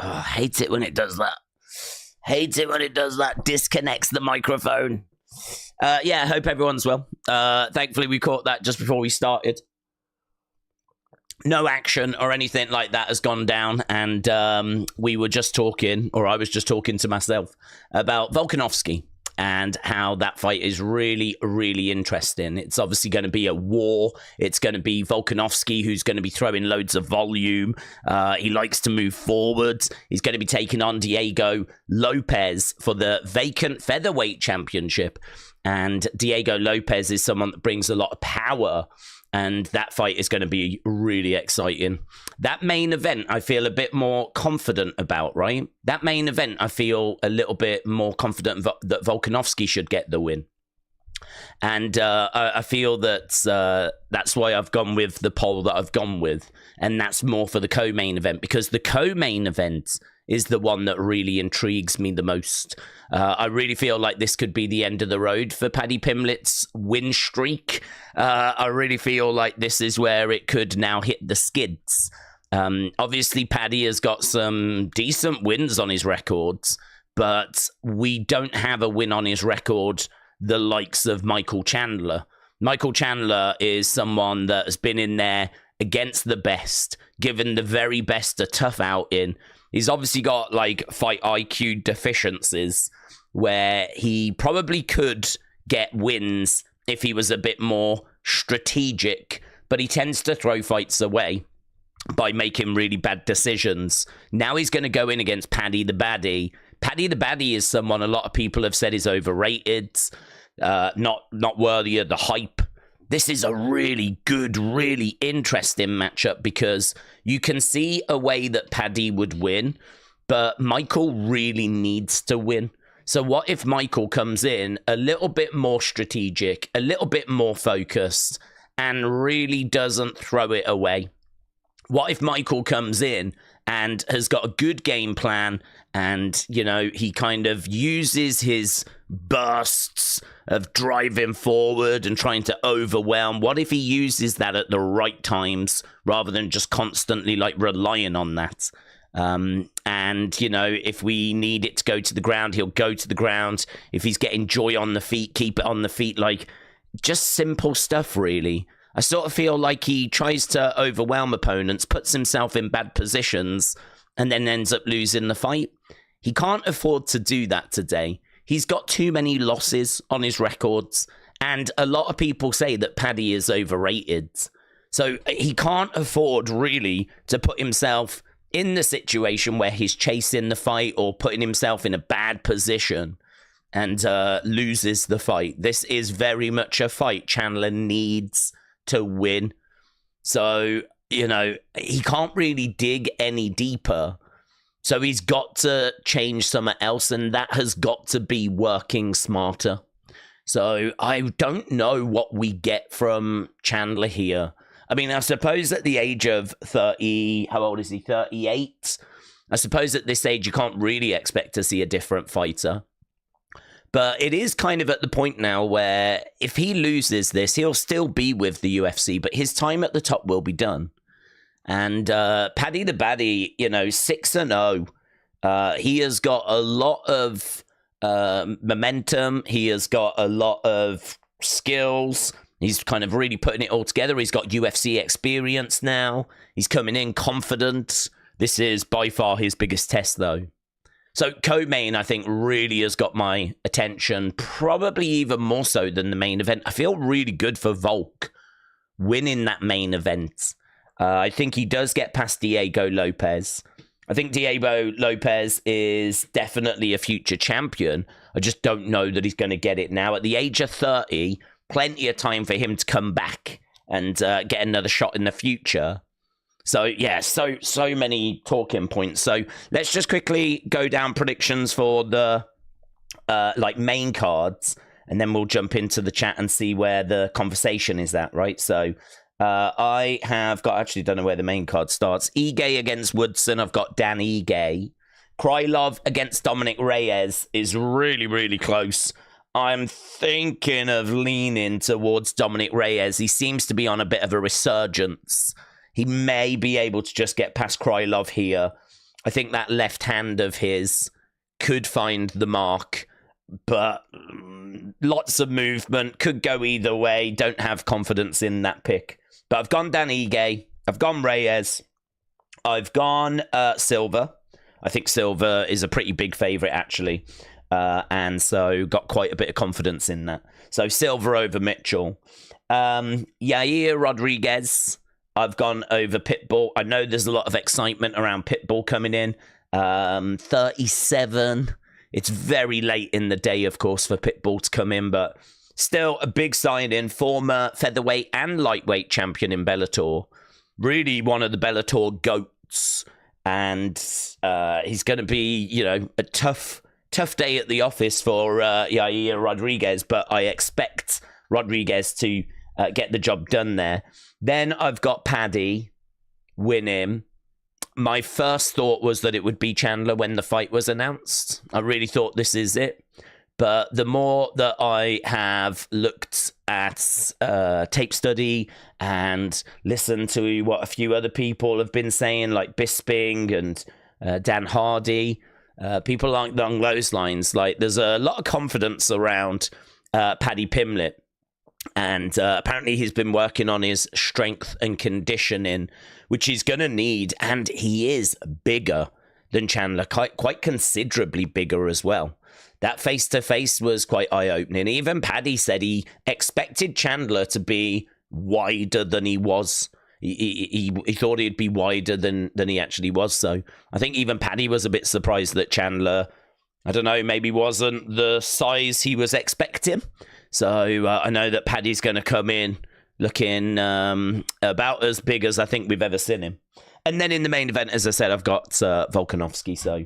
Oh, I hate it when it does that. Hate it when it does that. Disconnects the microphone. Yeah, I hope everyone's well. Thankfully, we caught that just before we started. No action or anything like that has gone down, and we were just talking, or I was just talking to myself, about Volkanovski and how that fight is really, really interesting. It's obviously going to be a war. It's going to be Volkanovski who's going to be throwing loads of volume. He likes to move forwards. He's going to be taking on Diego Lopes for the vacant Featherweight Championship. And Diego Lopes is someone that brings a lot of power. And that fight is going to be really exciting. That main event, I feel a bit more confident about, right? That main event, I feel a little bit more confident that Volkanovski should get the win. And I feel that that's why I've gone with the poll that I've gone with. And that's more for the co-main event, because the co-main event is the one that really intrigues me the most. I really feel like this could be the end of the road for Paddy Pimblett's win streak. I really feel like this is where it could now hit the skids. Obviously, Paddy has got some decent wins on his records, but we don't have a win on his record the likes of Michael Chandler. Michael Chandler is someone that has been in there against the best, given the very best a tough outing. He's obviously got, like, fight IQ deficiencies where he probably could get wins if he was a bit more strategic, but he tends to throw fights away by making really bad decisions. Now he's going to go in against Paddy the Baddy. Paddy the Baddy is someone a lot of people have said is overrated, not worthy of the hype. This is a really good, really interesting matchup because you can see a way that Paddy would win, but Michael really needs to win. So what if Michael comes in a little bit more strategic, a little bit more focused, and really doesn't throw it away? What if Michael comes in and has got a good game plan and, you know, he kind of uses his bursts of driving forward and trying to overwhelm? What if he uses that at the right times rather than just constantly, like, relying on that? And, you know, if we need it to go to the ground, he'll go to the ground. If he's getting joy on the feet, keep it on the feet. Like, just simple stuff, really. I sort of feel like he tries to overwhelm opponents, puts himself in bad positions, and then ends up losing the fight. He can't afford to do that today. He's got too many losses on his records, and a lot of people say that Paddy is overrated. So he can't afford, really, to put himself in the situation where he's chasing the fight or putting himself in a bad position and loses the fight. This is very much a fight Chandler needs to win. So, you know, he can't really dig any deeper. So he's got to change something else, and that has got to be working smarter. So I don't know what we get from Chandler here. I mean, I suppose at the age of 30, how old is he? 38? I suppose at this age you can't really expect to see a different fighter. But it is kind of at the point now where if he loses this, he'll still be with the UFC, but his time at the top will be done. And Paddy the Baddy, you know, 6-0. He has got a lot of momentum. He has got a lot of skills. He's kind of really putting it all together. He's got UFC experience now. He's coming in confident. This is by far his biggest test, though. So co-main, I think, really has got my attention, probably even more so than the main event. I feel really good for Volk winning that main event. I think he does get past Diego Lopes. I think Diego Lopes is definitely a future champion. I just don't know that he's going to get it now. At the age of 30, plenty of time for him to come back and get another shot in the future. So, yeah, so many talking points. So let's just quickly go down predictions for the main cards, and then we'll jump into the chat and see where the conversation is at, right? So I have got, actually don't know where the main card starts. Ige against Woodson, I've got Dan Ige. Krylov against Dominic Reyes is really, really close. I'm thinking of leaning towards Dominic Reyes. He seems to be on a bit of a resurgence. He may be able to just get past Krylov here. I think that left hand of his could find the mark, but lots of movement, could go either way. Don't have confidence in that pick. But I've gone Dan Ige, I've gone Reyes, I've gone Silva. I think Silva is a pretty big favourite, actually. And so got quite a bit of confidence in that. So Silva over Mitchell. Yair Rodriguez, I've gone over Pitbull. I know there's a lot of excitement around Pitbull coming in. 37. It's very late in the day, of course, for Pitbull to come in, but still a big sign-in. Former featherweight and lightweight champion in Bellator. Really one of the Bellator goats. And he's going to be, you know, a tough day at the office for Yair Rodriguez, but I expect Rodriguez to get the job done there. Then I've got Paddy win him. My first thought was that it would be Chandler when the fight was announced. I really thought this is it. But the more that I have looked at tape study and listened to what a few other people have been saying, like Bisping and Dan Hardy, people along those lines, like there's a lot of confidence around Paddy Pimblett. And apparently he's been working on his strength and conditioning, which he's going to need. And he is bigger than Chandler, quite considerably bigger as well. That face-to-face was quite eye-opening. Even Paddy said he expected Chandler to be wider than he was. He thought he'd be wider than he actually was. So I think even Paddy was a bit surprised that Chandler, I don't know, maybe wasn't the size he was expecting. So I know that Paddy's going to come in looking about as big as I think we've ever seen him. And then in the main event, as I said, I've got Volkanovski. So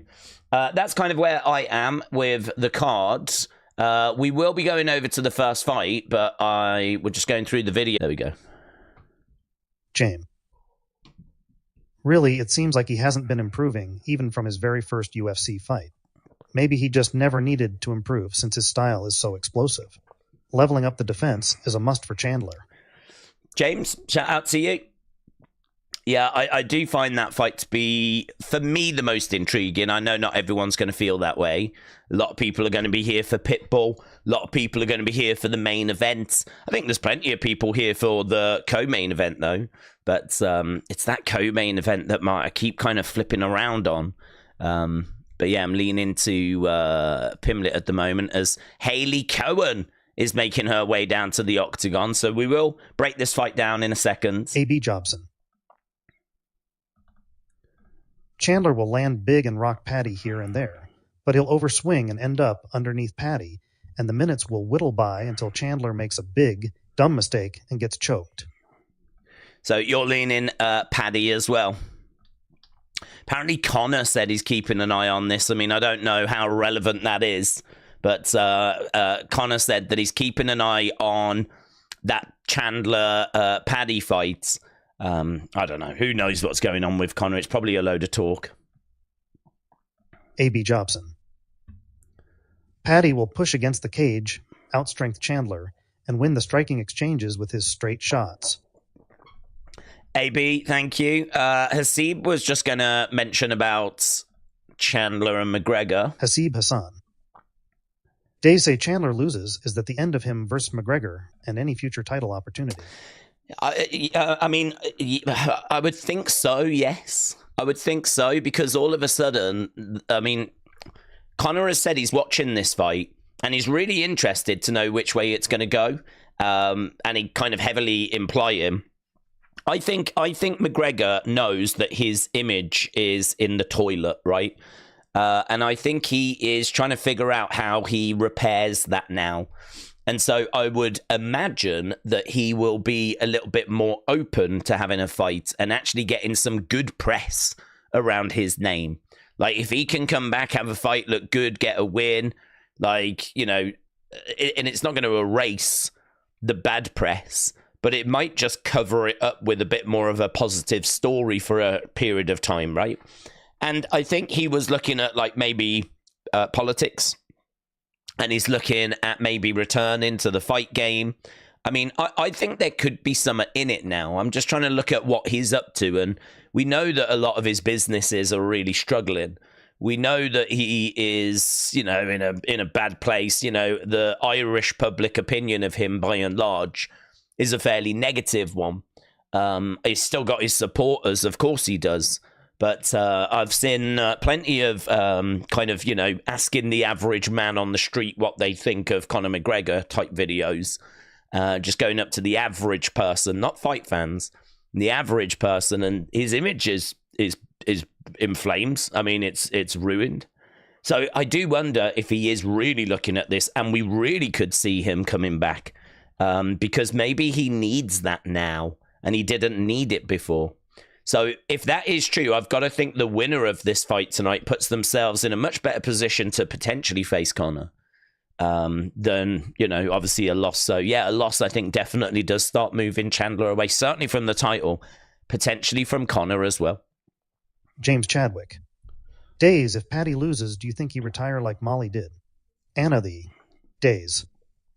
that's kind of where I am with the cards. We will be going over to the first fight, but we're just going through the video. There we go. James. Really, it seems like he hasn't been improving, even from his very first UFC fight. Maybe he just never needed to improve since his style is so explosive. Leveling up the defense is a must for Chandler. James, shout out to you. Yeah, I do find that fight to be, for me, the most intriguing. I know not everyone's going to feel that way. A lot of people are going to be here for Pitbull. A lot of people are going to be here for the main event. I think there's plenty of people here for the co-main event, though. But it's that co-main event that I keep kind of flipping around on. But yeah, I'm leaning to Pimblett at the moment as Haley Cowan is making her way down to the octagon. So we will break this fight down in a second. A.B. Jobson. Chandler will land big and rock Paddy here and there, but he'll overswing and end up underneath Paddy, and the minutes will whittle by until Chandler makes a big, dumb mistake and gets choked. So you're leaning Paddy as well. Apparently Connor said he's keeping an eye on this. I mean, I don't know how relevant that is, but Connor said that he's keeping an eye on that Chandler-Paddy fight. I don't know. Who knows what's going on with Connor? It's probably a load of talk. A.B. Jobson. Paddy will push against the cage, outstrength Chandler, and win the striking exchanges with his straight shots. AB, thank you. Hasib was just going to mention about Chandler and McGregor. Hasib Hassan. Days say Chandler loses is that the end of him versus McGregor and any future title opportunity. I mean, I would think so, yes. I would think so, because all of a sudden, I mean, Connor has said he's watching this fight, and he's really interested to know which way it's going to go, and he kind of heavily imply him. I think McGregor knows that his image is in the toilet, right? And I think he is trying to figure out how he repairs that now. And so I would imagine that he will be a little bit more open to having a fight and actually getting some good press around his name. Like, if he can come back, have a fight, look good, get a win, like, you know, and it's not going to erase the bad press, but it might just cover it up with a bit more of a positive story for a period of time, right? And I think he was looking at, like, maybe politics. And he's looking at maybe returning to the fight game. I mean, I think there could be some in it now. I'm just trying to look at what he's up to, and we know that a lot of his businesses are really struggling. We know that he is, you know, in a bad place. You know, the Irish public opinion of him, by and large, is a fairly negative one. He's still got his supporters, of course he does. But I've seen plenty of kind of, you know, asking the average man on the street what they think of Conor McGregor type videos. Just going up to the average person, not fight fans, the average person, and his image is in flames. I mean, it's ruined. So I do wonder if he is really looking at this, and we really could see him coming back, because maybe he needs that now, and he didn't need it before. So if that is true, I've got to think the winner of this fight tonight puts themselves in a much better position to potentially face Conor than, you know, obviously a loss. So yeah, a loss I think definitely does start moving Chandler away, certainly from the title, potentially from Conor as well. James Chadwick. Days, if Paddy loses, do you think he retire like Molly did? Anna the Days.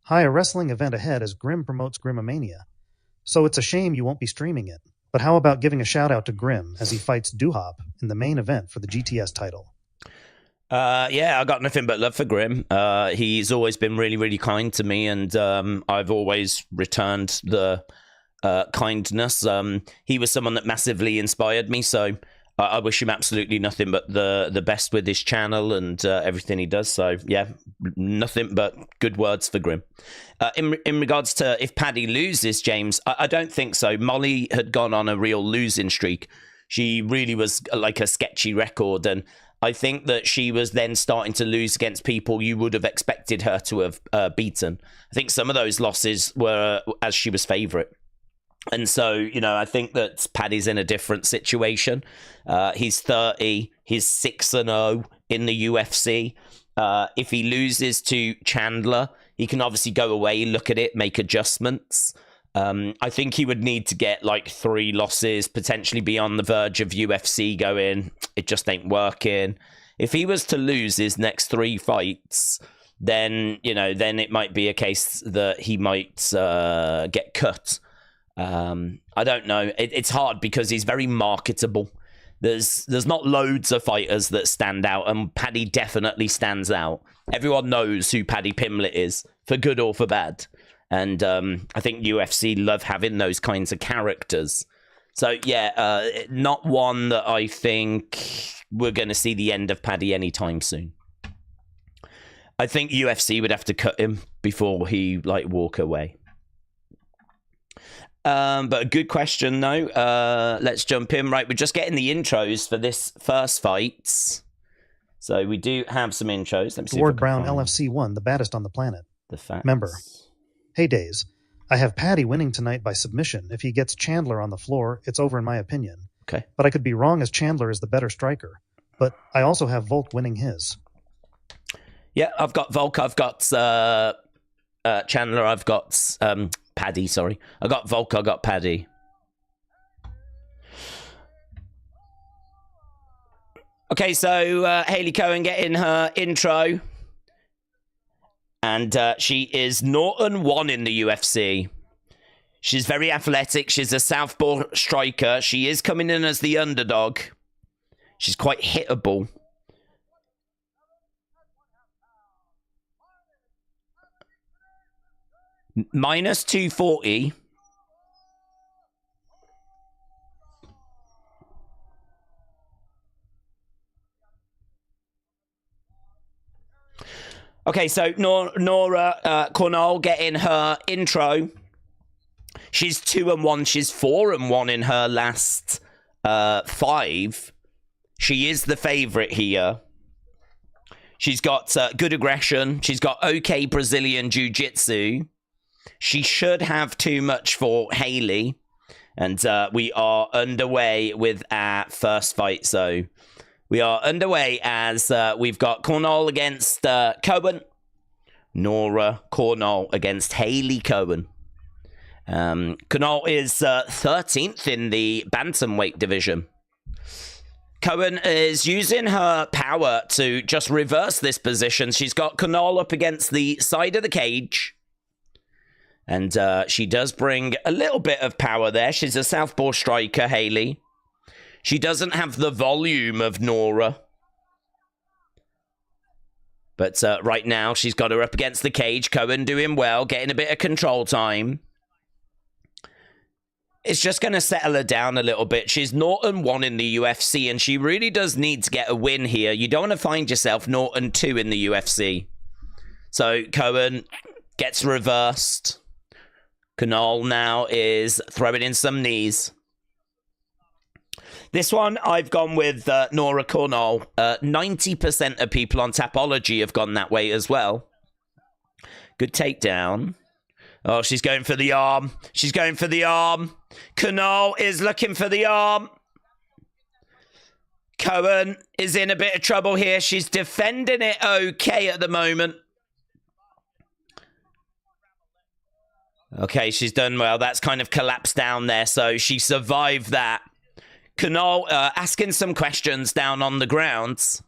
Hi, a wrestling event ahead as Grim promotes Grimomania. So it's a shame you won't be streaming it. But how about giving a shout out to Grim as he fights Duhop in the main event for the GTS title? Yeah, I got nothing but love for Grim. He's always been really, really kind to me, and I've always returned the kindness. He was someone that massively inspired me, so I wish him absolutely nothing but the best with his channel and everything he does. So yeah, nothing but good words for Grim. In regards to if Paddy loses, James, I don't think so. Molly had gone on a real losing streak. She really was like a sketchy record, and I think that she was then starting to lose against people you would have expected her to have beaten. I think some of those losses were as she was favourite. And so, you know, I think that Paddy's in a different situation. He's 30. He's 6-0 in the UFC. If he loses to Chandler, he can obviously go away, look at it, make adjustments. I think he would need to get like 3 losses, potentially be on the verge of UFC going, it just ain't working. If he was to lose his next 3 fights, then, you know, then it might be a case that he might get cut. I don't know. It's hard because he's very marketable. There's not loads of fighters that stand out, and Paddy definitely stands out. Everyone knows who Paddy Pimblett is, for good or for bad. And I think UFC love having those kinds of characters. So yeah, not one that I think we're going to see the end of Paddy anytime soon. I think UFC would have to cut him before he like walk away. But a good question, though. Let's jump in. Right, we're just getting the intros for this first fight. So we do have some intros. Let me see. Ward Brown, LFC 1, the baddest on the planet. The facts. Member. Hey, Days. I have Paddy winning tonight by submission. If he gets Chandler on the floor, it's over in my opinion. Okay. But I could be wrong as Chandler is the better striker. But I also have Volk winning his. Yeah, I've got Volk. I've got Chandler. I've got Paddy, sorry. I got Volk, I got Paddy. Okay, so Hayley Cowan getting her intro. And she is 0-1 in the UFC. She's very athletic. She's a southpaw striker. She is coming in as the underdog. She's quite hittable. Minus 240. Okay, so Nora Cornolle getting her intro. She's 2-1. She's 4-1 in her last 5. She is the favorite here. She's got good aggression. She's got okay Brazilian jiu-jitsu. She should have too much for Hayley. And we are underway with our first fight. So we are underway as we've got Cornolle against Cowan. Nora Cornolle against Hayley Cowan. Cornolle is 13th in the bantamweight division. Cowan is using her power to just reverse this position. She's got Cornolle up against the side of the cage. And she does bring a little bit of power there. She's a southpaw striker, Haley. She doesn't have the volume of Nora. But right now, she's got her up against the cage. Cowan doing well, getting a bit of control time. It's just going to settle her down a little bit. She's 0-1 in the UFC, and she really does need to get a win here. You don't want to find yourself 0-2 in the UFC. So Cowan gets reversed. Cornolle now is throwing in some knees. This one, I've gone with Nora Cornolle. 90% of people on Tapology have gone that way as well. Good takedown. Oh, she's going for the arm. She's going for the arm. Cornolle is looking for the arm. Cowan is in a bit of trouble here. She's defending it okay at the moment. Okay, she's done well. That's kind of collapsed down there, so she survived that. Cornolle asking some questions down on the ground.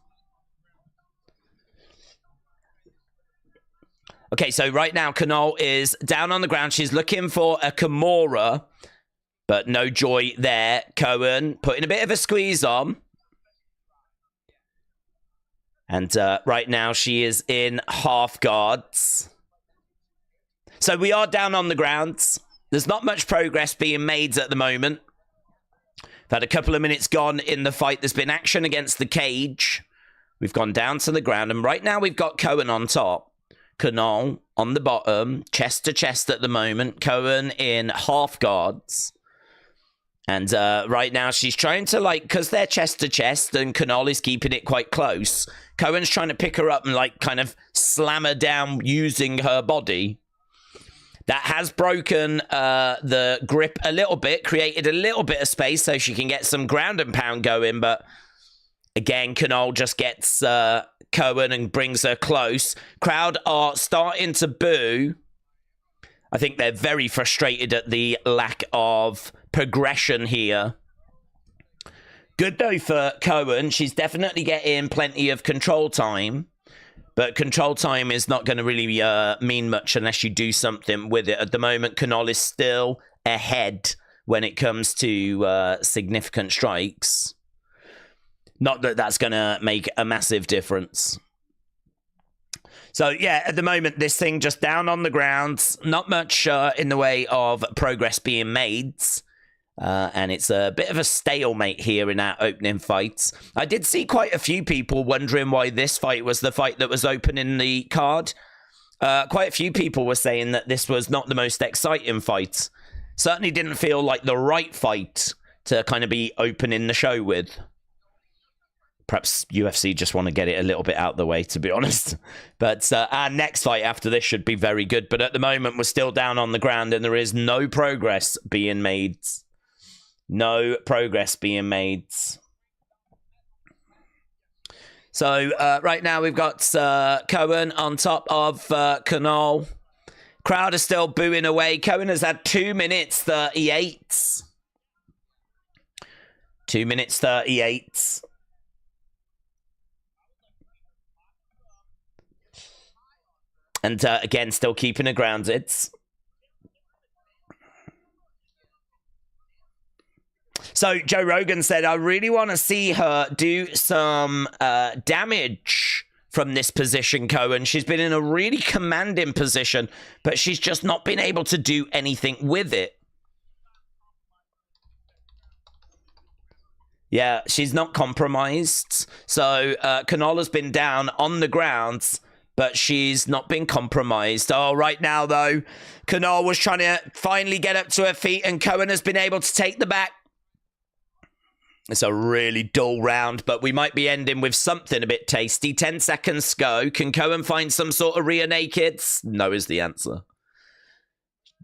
Okay, so right now, Cornolle is down on the ground. She's looking for a Kimura, but no joy there. Cowan putting a bit of a squeeze on. And right now, she is in half guards. So we are down on the ground. There's not much progress being made at the moment. We've had a couple of minutes gone in the fight. There's been action against the cage. We've gone down to the ground. And right now we've got Cowan on top. Cornolle on the bottom. Chest to chest at the moment. Cowan in half guards. And right now she's trying to, like, because they're chest to chest and Cornolle is keeping it quite close. Cowan's trying to pick her up and, like, kind of slam her down using her body. That has broken the grip a little bit, created a little bit of space so she can get some ground and pound going. But again, Cornolle just gets Cowan and brings her close. Crowd are starting to boo. I think they're very frustrated at the lack of progression here. Good though for Cowan. She's definitely getting plenty of control time. But control time is not going to really mean much unless you do something with it. At the moment, Cornolle is still ahead when it comes to significant strikes. Not that that's going to make a massive difference. So, yeah, at the moment, this thing just down on the ground. Not much in the way of progress being made. And it's a bit of a stalemate here in our opening fights. I did see quite a few people wondering why this fight was the fight that was opening the card. Quite a few people were saying that this was not the most exciting fight. Certainly didn't feel like the right fight to kind of be opening the show with. Perhaps UFC just want to get it a little bit out of the way, to be honest. But our next fight after this should be very good. But at the moment, we're still down on the ground and there is no progress being made. No progress being made. So right now we've got Cowan on top of Cornolle. Crowd is still booing away. Cowan has had 2 minutes 38. 2 minutes 38. And again, still keeping her grounded. So Joe Rogan said, I really want to see her do some damage from this position, Cowan. She's been in a really commanding position, but she's just not been able to do anything with it. Yeah, she's not compromised. So Cornolle's been down on the ground, but she's not been compromised. Oh, right now, though, Cornolle was trying to finally get up to her feet, and Cowan has been able to take the back. It's a really dull round, but we might be ending with something a bit tasty. 10 seconds to go. Can Cowan find some sort of rear nakeds? No is the answer.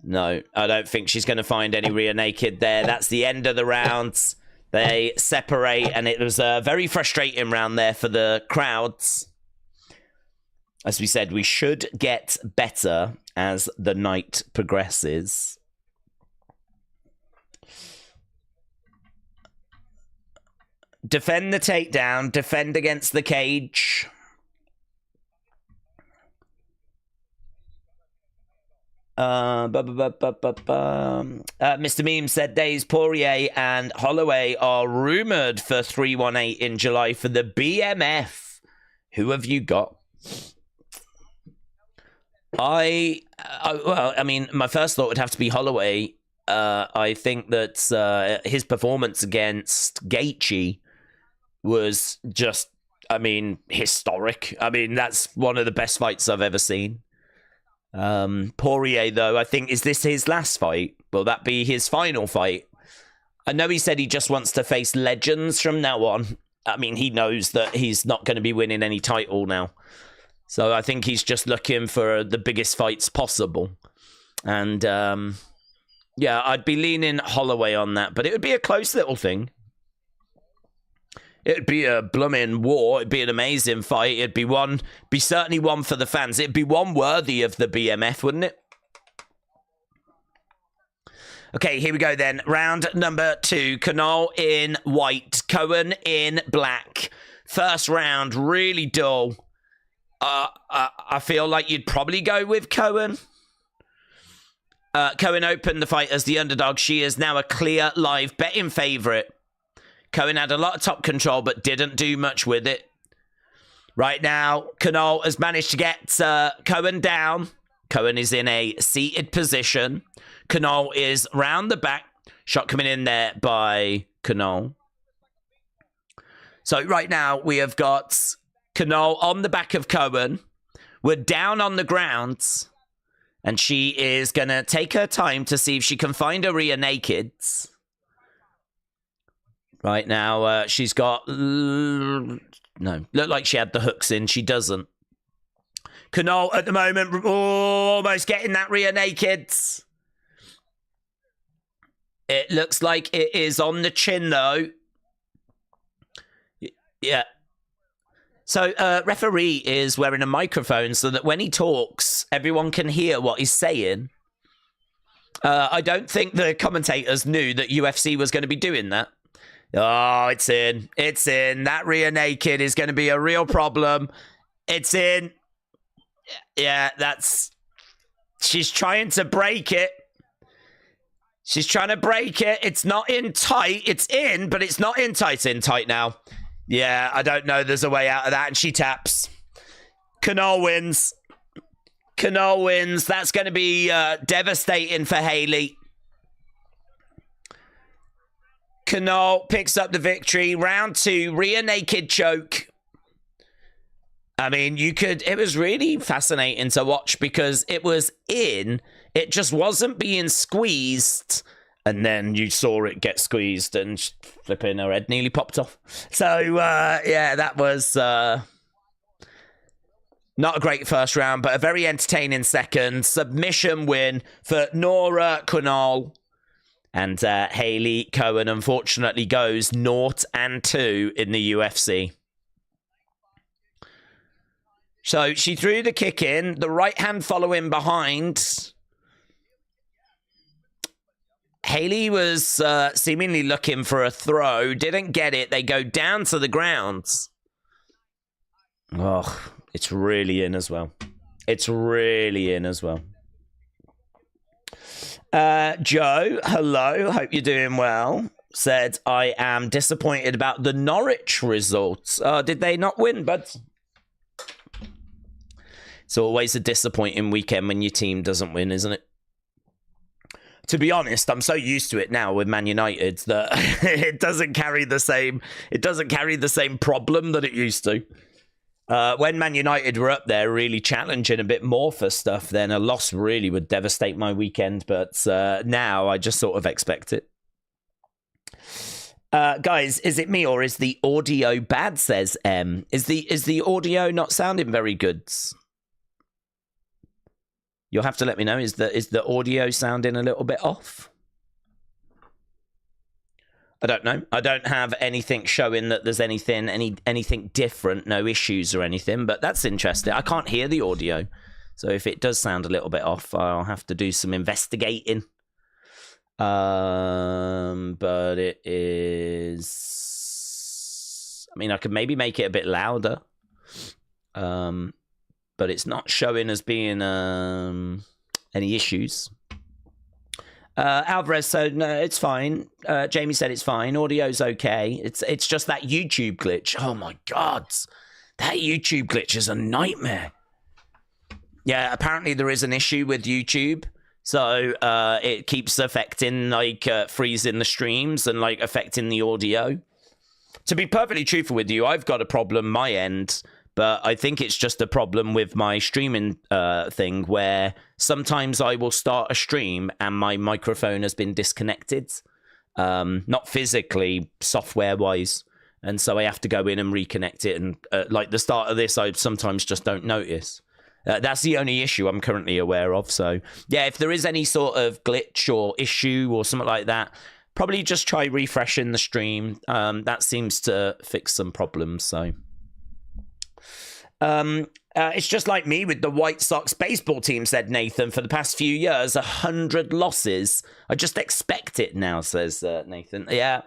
No, I don't think she's going to find any rear naked there. That's the end of the round. They separate, and it was a very frustrating round there for the crowds. As we said, we should get better as the night progresses. Defend the takedown. Defend against the cage. Mr. Meme said Days, Poirier, and Holloway are rumored for 318 in July for the BMF. Who have you got? Well, I mean, my first thought would have to be Holloway. I think that his performance against Gaethje was just, I mean, historic. I mean, that's one of the best fights I've ever seen. Poirier, though, I think, is this his last fight? Will that be his final fight? I know he said he just wants to face legends from now on. I mean, he knows that he's not going to be winning any title now. So I think he's just looking for the biggest fights possible. And, yeah, I'd be leaning Holloway on that. But it would be a close little thing. It'd be a blooming war. It'd be an amazing fight. It'd be certainly one for the fans. It'd be one worthy of the BMF, wouldn't it? Okay, here we go then. Round number 2. Cornolle in white. Cowan in black. First round, really dull. I feel like you'd probably go with Cowan. Cowan opened the fight as the underdog. She is now a clear live betting favourite. Cowan had a lot of top control, but didn't do much with it. Right now, Cornolle has managed to get Cowan down. Cowan is in a seated position. Cornolle is round the back. Shot coming in there by Cornolle. So right now, we have got Cornolle on the back of Cowan. We're down on the ground. And she is going to take her time to see if she can find her rear nakeds. Right now, she's got... no, looked like she had the hooks in. She doesn't. Cornolle at the moment, almost getting that rear nakeds. It looks like it is on the chin, though. Yeah. So, referee is wearing a microphone so that when he talks, everyone can hear what he's saying. I don't think the commentators knew that UFC was going to be doing that. Oh, it's in. It's in. That rear naked is going to be a real problem. It's in. Yeah, that's... She's trying to break it. She's trying to break it. It's not in tight. It's in, but it's not in tight. It's in tight now. Yeah, I don't know. There's a way out of that. And she taps. Cornolle wins. Cornolle wins. That's going to be devastating for Haley. Cornolle picks up the victory. Round 2, rear naked choke. I mean, it was really fascinating to watch because it was in. It just wasn't being squeezed. And then you saw it get squeezed and flipping her head nearly popped off. So, yeah, that was not a great first round, but a very entertaining second. Submission win for Nora Cornolle. And Haley Cowan, unfortunately, goes 0-2 in the UFC. So she threw the kick in. The right hand following behind. Haley was seemingly looking for a throw. Didn't get it. They go down to the ground. Oh, it's really in as well. It's really in as well. Joe, hello. Hope you're doing well. Said, I am disappointed about the Norwich results. Did they not win, bud? It's always a disappointing weekend when your team doesn't win, isn't it? To be honest, I'm so used to it now with Man United that it doesn't carry the same problem that it used to. When Man United were up there really challenging a bit more for stuff, then a loss really would devastate my weekend. But now I just sort of expect it. Guys, is it me or is the audio bad, says M? Is the audio not sounding very good? You'll have to let me know. Is the audio sounding a little bit off? I don't know. I don't have anything showing that there's anything different, no issues or anything, but that's interesting. I can't hear the audio. So if it does sound a little bit off, I'll have to do some investigating. But it is... I mean, I could maybe make it a bit louder. But it's not showing as being any issues. Alvarez said, no, it's fine. Jamie said it's fine. Audio's okay. It's just that YouTube glitch. Oh, my God. That YouTube glitch is a nightmare. Yeah, apparently there is an issue with YouTube. So it keeps affecting, like, freezing the streams and, like, affecting the audio. To be perfectly truthful with you, I've got a problem my end. But I think it's just a problem with my streaming thing where sometimes I will start a stream and my microphone has been disconnected. Not physically, software-wise. And so I have to go in and reconnect it. And like the start of this, I sometimes just don't notice. That's the only issue I'm currently aware of. So, yeah, if there is any sort of glitch or issue or something like that, probably just try refreshing the stream. That seems to fix some problems, so... it's just like me with the White Sox baseball team, said Nathan. For the past few years, 100 losses. I just expect it now, says Nathan. Yeah.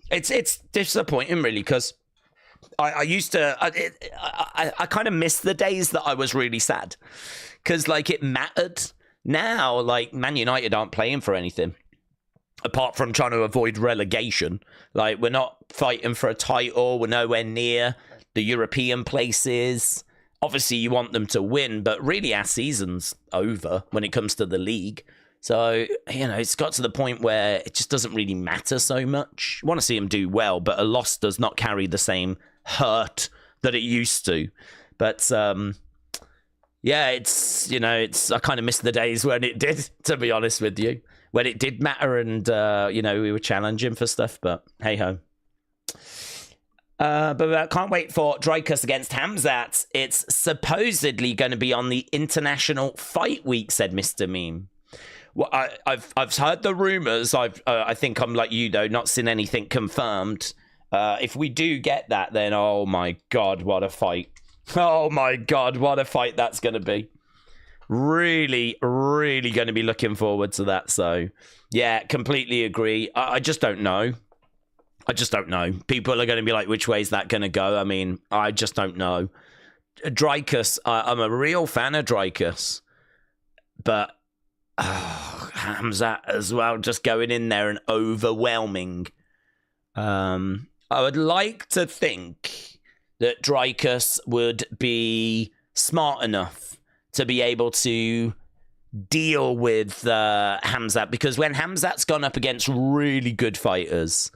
It's disappointing, really, because I used to... I kind of miss the days that I was really sad. Because, like, it mattered. Now, like, Man United aren't playing for anything. Apart from trying to avoid relegation. Like, we're not fighting for a title. We're nowhere near the European places. Obviously, you want them to win, but really our season's over when it comes to the league. So, you know, it's got to the point where it just doesn't really matter so much. You want to see them do well, but a loss does not carry the same hurt that it used to. But, yeah, it's, you know, it's, I kind of miss the days when it did, to be honest with you. When it did matter and, you know, we were challenging for stuff, but hey-ho. But I can't wait for Dreykus against Hamzat. It's supposedly going to be on the International Fight Week, said Mr. Meme. Well, I've heard the rumors. I think I'm like you though, not seen anything confirmed. If we do get that, then oh my God, what a fight! Oh my God, what a fight that's going to be. Really, really going to be looking forward to that. So, yeah, completely agree. I just don't know. I just don't know. People are going to be like, which way is that going to go? I mean, I just don't know. Dreykus, I'm a real fan of Dreykus. But Hamzat as well, just going in there and overwhelming. I would like to think that Dreykus would be smart enough to be able to deal with Hamzat. Because when Hamzat's gone up against really good fighters...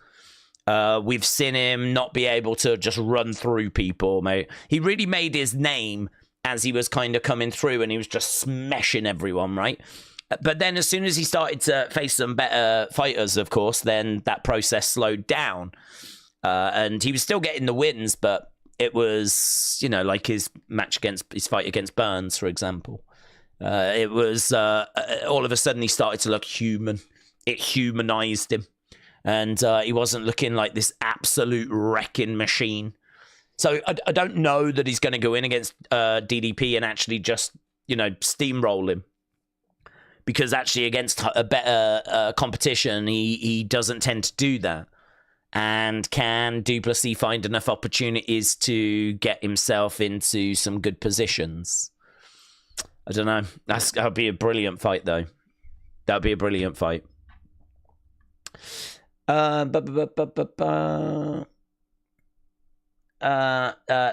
we've seen him not be able to just run through people, mate. He really made his name as he was kind of coming through and he was just smashing everyone, right? But then as soon as he started to face some better fighters, of course, then that process slowed down. And he was still getting the wins, but it was, you know, like his fight against Burns, for example. It was all of a sudden he started to look human. It humanized him. And he wasn't looking like this absolute wrecking machine. So I don't know that he's going to go in against DDP and actually just, you know, steamroll him. Because actually against a better competition, he doesn't tend to do that. And can Duplessis find enough opportunities to get himself into some good positions? I don't know. That'll be a brilliant fight, though. That'll be a brilliant fight.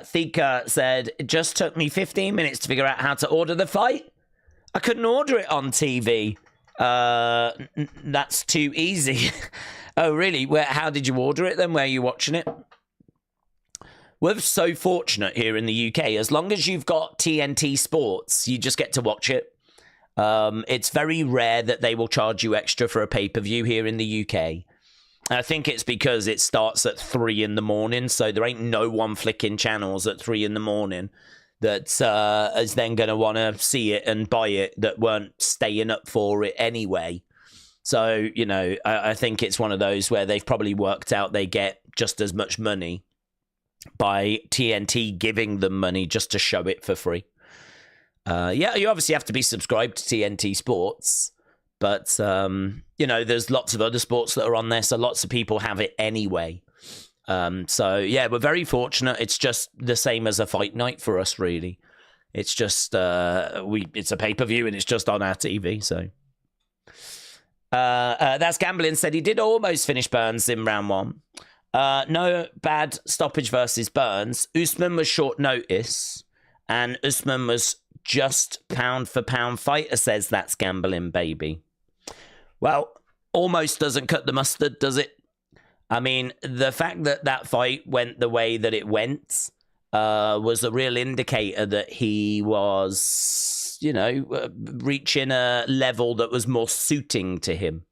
Thika said, it just took me 15 minutes to figure out how to order the fight. I couldn't order it on TV. That's too easy. Oh, really? How did you order it then? Where are you watching it? We're so fortunate here in the UK. As long as you've got TNT Sports, you just get to watch it. It's very rare that they will charge you extra for a pay-per-view here in the UK. I think it's because it starts at 3 in the morning, so there ain't no one flicking channels at 3 in the morning that is then going to want to see it and buy it that weren't staying up for it anyway. So, you know, I think it's one of those where they've probably worked out they get just as much money by TNT giving them money just to show it for free. Yeah, you obviously have to be subscribed to TNT Sports. But, you know, there's lots of other sports that are on there, so lots of people have it anyway. So, yeah, we're very fortunate. It's just the same as a fight night for us, really. It's just it's a pay-per-view and it's just on our TV. So that's gambling. Said he did almost finish Burns in round 1. No bad stoppage versus Burns. Usman was short notice, and Usman was just pound for pound fighter. Says that's gambling, baby. Well, almost doesn't cut the mustard, does it? I mean, the fact that that fight went the way that it went was a real indicator that he was, reaching a level that was more suiting to him.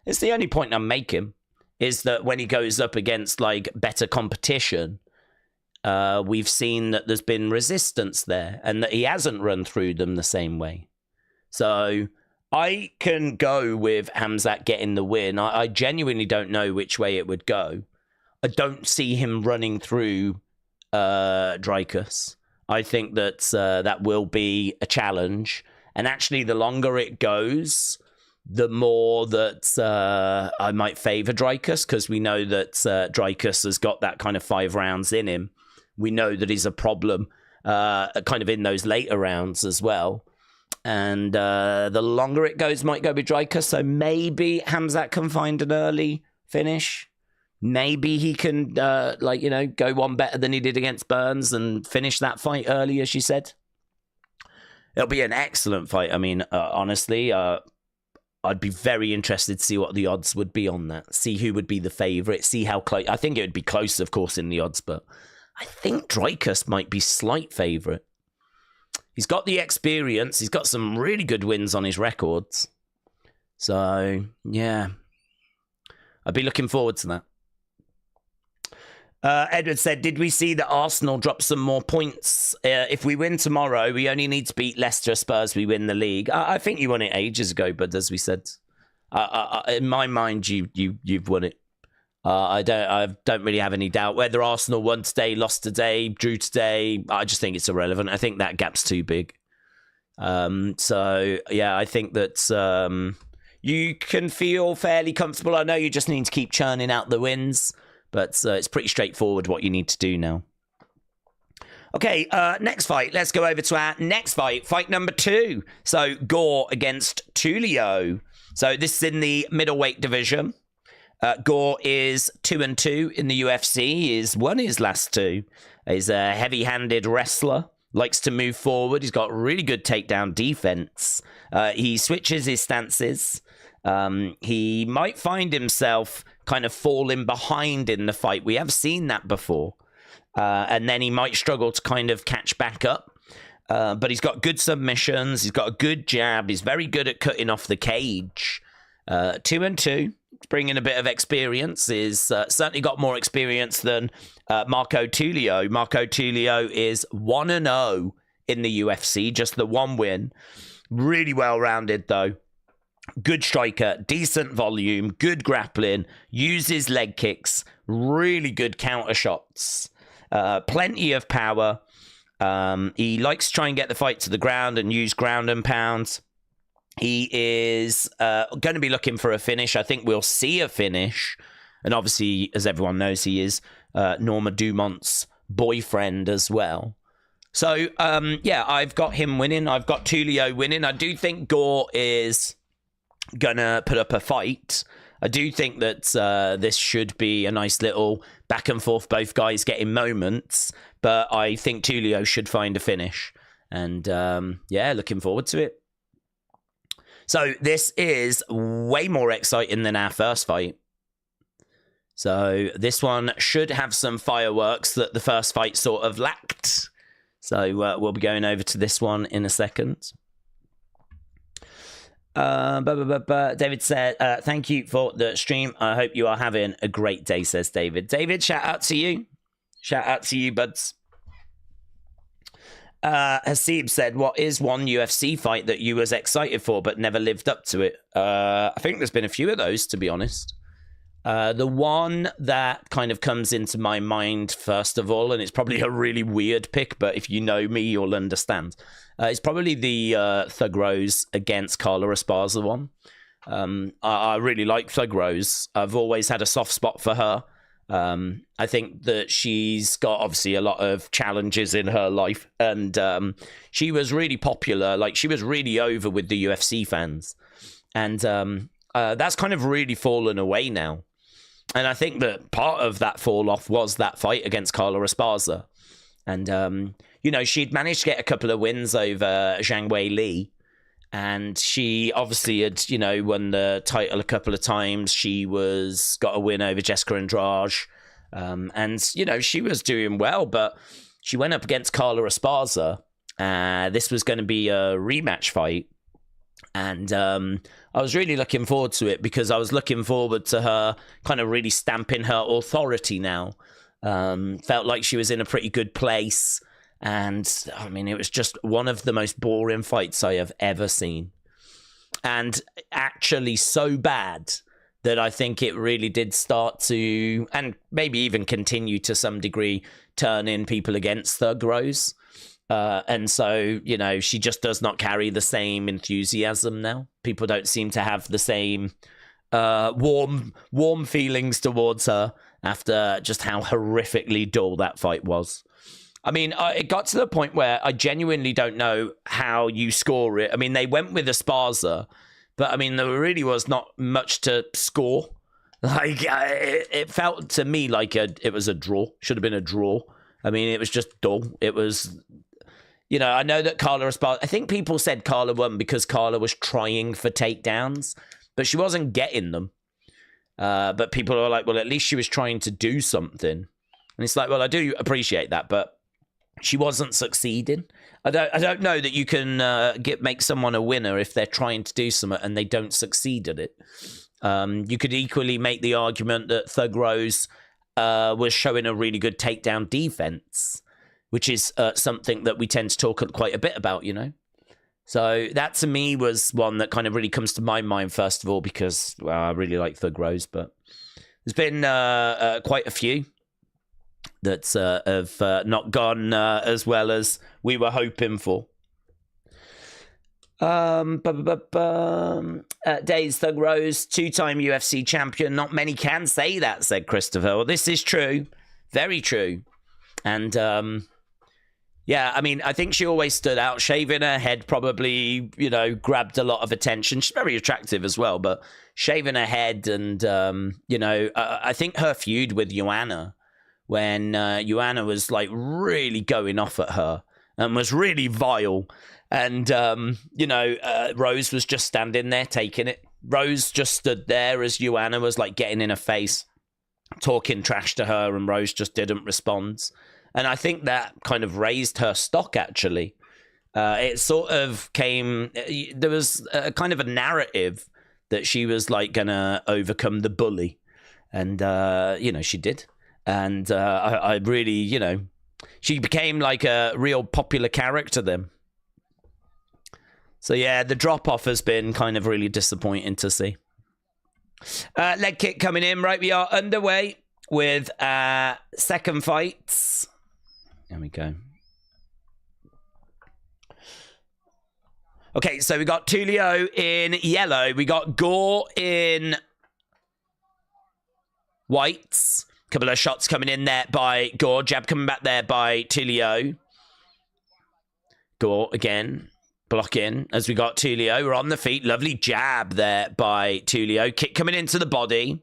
It's the only point I'm making, is that when he goes up against, like, better competition, we've seen that there's been resistance there and that he hasn't run through them the same way. So I can go with Khamzat getting the win. I genuinely don't know which way it would go. I don't see him running through Dreykus. I think that that will be a challenge. And actually, the longer it goes, the more that I might favour Dreykus, because we know that Dreykus has got that kind of 5 rounds in him. We know that he's a problem kind of in those later rounds as well. And the longer it goes, might go with Dreykus. So maybe Khamzat can find an early finish. Maybe he can, go one better than he did against Burns and finish that fight early, as you said. It'll be an excellent fight. I mean, honestly, I'd be very interested to see what the odds would be on that. See who would be the favourite. See how close. I think it would be close, of course, in the odds, but I think Dreykus might be slight favourite. He's got the experience. He's got some really good wins on his records. So, yeah. I'd be looking forward to that. Edward said, did we see that Arsenal drop some more points? If we win tomorrow, we only need to beat Leicester, Spurs, we win the league. I think you won it ages ago, but as we said, in my mind, you've won it. I don't really have any doubt. Whether Arsenal won today, lost today, drew today, I just think it's irrelevant. I think that gap's too big. So, yeah, I think that you can feel fairly comfortable. I know you just need to keep churning out the wins, but it's pretty straightforward what you need to do now. Okay, next fight. Let's go over to our next fight. Fight number 2. So, Gore against Tulio. So, this is in the middleweight division. Gore is 2-2 in the UFC. He's won his last 2. He's a heavy-handed wrestler. Likes to move forward. He's got really good takedown defense. He switches his stances. He might find himself kind of falling behind in the fight. We have seen that before. And then he might struggle to kind of catch back up. But he's got good submissions. He's got a good jab. He's very good at cutting off the cage. 2-2. Bringing a bit of experience. Is certainly got more experience than Marco Tulio. Marco Tulio is 1-0 in the UFC, just the 1 win. Really well-rounded, though. Good striker, decent volume, good grappling, uses leg kicks, really good counter shots, plenty of power. He likes to try and get the fight to the ground and use ground and pounds. He is going to be looking for a finish. I think we'll see a finish. And obviously, as everyone knows, he is Norma Dumont's boyfriend as well. So, yeah, I've got him winning. I've got Tulio winning. I do think Gore is going to put up a fight. I do think that this should be a nice little back and forth, both guys getting moments. But I think Tulio should find a finish. And, yeah, looking forward to it. So this is way more exciting than our first fight. So this one should have some fireworks that the first fight sort of lacked. So we'll be going over to this one in a second. David said, thank you for the stream. I hope you are having a great day, says David. David, shout out to you. Shout out to you, buds. Hasib said, what is one UFC fight that you was excited for but never lived up to it? I think there's been a few of those, to be honest. The one that kind of comes into my mind, first of all, and it's probably a really weird pick, but if you know me, you'll understand. It's probably the Thug Rose against Carla Esparza one. I really like Thug Rose. I've always had a soft spot for her. I think that she's got obviously a lot of challenges in her life, and she was really popular. Like, she was really over with the UFC fans, and that's kind of really fallen away now. And I think that part of that fall off was that fight against Carla Esparza. And, you know, she'd managed to get a couple of wins over Zhang Wei Li. And she obviously had, you know, won the title a couple of times. She got a win over Jessica Andrade. And, you know, she was doing well, but she went up against Carla Esparza. This was going to be a rematch fight. And I was really looking forward to it because I was looking forward to her kind of really stamping her authority now. Felt like she was in a pretty good place. And, I mean, it was just one of the most boring fights I have ever seen. And actually so bad that I think it really did start to, and maybe even continue to some degree, turn in people against Thug Rose. And so, you know, she just does not carry the same enthusiasm now. People don't seem to have the same warm feelings towards her after just how horrifically dull that fight was. I mean, it got to the point where I genuinely don't know how you score it. I mean, they went with Esparza, but I mean, there really was not much to score. Like, it felt to me like it was a draw. Should have been a draw. I mean, it was just dull. It was... You know, I know that Carla Esparza... I think people said Carla won because Carla was trying for takedowns, but she wasn't getting them. But people are like, well, at least she was trying to do something. And it's like, well, I do appreciate that, but she wasn't succeeding. I don't know that you can make someone a winner if they're trying to do something and they don't succeed at it. You could equally make the argument that Thug Rose was showing a really good takedown defense, which is something that we tend to talk quite a bit about, you know? So that, to me, was one that kind of really comes to my mind, first of all, because, well, I really like Thug Rose, but there's been quite a few that have not gone as well as we were hoping for. Days Thug Rose, two-time UFC champion. Not many can say that, said Christopher. Well, this is true. Very true. And... yeah, I mean, I think she always stood out. Shaving her head probably, you know, grabbed a lot of attention. She's very attractive as well, but shaving her head and, you know, I think her feud with Joanna, when Joanna was, like, really going off at her and was really vile. And, you know, Rose was just standing there taking it. Rose just stood there as Joanna was, like, getting in her face, talking trash to her, and Rose just didn't respond. And I think that kind of raised her stock, actually. It sort of came... There was a kind of a narrative that she was, like, going to overcome the bully. And, you know, she did. And I really, you know... She became, like, a real popular character then. So, yeah, the drop-off has been kind of really disappointing to see. Leg kick coming in. Right, we are underway with second fights. There we go. Okay, so we got Tulio in yellow. We got Gore in whites. Couple of shots coming in there by Gore. Jab coming back there by Tulio. Gore again. Block in as we got Tulio. We're on the feet. Lovely jab there by Tulio. Kick coming into the body.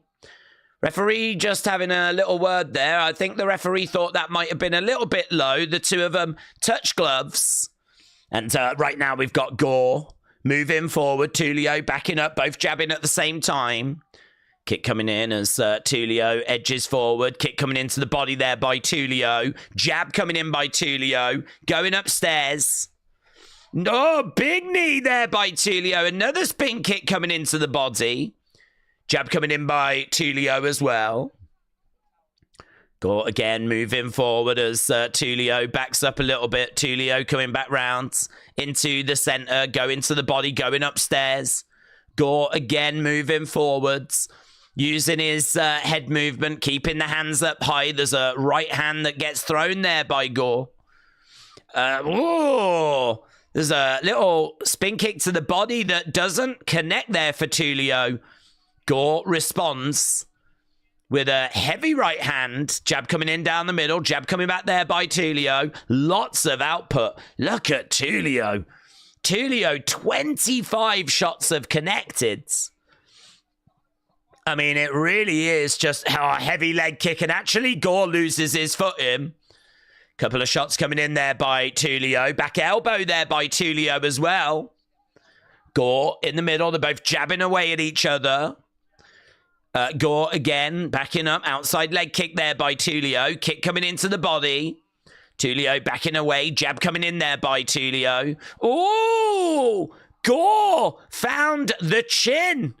Referee just having a little word there. I think the referee thought that might have been a little bit low. The two of them touch gloves. And right now we've got Gore moving forward. Tulio backing up, both jabbing at the same time. Kick coming in as Tulio edges forward. Kick coming into the body there by Tulio. Jab coming in by Tulio. Going upstairs. Oh, big knee there by Tulio. Another spin kick coming into the body. Jab coming in by Tulio as well. Gore again moving forward as Tulio backs up a little bit. Tulio coming back round into the center, going to the body, going upstairs. Gore again moving forwards, using his head movement, keeping the hands up high. There's a right hand that gets thrown there by Gore. Whoa! There's a little spin kick to the body that doesn't connect there for Tulio. Gore responds. with a heavy right hand. Jab coming in down the middle. Jab coming back there by Tulio. Lots of output. Look at Tulio. Tulio, 25 shots of connected. I mean, it really is just how a heavy leg kick. And actually, Gore loses his footing. Couple of shots coming in there by Tulio. Back elbow there by Tulio as well. Gore in the middle. They're both jabbing away at each other. Gore again, backing up. Outside leg kick there by Tulio. Kick coming into the body. Tulio backing away. Jab coming in there by Tulio. Oh! Gore found the chin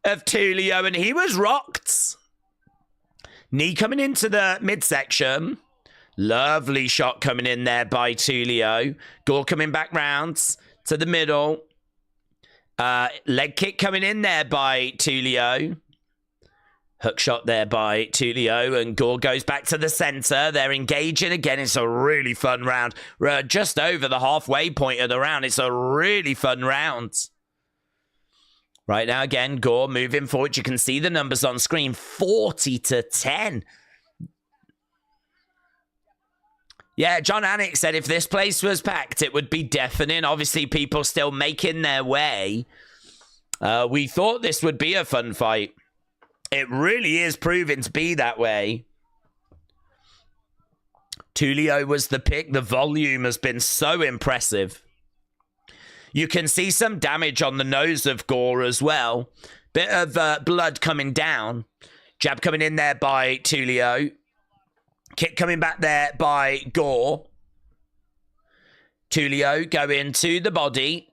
of Tulio, and he was rocked. Knee coming into the midsection. Lovely shot coming in there by Tulio. Gore coming back round to the middle. Leg kick coming in there by Tulio. Hook shot there by Tulio, and Gore goes back to the center. They're engaging again. It's a really fun round. We're just over the halfway point of the round. It's a really fun round. Right now, again, Gore moving forward. You can see the numbers on screen. 40-10. Yeah, John Anik said if this place was packed, it would be deafening. Obviously, people still making their way. We thought this would be a fun fight. It really is proving to be that way. Tulio was the pick. The volume has been so impressive. You can see some damage on the nose of Gore as well. Bit of blood coming down. Jab coming in there by Tulio. Kick coming back there by Gore. Tulio going to the body.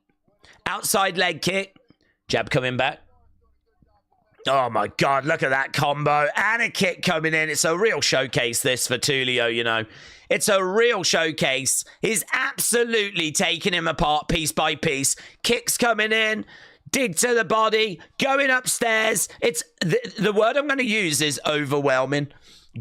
Outside leg kick. Jab coming back. Oh my God, look at that combo. And a kick coming in. It's a real showcase, this, for Tulio, you know. It's a real showcase. He's absolutely taking him apart piece by piece. Kicks coming in. Dig to the body. Going upstairs. It's the word I'm going to use is overwhelming.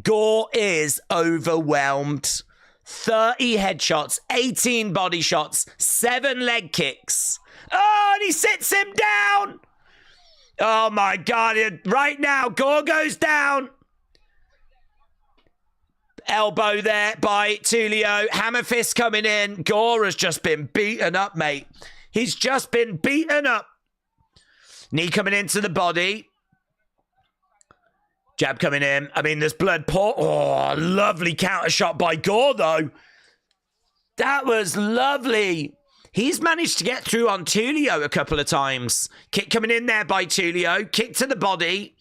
Gore is overwhelmed. 30 headshots, 18 body shots, 7 leg kicks. Oh, and he sits him down. Oh, my God. Right now, Gore goes down. Elbow there by Tulio. Hammer fist coming in. Gore has just been beaten up, mate. He's just been beaten up. Knee coming into the body. Jab coming in. I mean, there's blood pour. Oh, lovely counter shot by Gore, though. That was lovely. He's managed to get through on Tulio a couple of times. Kick coming in there by Tulio. Kick to the body.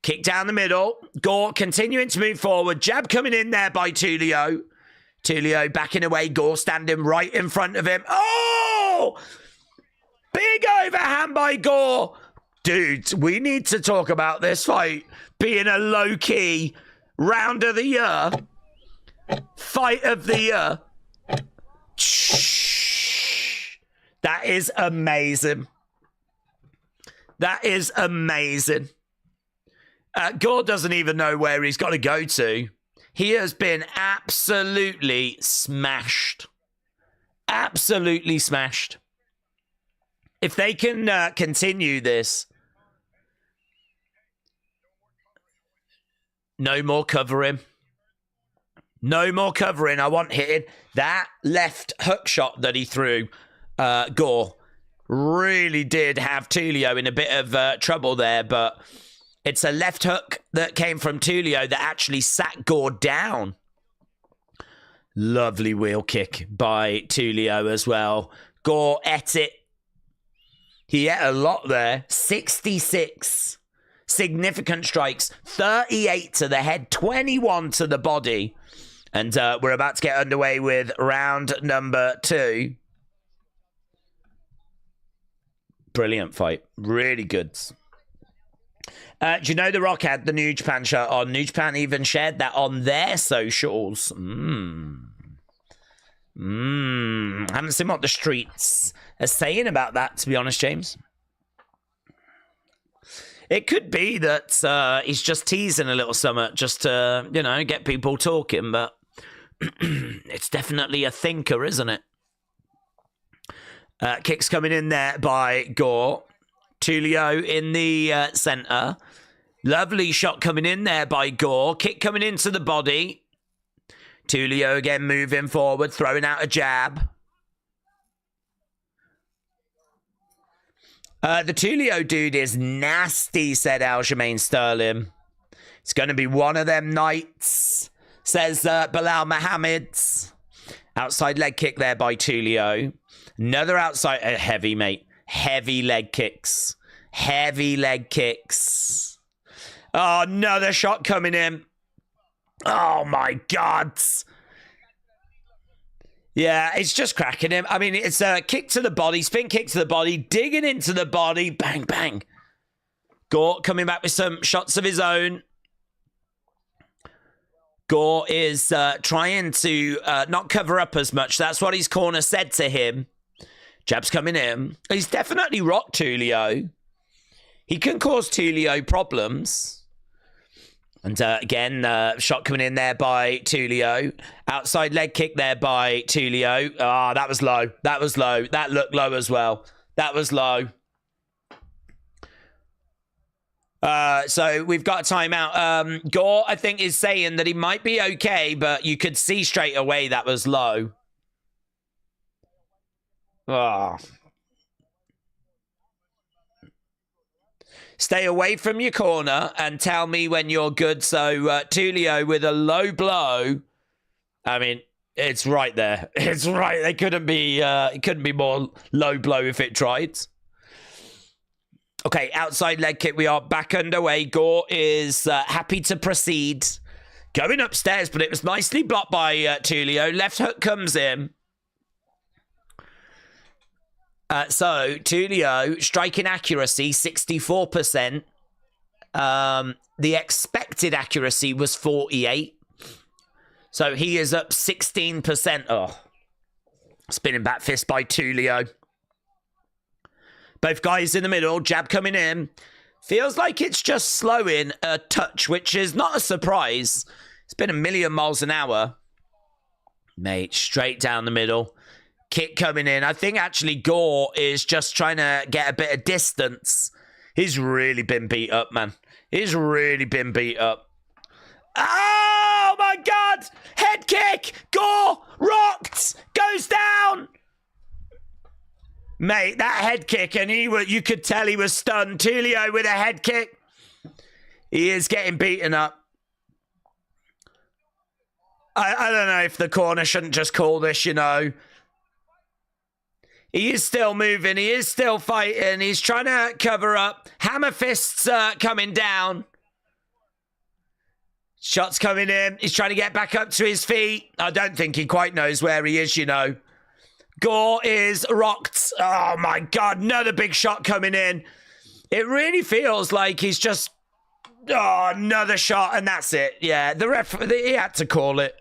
Kick down the middle. Gore continuing to move forward. Jab coming in there by Tulio. Tulio backing away. Gore standing right in front of him. Oh! Big overhand by Gore. Dude, we need to talk about this fight being a low-key round of the year. Fight of the year. That is amazing. That is amazing. Gore doesn't even know where he's got to go to. He has been absolutely smashed. Absolutely smashed. If they can continue this, no more covering. No more covering. I want hitting. That left hook shot that he threw, Gore, really did have Tulio in a bit of trouble there, but it's a left hook that came from Tulio that actually sat Gore down. Lovely wheel kick by Tulio as well. Gore ate it. He ate a lot there. 66 significant strikes. 38 to the head, 21 to the body. And we're about to get underway with round number 2. Brilliant fight. Really good. Do you know The Rock had the New Japan shirt on? New Japan even shared that on their socials. Haven't seen what the streets are saying about that, to be honest, James. It could be that he's just teasing a little something just to, you know, get people talking, but it's definitely a thinker, isn't it? Kicks coming in there by Gore. Tulio in the center. Lovely shot coming in there by Gore. Kick coming into the body. Tulio again moving forward, throwing out a jab. The Tulio dude is nasty, said Aljamain Sterling. It's going to be one of them nights, says Bilal Mohammed. Outside leg kick there by Tulio. Another outside, heavy, mate. Heavy leg kicks. Heavy leg kicks. Oh, another shot coming in. Oh, my God. Yeah, it's just cracking him. I mean, it's a kick to the body, spin kick to the body, digging into the body. Bang, bang. Gore coming back with some shots of his own. Gore is trying to not cover up as much. That's what his corner said to him. Jab's coming in. He's definitely rocked Tulio. He can cause Tulio problems. And again, shot coming in there by Tulio. Outside leg kick there by Tulio. Ah, that was low. That was low. That looked low as well. That was low. So we've got a timeout. Gore, I think, is saying that he might be okay, but you could see straight away that was low. Oh. Stay away from your corner and tell me when you're good. So Tulio with a low blow. I mean, it's right there. It's right. It couldn't be more low blow if it tried. Okay, outside leg kick. We are back underway. Gore is happy to proceed. Going upstairs, but it was nicely blocked by Tulio. Left hook comes in. So, Tulio, striking accuracy, 64%. The expected accuracy was 48. So, he is up 16%. Oh, spinning back fist by Tulio. Both guys in the middle, jab coming in. Feels like it's just slowing a touch, which is not a surprise. It's been a million miles an hour. Mate, straight down the middle. Kick coming in. I think actually Gore is just trying to get a bit of distance. He's really been beat up, man. He's really been beat up. Oh, my God. Head kick. Gore rocked. Goes down. Mate, that head kick, and you could tell he was stunned. Tulio with a head kick. He is getting beaten up. I don't know if the corner shouldn't just call this, you know. He is still moving. He is still fighting. He's trying to cover up. Hammer fists coming down. Shots coming in. He's trying to get back up to his feet. I don't think he quite knows where he is, you know. Gore is rocked. Oh, my God. Another big shot coming in. It really feels like he's just... Oh, another shot, and that's it. Yeah, the ref... He had to call it.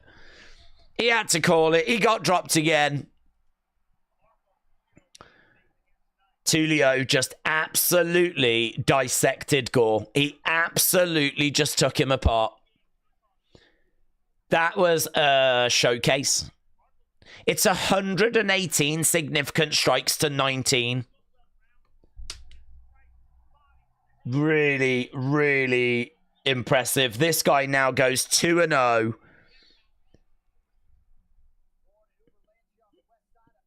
He had to call it. He got dropped again. Tulio just absolutely dissected Gore. He absolutely just took him apart. That was a showcase. It's 118 significant strikes to 19. Really, really impressive. This guy now goes 2-0.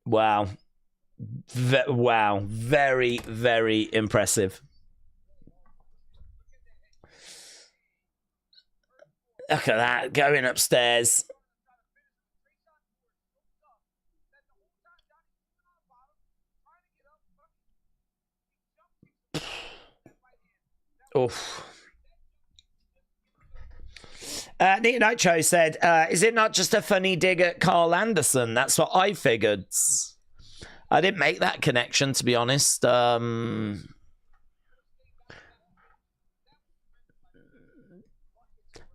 Wow. Wow. Very, very impressive. Look at that. Going upstairs. Oof. Nick Nitro said, is it not just a funny dig at Carl Anderson? That's what I figured. I didn't make that connection, to be honest. Don't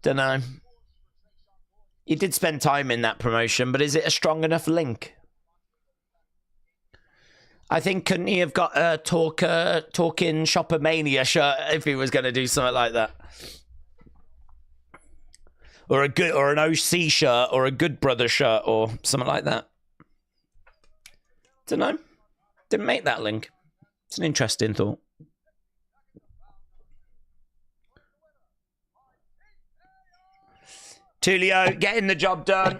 know. He did spend time in that promotion, but is it a strong enough link? I think, couldn't he have got a Talking Shopper Mania shirt if he was going to do something like that? Or an OC shirt, or a Good Brother shirt, or something like that. Don't know. Didn't make that link. It's an interesting thought. Tulio, getting the job done.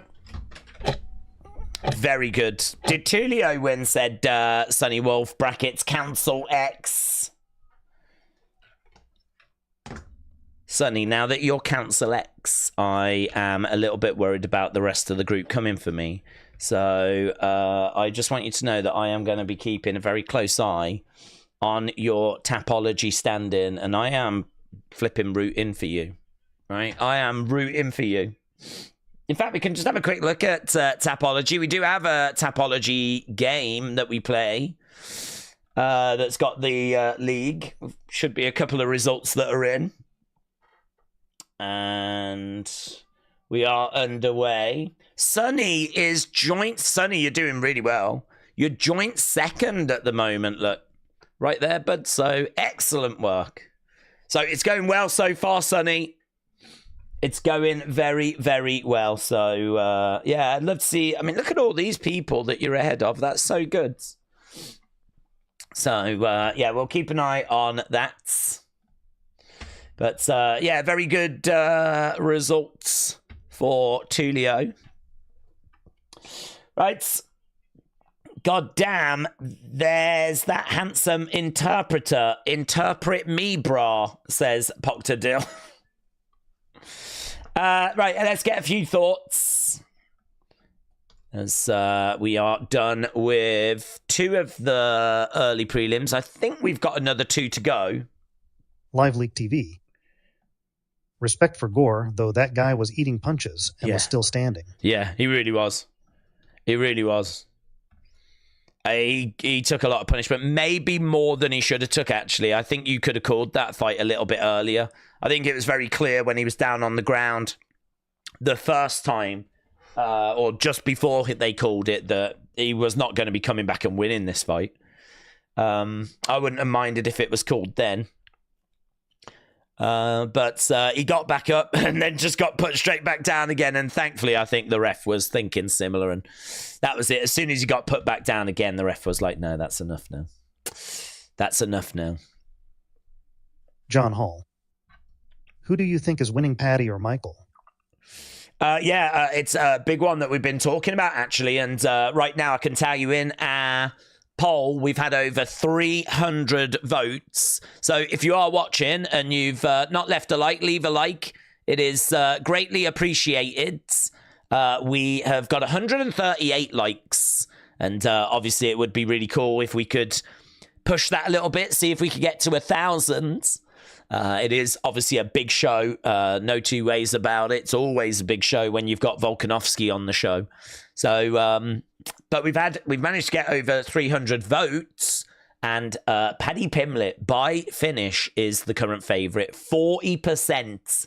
Very good. Did Tulio win, said Sunny Wolf, brackets, Council X. Sunny, now that you're Council X, I am a little bit worried about the rest of the group coming for me. So I just want you to know that I am going to be keeping a very close eye on your Tapology stand-in, and I am flipping rooting for you. Right? I am rooting for you. In fact, we can just have a quick look at Tapology. We do have a Tapology game that we play that's got the league. Should be a couple of results that are in. And we are underway. Sunny is joint. Sunny, you're doing really well. You're joint second at the moment. Look, right there, bud. So excellent work. So it's going well so far, Sunny. It's going very, very well. So, yeah, I'd love to see. I mean, look at all these people that you're ahead of. That's so good. So, yeah, we'll keep an eye on that. But, yeah, very good results for Tulio. Right. God damn, there's that handsome interpreter. Interpret me, brah, says Poctadil. Right, let's get a few thoughts. As we are done with 2 of the early prelims. I think we've got another 2 to go. Live Leak TV. Respect for Gore, though that guy was eating punches and was still standing. Yeah, he really was. He really was. He took a lot of punishment, maybe more than he should have took, actually. I think you could have called that fight a little bit earlier. I think it was very clear when he was down on the ground the first time, or just before they called it, that he was not going to be coming back and winning this fight. I wouldn't have minded if it was called then. But he got back up and then just got put straight back down again. And thankfully, I think the ref was thinking similar. And that was it. As soon as he got put back down again, the ref was like, no, that's enough now. That's enough now. John Hall. Who do you think is winning, Paddy or Michael? It's a big one that we've been talking about, actually. And right now, I can tell you in our poll, we've had over 300 votes. So if you are watching and you've not left a like, leave a like. It is greatly appreciated. We have got 138 likes. And obviously, it would be really cool if we could push that a little bit, see if we could get to 1,000. It is obviously a big show. No two ways about it. It's always a big show when you've got Volkanovski on the show. So, but we've managed to get over 300 votes, and Paddy Pimblett by finish is the current favorite. 40%,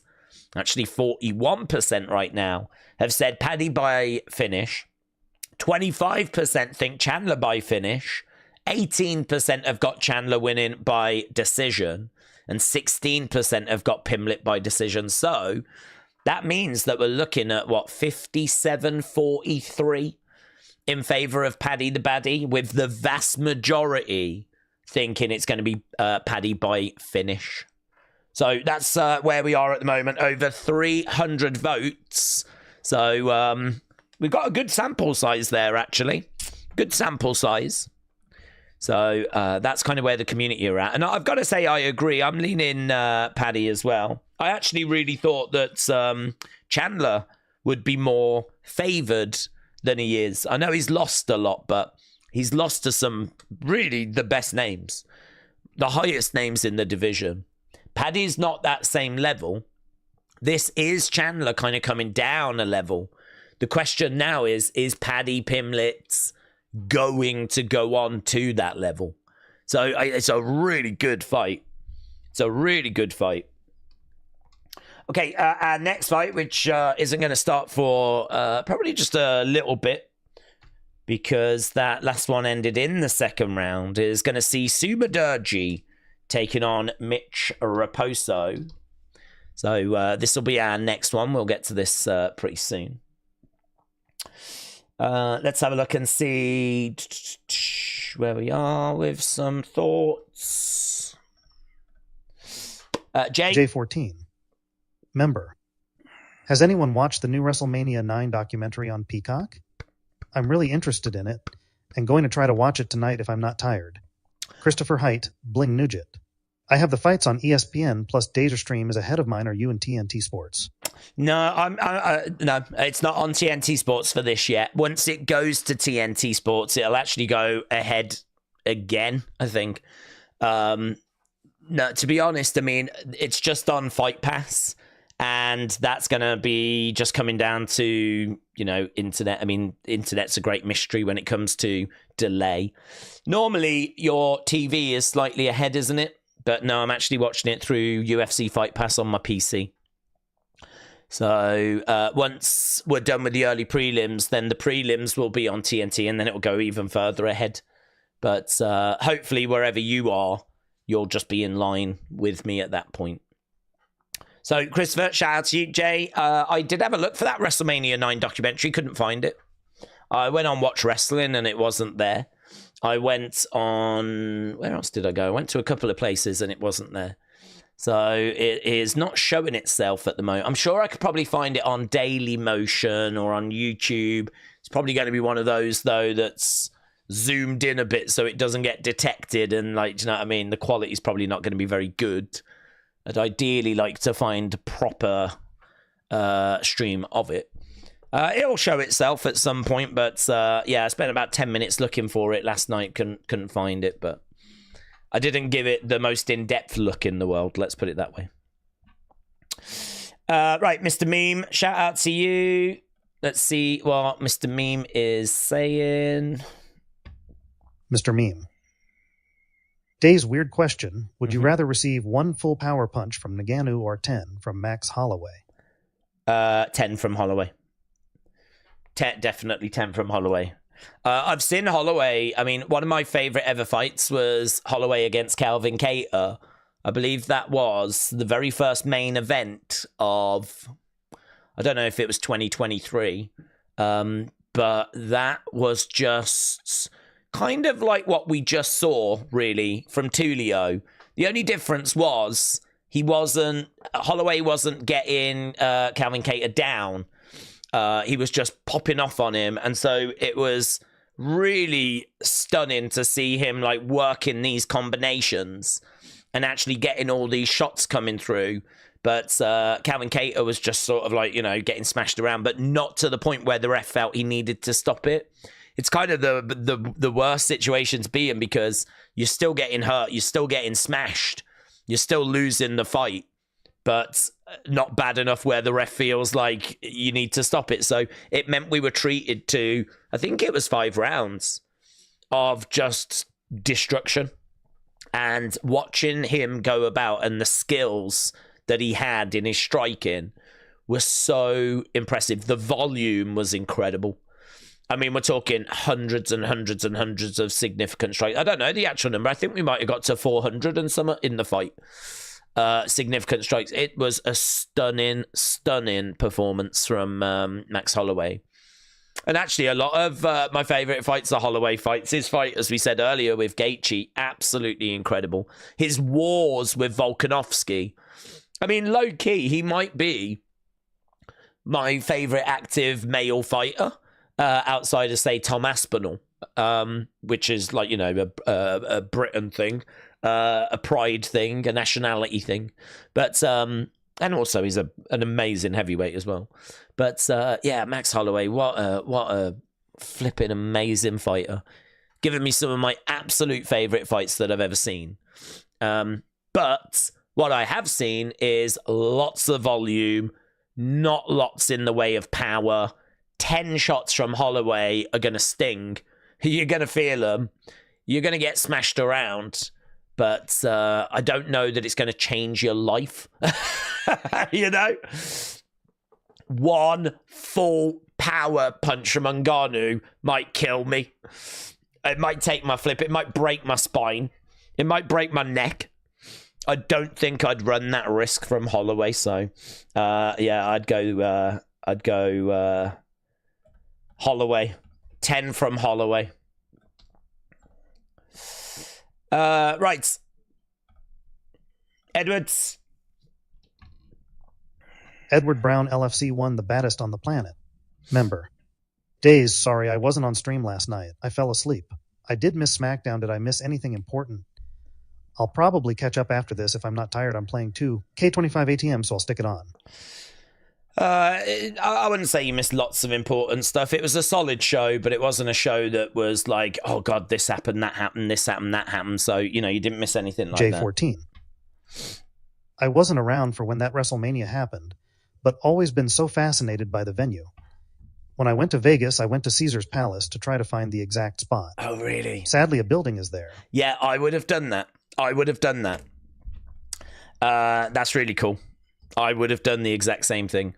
actually 41% right now, have said Paddy by finish. 25% think Chandler by finish. 18% have got Chandler winning by decision. And 16% have got Pimblett by decision. So that means that we're looking at, 57-43 in favor of Paddy the Baddie, with the vast majority thinking it's going to be Paddy by finish. So that's where we are at the moment, over 300 votes. So we've got a good sample size there, actually. Good sample size. So that's kind of where the community are at. And I've got to say, I agree. I'm leaning Paddy as well. I actually really thought that Chandler would be more favoured than he is. I know he's lost a lot, but he's lost to some really the best names, the highest names in the division. Paddy's not that same level. This is Chandler kind of coming down a level. The question now is Paddy Pimblett going to go on to that level? So it's a really good fight. It's a really good fight. Okay, our next fight, which isn't going to start for probably just a little bit, because that last one ended in the second round, is going to see Sumudaerji taking on Mitch Raposo. So this will be our next one. We'll get to this pretty soon. Let's have a look and see where we are with some thoughts. Jay? J14. Member. Has anyone watched the new WrestleMania 9 documentary on Peacock? I'm really interested in it, and going to try to watch it tonight if I'm not tired. Christopher Height, Bling Nugent. I have the fights on ESPN, plus Deja Stream is ahead of mine. Are you in TNT Sports? No, no, it's not on TNT Sports for this yet. Once it goes to TNT Sports, it'll actually go ahead again, I think. No, to be honest, I mean, it's just on Fight Pass, and that's going to be just coming down to, internet. I mean, internet's a great mystery when it comes to delay. Normally, your TV is slightly ahead, isn't it? But no, I'm actually watching it through UFC Fight Pass on my PC. So once we're done with the early prelims, then the prelims will be on TNT, and then it will go even further ahead. But hopefully, wherever you are, you'll just be in line with me at that point. So, Christopher, shout out to you. Jay, I did have a look for that WrestleMania 9 documentary. Couldn't find it. I went on Watch Wrestling, and it wasn't there. I went on... Where else did I go? I went to a couple of places, and it wasn't there. So, it is not showing itself at the moment. I'm sure I could probably find it on Daily Motion or on YouTube. It's probably going to be one of those, though, that's zoomed in a bit so it doesn't get detected, and, do you know what I mean? The quality is probably not going to be very good. I'd ideally like to find a proper stream of it. It'll show itself at some point, but I spent about 10 minutes looking for it last night. Couldn't find it, but I didn't give it the most in-depth look in the world. Let's put it that way. Right, Mr. Meme, shout out to you. Let's see what Mr. Meme is saying. Mr. Meme. Day's weird question. Would you rather receive 1 full power punch from Ngannou or 10 from Max Holloway? 10 from Holloway. Definitely 10 from Holloway. I've seen Holloway. I mean, one of my favorite ever fights was Holloway against Calvin Kattar. I believe that was the very first main event of, I don't know if it was 2023, but that was just kind of like what we just saw, really, from Tulio. The only difference was Holloway wasn't getting Calvin Kattar down. He was just popping off on him. And so it was really stunning to see him working these combinations and actually getting all these shots coming through. But Calvin Kattar was just sort of getting smashed around, but not to the point where the ref felt he needed to stop it. It's kind of the worst situation to be in, because you're still getting hurt, you're still getting smashed, you're still losing the fight, but not bad enough where the ref feels like you need to stop it. So it meant we were treated to, I think it was 5 rounds of just destruction. And watching him go about and the skills that he had in his striking was so impressive. The volume was incredible. I mean, we're talking hundreds and hundreds and hundreds of significant strikes. I don't know the actual number. I think we might have got to 400 and some in the fight. Significant strikes. It was a stunning performance from Max Holloway. And actually, a lot of my favourite fights are Holloway fights. His fight, as we said earlier, with Gaethje, absolutely incredible. His wars with Volkanovski. I mean, low-key, he might be my favourite active male fighter. Outside of, say, Tom Aspinall, which is a Britain thing, a pride thing, a nationality thing, but and also he's an amazing heavyweight as well. But Max Holloway, what a flipping amazing fighter, giving me some of my absolute favorite fights that I've ever seen. But what I have seen is lots of volume, not lots in the way of power. 10 shots from Holloway are going to sting. You're going to feel them. You're going to get smashed around. But I don't know that it's going to change your life. One full power punch from Ngannou might kill me. It might take my flip. It might break my spine. It might break my neck. I don't think I'd run that risk from Holloway. So, I'd go Holloway. 10 from Holloway. Right. Edwards. Edward Brown LFC won the baddest on the planet. Member. Days, sorry, I wasn't on stream last night. I fell asleep. I did miss SmackDown. Did I miss anything important? I'll probably catch up after this. If I'm not tired, I'm playing 2 K25 ATM, so I'll stick it on. I wouldn't say you missed lots of important stuff. It was a solid show, but it wasn't a show that was like, oh God, this happened, that happened, this happened, that happened. So, you didn't miss anything like J14. that. I wasn't around for when that WrestleMania happened, but always been so fascinated by the venue. When I went to Vegas, I went to Caesar's Palace to try to find the exact spot. Oh, really? Sadly, a building is there. Yeah, I would have done that. That's really cool. I would have done the exact same thing.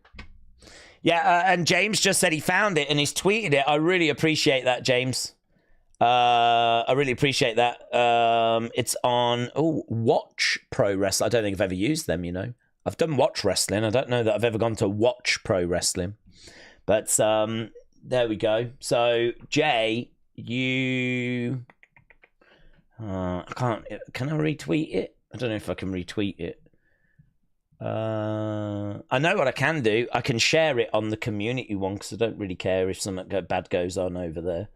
Yeah, and James just said he found it and he's tweeted it. I really appreciate that, James. I really appreciate that. It's on Watch Pro Wrestling. I don't think I've ever used them, I've done Watch Wrestling. I don't know that I've ever gone to Watch Pro Wrestling. But there we go. So, Jay, you... I can't... Can I retweet it? I don't know if I can retweet it. I know what I can do. I can share it on the community one because I don't really care if something bad goes on over there.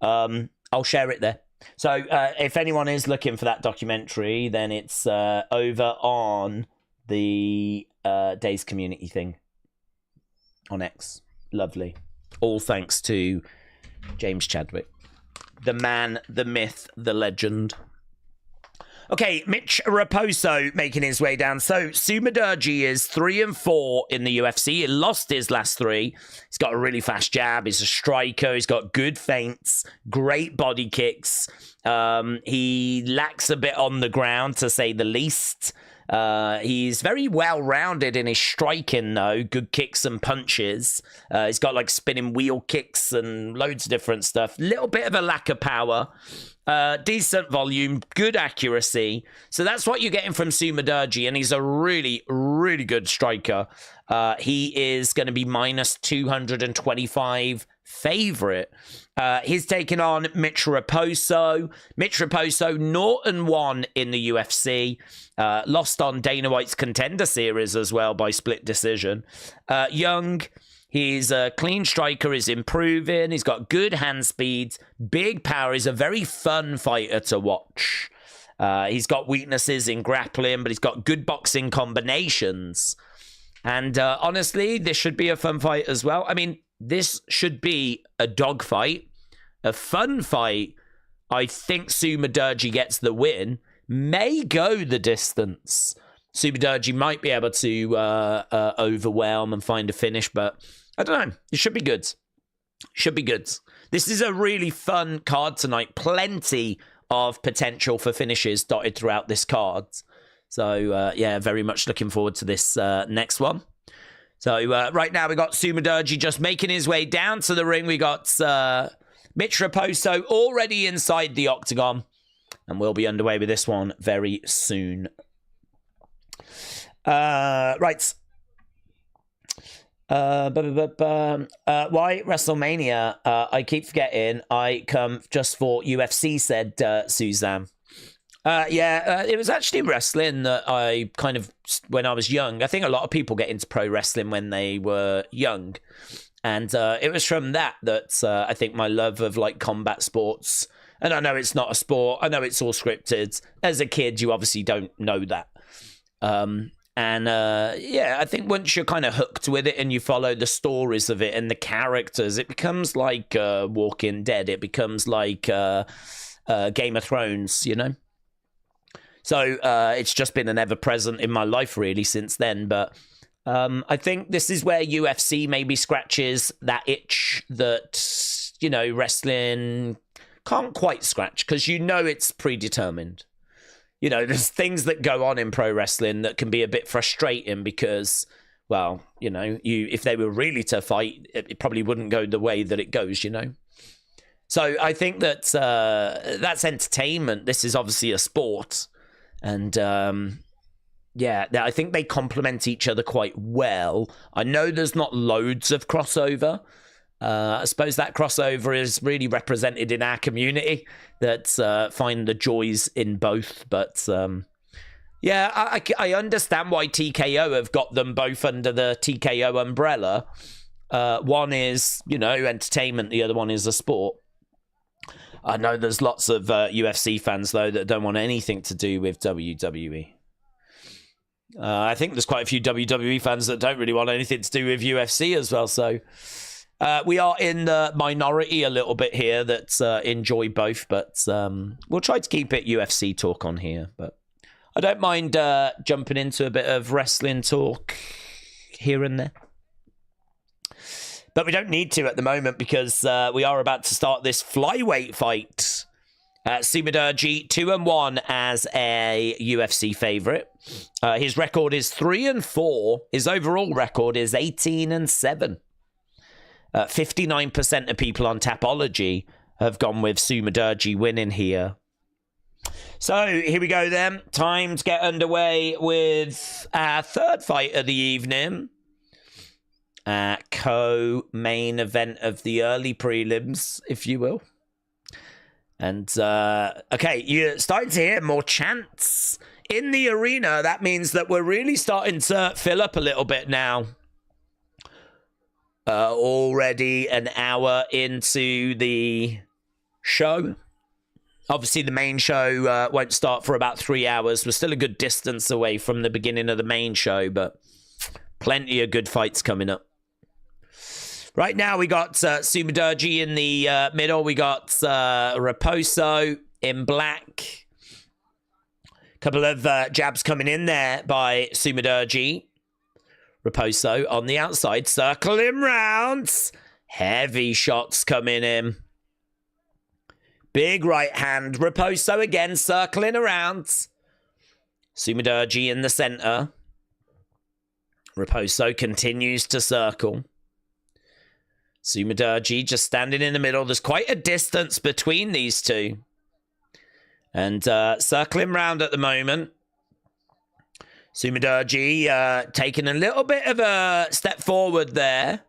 I'll share it there. So if anyone is looking for that documentary, then it's over on the Days community thing on X. Lovely. All thanks to James Chadwick. The man, the myth, the legend. Okay, Mitch Raposo making his way down. So Sumudaerji is 3-4 in the UFC. He lost his last 3. He's got a really fast jab. He's a striker. He's got good feints, great body kicks. He lacks a bit on the ground, to say the least. He's very well-rounded in his striking, though. Good kicks and punches. He's got like spinning wheel kicks and loads of different stuff. Little bit of a lack of power. Decent volume, good accuracy. So that's what you're getting from Sumudaerji, and he's a really, really good striker. He is going to be minus 225 favorite. He's taking on Mitch Raposo. Mitch Raposo, 0-1 in the UFC. Lost on Dana White's Contender Series as well by split decision. Young. He's a clean striker, is improving. He's got good hand speeds, big power. He's a very fun fighter to watch. He's got weaknesses in grappling, but he's got good boxing combinations. And honestly, this should be a fun fight as well. I mean, this should be a dog fight, a fun fight. I think Sumudaerji gets the win. May go the distance. Sumudaerji might be able to overwhelm and find a finish, but I don't know. It should be good. Should be good. This is a really fun card tonight. Plenty of potential for finishes dotted throughout this card. So, yeah, very much looking forward to this next one. So, right now we got Sumudaerji just making his way down to the ring. We got Mitch Raposo already inside the octagon. And we'll be underway with this one very soon. Right. Why WrestleMania? I keep forgetting. I come just for UFC, said Suzanne. It was actually wrestling that I kind of, when I was young, I think a lot of people get into pro wrestling when they were young. And it was from that I think my love of like combat sports, and I know it's not a sport, I know it's all scripted. As a kid, you obviously don't know that. I think once you're kind of hooked with it and you follow the stories of it and the characters, it becomes like Walking Dead. It becomes like Game of Thrones, So it's just been an ever-present in my life, really, since then. But I think this is where UFC maybe scratches that itch that, wrestling can't quite scratch, because it's predetermined. There's things that go on in pro wrestling that can be a bit frustrating because, well, if they were really to fight, it probably wouldn't go the way that it goes, So I think that that's entertainment. This is obviously a sport. And, I think they complement each other quite well. I know there's not loads of crossover. I suppose that crossover is really represented in our community that find the joys in both. But Yeah, I understand why TKO have got them both under the TKO umbrella. One is, you know, entertainment. The other one is a sport. I know there's lots of UFC fans, though, that don't want anything to do with WWE. I think there's quite a few WWE fans that don't really want anything to do with UFC as well. So we are in the minority a little bit here that enjoy both. But we'll try to keep it UFC talk on here. But I don't mind jumping into a bit of wrestling talk here and there. But we don't need to at the moment because we are about to start this flyweight fight. Sumudaerji 2-1 as a UFC favorite. His record is 3-4. His overall record is 18-7. 59% of people on Tapology have gone with Sumudaerji winning here. So here we go then. Time to get underway with our third fight of the evening. Co-main event of the early prelims, if you will. And, okay, you're starting to hear more chants in the arena. That means that we're really starting to fill up a little bit now. Already an hour into the show. Obviously, the main show won't start for about 3 hours. We're still a good distance away from the beginning of the main show, but plenty of good fights coming up. Right now, we got Sumudaerji in the middle. We got Raposo in black. Couple of jabs coming in there by Sumudaerji. Raposo on the outside, circling rounds. Heavy shots coming in. Big right hand. Raposo again, circling around. Sumudaerji in the center. Raposo continues to circle. Sumudaerji just standing in the middle. There's quite a distance between these two. And circling round at the moment. Sumudaerji taking a little bit of a step forward there.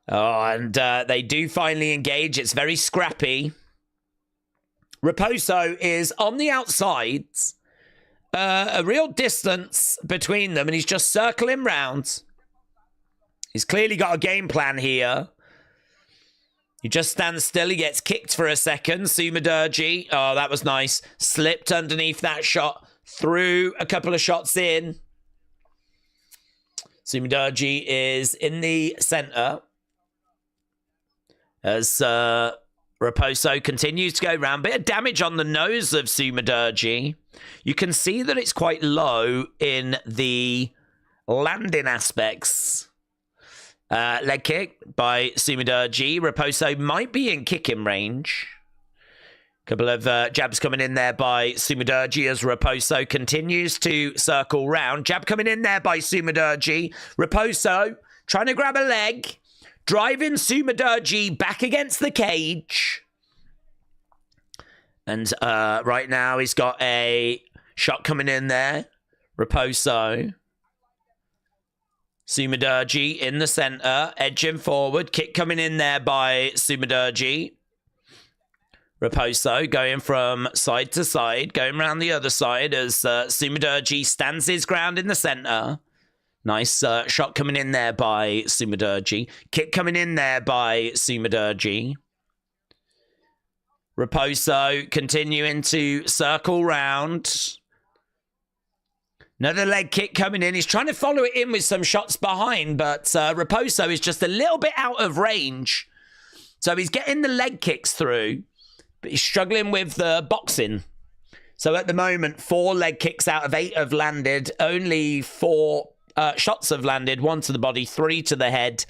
Oh, and they do finally engage. It's very scrappy. Raposo is on the outsides. A real distance between them. And he's just circling round. He's clearly got a game plan here. He just stands still. He gets kicked for a second. Sumudaerji. Oh, that was nice. Slipped underneath that shot. Threw a couple of shots in. Sumudaerji is in the center. As Raposo continues to go round. Bit of damage on the nose of Sumudaerji. You can see that it's quite low in the landing aspects. Leg kick by Sumudaerji. Raposo might be in kicking range. Couple of jabs coming in there by Sumudaerji as Raposo continues to circle round. Jab coming in there by Sumudaerji. Raposo trying to grab a leg. Driving Sumudaerji back against the cage. And right now he's got a shot coming in there. Raposo. Sumudaerji in the center, edging forward. Kick coming in there by Sumudaerji. Raposo going from side to side, going around the other side as Sumudaerji stands his ground in the center. Nice shot coming in there by Sumudaerji. Kick coming in there by Sumudaerji. Raposo continuing to circle round. Another leg kick coming in. He's trying to follow it in with some shots behind, but Raposo is just a little bit out of range. So he's getting the leg kicks through, but he's struggling with the boxing. So at the moment, 4 leg kicks out of 8 have landed. Only 4 shots have landed. 1 to the body, 3 to the head.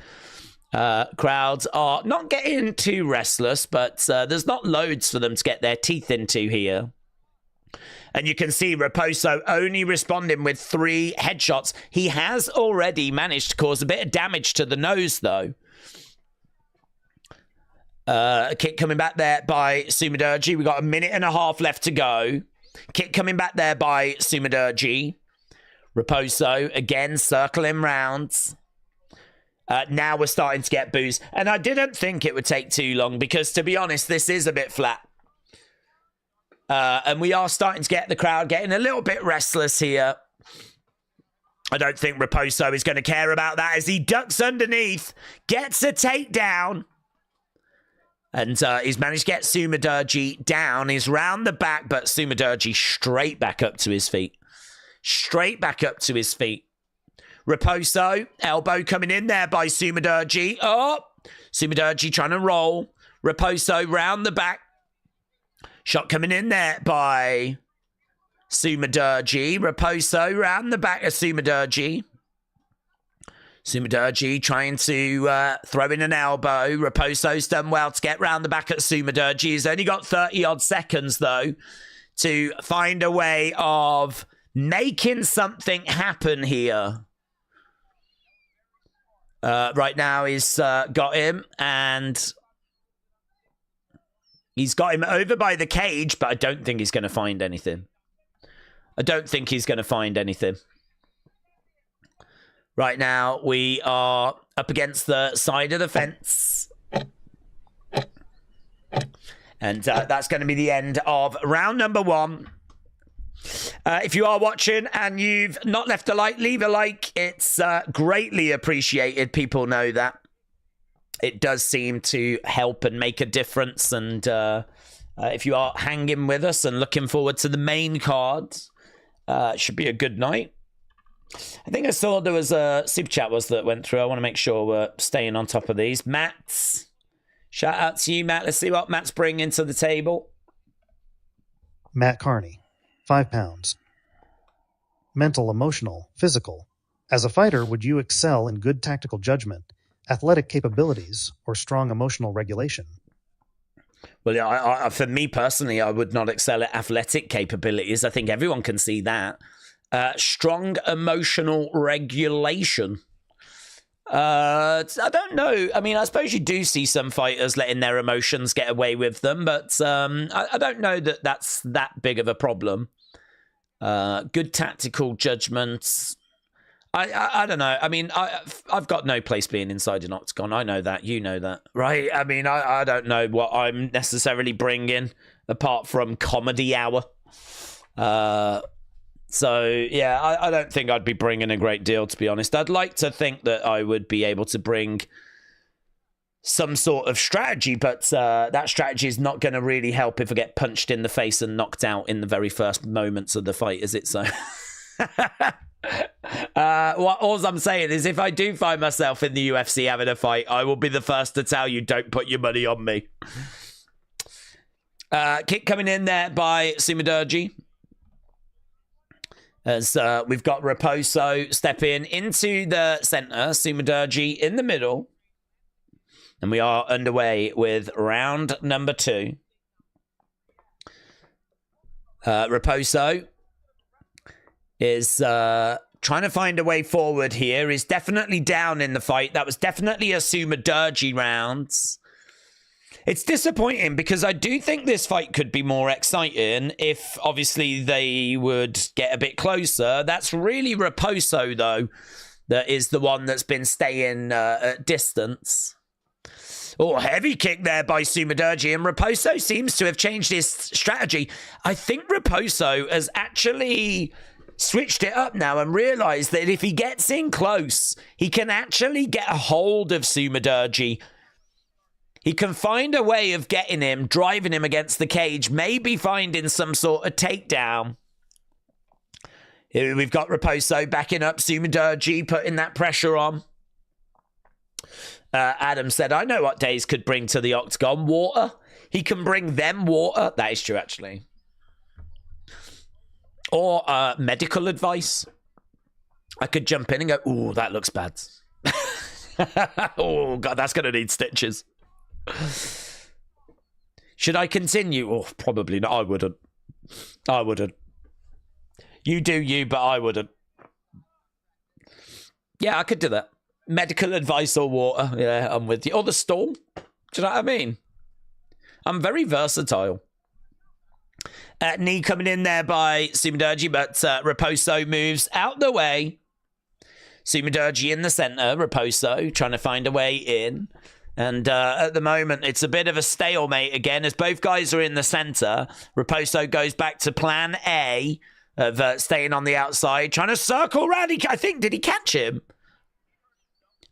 Crowds are not getting too restless, but there's not loads for them to get their teeth into here. And you can see Raposo only responding with 3 headshots. He has already managed to cause a bit of damage to the nose, though. A kick coming back there by Sumudaerji. We've got a minute and a half left to go. Kick coming back there by Sumudaerji. Raposo again circling round. Now we're starting to get boos. And I didn't think it would take too long because, to be honest, this is a bit flat. And we are starting to get the crowd getting a little bit restless here. I don't think Raposo is going to care about that as he ducks underneath, gets a takedown. And he's managed to get Sumudaerji down. He's round the back, but Sumudaerji straight back up to his feet. Straight back up to his feet. Raposo, elbow coming in there by Sumudaerji. Oh, Sumudaerji trying to roll. Raposo round the back. Shot coming in there by Sumudaerji. Raposo round the back of Sumudaerji. Sumudaerji trying to throw in an elbow. Raposo's done well to get round the back at Sumudaerji. He's only got 30-odd seconds, though, to find a way of making something happen here. Right now, he's got him, and he's got him over by the cage, but I don't think he's going to find anything. I don't think he's going to find anything. Right now, we are up against the side of the fence. And that's going to be the end of round number 1. If you are watching and you've not left a like, leave a like. It's greatly appreciated. People know that. It does seem to help and make a difference. And if you are hanging with us and looking forward to the main cards, it should be a good night. I think I saw there was a super chat that went through. I want to make sure we're staying on top of these. Matt's, shout out to you, Matt. Let's see what Matt's bringing to the table. Matt Carney, 5 pounds. Mental, emotional, physical. As a fighter, would you excel in good tactical judgment, athletic capabilities, or strong emotional regulation? Well, yeah, for me personally, I would not excel at athletic capabilities. I think everyone can see that. Strong emotional regulation. I don't know. I mean, I suppose you do see some fighters letting their emotions get away with them, but I don't know that that's that big of a problem. Good tactical judgments. I don't know. I mean, I've got no place being inside an octagon. I know that. You know that, right? I mean, I don't know what I'm necessarily bringing apart from comedy hour. So, yeah, I don't think I'd be bringing a great deal, to be honest. I'd like to think that I would be able to bring some sort of strategy, but that strategy is not going to really help if I get punched in the face and knocked out in the very first moments of the fight, is it? So, all I'm saying is if I do find myself in the UFC having a fight, I will be the first to tell you, don't put your money on me. Kick coming in there by Sumudaerji. As we've got Raposo stepping into the center, Sumudaerji in the middle. And we are underway with round number 2. Raposo is trying to find a way forward here. He's definitely down in the fight. That was definitely a Sumudaerji round. It's disappointing because I do think this fight could be more exciting if, obviously, they would get a bit closer. That's really Raposo, though, that is the one that's been staying at distance. Oh, heavy kick there by Sumudaerji, and Raposo seems to have changed his strategy. I think Raposo has actually switched it up now and realised that if he gets in close, he can actually get a hold of Sumudaerji. He can find a way of getting him, driving him against the cage, maybe finding some sort of takedown. Here we've got Raposo backing up Sumudaerji, putting that pressure on. Adam said, I know what Days could bring to the octagon. Water. He can bring them water. That is true, actually. Or medical advice. I could jump in and go, ooh, that looks bad. Oh, God, that's going to need stitches. Should I continue? Oh, probably not. I wouldn't. I wouldn't. You do you, but I wouldn't. Yeah, I could do that. Medical advice or water. Yeah, I'm with you. Or the storm. Do you know what I mean? I'm very versatile. Knee coming in there by Sumudaerji, but Raposo moves out the way. Sumudaerji in the center. Raposo trying to find a way in. And at the moment, it's a bit of a stalemate again as both guys are in the center. Raposo goes back to plan A of staying on the outside, trying to circle around. I think, did he catch him?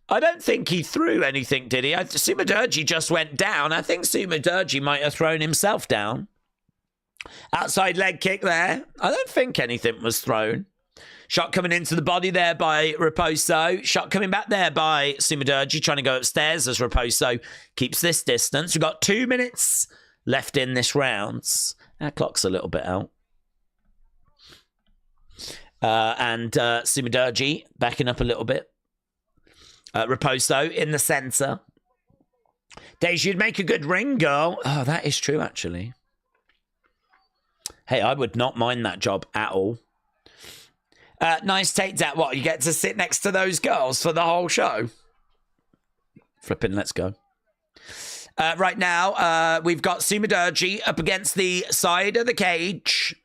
I don't think he threw anything, did he? Sumudaerji just went down. I think Sumudaerji might have thrown himself down. Outside leg kick there. I don't think anything was thrown. Shot coming into the body there by Raposo. Shot coming back there by Sumudaerji, trying to go upstairs as Raposo keeps this distance. We've got 2 minutes left in this round. Our clock's a little bit out. And Sumudaerji backing up a little bit. Raposo in the centre. Daisy, you'd make a good ring girl. Oh, that is true, actually. Hey, I would not mind that job at all. Nice takedown. What, you get to sit next to those girls for the whole show? Flipping, let's go. Right now, we've got Sumudaerji up against the side of the cage.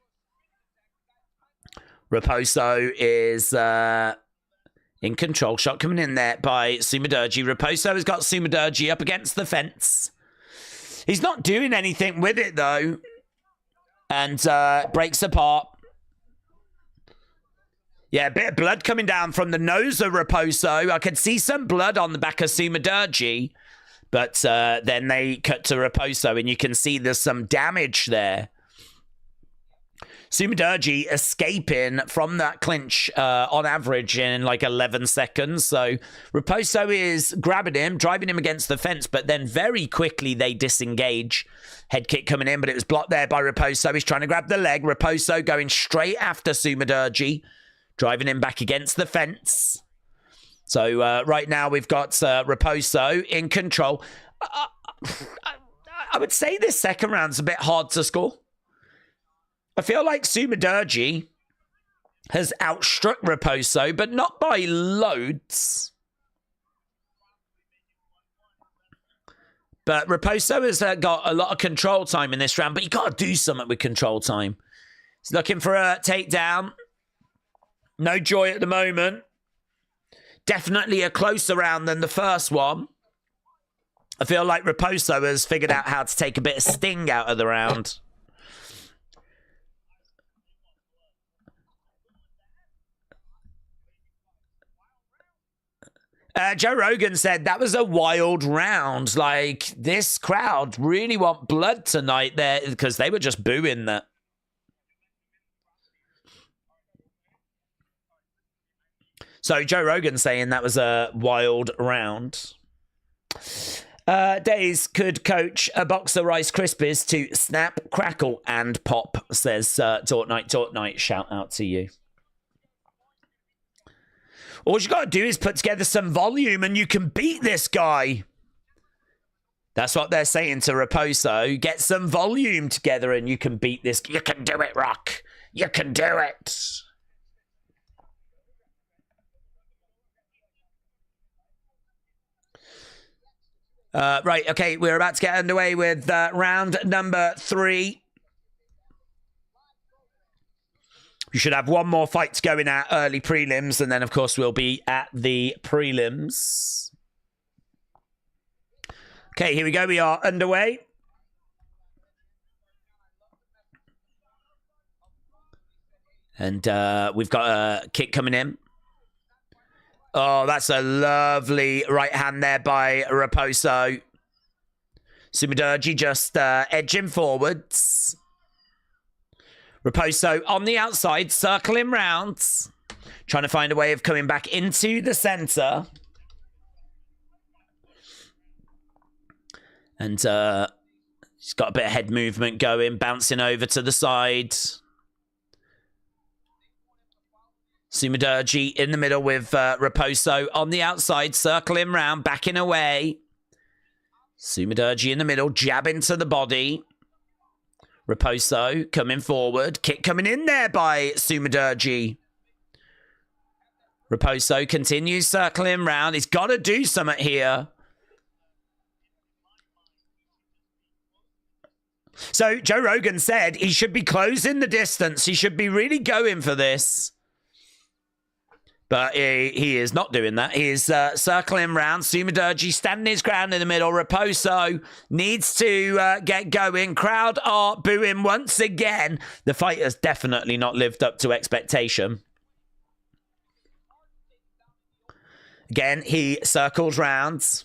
Raposo is in control. Shot coming in there by Sumudaerji. Raposo has got Sumudaerji up against the fence. He's not doing anything with it, though. And breaks apart. Yeah, a bit of blood coming down from the nose of Raposo. I could see some blood on the back of Sumudaerji. But then they cut to Raposo, and you can see there's some damage there. Sumudaerji escaping from that clinch on average in like 11 seconds. So Raposo is grabbing him, driving him against the fence, but then very quickly they disengage. Head kick coming in, but it was blocked there by Raposo. He's trying to grab the leg. Raposo going straight after Sumudaerji, driving him back against the fence. So right now we've got Raposo in control. I would say this second round's a bit hard to score. I feel like Sumudaerji has outstruck Raposo, but not by loads. But Raposo has got a lot of control time in this round, but you got to do something with control time. He's looking for a takedown. No joy at the moment. Definitely a closer round than the first one. I feel like Raposo has figured out how to take a bit of sting out of the round. Joe Rogan said that was a wild round. Like, this crowd really want blood tonight there because they were just booing that. So Joe Rogan saying that was a wild round. Days could coach a boxer Rice Krispies to snap, crackle, and pop, says Tortnight. Shout out to you. All you got to do is put together some volume and you can beat this guy. That's what they're saying to Raposo. Get some volume together and you can beat this. You can do it, Rock. You can do it. Right, okay, we're about to get underway with round number 3. You should have one more fight to go in at early prelims, and then, of course, we'll be at the prelims. Okay, here we go. We are underway. And we've got a kick coming in. Oh, that's a lovely right hand there by Raposo. Sumudaerji just edging forwards. Raposo on the outside, circling rounds. Trying to find a way of coming back into the center. And he's got a bit of head movement going, bouncing over to the side. Sumudaerji in the middle with Raposo on the outside, circling round, backing away. Sumudaerji in the middle, jabbing to the body. Raposo coming forward. Kick coming in there by Sumudaerji. Raposo continues circling round. He's got to do something here. So Joe Rogan said he should be closing the distance. He should be really going for this. But he is not doing that. He is circling around. Sumudaerji standing his ground in the middle. Raposo needs to get going. Crowd are booing once again. The fight has definitely not lived up to expectation. Again, he circles round.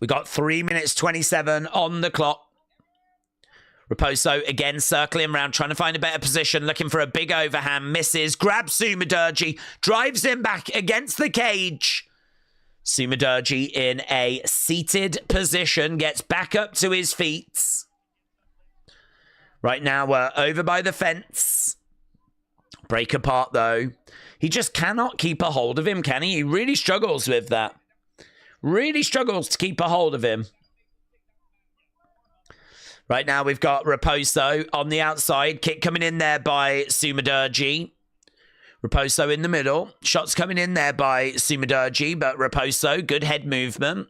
We got 3 minutes 27 on the clock. Raposo again circling around, trying to find a better position, looking for a big overhand, misses, grabs Sumudaerji, drives him back against the cage. Sumudaerji in a seated position, gets back up to his feet. Right now we're over by the fence. Break apart though. He just cannot keep a hold of him, can he? He really struggles with that. Really struggles to keep a hold of him. Right now, we've got Raposo on the outside. Kick coming in there by Sumudaerji. Raposo in the middle. Shots coming in there by Sumudaerji, but Raposo, good head movement.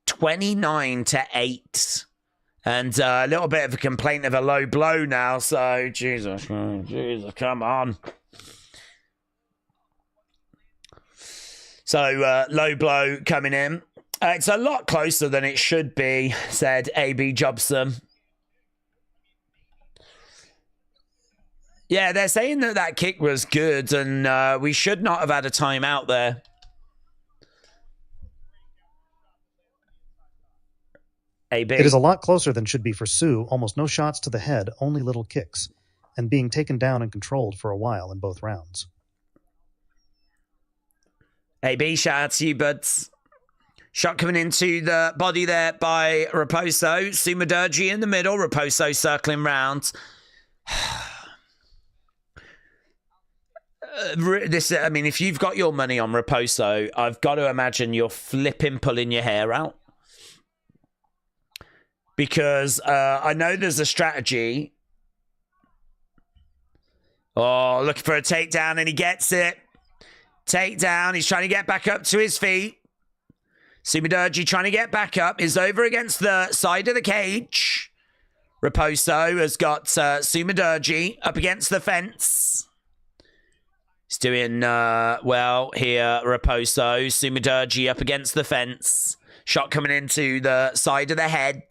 29-8. And a little bit of a complaint of a low blow now. So, Jesus, come on. So, low blow coming in. It's a lot closer than it should be, said A.B. Jobson. Yeah, they're saying that that kick was good and we should not have had a timeout there. AB. It is a lot closer than should be for Sue. Almost no shots to the head, only little kicks, and being taken down and controlled for a while in both rounds. AB, shout out to you, buds. Shot coming into the body there by Raposo. Sumudaerji in the middle. Raposo circling round. I mean, if you've got your money on Raposo, I've got to imagine you're pulling your hair out. Because I know there's a strategy. Oh, looking for a takedown, and he gets it. Takedown. He's trying to get back up to his feet. Sumudaerji trying to get back up. Is over against the side of the cage. Raposo has got Sumudaerji up against the fence. He's doing well here, Raposo. Sumudaerji up against the fence. Shot coming into the side of the head.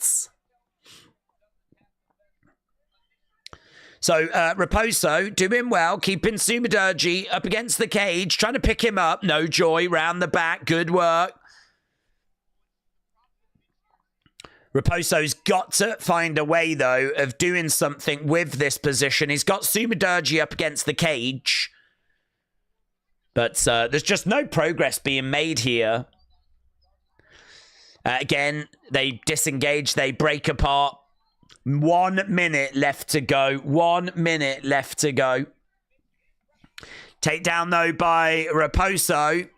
So, Raposo doing well, keeping Sumudaerji up against the cage, trying to pick him up. No joy, round the back. Good work. Raposo's got to find a way, though, of doing something with this position. He's got Sumudaerji up against the cage. But there's just no progress being made here. Again, they disengage. They break apart. 1 minute left to go. 1 minute left to go. Takedown, though, by Raposo.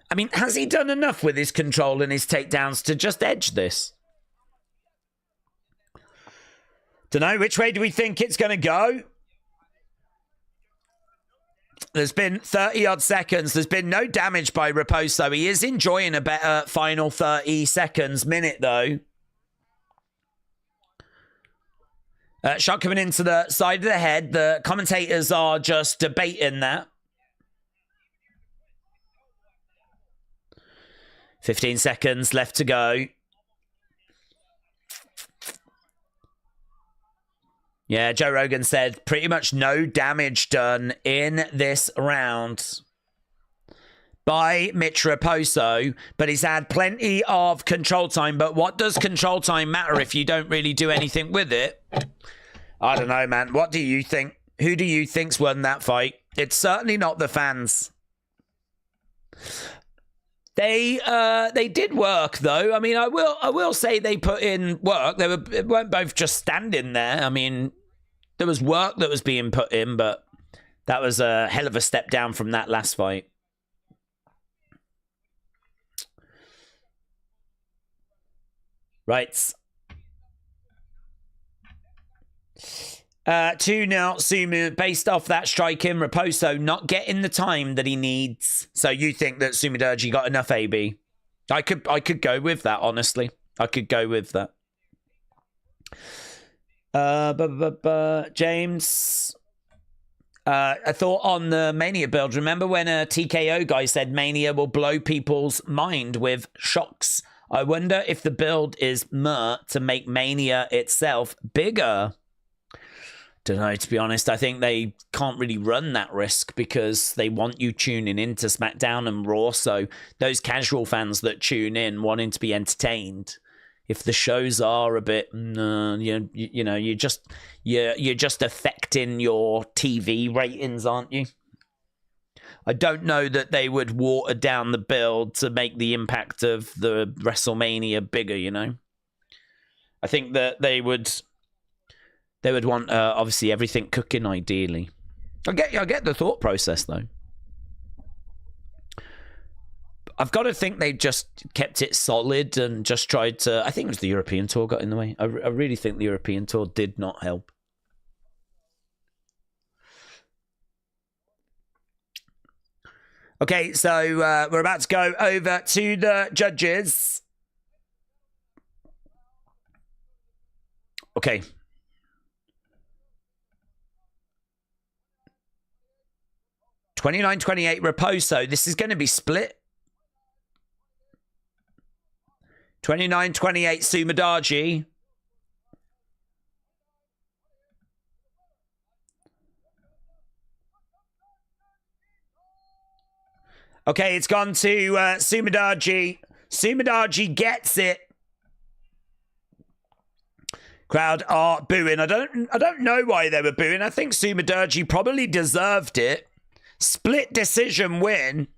I mean, has he done enough with his control and his takedowns to just edge this? Don't know. Which way do we think it's going to go? There's been 30-odd seconds. There's been no damage by Raposo. He is enjoying a better final 30 seconds minute, though. Shot coming into the side of the head. The commentators are just debating that. 15 seconds left to go. Yeah, Joe Rogan said pretty much no damage done in this round by Mitch Raposo, but he's had plenty of control time. But what does control time matter if you don't really do anything with it? I don't know, man. What do you think? Who do you think's won that fight? It's certainly not the fans. They did work, though. I mean, I will say they put in work. They weren't both just standing there. I mean, there was work that was being put in, but that was a hell of a step down from that last fight. Right. 2-0 Sumu, based off that striking. Raposo not getting the time that he needs. So you think that Sumudaerji got enough, AB? I could go with that, honestly. I could go with that. James, a thought on the Mania build. Remember when a TKO guy said Mania will blow people's mind with shocks? I wonder if the build is to make Mania itself bigger. Don't know, to be honest. I think they can't really run that risk because they want you tuning into SmackDown and Raw. So those casual fans that tune in wanting to be entertained, if the shows are a bit, you're just affecting your TV ratings, aren't you? I don't know that they would water down the build to make the impact of the WrestleMania bigger. I think that they would want obviously everything cooking ideally. I get the thought process though. I've got to think they just kept it solid and just tried to... I think it was the European tour got in the way. I really think the European tour did not help. Okay, so we're about to go over to the judges. Okay. $29.28 Raposo. This is going to be split. $29.28 Sumudaerji. Okay, it's gone to Sumudaerji. Sumudaerji gets it. Crowd are booing. I don't know why they were booing. I think Sumudaerji probably deserved it. Split decision win.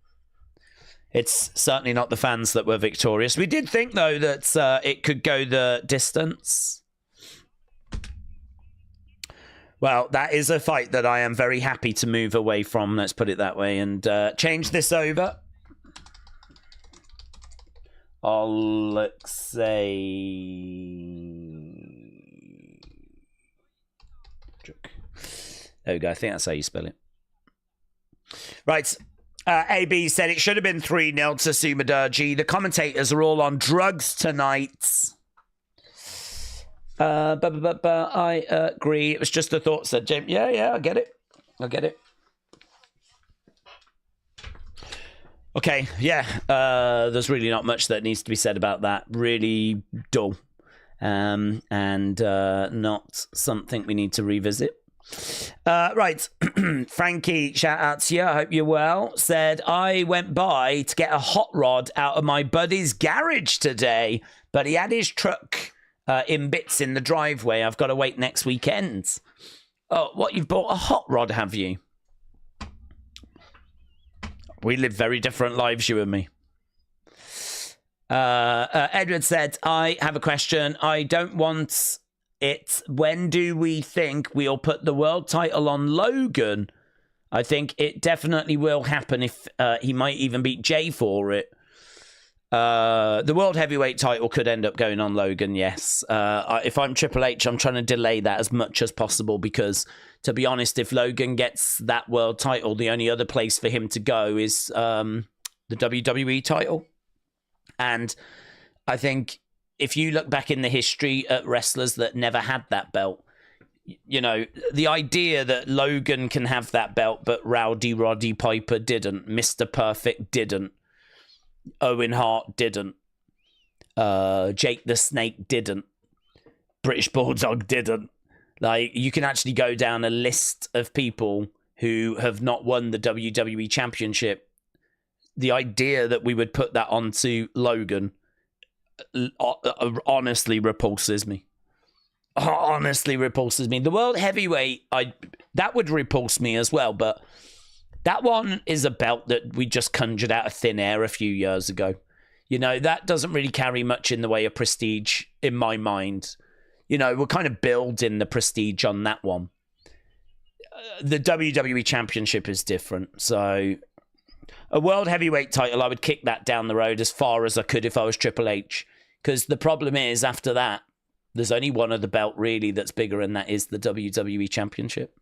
It's certainly not the fans that were victorious. We did think, though, that it could go the distance. Well, that is a fight that I am very happy to move away from, let's put it that way, and change this over. Oleksiejczuk. There we go. I think that's how you spell it. Right. AB said it should have been 3-0 to Sumudaerji. The commentators are all on drugs tonight. I agree. It was just a thought, said James. Yeah, I get it. Okay, yeah. There's really not much that needs to be said about that. Really dull. And not something we need to revisit. Right. Frankie, shout out to you. I hope you're well. Said, I went by to get a hot rod out of my buddy's garage today, but he had his truck in bits in the driveway. I've got to wait next weekend. Oh, what? You've bought a hot rod, have you? We live very different lives, you and me. Edward said, I have a question. I don't want it. When do we think we'll put the world title on Logan? I think it definitely will happen if he might even beat Jay for it. The world heavyweight title could end up going on Logan, yes. If I'm Triple H, I'm trying to delay that as much as possible because, to be honest, if Logan gets that world title, the only other place for him to go is the WWE title. And I think if you look back in the history at wrestlers that never had that belt, you know, the idea that Logan can have that belt, but Roddy Piper didn't, Mr. Perfect didn't, Owen Hart didn't, Jake the Snake didn't, British Bulldog didn't. Like, you can actually go down a list of people who have not won the WWE Championship. The idea that we would put that onto Logan honestly repulses me. The world heavyweight, that would repulse me as well, but that one is a belt that we just conjured out of thin air a few years ago. You know, that doesn't really carry much in the way of prestige in my mind. You know, we're kind of building the prestige on that one. The WWE Championship is different, so a world heavyweight title, I would kick that down the road as far as I could if I was Triple H. Because the problem is, after that, there's only one other belt really that's bigger, and that is the WWE Championship.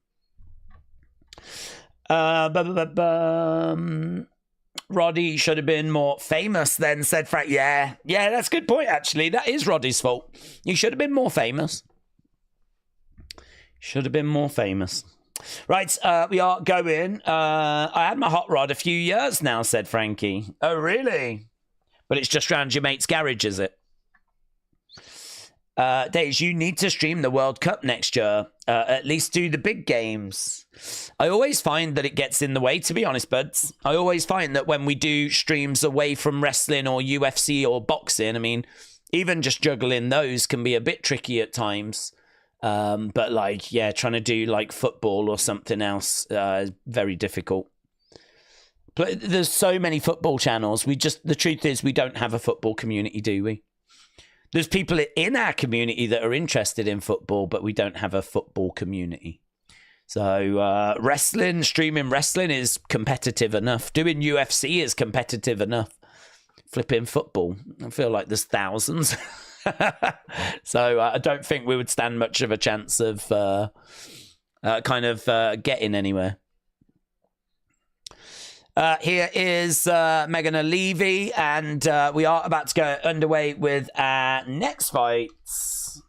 Roddy should have been more famous then, said Frank. Yeah, that's a good point, actually. That is Roddy's fault. He should have been more famous. Should have been more famous. Right, we are going. I had my hot rod a few years now, said Frankie. Oh, really? But it's just round your mate's garage, is it? Days, you need to stream the World Cup next year. At least do the big games. I always find that it gets in the way, to be honest, buds. I always find that when we do streams away from wrestling or UFC or boxing, I mean, even just juggling those can be a bit tricky at times. But like, yeah, trying to do like football or something else is very difficult. But there's so many football channels. The truth is we don't have a football community, do we? There's people in our community that are interested in football, but we don't have a football community. So streaming wrestling is competitive enough. Doing UFC is competitive enough. Flipping football, I feel like there's thousands. So I don't think we would stand much of a chance of getting anywhere. Here is Megan Levy, and we are about to go underway with our next fights.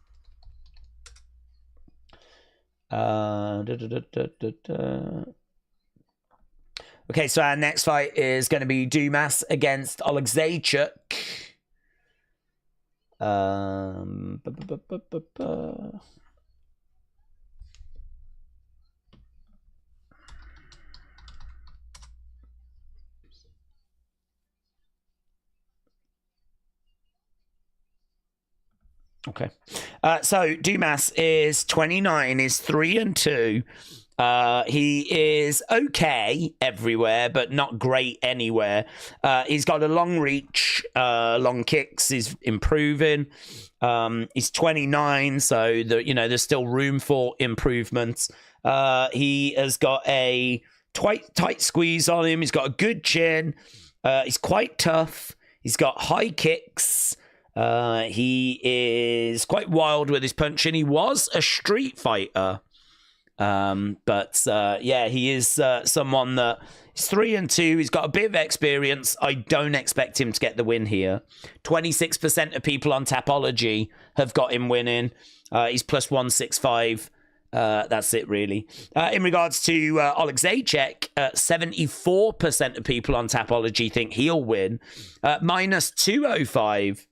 Okay, so our next fight is going to be Dumas against Oleksiejczuk. Okay. So Dumas is 29, is 3-2. He is okay everywhere, but not great anywhere. He's got a long reach, long kicks. He's improving. He's 29, so there's still room for improvement. He has got a tight squeeze on him. He's got a good chin. He's quite tough. He's got high kicks. He is quite wild with his punching. He was a street fighter. He is someone that is 3-2. He's got a bit of experience. I don't expect him to get the win here. 26% of people on Tapology have got him winning. He's plus 165. That's it, really. In regards to Oleksiejczuk, 74% of people on Tapology think he'll win. Minus 205.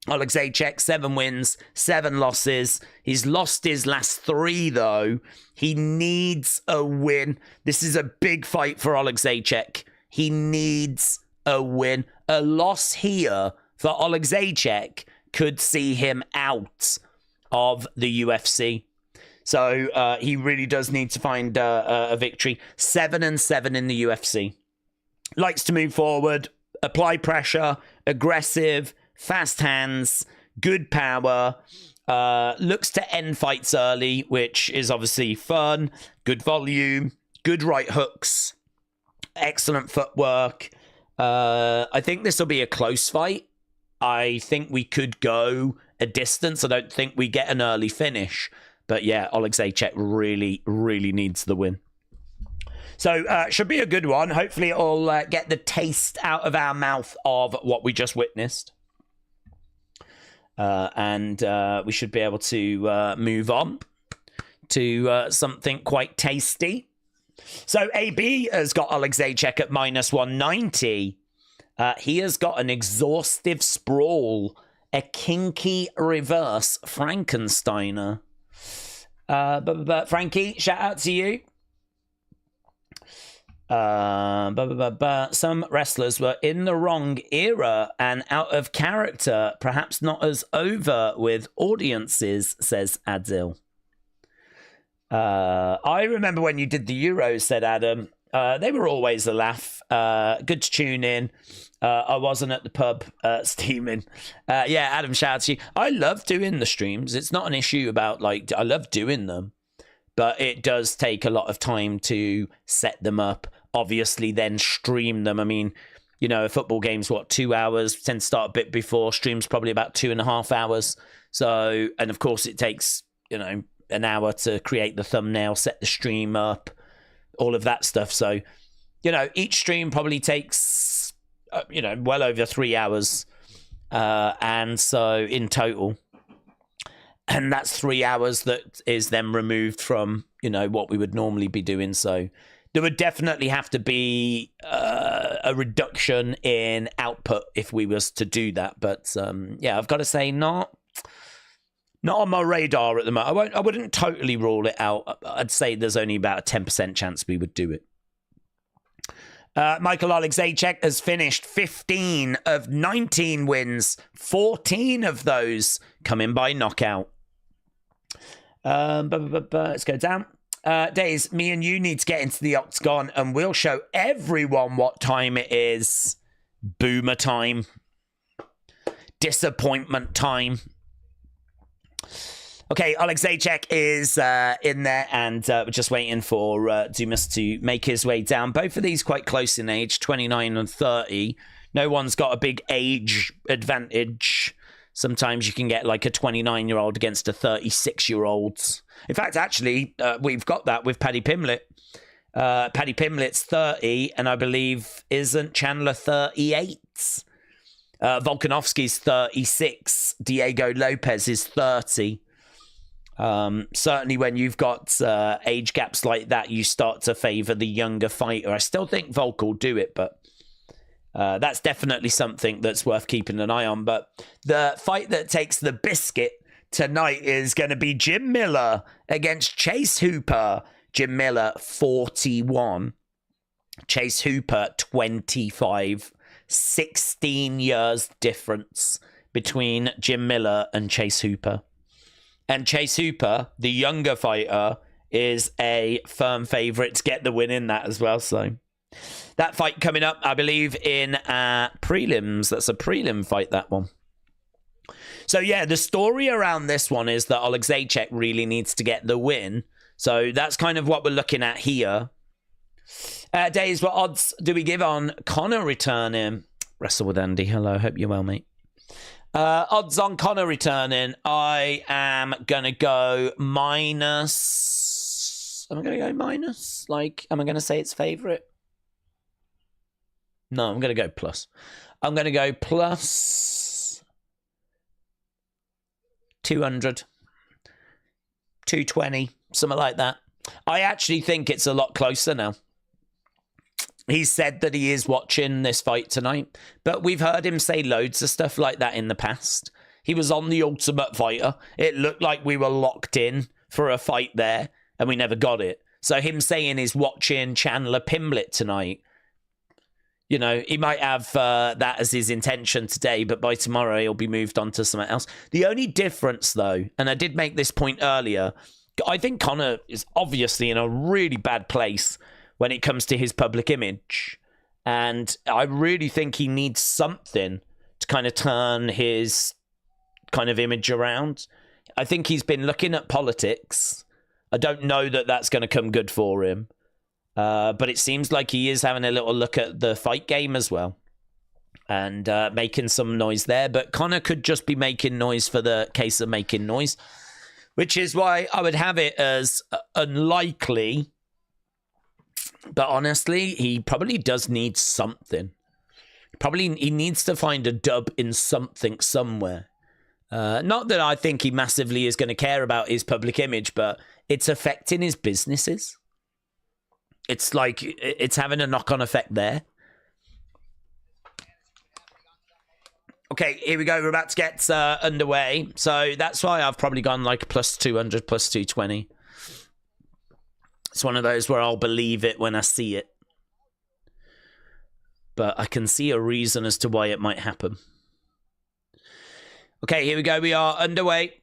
Oleksiejczuk, 7 wins, 7 losses. He's lost his last 3, though. He needs a win. This is a big fight for Oleksiejczuk. He needs a win. A loss here for Oleksiejczuk could see him out of the UFC. So he really does need to find a victory. 7-7 in the UFC. Likes to move forward, apply pressure, aggressive, fast hands, good power, looks to end fights early, which is obviously fun, good volume, good right hooks, excellent footwork. I think this will be a close fight. I think we could go a distance. I don't think we get an early finish. But yeah, Oleksiejczuk really, really needs the win. So should be a good one. Hopefully it'll get the taste out of our mouth of what we just witnessed. And we should be able to move on to something quite tasty. So AB has got Oleksiejczuk at minus 190. He has got an exhaustive sprawl, a kinky reverse Frankensteiner. But Frankie, shout out to you. Some wrestlers were in the wrong era and out of character, perhaps not as over with audiences, says Adil. I remember when you did the Euros, said Adam. They were always a laugh. Good to tune in. I wasn't at the pub steaming. Yeah, Adam, shout out to you. I love doing the streams. It's not an issue about, I love doing them. But it does take a lot of time to set them up. Obviously, then stream them. I mean, a football game's 2 hours? Tend to start a bit before. Stream's probably about 2.5 hours. So, and of course, it takes, an hour to create the thumbnail, set the stream up, all of that stuff. So, each stream probably takes, well over 3 hours. And so in total. And that's 3 hours that is then removed from, you know, what we would normally be doing. So there would definitely have to be a reduction in output if we was to do that. But yeah, I've got to say, not on my radar at the moment. I wouldn't totally rule it out. I'd say there's only about a 10% chance we would do it. Michael Oleksiejczuk has finished 15 of 19 wins, 14 of those coming by knockout. Let's go down. Days, me and you need to get into the octagon and we'll show everyone what time it is. Boomer time. Disappointment time. Okay, Oleksiejczuk is in there, and we're just waiting for Dumas to make his way down. Both of these quite close in age, 29 and 30. No one's got a big age advantage. Sometimes you can get like a 29-year-old against a 36-year-old. In fact, actually, we've got that with Paddy Pimblett. Paddy Pimblett's 30, and I believe, isn't Chandler 38? Volkanovski's 36. Diego Lopes is 30. Certainly when you've got age gaps like that, you start to favor the younger fighter. I still think Volk will do it, but that's definitely something that's worth keeping an eye on. But the fight that takes the biscuit tonight is going to be Jim Miller against Chase Hooper. Jim Miller, 41. Chase Hooper, 25. 16 years difference between Jim Miller and Chase Hooper. And Chase Hooper, the younger fighter, is a firm favourite to get the win in that as well. So that fight coming up, I believe, in prelims. That's a prelim fight, that one. So yeah, the story around this one is that Oleksiejczuk really needs to get the win. So that's kind of what we're looking at here. Days, what odds do we give on Connor returning? Wrestle with Andy. Hello, hope you're well, mate. Odds on Connor returning, I am going to go minus... Am I going to go minus? Like, am I going to say it's favourite? No, I'm going to go plus. I'm going to go plus 200, 220, something like that. I actually think it's a lot closer now. He said that he is watching this fight tonight, but we've heard him say loads of stuff like that in the past. He was on The Ultimate Fighter. It looked like we were locked in for a fight there, and we never got it. So him saying he's watching Chandler Pimblett tonight, you know, he might have that as his intention today, but by tomorrow he'll be moved on to something else. The only difference, though, and I did make this point earlier, I think Connor is obviously in a really bad place when it comes to his public image. And I really think he needs something to kind of turn his kind of image around. I think he's been looking at politics. I don't know that that's going to come good for him. But it seems like he is having a little look at the fight game as well. And making some noise there. But Connor could just be making noise for the case of making noise. Which is why I would have it as unlikely. But honestly, he probably does need something. He needs to find a dub in something somewhere. Not that I think he massively is going to care about his public image, but it's affecting his businesses. It's like it's having a knock-on effect there. Okay, here we go. We're about to get underway. So that's why I've probably gone like plus 200, plus 220. It's one of those where I'll believe it when I see it. But I can see a reason as to why it might happen. Okay, here we go. We are underway.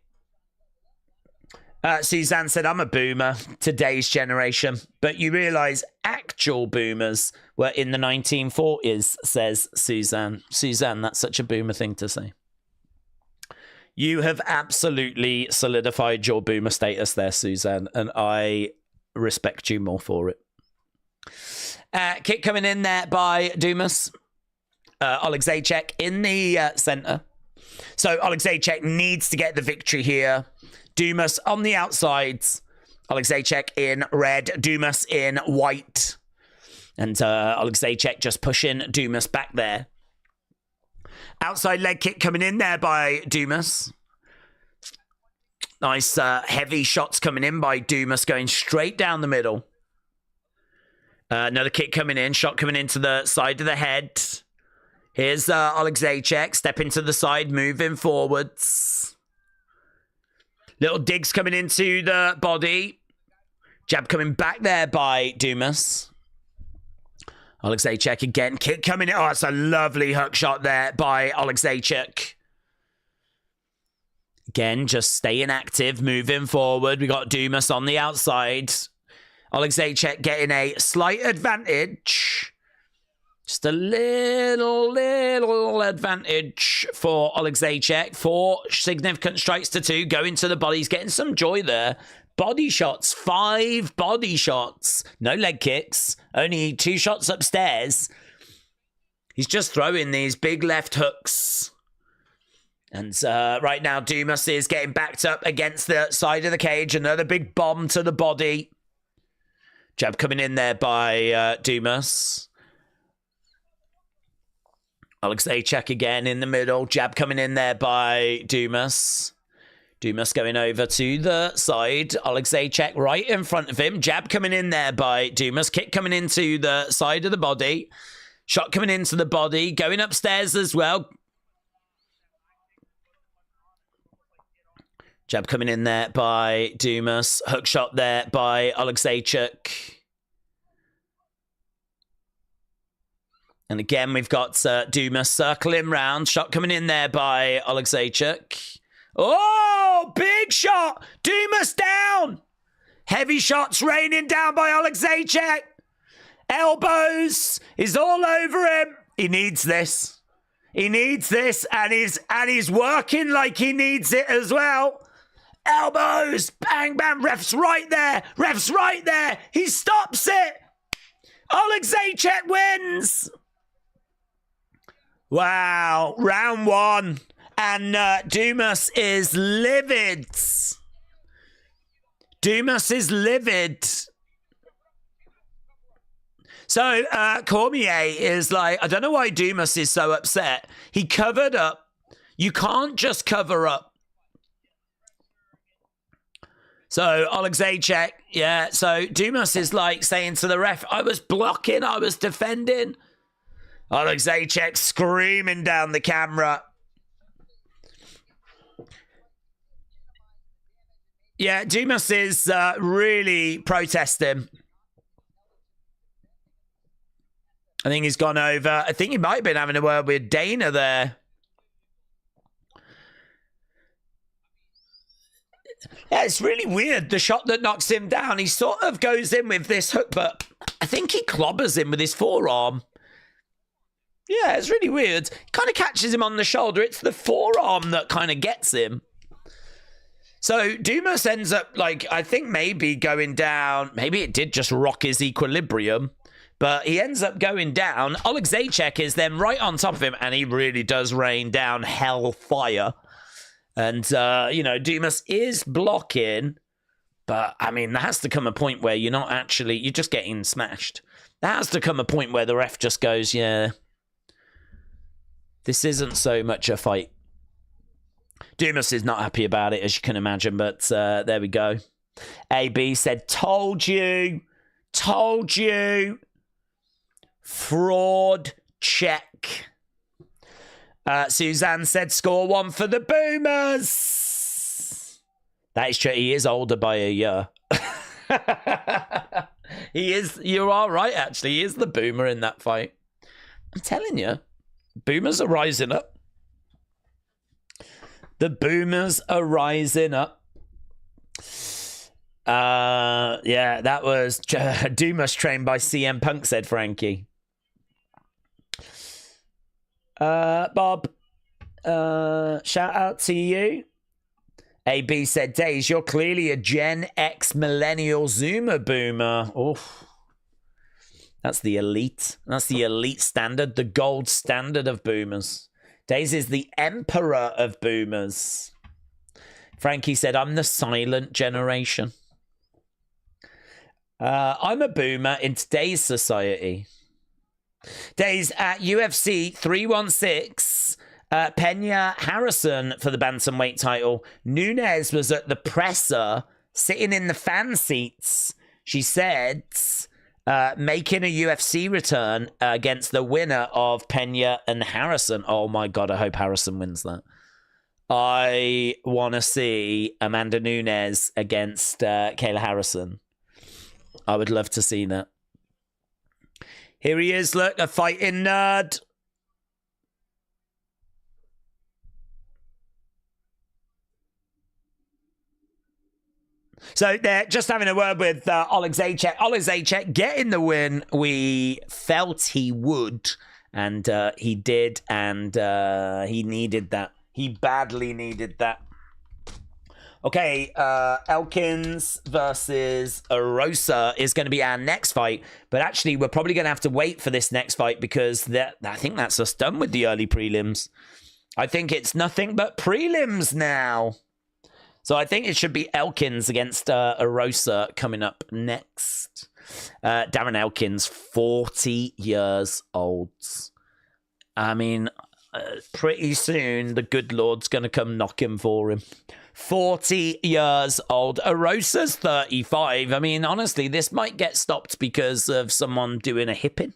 Suzanne said, I'm a boomer, today's generation. But you realise actual boomers were in the 1940s, says Suzanne. Suzanne, that's such a boomer thing to say. You have absolutely solidified your boomer status there, Suzanne. And I respect you more for it. Kick coming in there by Dumas. Oleksiejczuk in the centre. So Oleksiejczuk needs to get the victory here. Dumas on the outsides. Oleksiejczuk in red. Dumas in white. And Oleksiejczuk just pushing Dumas back there. Outside leg kick coming in there by Dumas. Nice heavy shots coming in by Dumas, going straight down the middle. Another kick coming in, shot coming into the side of the head. Here's Oleksiejczuk, stepping to the side, moving forwards. Little digs coming into the body. Jab coming back there by Dumas. Oleksiejczuk again, kick coming in. Oh, that's a lovely hook shot there by Oleksiejczuk. Again, just staying active, moving forward. We got Dumas on the outside. Oleksiejczuk getting a slight advantage. Just a little advantage for Oleksiejczuk. 4 significant strikes to 2. Going to the body. He's getting some joy there. Body shots. 5 body shots. No leg kicks. Only 2 shots upstairs. He's just throwing these big left hooks. And right now, Dumas is getting backed up against the side of the cage. Another big bomb to the body. Jab coming in there by Dumas. Oleksiejczuk again in the middle. Jab coming in there by Dumas. Dumas going over to the side. Oleksiejczuk right in front of him. Jab coming in there by Dumas. Kick coming into the side of the body. Shot coming into the body. Going upstairs as well. Jab coming in there by Dumas. Hook shot there by Oleksiejczuk. And again, we've got Dumas circling round. Shot coming in there by Oleksiejczuk. Oh, big shot. Dumas down. Heavy shots raining down by Oleksiejczuk. Elbows is all over him. He needs this. He needs this, and he's working like he needs it as well. Elbows, bang, bang, ref's right there. Ref's right there. He stops it. Oleksiejczuk wins. Wow, round 1. And Dumas is livid. Dumas is livid. So Cormier is like, I don't know why Dumas is so upset. He covered up. You can't just cover up. So Oleksiejczuk, yeah. So Dumas is like saying to the ref, I was blocking, I was defending. Oleksiejczuk screaming down the camera. Yeah, Dumas is really protesting. I think he's gone over. I think he might have been having a word with Dana there. Yeah, it's really weird. The shot that knocks him down, he sort of goes in with this hook, but I think he clobbers him with his forearm. Yeah, it's really weird. He kind of catches him on the shoulder. It's the forearm that kind of gets him. So Dumas ends up, like, I think maybe going down. Maybe it did just rock his equilibrium. But he ends up going down. Oleksiejczuk is then right on top of him, and he really does rain down hellfire. And, you know, Dumas is blocking. But, I mean, there has to come a point where you're not actually... You're just getting smashed. There has to come a point where the ref just goes, yeah, this isn't so much a fight. Dumas is not happy about it, as you can imagine, but there we go. AB said, told you. Told you. Fraud check. Suzanne said, score 1 for the Boomers. That is true. He is older by a year. He is. You are right, actually. He is the Boomer in that fight. I'm telling you. Boomers are rising up. The Boomers are rising up. Yeah, that was Dumas trained by CM Punk, said Frankie. Bob, shout out to you. AB said, Days, you're clearly a Gen X millennial Zoomer boomer. Oof. That's the elite. That's the elite standard, the gold standard of boomers. Days is the emperor of boomers. Frankie said, I'm the silent generation. I'm a boomer in today's society. Days at UFC 316. Pena Harrison for the bantamweight title. Nunes was at the presser, sitting in the fan seats. She said, making a UFC return against the winner of Pena and Harrison. Oh my God, I hope Harrison wins that. I want to see Amanda Nunes against Kayla Harrison. I would love to see that. Here he is, look, a fighting nerd. So they're just having a word with Oleksiejczuk. Oleksiejczuk getting the win. We felt he would, and he did, and he needed that. He badly needed that. Okay, Elkins versus Arosa is going to be our next fight. But actually, we're probably going to have to wait for this next fight because I think that's us done with the early prelims. I think it's nothing but prelims now. So I think it should be Elkins against Arosa coming up next. Darren Elkins, 40 years old. I mean, pretty soon the good Lord's going to come knocking for him. 40 years old. Arosa's 35. I mean, honestly, this might get stopped because of someone doing a hipping.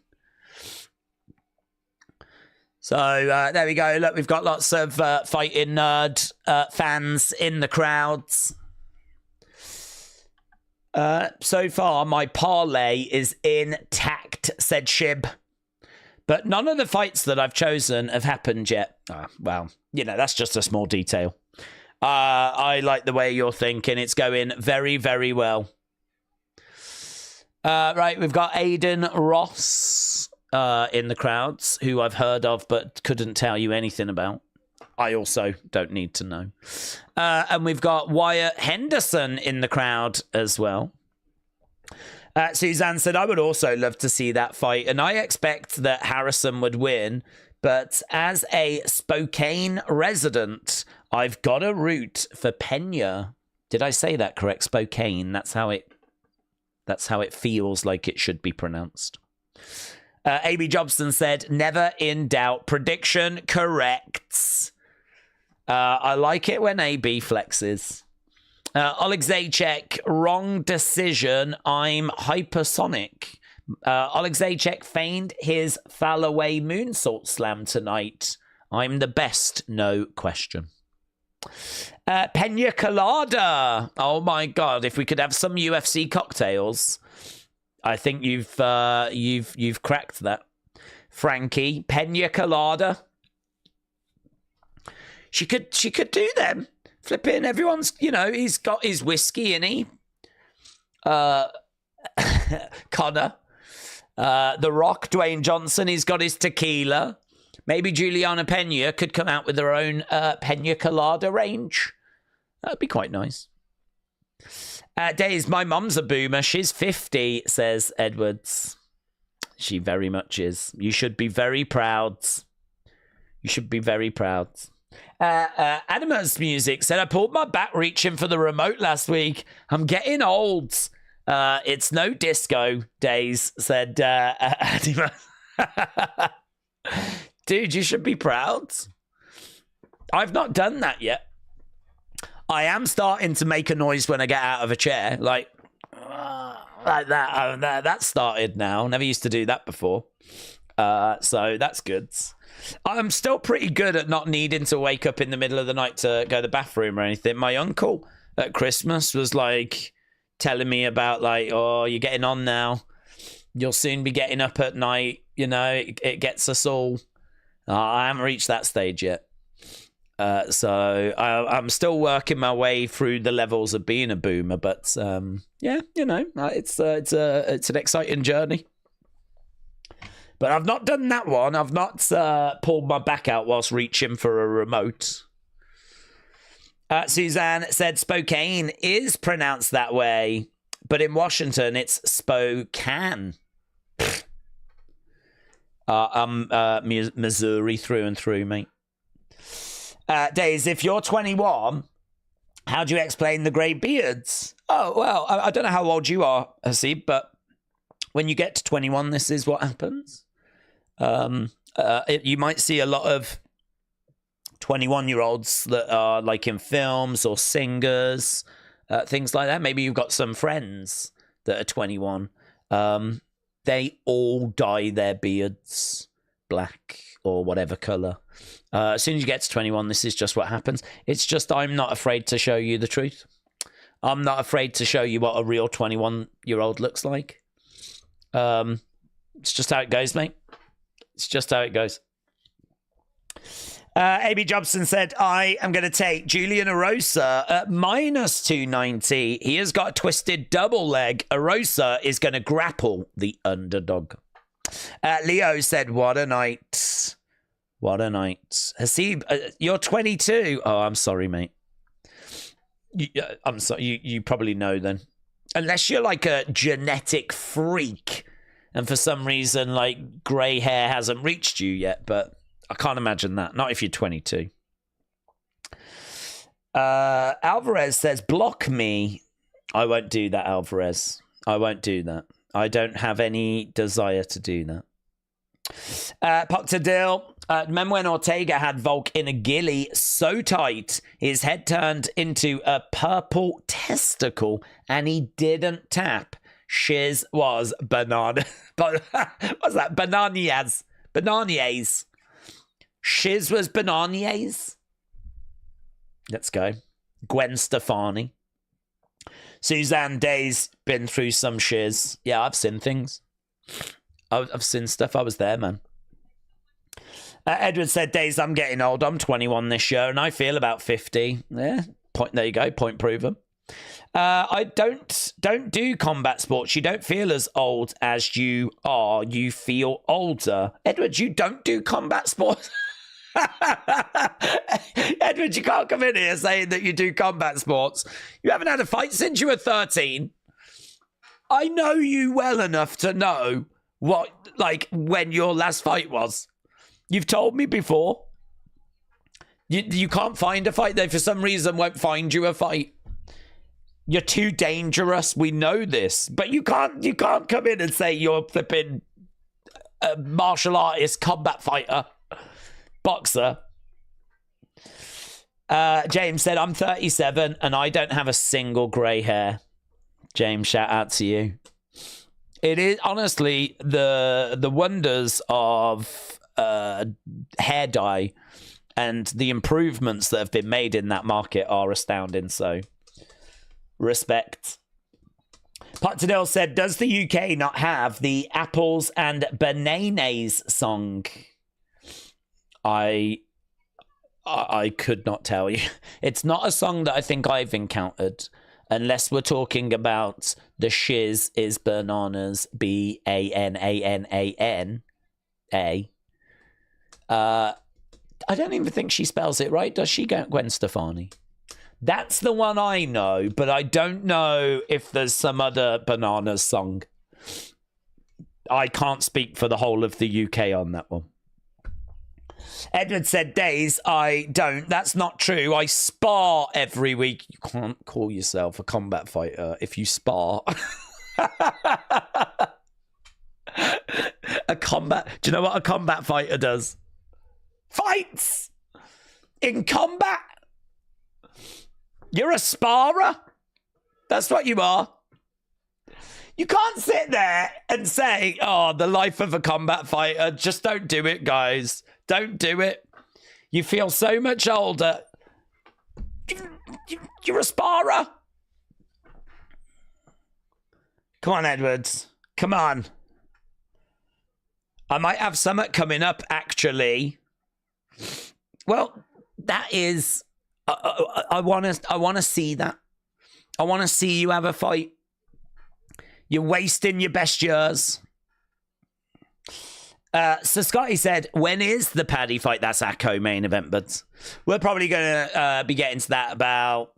So there we go. Look, we've got lots of fighting nerd fans in the crowds. So far, my parlay is intact, said Shib. But none of the fights that I've chosen have happened yet. Well, you know, that's just a small detail. I like the way you're thinking. It's going very, very well. Right, we've got Aiden Ross in the crowds, who I've heard of but couldn't tell you anything about. I also don't need to know. And we've got Wyatt Henderson in the crowd as well. Suzanne said, I would also love to see that fight, and I expect that Harrison would win, but as a Spokane resident, I've got a root for Pena. Did I say that correct? Spokane. That's how it feels like it should be pronounced. A.B. Jobson said, never in doubt. Prediction correct. I like it when A.B. flexes. Oleksiejczuk, wrong decision. I'm hypersonic. Oleksiejczuk feigned his Fallaway moonsault slam tonight. I'm the best, no question. Pena Colada. Oh my God! If we could have some UFC cocktails, I think you've cracked that. Frankie, Pena Colada. She could do them. Flipping, everyone's, you know, he's got his whiskey, and he Connor, The Rock, Dwayne Johnson, he's got his tequila. Maybe Juliana Pena could come out with her own Pena Colada range. That'd be quite nice. Days, my mum's a boomer. She's 50, says Edwards. She very much is. You should be very proud. You should be very proud. Anima's Music said, I pulled my back reaching for the remote last week. I'm getting old. It's no disco days, said Anima. Dude, you should be proud. I've not done that yet. I am starting to make a noise when I get out of a chair. Like that. That started now. Never used to do that before. So that's good. I'm still pretty good at not needing to wake up in the middle of the night to go to the bathroom or anything. My uncle at Christmas was like telling me about like, oh, you're getting on now. You'll soon be getting up at night. You know, it gets us all. I haven't reached that stage yet. So I'm still working my way through the levels of being a boomer. But yeah, you know, it's an exciting journey. But I've not done that one. I've not pulled my back out whilst reaching for a remote. Suzanne said Spokane is pronounced that way, but in Washington it's Spokane. I'm Missouri through and through, mate. Days, if you're 21, how do you explain the grey beards? Oh, well, I don't know how old you are, Hasib, but when you get to 21, this is what happens. You might see a lot of 21-year-olds that are like in films or singers, things like that. Maybe you've got some friends that are 21. They all dye their beards black or whatever color. As soon as you get to 21, this is just what happens. It's just I'm not afraid to show you the truth. I'm not afraid to show you what a real 21-year-old looks like. It's just how it goes, mate. It's just how it goes. AB Jobson said, I am going to take Julian Arosa at minus 290. He has got a twisted double leg. Arosa is going to grapple the underdog. Leo said, what a night. What a night. Hasib, you're 22. Oh, I'm sorry, mate. I'm sorry. You probably know then. Unless you're like a genetic freak and for some reason like grey hair hasn't reached you yet, but I can't imagine that. Not if you're 22. Alvarez says, block me. I won't do that, Alvarez. I won't do that. I don't have any desire to do that. Poctadil, remember when Ortega had Volk in a gilly so tight, his head turned into a purple testicle and he didn't tap. Shiz was banana. What's that? Bananas. Bananas. Shiz was bananas. Let's go. Gwen Stefani. Suzanne Day's been through some shiz. Yeah, I've seen things. I've seen stuff. I was there, man. Edward said, Days, I'm getting old. I'm 21 this year, and I feel about 50. Yeah, there you go. Point proven. I don't do combat sports. You don't feel as old as you are. You feel older. Edward, you don't do combat sports? Edward, you can't come in here saying that you do combat sports. You haven't had a fight since you were 13. I know you well enough to know what, like, when your last fight was. You've told me before. You can't find a fight. They, for some reason, won't find you a fight. You're too dangerous. We know this. But you can't come in and say you're flipping a martial artist, combat fighter, boxer. James said, I'm 37 and I don't have a single grey hair. James, shout out to you. It is honestly the wonders of hair dye and the improvements that have been made in that market are astounding. So, respect. Potadil said, does the UK not have the Apples and Bananas song? I could not tell you. It's not a song that I think I've encountered. Unless we're talking about the shiz is bananas, B-A-N-A-N-A-N-A. I don't even think she spells it right. Does she, Gwen Stefani? That's the one I know, but I don't know if there's some other bananas song. I can't speak for the whole of the UK on that one. Edward said, Days, I don't. That's not true. I spar every week. You can't call yourself a combat fighter if you spar. A combat... Do you know what a combat fighter does? Fights! In combat! You're a sparrer. That's what you are. You can't sit there and say, oh, the life of a combat fighter. Just don't do it, guys. Don't do it. You feel so much older. You're a sparrer. Come on, Edwards. Come on. I might have something coming up, actually. Well, that is... I want to see that. I want to see you have a fight. You're wasting your best years. So Scotty said, when is the Paddy fight? That's our co-main event, but we're probably going to be getting to that about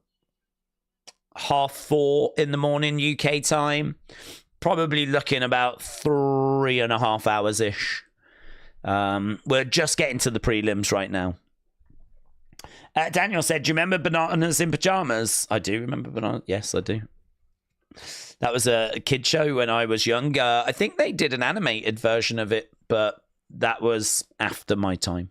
4:30 in the morning UK time. Probably looking about 3.5 hours-ish. We're just getting to the prelims right now. Daniel said, do you remember Bananas in Pajamas? I do remember Bananas. Yes, I do. That was a kid show when I was young. I think they did an animated version of it, but that was after my time.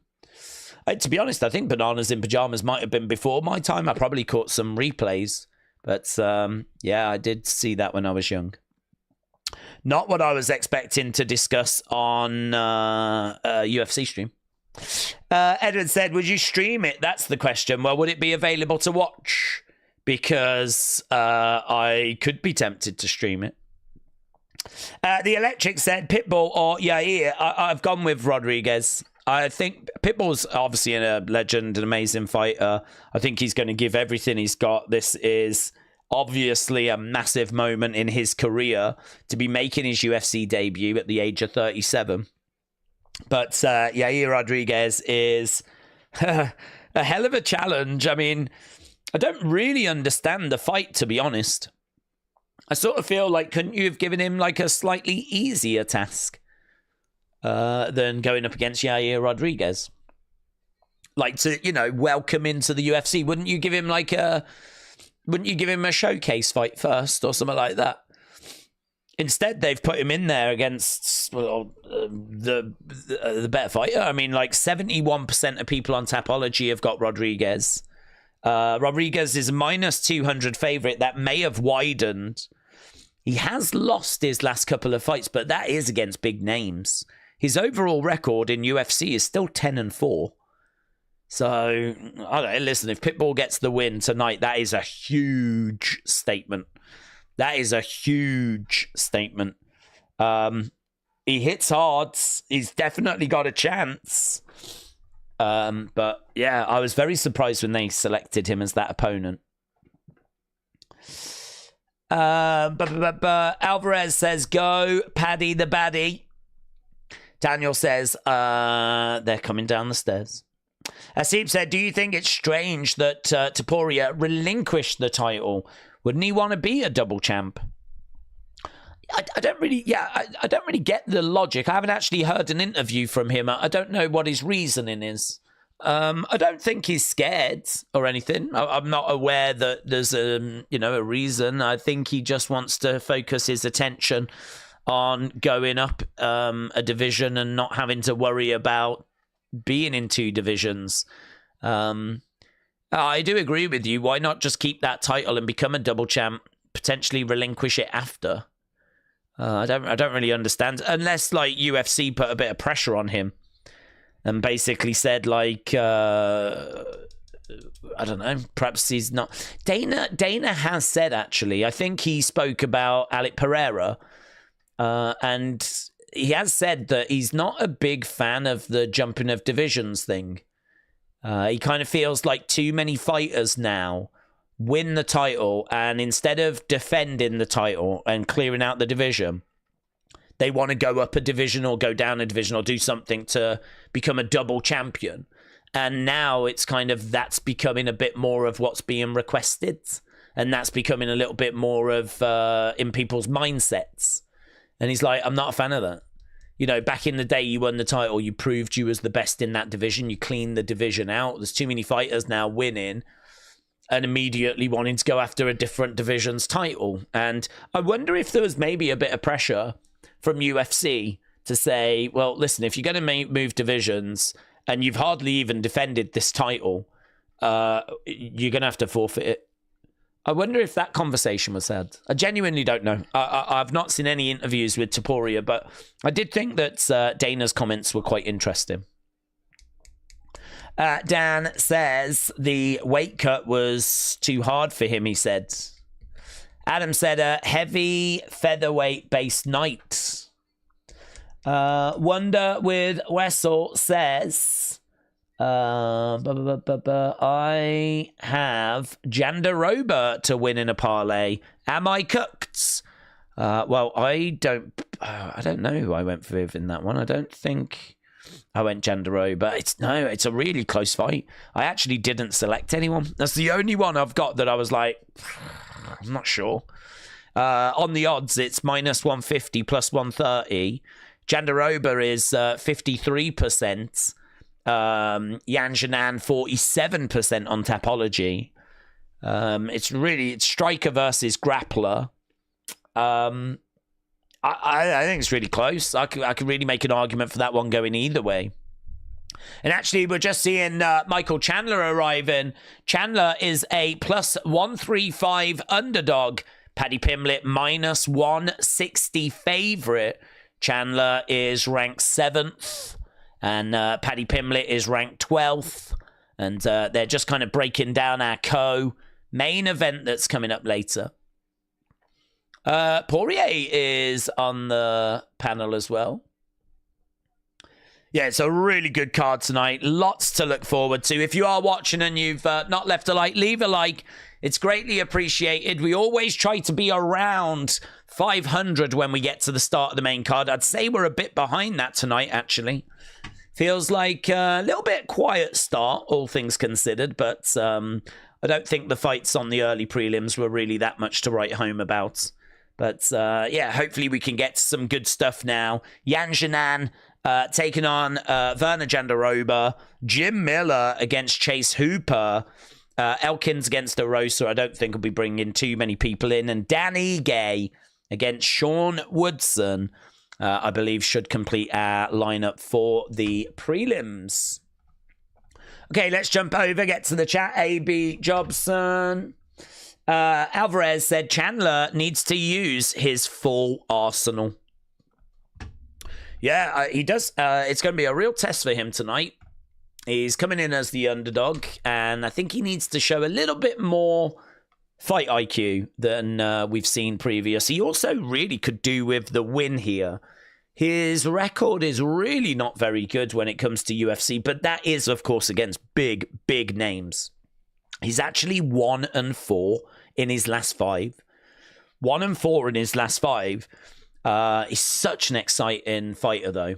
To be honest, I think Bananas in Pajamas might have been before my time. I probably caught some replays. But, yeah, I did see that when I was young. Not what I was expecting to discuss on UFC stream. Edward said, would you stream it? That's the question. Well, would it be available to watch? Because I could be tempted to stream it. The Electric said, Pitbull or Yair. I've gone with Rodriguez. I think Pitbull's obviously a legend, an amazing fighter. I think he's going to give everything he's got. This is obviously a massive moment in his career to be making his UFC debut at the age of 37. But Yair Rodriguez is a hell of a challenge. I mean, I don't really understand the fight, to be honest. I sort of feel like, couldn't you have given him like a slightly easier task than going up against Yair Rodriguez? Like to, you know, welcome into the UFC. Wouldn't you give him a showcase fight first or something like that? Instead, they've put him in there against the better fighter. I mean, like 71% of people on Tapology have got Rodriguez. Rodriguez is a minus 200 favorite. That may have widened. He has lost his last couple of fights, but that is against big names. His overall record in UFC is still 10-4. So, I don't know, listen, if Pitbull gets the win tonight, that is a huge statement. That is a huge statement. He hits hard. He's definitely got a chance. But, yeah, I was very surprised when they selected him as that opponent. Alvarez says, go, Paddy the baddie. Daniel says, they're coming down the stairs. Asib said, do you think it's strange that Topuria relinquished the title? Wouldn't he want to be a double champ? I don't really get the logic. I haven't actually heard an interview from him. I don't know what his reasoning is. I don't think he's scared or anything. I'm not aware that there's a reason. I think he just wants to focus his attention on going up a division and not having to worry about being in two divisions. I do agree with you. Why not just keep that title and become a double champ, potentially relinquish it after? I don't really understand, unless like UFC put a bit of pressure on him and basically said like I don't know, perhaps he's not. Dana has said, actually, I think he spoke about Alec Pereira, and he has said that he's not a big fan of the jumping of divisions thing. He kind of feels like too many fighters now win the title, and instead of defending the title and clearing out the division, they want to go up a division or go down a division or do something to become a double champion. And now it's kind of, that's becoming a bit more of what's being requested, and that's becoming a little bit more of in people's mindsets. And he's like, I'm not a fan of that. You know, back in the day, you won the title, you proved you was the best in that division, you cleaned the division out. There's too many fighters now winning and immediately wanting to go after a different division's title. And I wonder if there was maybe a bit of pressure from UFC to say, well, listen, if you're going to move divisions and you've hardly even defended this title, you're going to have to forfeit it. I wonder if that conversation was had. I genuinely don't know. I've not seen any interviews with Topuria, but I did think that Dana's comments were quite interesting. Dan says the weight cut was too hard for him, he said. Adam said a heavy featherweight-based night. Wonder with Wessel says, I have Jandiroba to win in a parlay. Am I cooked? Well, I don't know who I went with in that one. I don't think I went Jandiroba. It's a really close fight. I actually didn't select anyone. That's the only one I've got that I was like, I'm not sure. On the odds, it's minus 150 plus 130. Jandiroba is 53%. Yanan 47% on Tapology. It's striker versus grappler. I think it's really close. I could really make an argument for that one going either way. And actually, we're just seeing Michael Chandler arriving. Chandler is a plus 135 underdog. Paddy Pimblett minus 160 favorite. Chandler is ranked 7th. And Paddy Pimblett is ranked 12th. And they're just kind of breaking down our main event that's coming up later. Poirier is on the panel as well. Yeah, it's a really good card tonight. Lots to look forward to. If you are watching and you've not left a like, leave a like. It's greatly appreciated. We always try to be around 500 when we get to the start of the main card. I'd say we're a bit behind that tonight, actually. Feels like a little bit quiet start, all things considered, but I don't think the fights on the early prelims were really that much to write home about. But yeah, hopefully we can get some good stuff now. Yanan taking on Werner Jandiroba. Jim Miller against Chase Hooper. Elkins against Arosa. I don't think we'll be bringing too many people in. And Danny Gay against Sean Woodson, I believe, should complete our lineup for the prelims. Okay, let's jump over, get to the chat. A.B. Jobson. Alvarez said Chandler needs to use his full arsenal. Yeah, he does. It's going to be a real test for him tonight. He's coming in as the underdog, and I think he needs to show a little bit more fight IQ than we've seen previous. He also really could do with the win here. His record is really not very good when it comes to UFC, but that is, of course, against big, big names. He's actually 1-4 in his last 5. 1-4 in his last 5. He's such an exciting fighter, though.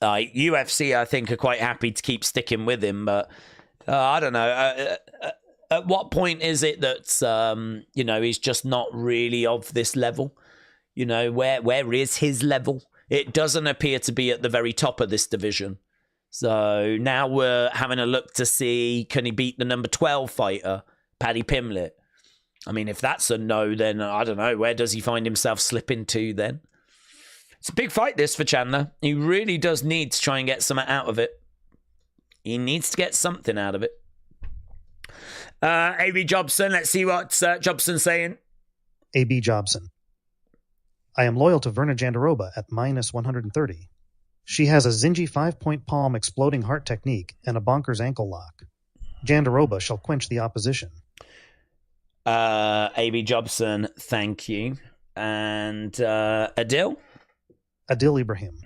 UFC, I think, are quite happy to keep sticking with him, but I don't know. At what point is it that, he's just not really of this level? Where is his level? It doesn't appear to be at the very top of this division. So now we're having a look to see, can he beat the number 12 fighter, Paddy Pimblett? I mean, if that's a no, then I don't know. Where does he find himself slipping to then? It's a big fight, this, for Chandler. He really does need to try and get something out of it. He needs to get something out of it. A.B. Jobson, let's see what Jobson's saying. A.B. Jobson. I am loyal to Werner Jandiroba at minus 130. She has a Zingy 5-point palm exploding heart technique and a bonkers ankle lock. Jandiroba shall quench the opposition. A.B. Jobson, thank you. And Adil? Adil Ibrahim.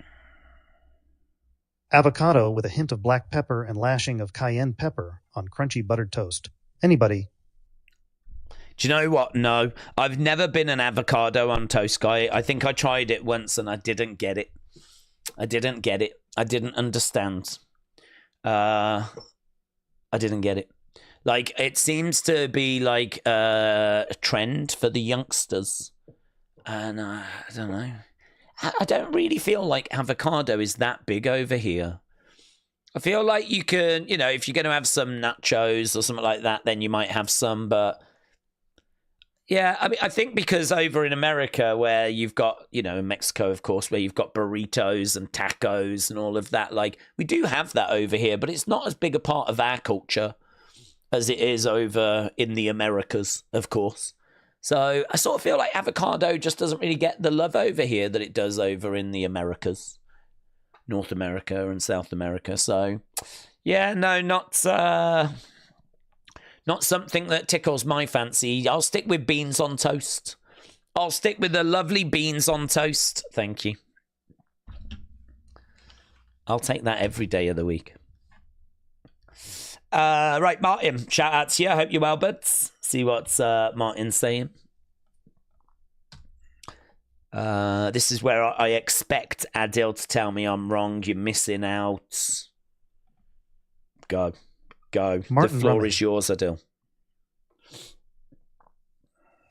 Avocado with a hint of black pepper and lashing of cayenne pepper on crunchy buttered toast. Anybody? Do you know what? No. I've never been an avocado on toast guy. I think I tried it once and I didn't get it. I didn't understand. I didn't get it. Like, it seems to be like a trend for the youngsters. And I don't know. I don't really feel like avocado is that big over here. I feel like you can, if you're going to have some nachos or something like that, then you might have some. But yeah, I mean, I think because over in America where you've got, in Mexico, of course, where you've got burritos and tacos and all of that, like we do have that over here, but it's not as big a part of our culture as it is over in the Americas, of course. So I sort of feel like avocado just doesn't really get the love over here that it does over in the Americas, North America and South America. So yeah, no, not something that tickles my fancy. I'll stick with beans on toast. I'll stick with the lovely beans on toast. Thank you. I'll take that every day of the week. Right, Martin, shout out to you. I hope you're well, buds. See what Martin's saying. This is where I expect Adil to tell me I'm wrong. You're missing out. Go. Martin the floor Drummond. is yours, Adil.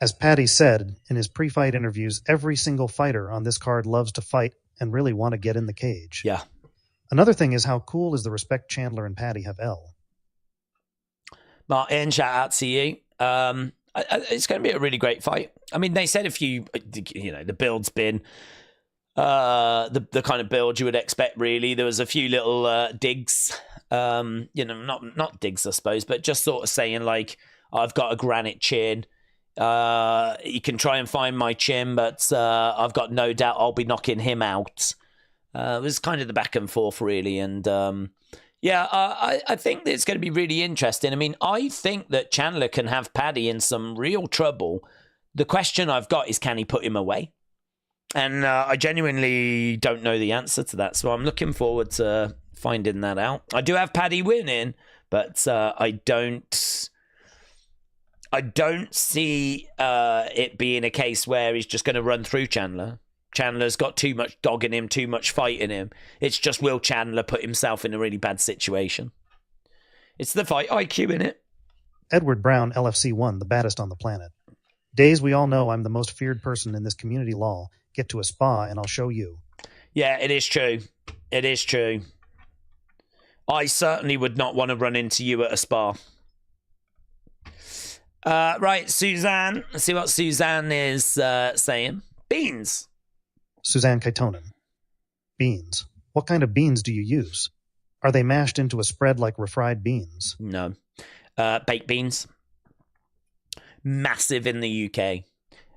As Paddy said in his pre-fight interviews, every single fighter on this card loves to fight and really want to get in the cage. Yeah. Another thing is how cool is the respect Chandler and Paddy have L. Martin, shout out to you. It's going to be a really great fight. I mean, they said the build's been the kind of build you would expect, really. There was a few little digs, not digs, I suppose, but just sort of saying, like, I've got a granite chin. You can try and find my chin, but I've got no doubt I'll be knocking him out. It was kind of the back and forth, really. And I think it's going to be really interesting. I mean, I think that Chandler can have Paddy in some real trouble. The question I've got is, can he put him away? And I genuinely don't know the answer to that. So I'm looking forward to finding that out. I do have Paddy winning, but I don't see it being a case where he's just going to run through Chandler. Chandler's got too much dog in him, too much fight in him. It's just, will Chandler put himself in a really bad situation? It's the fight IQ in it. Edward Brown, LFC 1, the baddest on the planet. Days we all know I'm the most feared person in this community law. Get to a spa and I'll show you. Yeah, it is true. It is true. I certainly would not want to run into you at a spa. Right, Suzanne. Let's see what Suzanne is saying. Beans. Suzanne Kaitonen. Beans. What kind of beans do you use? Are they mashed into a spread like refried beans? No. Baked beans. Massive in the UK.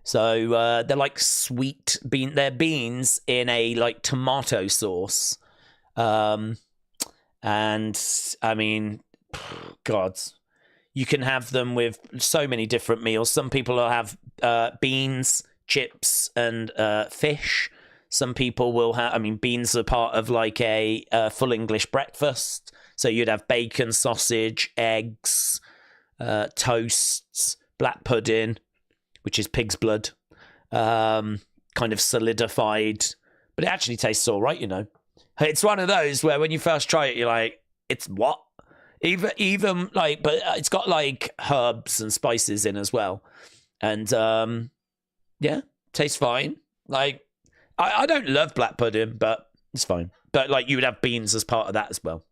So they're like sweet bean. They're beans in a like tomato sauce. And I mean, God, you can have them with so many different meals. Some people will have beans, chips, and fish. Some people will have, I mean, beans are part of like a full English breakfast. So you'd have bacon, sausage, eggs, toasts, black pudding, which is pig's blood, kind of solidified. But it actually tastes all right, you know. It's one of those where when you first try it, you're like, it's what? Even like, but it's got like herbs and spices in as well. And yeah, tastes fine. Like, I don't love black pudding, but it's fine. But like, you would have beans as part of that as well.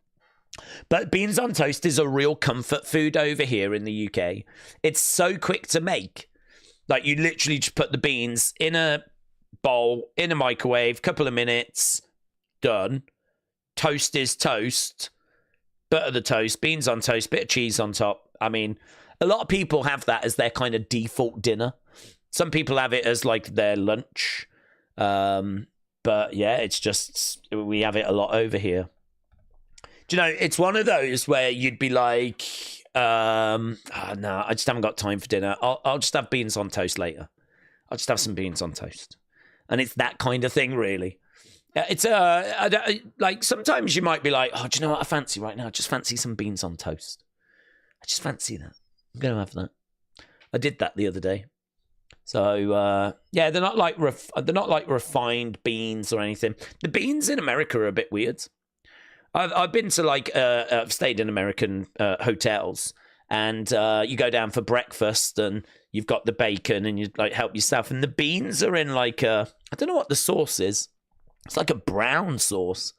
But beans on toast is a real comfort food over here in the UK. It's so quick to make. Like, you literally just put the beans in a bowl, in a microwave, couple of minutes, done. Toast is toast. Butter the toast, beans on toast, bit of cheese on top. I mean, a lot of people have that as their kind of default dinner. Some people have it as like their lunch. But yeah, it's just, we have it a lot over here. Do you know, it's one of those where you'd be like, no, I just haven't got time for dinner. I'll just have beans on toast later. I'll just have some beans on toast. And it's that kind of thing, really. It's like, sometimes you might be like, oh, do you know what I fancy right now? I just fancy some beans on toast. I just fancy that. I'm going to have that. I did that the other day. So yeah, they're not like refined beans or anything. The beans in America are a bit weird. I've been to like I've stayed in American hotels, and you go down for breakfast and you've got the bacon and you like help yourself, and the beans are in like I don't know what the sauce is. It's like a brown sauce.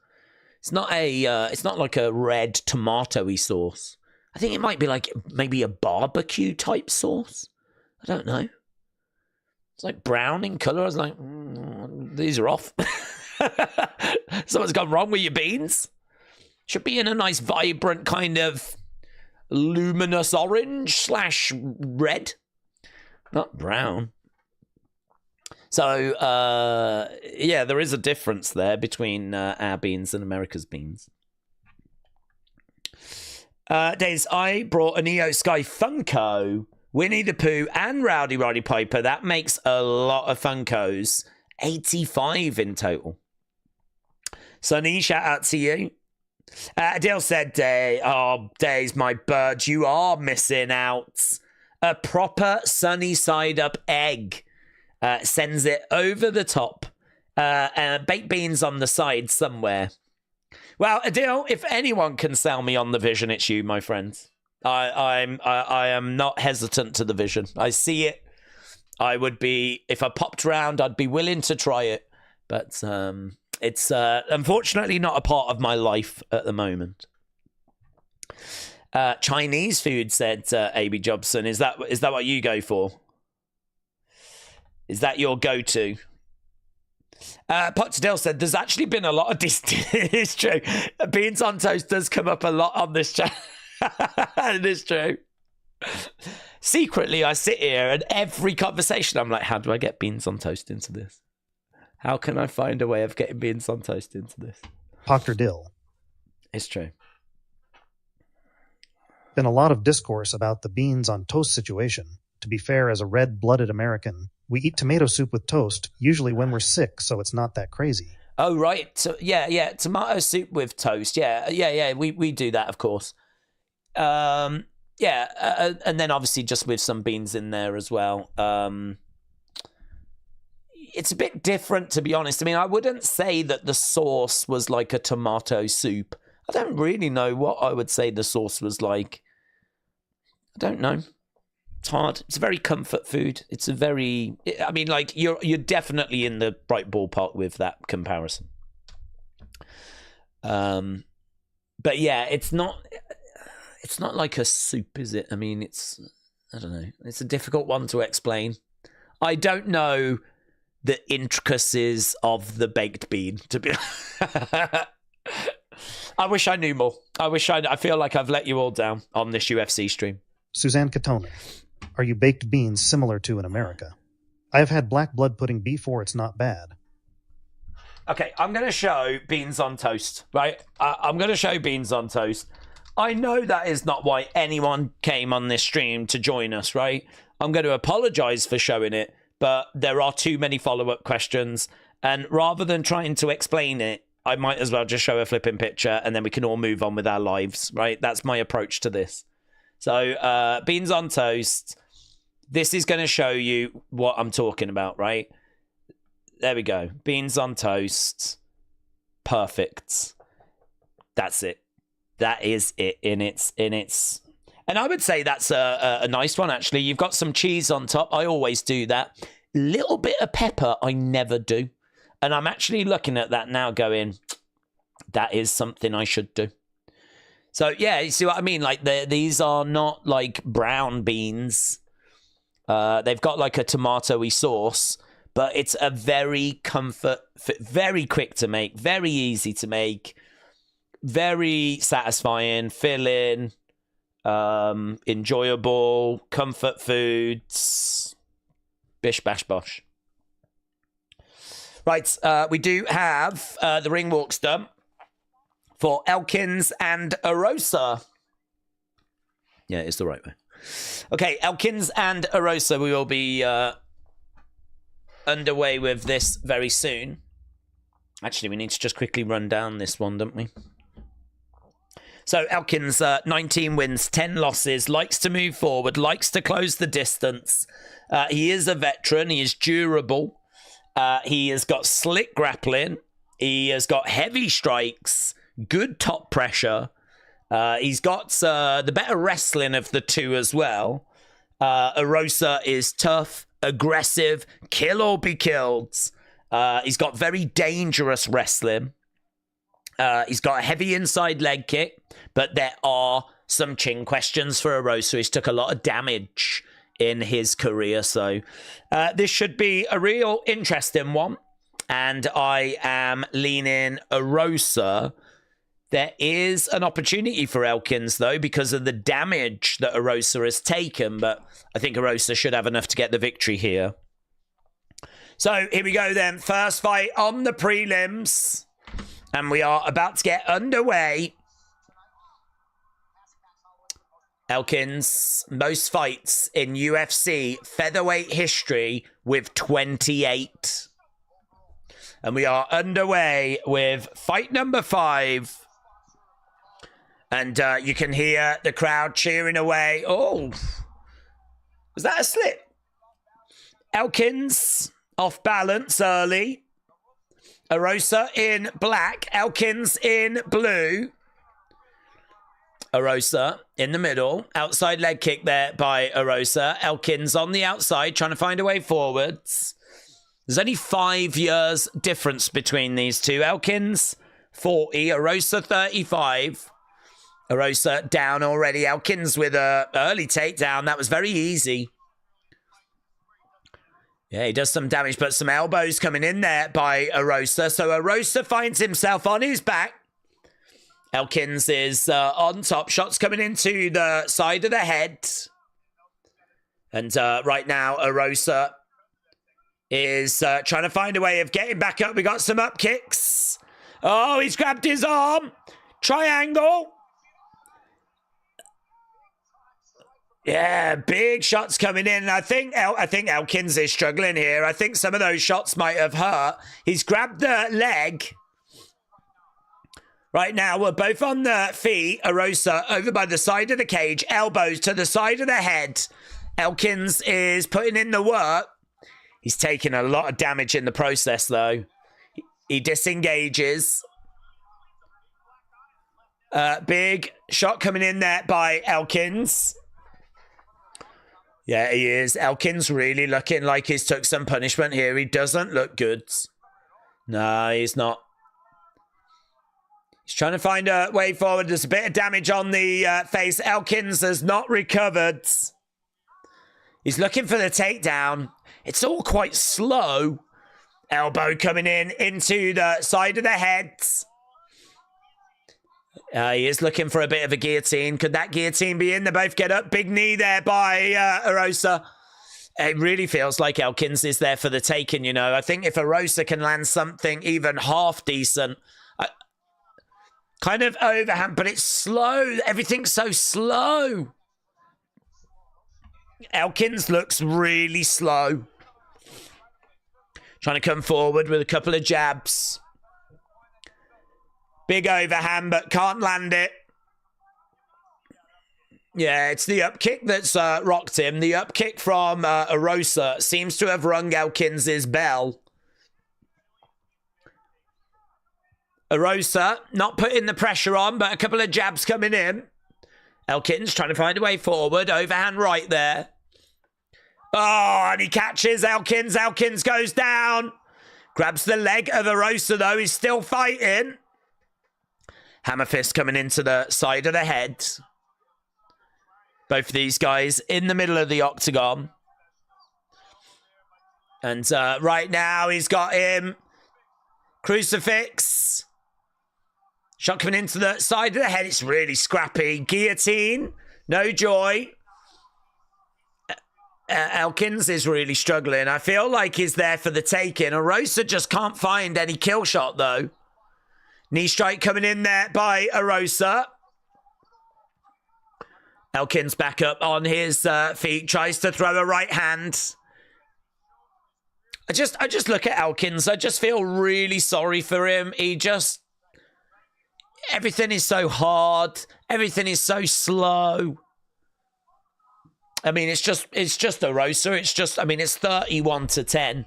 It's not like a red tomatoey sauce. I think it might be like maybe a barbecue type sauce. I don't know. It's like brown in colour. I was like, these are off. Something's gone wrong with your beans. Should be in a nice vibrant kind of luminous orange / red. Not brown. So, yeah, there is a difference there between our beans and America's beans. Days, I brought a Neo Sky Funko, Winnie the Pooh, and Rowdy Roddy Piper. That makes a lot of Funkos. 85 in total. Sonny, shout out to you. Adele said, Days, my bird, you are missing out. A proper sunny side up egg. Sends it over the top. Baked beans on the side somewhere. Well, Adele, if anyone can sell me on the vision, it's you, my friend. I am not hesitant to the vision. I see it. I would be, if I popped around, I'd be willing to try it. But it's unfortunately not a part of my life at the moment. Chinese food, said A.B. Jobson. Is that what you go for? Is that your go-to? Potstill said there's actually been a lot of it's true. Beans on toast does come up a lot on this channel. It is true. Secretly, I sit here and every conversation I'm like, how do I get beans on toast into this? How can I find a way of getting beans on toast into this? Dr. Dill. It's true. Been a lot of discourse about the beans on toast situation. To be fair, as a red-blooded American, we eat tomato soup with toast, usually when we're sick, so it's not that crazy. Oh, right. So, yeah. Tomato soup with toast. Yeah. We do that, of course. And then obviously just with some beans in there as well. It's a bit different, to be honest. I mean, I wouldn't say that the sauce was like a tomato soup. I don't really know what I would say the sauce was like. I don't know. It's hard. It's a very comfort food. It's a very... I mean, like, you're definitely in the right ballpark with that comparison. But yeah, it's not like a soup, is it? I mean, I don't know. It's a difficult one to explain. I don't know the intricacies of the baked bean, to be I wish I knew more. I feel like I've let you all down on this UFC stream. Suzanne Katona. Are you baked beans similar to in America? I have had black blood pudding before. It's not bad. Okay, I'm going to show beans on toast, right? I'm going to show beans on toast. I know that is not why anyone came on this stream to join us, right? I'm going to apologize for showing it, but there are too many follow-up questions. And rather than trying to explain it, I might as well just show a flipping picture and then we can all move on with our lives, right? That's my approach to this. So, beans on toast. This is going to show you what I'm talking about, right? There we go. Beans on toast. Perfect. That's it. That is it in its. And I would say that's a nice one, actually. You've got some cheese on top. I always do that. Little bit of pepper, I never do. And I'm actually looking at that now going, that is something I should do. So, yeah, you see what I mean? Like, these are not like brown beans. They've got like a tomatoey sauce, but it's a very very quick to make, very easy to make, very satisfying, filling, enjoyable, comfort foods. Bish, bash, bosh. Right, we do have the ring walks done for Elkins and Arosa. Yeah, it's the right way. Okay, Elkins and Arosa, we will be underway with this very soon. Actually, we need to just quickly run down this one, don't we? So, Elkins, 19 wins, 10 losses, likes to move forward, likes to close the distance. He is a veteran, he is durable. He has got slick grappling. He has got heavy strikes, good top pressure. He's got the better wrestling of the two as well. Arosa is tough, aggressive, kill or be killed. He's got very dangerous wrestling. He's got a heavy inside leg kick, but there are some chin questions for Arosa. He's took a lot of damage in his career, so this should be a real interesting one. And I am leaning Arosa. There is an opportunity for Elkins, though, because of the damage that Arosa has taken, but I think Arosa should have enough to get the victory here. So here we go then. First fight on the prelims. And we are about to get underway. Elkins, most fights in UFC featherweight history with 28. And we are underway with fight number 5. And you can hear the crowd cheering away. Oh, was that a slip? Elkins off balance early. Arosa in black. Elkins in blue. Arosa in the middle. Outside leg kick there by Arosa. Elkins on the outside trying to find a way forwards. There's only 5 years difference between these two. Elkins 40. Arosa 35. Arosa down already. Elkins with a early takedown. That was very easy. Yeah, he does some damage, but some elbows coming in there by Arosa. So Arosa finds himself on his back. Elkins is on top. Shots coming into the side of the head. And right now, Arosa is trying to find a way of getting back up. We got some up kicks. Oh, he's grabbed his arm. Triangle. Yeah, big shots coming in. I think Elkins is struggling here. I think some of those shots might have hurt. He's grabbed the leg. Right now, we're both on the feet. Arosa over by the side of the cage. Elbows to the side of the head. Elkins is putting in the work. He's taking a lot of damage in the process, though. He disengages. Big shot coming in there by Elkins. Yeah, he is. Elkins really looking like he's took some punishment here. He doesn't look good. No, he's not. He's trying to find a way forward. There's a bit of damage on the face. Elkins has not recovered. He's looking for the takedown. It's all quite slow. Elbow coming in into the side of the head. He is looking for a bit of a guillotine. Could that guillotine be in? They both get up. Big knee there by Arosa. It really feels like Elkins is there for the taking, you know. I think if Arosa can land something even half decent, kind of overhand, but it's slow. Everything's so slow. Elkins looks really slow. Trying to come forward with a couple of jabs. Big overhand, but can't land it. Yeah, it's the up kick that's rocked him. The up kick from Arosa seems to have rung Elkins' bell. Arosa not putting the pressure on, but a couple of jabs coming in. Elkins trying to find a way forward. Overhand right there. Oh, and he catches Elkins. Elkins goes down. Grabs the leg of Arosa, though. He's still fighting. Hammer fist coming into the side of the head. Both of these guys in the middle of the octagon. And right now, he's got him. Crucifix. Shot coming into the side of the head. It's really scrappy. Guillotine. No joy. Elkins is really struggling. I feel like he's there for the taking. Arosa just can't find any kill shot, though. Knee strike coming in there by Arosa. Elkins back up on his feet. Tries to throw a right hand. I just look at Elkins. I just feel really sorry for him. He just... Everything is so hard. Everything is so slow. I mean, it's just Arosa. It's just, I mean, it's 31-10.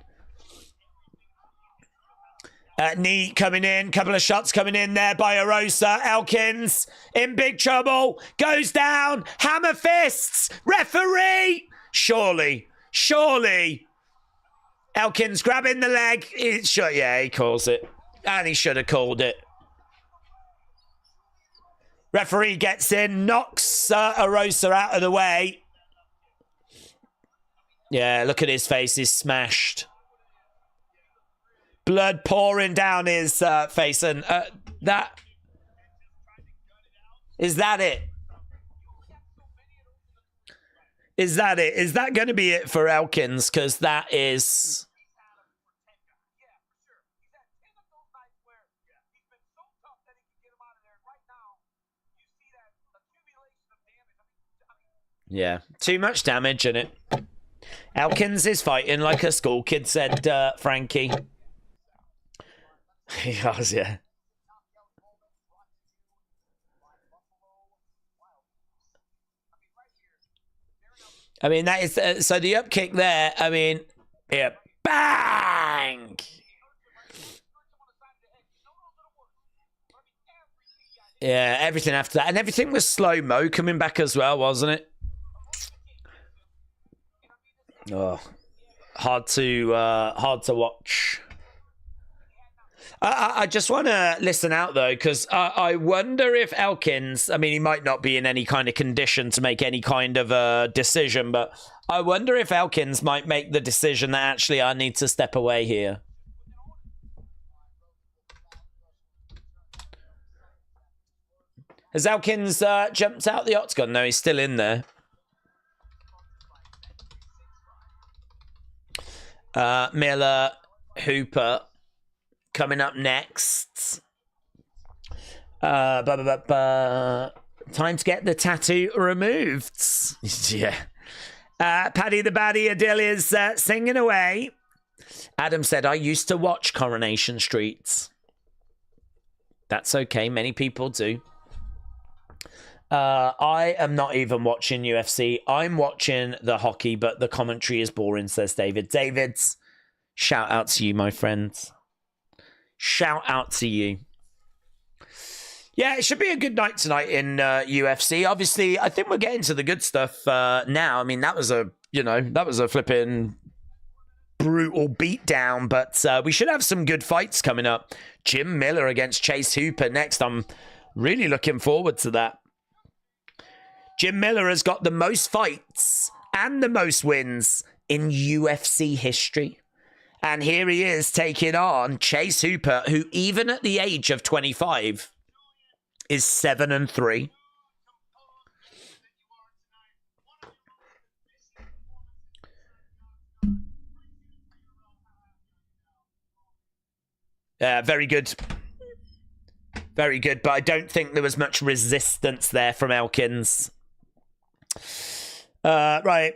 Knee coming in. Couple of shots coming in there by Arosa. Elkins in big trouble. Goes down. Hammer fists. Referee. Surely. Elkins grabbing the leg. Yeah, he calls it. And he should have called it. Referee gets in. Knocks Arosa out of the way. Yeah, look at his face. He's smashed. Blood pouring down his face. And that... Is that it? Is that it? Is that going to be it for Elkins? Because that is... Yeah, too much damage in it. Elkins is fighting like a school kid, said Frankie. He was, yeah. I mean, that is... so the up kick there, I mean... Yeah, bang! Yeah, everything after that. And everything was slow-mo coming back as well, wasn't it? Oh, hard to watch. I just want to listen out, though, because I wonder if Elkins, I mean, he might not be in any kind of condition to make any kind of a decision, but I wonder if Elkins might make the decision that actually I need to step away here. Has Elkins jumped out the octagon? No, he's still in there. Miller, Hooper, coming up next. Time to get the tattoo removed. Yeah. Paddy the Baddie Adil is singing away. Adam said, I used to watch Coronation Street. That's okay. Many people do. I am not even watching UFC. I'm watching the hockey, but the commentary is boring, says David. David, shout out to you, my friends. Shout out to you. Yeah, it should be a good night tonight in UFC. Obviously, I think we're getting to the good stuff now. I mean, that was a flipping brutal beatdown, but we should have some good fights coming up. Jim Miller against Chase Hooper next. I'm really looking forward to that. Jim Miller has got the most fights and the most wins in UFC history. And here he is taking on Chase Hooper, who even at the age of 25 is 7-3. Very good. Very good, but I don't think there was much resistance there from Elkins. Right.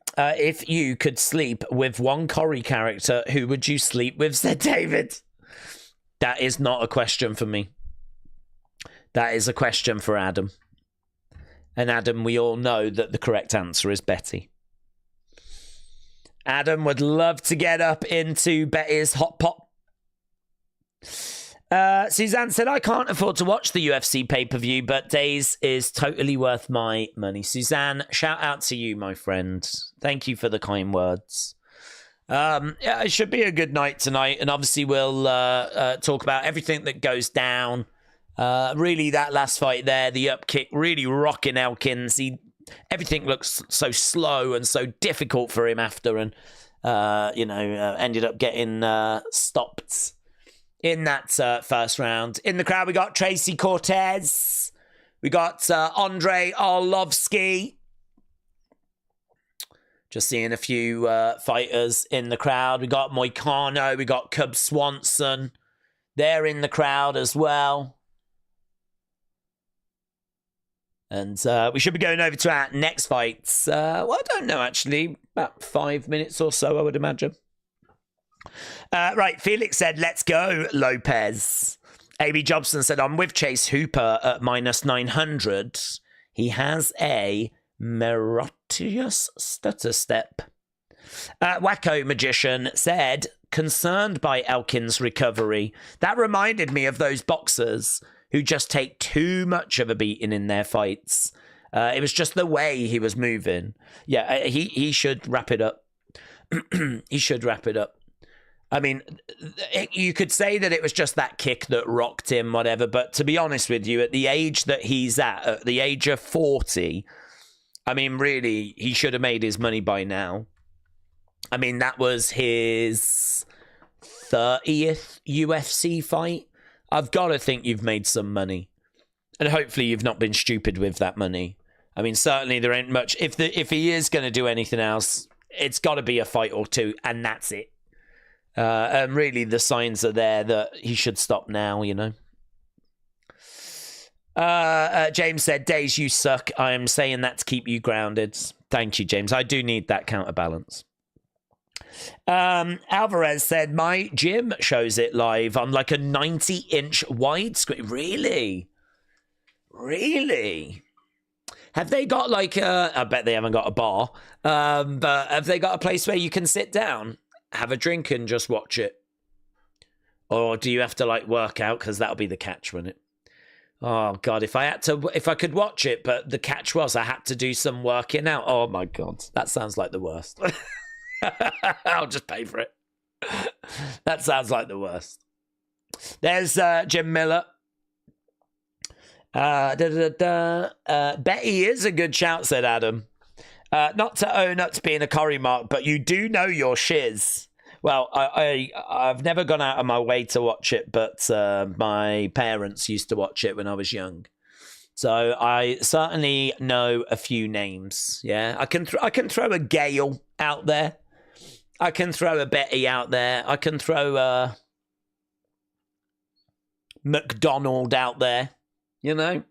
If you could sleep with one Corey character, who would you sleep with, said David. That is not a question for me. That is a question for Adam. And Adam, we all know that the correct answer is Betty. Adam would love to get up into Betty's hot pot. Suzanne said, I can't afford to watch the UFC pay-per-view, but Days is totally worth my money. Suzanne, shout out to you, my friend. Thank you for the kind words. Yeah, it should be a good night tonight, and obviously we'll talk about everything that goes down. Really, that last fight there, the up kick, really rocking Elkins. Everything looks so slow and so difficult for him after, and ended up getting stopped in that first round. In the crowd, we got Tracy Cortez. We got Andre Arlovsky. Just seeing a few fighters in the crowd. We got Moicano. We got Cub Swanson. They're in the crowd as well. And we should be going over to our next fights. Well, I don't know, actually. About 5 minutes or so, I would imagine. Right, Felix said, let's go, Lopez. A.B. Jobson said, I'm with Chase Hooper at minus 900. He has a Merotius stutter step. Wacko Magician said, concerned by Elkins' recovery. That reminded me of those boxers who just take too much of a beating in their fights. It was just the way he was moving. Yeah, he should wrap it up. He should wrap it up. I mean, you could say that it was just that kick that rocked him, whatever. But to be honest with you, at the age that he's at the age of 40, I mean, really, he should have made his money by now. I mean, that was his 30th UFC fight. I've got to think you've made some money. And hopefully you've not been stupid with that money. I mean, certainly there ain't much. If he is going to do anything else, it's got to be a fight or two, and that's it. And really, the signs are there that he should stop now, you know. James said, Days, you suck. I am saying that to keep you grounded. Thank you, James. I do need that counterbalance. Alvarez said, my gym shows it live on like a 90-inch widescreen. Really? Really? Have they got like I bet they haven't got a bar. But have they got a place where you can sit down, have a drink and just watch it? Or do you have to like work out? Because that'll be the catch, wouldn't it? Oh God, if I could watch it, but the catch was I had to do some working out. Oh my God, that sounds like the worst. I'll just pay for it. That sounds like the worst. There's Jim Miller. Betty is a good shout, said Adam. Not to own up to being a curry mark, but you do know your shiz. Well, I've never gone out of my way to watch it, but my parents used to watch it when I was young. So I certainly know a few names. Yeah, I can throw a Gail out there. I can throw a Betty out there. I can throw a McDonald out there. You know?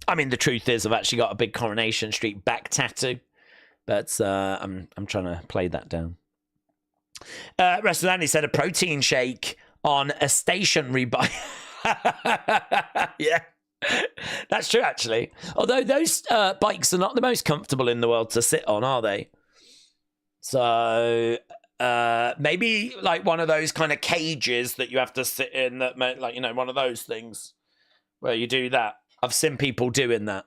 I mean, the truth is I've actually got a big Coronation Street back tattoo. But I'm trying to play that down. Wrestler said a protein shake on a stationary bike. Yeah. That's true, actually. Although those bikes are not the most comfortable in the world to sit on, are they? So maybe like one of those kind of cages that you have to sit in, that like, you know, one of those things where you do that. I've seen people doing that,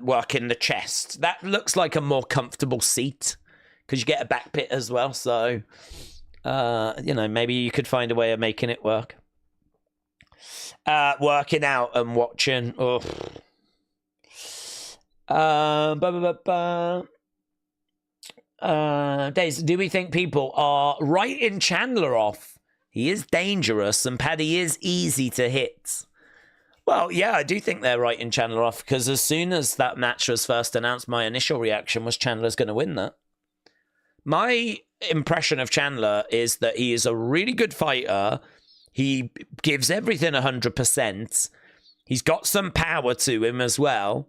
working the chest. That looks like a more comfortable seat because you get a back pit as well. So, you know, maybe you could find a way of making it work. Working out and watching. Oh. Days, do we think people are writing Chandler off? He is dangerous and Paddy is easy to hit. Well, yeah, I do think they're writing Chandler off because as soon as that match was first announced, my initial reaction was Chandler's going to win that. My impression of Chandler is that he is a really good fighter. He gives everything 100%. He's got some power to him as well.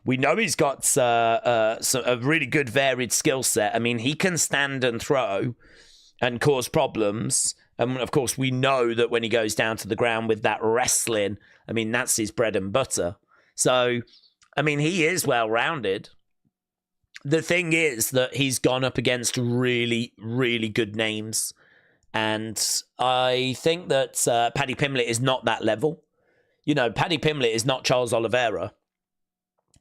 We know he's got a really good varied skill set. I mean, he can stand and throw and cause problems. And, of course, we know that when he goes down to the ground with that wrestling, I mean, that's his bread and butter. So, I mean, he is well-rounded. The thing is that he's gone up against really, really good names. And I think that Paddy Pimblett is not that level. You know, Paddy Pimblett is not Charles Oliveira.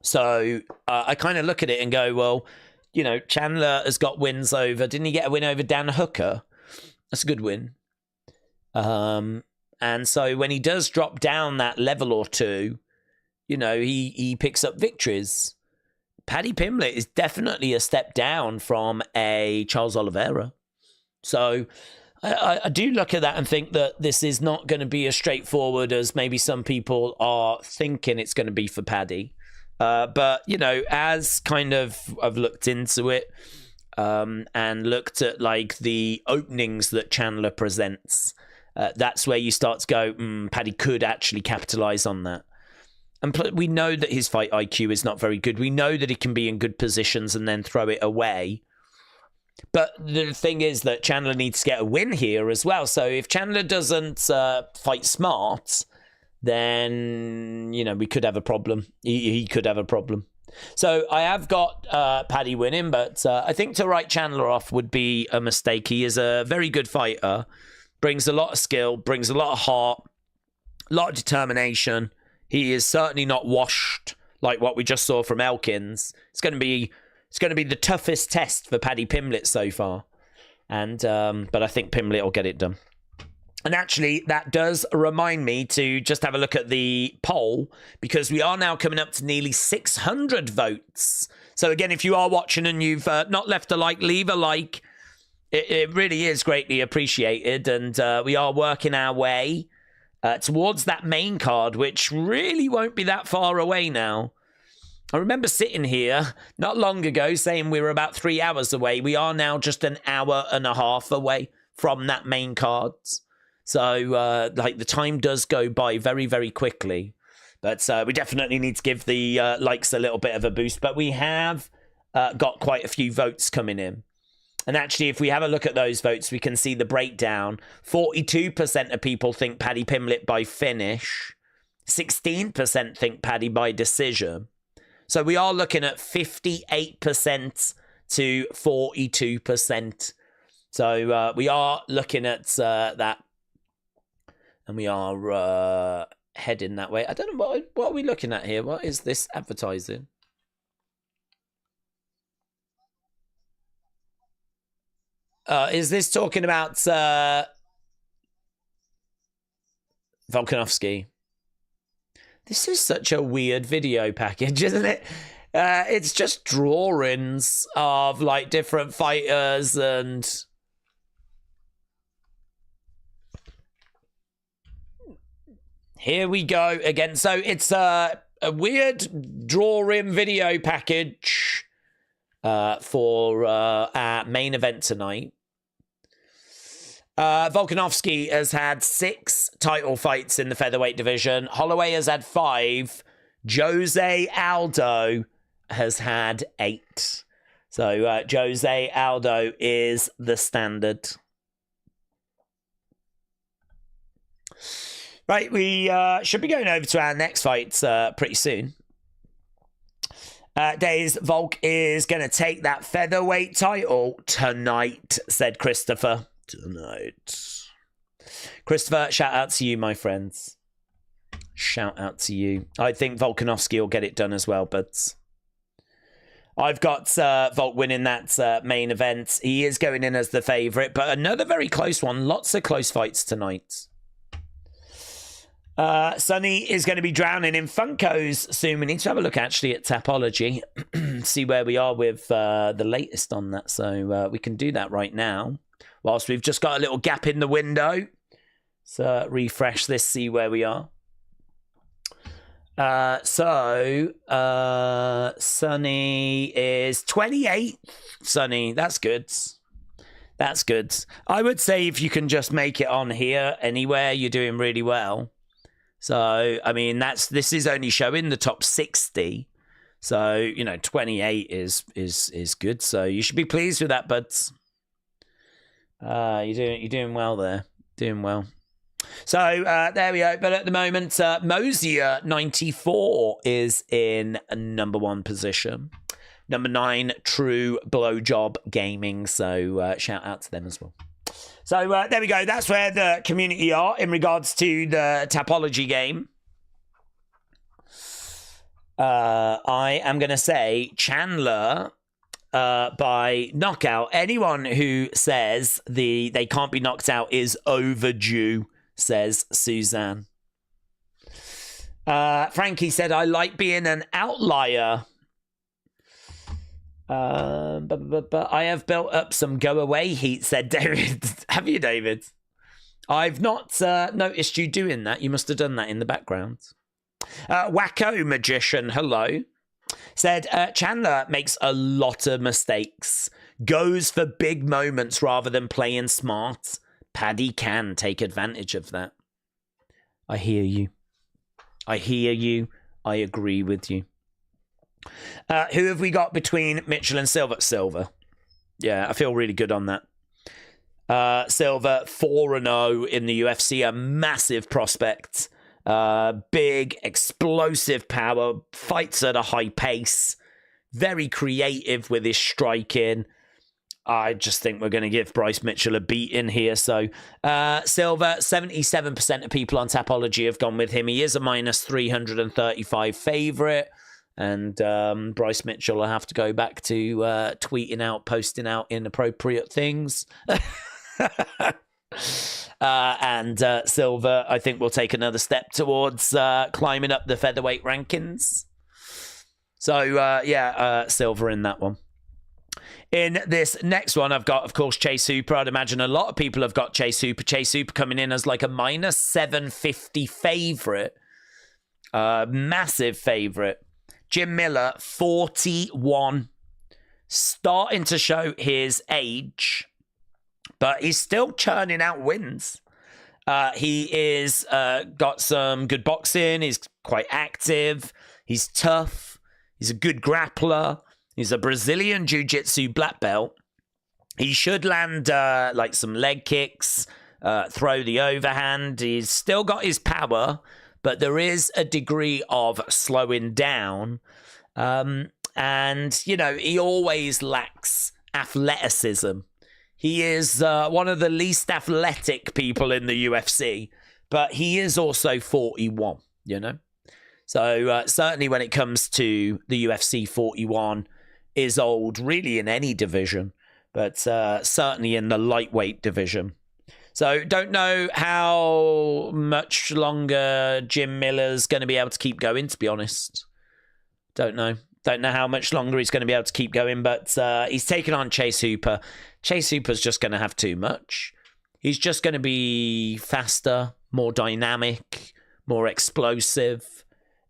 So I kind of look at it and go, well, you know, Chandler has got wins over. Didn't he get a win over Dan Hooker? That's a good win. And so when he does drop down that level or two, you know, he picks up victories. Paddy Pimblett is definitely a step down from a Charles Oliveira. So I do look at that and think that this is not going to be as straightforward as maybe some people are thinking it's going to be for Paddy. But, you know, as kind of I've looked into it and looked at like the openings that Chandler presents, that's where you start to go, Paddy could actually capitalize on that. And we know that his fight IQ is not very good. We know that he can be in good positions and then throw it away. But the thing is that Chandler needs to get a win here as well. So if Chandler doesn't fight smart, then, you know, we could have a problem. He could have a problem. So I have got Paddy winning, but I think to write Chandler off would be a mistake. He is a very good fighter, brings a lot of skill, brings a lot of heart, a lot of determination. He is certainly not washed like what we just saw from Elkins. It's going to be the toughest test for Paddy Pimblett so far. And but I think Pimblett will get it done. And actually, that does remind me to just have a look at the poll, because we are now coming up to nearly 600 votes. So again, if you are watching and you've not left a like, leave a like. It really is greatly appreciated. And we are working our way towards that main card, which really won't be that far away now. I remember sitting here not long ago saying we were about 3 hours away. We are now just an hour and a half away from that main card. So, like, the time does go by very, very quickly. But we definitely need to give the likes a little bit of a boost. But we have got quite a few votes coming in. And actually, if we have a look at those votes, we can see the breakdown. 42% of people think Paddy Pimblett by finish. 16% think Paddy by decision. So we are looking at 58% to 42%. So we are looking at that. And we are heading that way. I don't know, what are we looking at here? What is this advertising? Is this talking about Volkanovski? This is such a weird video package, isn't it? It's just drawings of like different fighters and here we go again. So it's a weird drawing video package for our main event tonight. Volkanovski has had 6 title fights in the featherweight division. Holloway has had 5. Jose Aldo has had 8. So Jose Aldo is the standard. Right, we should be going over to our next fights pretty soon. Days, Volk is going to take that featherweight title tonight, said Christopher. Tonight. Christopher, shout out to you, my friends. Shout out to you. I think Volkanovski will get it done as well, but I've got Volk winning that main event. He is going in as the favourite, but another very close one. Lots of close fights tonight. Sonny is going to be drowning in Funkos soon. We need to have a look actually at Tapology, see where we are with the latest on that. So we can do that right now. Whilst we've just got a little gap in the window. So refresh this, see where we are. Sonny is 28th. Sonny, that's good. That's good. I would say if you can just make it on here anywhere, you're doing really well. So, I mean, this is only showing the top 60. So, you know, 28 is good. So you should be pleased with that, buds. You're doing well there. Doing well. So there we go. But at the moment, Mosier 94 is in number 1 position. Number 9, True Blowjob Gaming. So shout out to them as well. So there we go. That's where the community are in regards to the Tapology game. I am going to say Chandler by knockout. Anyone who says they can't be knocked out is overdue, says Suzanne. Frankie said, I like being an outlier. But I have built up some go away heat, said David. Have you, David? I've not noticed you doing that. You must have done that in the background. Wacko Magician, hello. Said, Chandler makes a lot of mistakes. Goes for big moments rather than playing smart. Paddy can take advantage of that. I hear you. I hear you. I agree with you. Who have we got between Mitchell and Silva? Silva. Yeah, I feel really good on that. Silva, 4-0 in the UFC, a massive prospect. Big, explosive power, fights at a high pace, very creative with his striking. I just think we're going to give Bryce Mitchell a beating here. So, Silva, 77% of people on Tapology have gone with him. He is a minus 335 favourite. And Bryce Mitchell will have to go back to tweeting out, posting out inappropriate things. And Silva, I think, will take another step towards climbing up the featherweight rankings. So, Silva in that one. In this next one, I've got, of course, Chase Hooper. I'd imagine a lot of people have got Chase Hooper. Chase Hooper coming in as like a minus 750 favourite. Massive favourite. Jim Miller, 41. Starting to show his age, but he's still churning out wins. He is got some good boxing. He's quite active. He's tough. He's a good grappler. He's a Brazilian jiu-jitsu black belt. He should land like some leg kicks, throw the overhand. He's still got his power, but there is a degree of slowing down. And, you know, he always lacks athleticism. He is one of the least athletic people in the UFC, but he is also 41, you know? So certainly when it comes to the UFC, 41 is old, really, in any division. but certainly in the lightweight division. So don't know how much longer Jim Miller's going to be able to keep going, to be honest. Don't know how much longer he's going to be able to keep going, but he's taken on Chase Hooper. Chase Hooper's just going to have too much. He's just going to be faster, more dynamic, more explosive.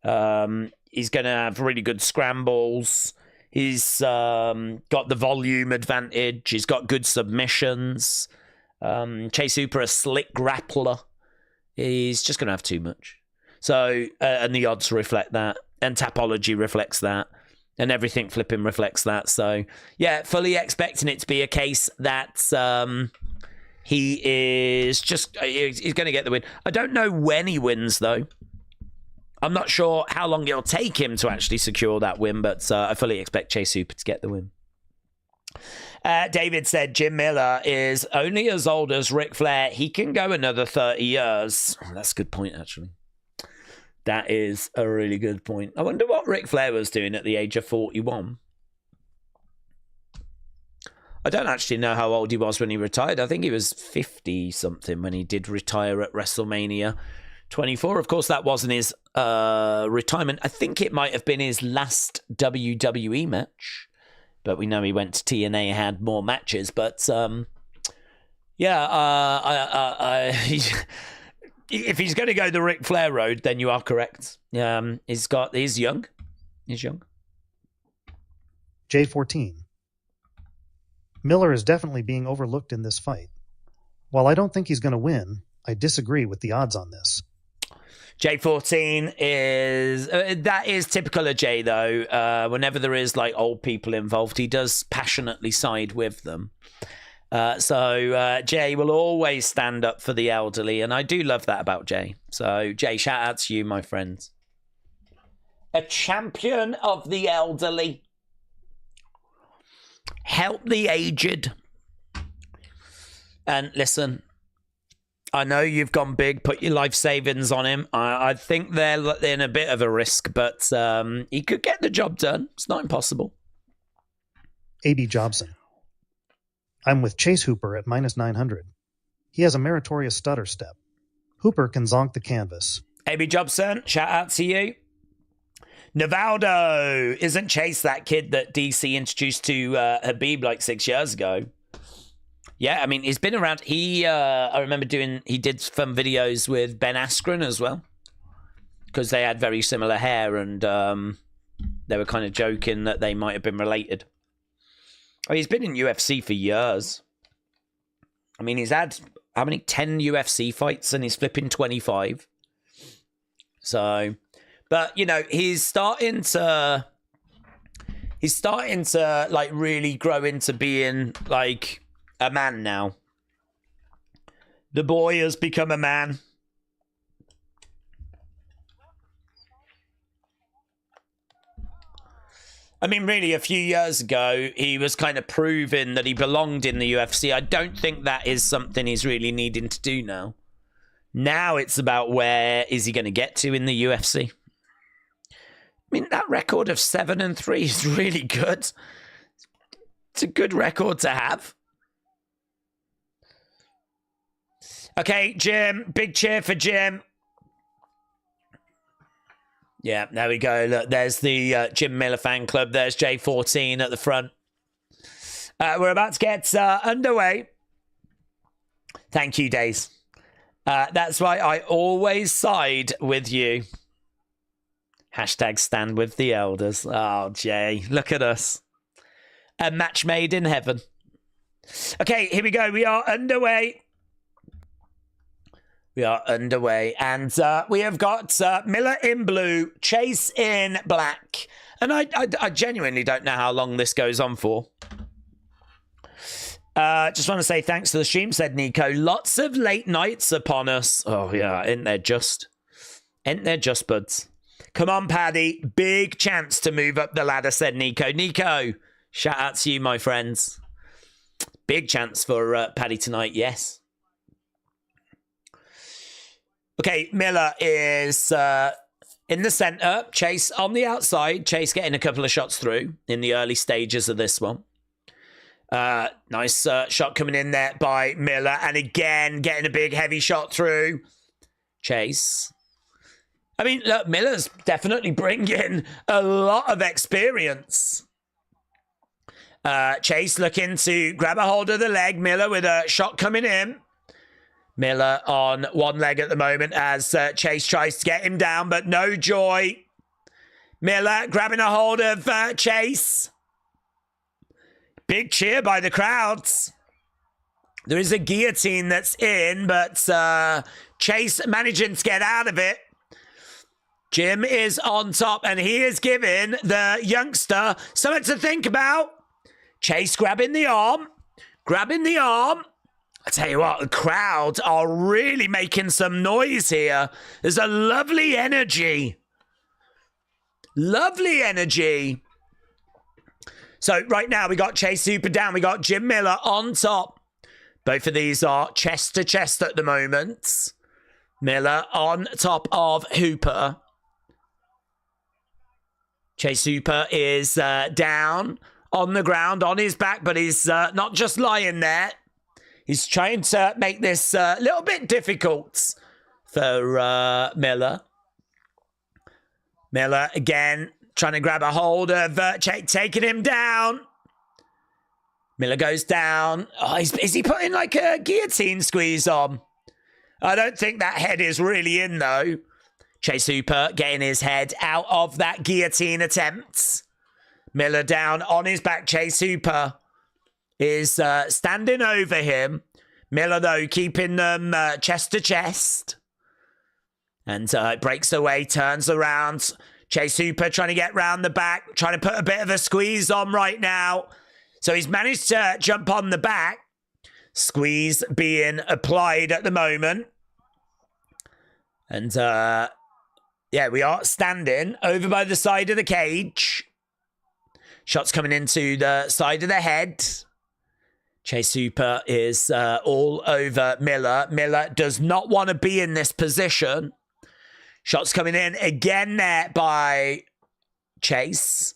He's going to have really good scrambles. He's got the volume advantage. He's got good submissions. Chase Hooper, a slick grappler. He's just going to have too much. So, and the odds reflect that. And Tapology reflects that. And everything flipping reflects that. So, yeah, fully expecting it to be a case that he's going to get the win. I don't know when he wins, though. I'm not sure how long it'll take him to actually secure that win, but I fully expect Chase Hooper to get the win. David said Jim Miller is only as old as Ric Flair. He can go another 30 years. Oh, that's a good point, actually. That is a really good point. I wonder what Ric Flair was doing at the age of 41. I don't actually know how old he was when he retired. I think he was 50-something when he did retire at WrestleMania 24. Of course, that wasn't his retirement. I think it might have been his last WWE match. But we know he went to TNA, had more matches. But, if he's going to go the Ric Flair road, then you are correct. He's young. He's young. J14. Miller is definitely being overlooked in this fight. While I don't think he's going to win, I disagree with the odds on this. J14 is that is typical of Jay, though. Whenever there is like old people involved, he does passionately side with them. So Jay will always stand up for the elderly, and I do love that about Jay. So Jay, shout out to you, my friends. A champion of the elderly. Help the aged. And listen, I know you've gone big, put your life savings on him. I think they're in a bit of a risk, but he could get the job done. It's not impossible. A.B. Jobson. I'm with Chase Hooper at minus 900. He has a meritorious stutter step. Hooper can zonk the canvas. A.B. Jobson, shout out to you. Navaldo. Isn't Chase that kid that DC introduced to Habib like 6 years ago? Yeah, I mean, he's been around. I remember he did some videos with Ben Askren as well. Because they had very similar hair and they were kind of joking that they might have been related. Oh, he's been in UFC for years. I mean, he's had, 10 UFC fights and he's flipping 25. So, but, he's starting to like really grow into being like a man now. The boy has become a man. I mean, really, a few years ago, he was kind of proving that he belonged in the UFC. I don't think that is something he's really needing to do now. Now it's about where is he going to get to in the UFC. I mean, that record of 7-3 is really good. It's a good record to have. Okay, Jim. Big cheer for Jim. Yeah, there we go. Look, there's the Jim Miller fan club. There's J14 at the front. We're about to get underway. Thank you, Days. That's why I always side with you. Hashtag stand with the elders. Oh, Jay, look at us. A match made in heaven. Okay, here we go. We are underway. We are underway, and we have got Miller in blue, Chase in black. And I genuinely don't know how long this goes on for. Just want to say thanks to the stream, said Nico. Lots of late nights upon us. Oh, yeah, ain't there just, buds? Come on, Paddy. Big chance to move up the ladder, said Nico. Nico, shout out to you, my friends. Big chance for Paddy tonight, yes. Okay, Miller is in the center. Chase on the outside. Chase getting a couple of shots through in the early stages of this one. Nice shot coming in there by Miller. And again, getting a big heavy shot through. Chase. I mean, look, Miller's definitely bringing a lot of experience. Chase looking to grab a hold of the leg. Miller with a shot coming in. Miller on one leg at the moment as Chase tries to get him down, but no joy. Miller grabbing a hold of Chase. Big cheer by the crowds. There is a guillotine that's in, but Chase managing to get out of it. Jim is on top, and he is giving the youngster something to think about. Chase grabbing the arm. Grabbing the arm. I tell you what, the crowd are really making some noise here. There's a lovely energy. Lovely energy. So right now we got Chase Hooper down. We got Jim Miller on top. Both of these are chest to chest at the moment. Miller on top of Hooper. Chase Hooper is down on the ground, on his back, but he's not just lying there. He's trying to make this a little bit difficult for Miller. Miller, again, trying to grab a hold of taking him down. Miller goes down. Oh, is he putting like a guillotine squeeze on? I don't think that head is really in, though. Chase Hooper getting his head out of that guillotine attempt. Miller down on his back. Chase Hooper is standing over him. Miller, though, keeping them chest to chest. And breaks away, turns around. Chase Hooper trying to get round the back, trying to put a bit of a squeeze on right now. So he's managed to jump on the back. Squeeze being applied at the moment. And, yeah, we are standing over by the side of the cage. Shots coming into the side of the head. Chase Hooper is all over Miller. Miller does not want to be in this position. Shots coming in again there by Chase.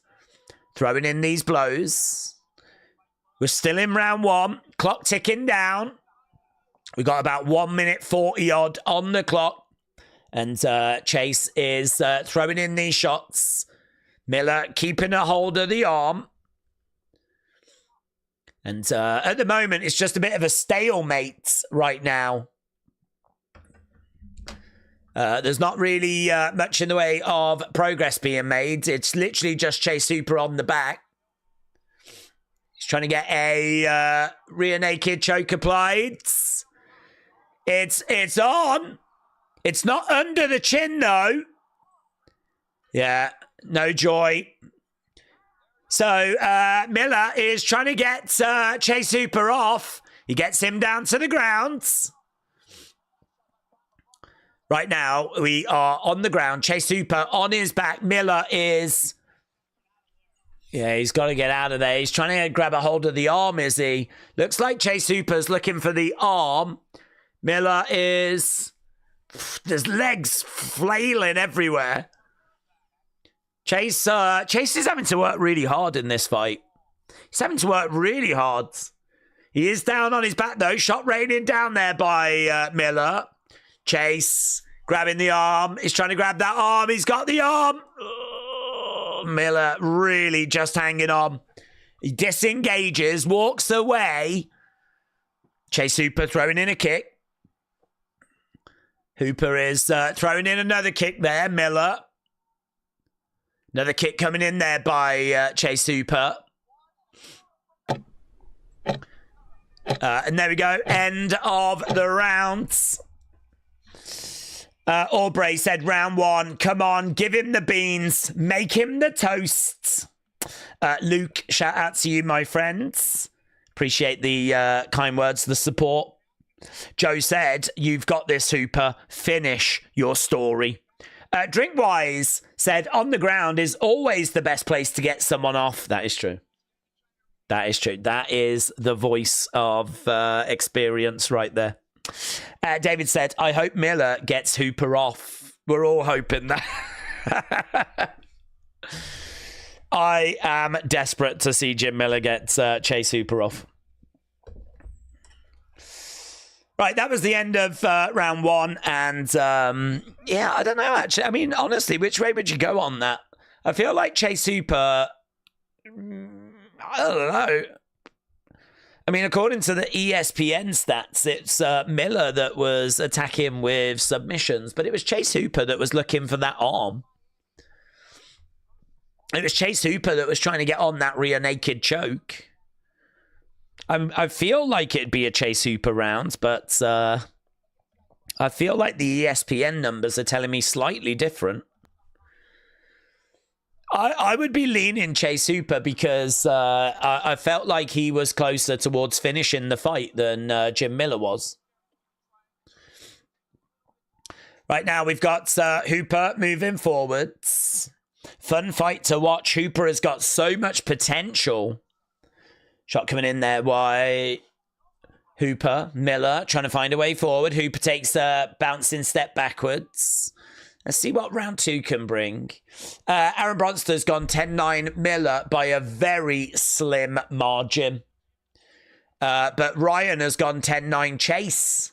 Throwing in these blows. We're still in round one. Clock ticking down. We've got about 1 minute 40 odd on the clock. And Chase is throwing in these shots. Miller keeping a hold of the arm. And at the moment, it's just a bit of a stalemate right now. There's not really much in the way of progress being made. It's literally just Chase Hooper on the back. He's trying to get a rear naked choke applied. It's on. It's not under the chin, though. Yeah, no joy. So Miller is trying to get Chase Hooper off. He gets him down to the ground. Right now, we are on the ground. Chase Hooper on his back. Miller is... Yeah, he's got to get out of there. He's trying to grab a hold of the arm, is he? Looks like Chase Hooper's looking for the arm. Miller is... There's legs flailing everywhere. Chase is having to work really hard in this fight. He's having to work really hard. He is down on his back, though. Shot raining down there by Miller. Chase grabbing the arm. He's trying to grab that arm. He's got the arm. Oh, Miller really just hanging on. He disengages, walks away. Chase Hooper throwing in a kick. Hooper is throwing in another kick there. Miller. Another kick coming in there by Chase Hooper. And there we go. End of the rounds. Aubrey said round one. Come on, give him the beans. Make him the toast. Luke, shout out to you, my friends. Appreciate the kind words, the support. Joe said, you've got this, Hooper. Finish your story. Drinkwise said, on the ground is always the best place to get someone off. That is true. That is true. That is the voice of experience right there. David said, I hope Miller gets Hooper off. We're all hoping that. I am desperate to see Jim Miller get Chase Hooper off. Right, that was the end of round one. And yeah, I don't know, actually. I mean, honestly, which way would you go on that? I feel like Chase Hooper, I don't know. I mean, according to the ESPN stats, it's Miller that was attacking with submissions, but it was Chase Hooper that was looking for that arm. It was Chase Hooper that was trying to get on that rear naked choke. I feel like it'd be a Chase Hooper round, but I feel like the ESPN numbers are telling me slightly different. I would be leaning Chase Hooper because I felt like he was closer towards finishing the fight than Jim Miller was. Right now, we've got Hooper moving forwards. Fun fight to watch. Hooper has got so much potential. Shot coming in there by Hooper. Miller trying to find a way forward. Hooper takes a bouncing step backwards. Let's see what round two can bring. Aaron Bronster's gone 10-9 Miller by a very slim margin. But Ryan has gone 10-9 Chase.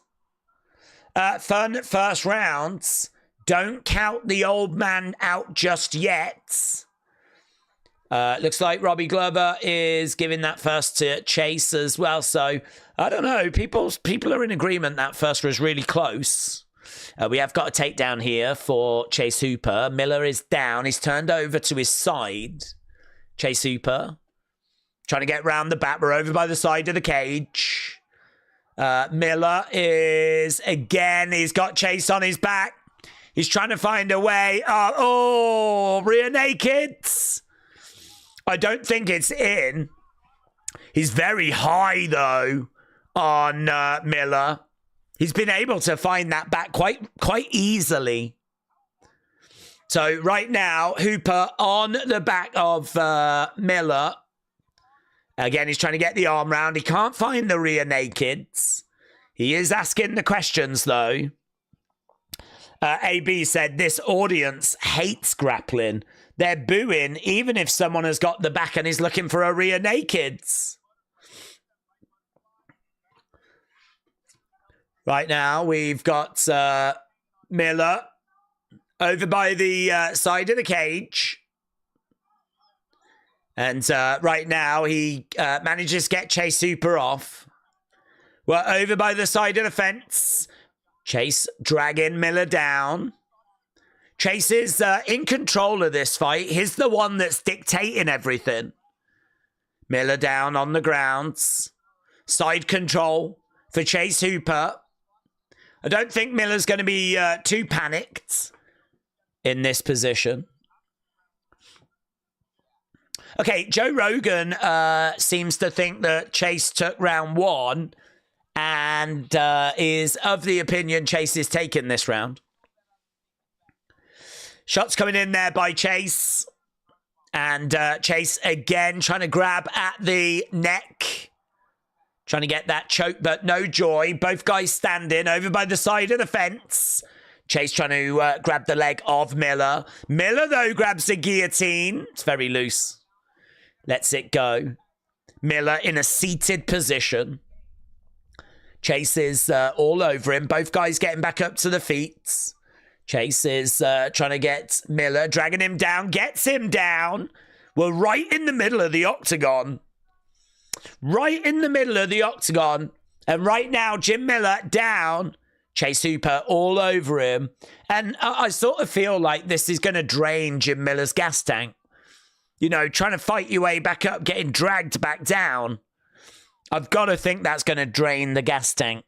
Fun first rounds. Don't count the old man out just yet. Looks like Robbie Glover is giving that first to Chase as well. So, I don't know. People are in agreement that first was really close. We have got a takedown here for Chase Hooper. Miller is down. He's turned over to his side. Chase Hooper trying to get round the back. We're over by the side of the cage. Miller is, again, he's got Chase on his back. He's trying to find a way. Rear nakeds. I don't think it's in. He's very high, though, on Miller. He's been able to find that back quite easily. So right now, Hooper on the back of Miller. Again, he's trying to get the arm round. He can't find the rear nakeds. He is asking the questions, though. AB said, this audience hates grappling. They're booing even if someone has got the back and is looking for a rear nakeds. Right now, we've got Miller over by the side of the cage. And right now, he manages to get Chase Hooper off. We're over by the side of the fence. Chase dragging Miller down. Chase is in control of this fight. He's the one that's dictating everything. Miller down on the grounds. Side control for Chase Hooper. I don't think Miller's going to be too panicked in this position. Okay, Joe Rogan seems to think that Chase took round one and is of the opinion Chase is taking this round. Shots coming in there by Chase. And Chase again trying to grab at the neck. Trying to get that choke, but no joy. Both guys standing over by the side of the fence. Chase trying to grab the leg of Miller. Miller, though, grabs the guillotine. It's very loose. Lets it go. Miller in a seated position. Chase is all over him. Both guys getting back up to the feet. Chase is trying to get Miller, dragging him down, gets him down. We're right in the middle of the octagon. Right in the middle of the octagon. And right now, Jim Miller down. Chase Hooper all over him. And I sort of feel like this is going to drain Jim Miller's gas tank. You know, trying to fight your way back up, getting dragged back down. I've got to think that's going to drain the gas tank.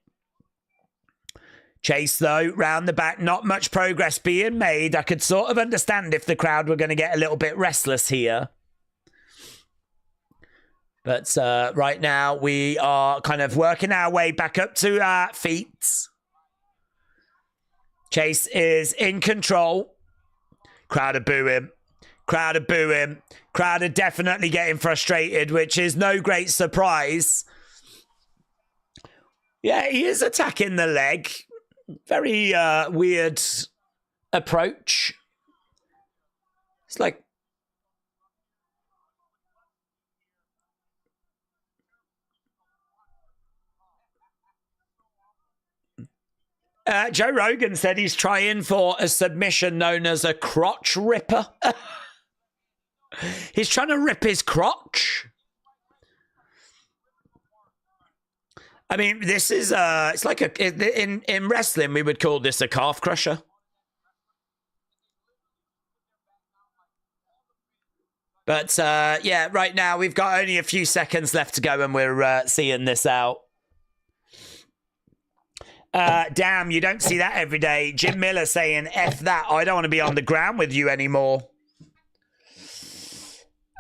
Chase, though, round the back, not much progress being made. I could sort of understand if the crowd were going to get a little bit restless here. But right now, we are kind of working our way back up to our feet. Chase is in control. Crowd are booing. Crowd are booing. Crowd are definitely getting frustrated, which is no great surprise. Yeah, he is attacking the leg. Very weird approach. It's like Joe Rogan said he's trying for a submission known as a crotch ripper. He's trying to rip his crotch. I mean, this is it's like in wrestling we would call this a calf crusher. But yeah, right now we've got only a few seconds left to go and we're seeing this out. Damn, you don't see that every day. Jim Miller saying, F that, I don't want to be on the ground with you anymore.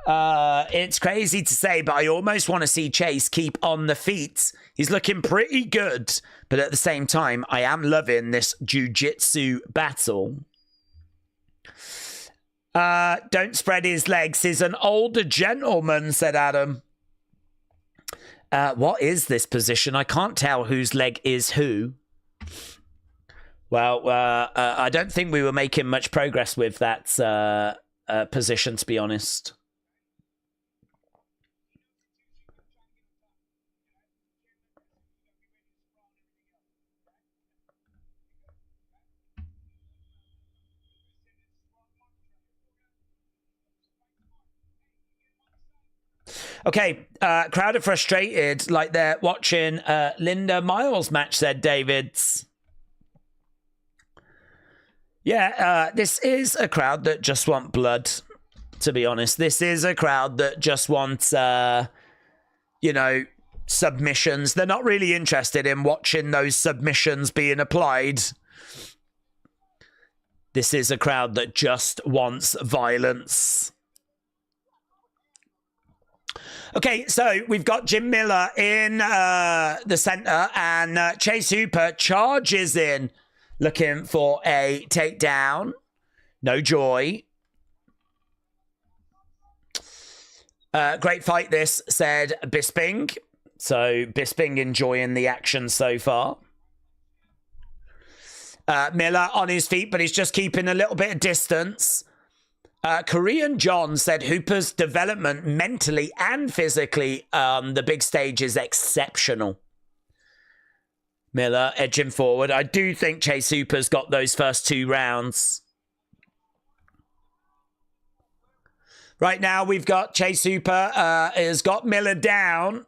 It's crazy to say, but I almost want to see Chase keep on the feet. He's looking pretty good, but at the same time, I am loving this jiu-jitsu battle. Don't spread his legs. He's an older gentleman, said Adam. What is this position? I can't tell whose leg is who. Well, I don't think we were making much progress with that position, to be honest. Okay, crowd are frustrated like they're watching Linda Miles match, said Davids. Yeah, this is a crowd that just want blood, to be honest. This is a crowd that just wants, you know, submissions. They're not really interested in watching those submissions being applied. This is a crowd that just wants violence. Okay, so we've got Jim Miller in the center, and Chase Hooper charges in, looking for a takedown. No joy. Great fight this, said Bisping. So Bisping enjoying the action so far. Miller on his feet, but he's just keeping a little bit of distance. Korean John said Hooper's development mentally and physically on the big stage is exceptional. Miller edging forward. I do think Chase Hooper's got those first 2 rounds. Right now we've got Chase Hooper has got Miller down.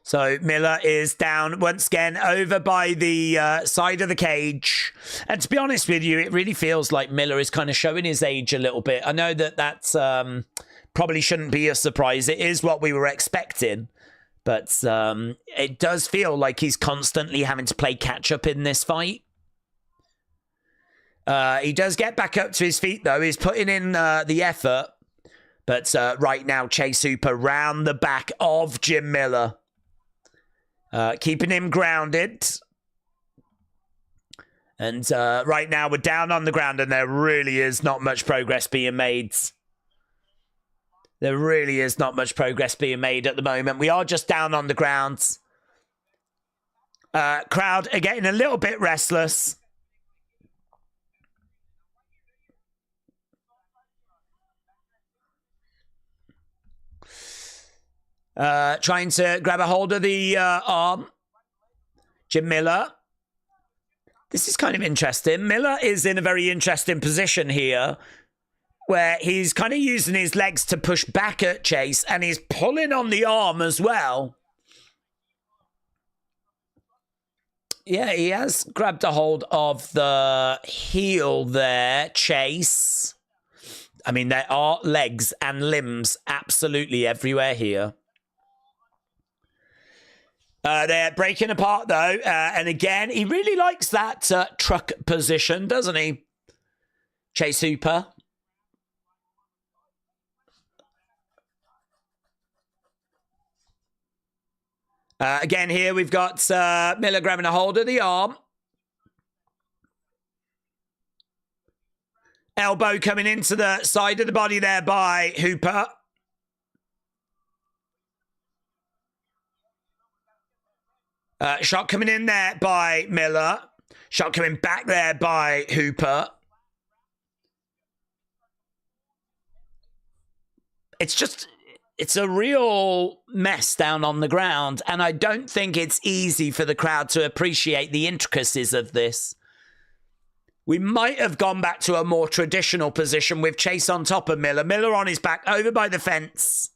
So Miller is down once again over by the side of the cage. And to be honest with you, it really feels like Miller is kind of showing his age a little bit. I know that that's probably shouldn't be a surprise. It is what we were expecting. But it does feel like he's constantly having to play catch up in this fight. He does get back up to his feet, though. He's putting in the effort. But right now, Chase Hooper round the back of Jim Miller. Keeping him grounded. And right now we're down on the ground and there really is not much progress being made. There really is not much progress being made at the moment. We are just down on the ground. Crowd are getting a little bit restless. Trying to grab a hold of the arm. Jim Miller. This is kind of interesting. Miller is in a very interesting position here where he's kind of using his legs to push back at Chase and he's pulling on the arm as well. Yeah, he has grabbed a hold of the heel there, Chase. I mean, there are legs and limbs absolutely everywhere here. They're breaking apart, though. And again, he really likes that truck position, doesn't he? Chase Hooper. Again, here we've got Miller grabbing a hold of the arm. Elbow coming into the side of the body there by Hooper. Shot coming in there by Miller. Shot coming back there by Hooper. it's a real mess down on the ground, and I don't think it's easy for the crowd to appreciate the intricacies of this. We might have gone back to a more traditional position with Chase on top of Miller. Miller on his back, over by the fence.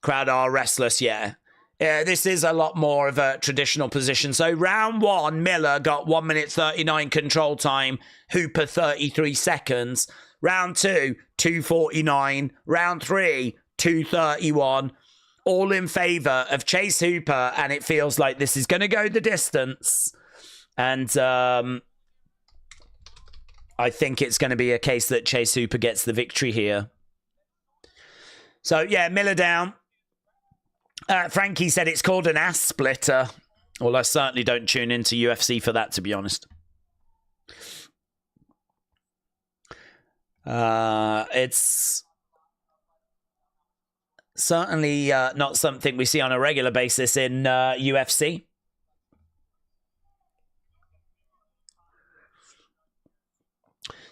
Crowd are restless, yeah. This is a lot more of a traditional position. So round 1, Miller got 1 minute 39 control time. Hooper 33 seconds. Round 2, 2:49. Round 3, 2:31. All in favour of Chase Hooper, and it feels like this is going to go the distance. And I think it's going to be a case that Chase Hooper gets the victory here. So, yeah, Miller down. Frankie said it's called an ass splitter. Well, I certainly don't tune into UFC for that, to be honest. It's certainly not something we see on a regular basis in UFC.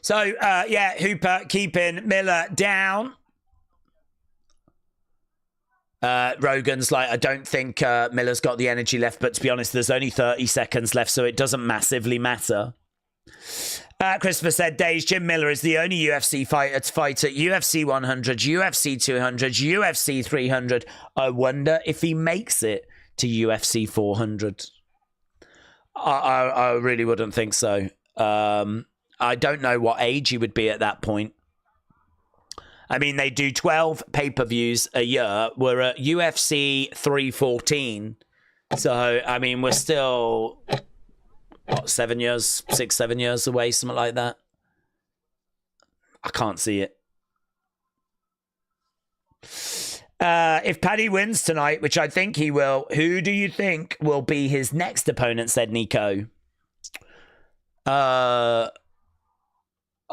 So, yeah, Hooper keeping Miller down. Rogan's like, I don't think Miller's got the energy left, but to be honest, there's only 30 seconds left, so it doesn't massively matter. Christopher said, Days, Jim Miller is the only UFC fighter to fight at UFC 100, UFC 200, UFC 300. I wonder if he makes it to UFC 400. I really wouldn't think so. I don't know what age he would be at that point. I mean, they do 12 pay-per-views a year. We're at UFC 314. So, I mean, we're still, what, 7 years, 6, 7 years away, something like that. I can't see it. If Paddy wins tonight, which I think he will, who do you think will be his next opponent, said Nico.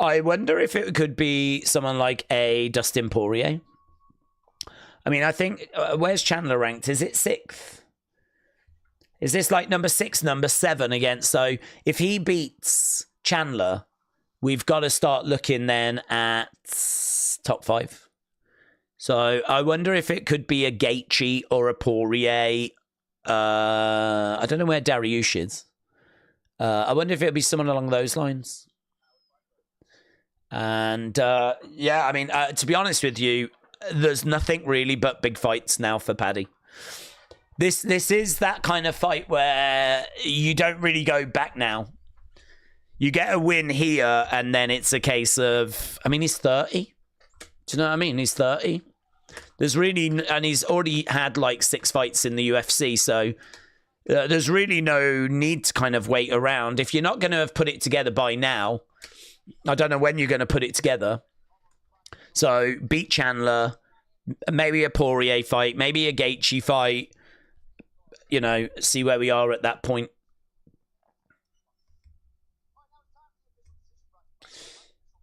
I wonder if it could be someone like a Dustin Poirier. I mean, I think, where's Chandler ranked? Is it 6th? Is this like number 6, number 7 against? So if he beats Chandler, we've got to start looking then at top 5. So I wonder if it could be a Gaethje or a Poirier. I don't know where Dariush is. I wonder if it'll be someone along those lines. And yeah, I mean, to be honest with you, there's nothing really but big fights now for Paddy. This is that kind of fight where you don't really go back now. You get a win here, and then it's a case of, I mean, he's 30. Do you know what I mean? He's 30. There's really, and he's already had like 6 fights in the UFC, so there's really no need to kind of wait around. If you're not going to have put it together by now, I don't know when you're going to put it together. So beat Chandler, maybe a Poirier fight, maybe a Gaethje fight. You know, see where we are at that point.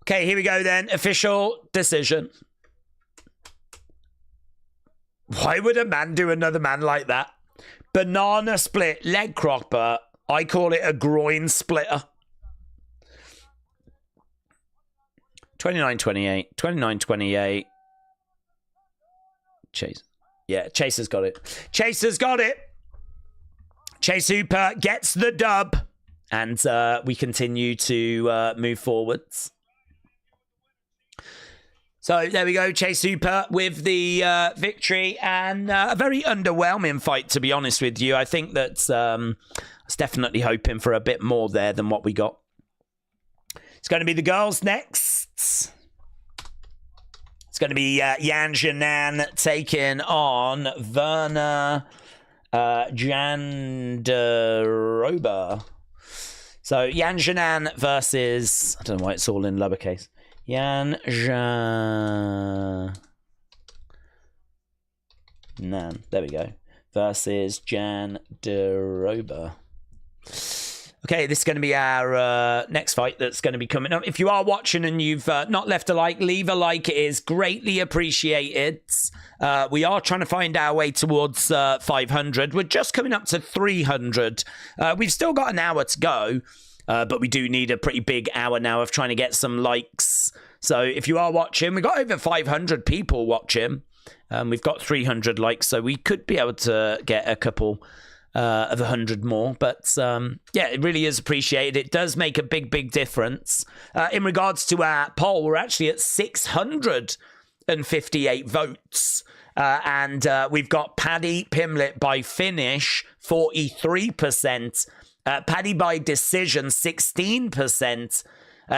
Okay, here we go then. Official decision. Why would a man do another man like that? Banana split, leg cropper. I call it a groin splitter. 29-28. 29-28. Chase. Yeah, Chase has got it. Chase has got it. Chase Hooper gets the dub. And we continue to move forwards. So there we go. Chase Hooper with the victory. And a very underwhelming fight, to be honest with you. I think that I was definitely hoping for a bit more there than what we got. It's going to be the girls next. It's going to be Yanan taking on Verna Jandiroba. So Yanan versus, I don't know why it's all in lowercase. Yanan. There we go. Versus Jandiroba. Okay, this is going to be our next fight that's going to be coming up. If you are watching and you've not left a like, leave a like. It is greatly appreciated. We are trying to find our way towards 500. We're just coming up to 300. We've still got an hour to go, but we do need a pretty big hour now of trying to get some likes. So if you are watching, we've got over 500 people watching. We've got 300 likes, so we could be able to get a couple of 100 more. But yeah, it really is appreciated. It does make a big difference. In regards to our poll, we're actually at 658 votes. And we've got Paddy Pimblett by finish, 43%. Paddy by decision, 16%.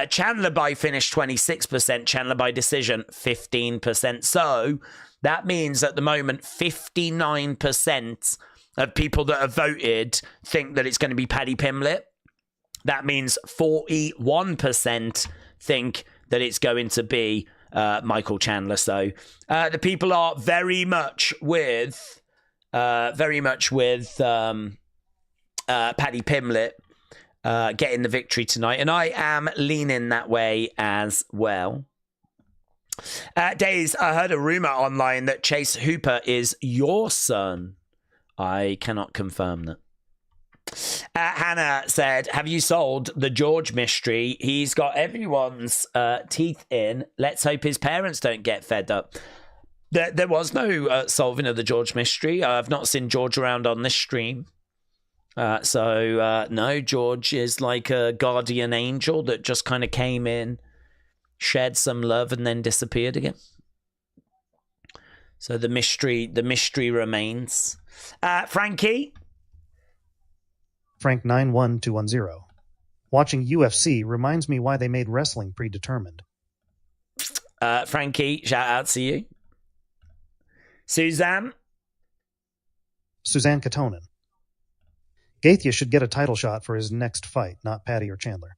Chandler by finish, 26%. Chandler by decision, 15%. So that means at the moment, 59% of people that have voted think that it's going to be Paddy Pimblett. That means 41% think that it's going to be Michael Chandler. So the people are very much with Paddy Pimblett getting the victory tonight, and I am leaning that way as well. Days, I heard a rumor online that Chase Hooper is your son. I cannot confirm that. Hannah said, have you solved the George mystery? He's got everyone's teeth in. Let's hope his parents don't get fed up. There was no solving of the George mystery. I've not seen George around on this stream. So no, George is like a guardian angel that just kind of came in, shared some love, and then disappeared again. So the mystery remains. Frankie? Frank 91210. Watching UFC reminds me why they made wrestling predetermined. Frankie, shout out to you. Suzanne Katonen. Gaethje should get a title shot for his next fight, not Paddy or Chandler.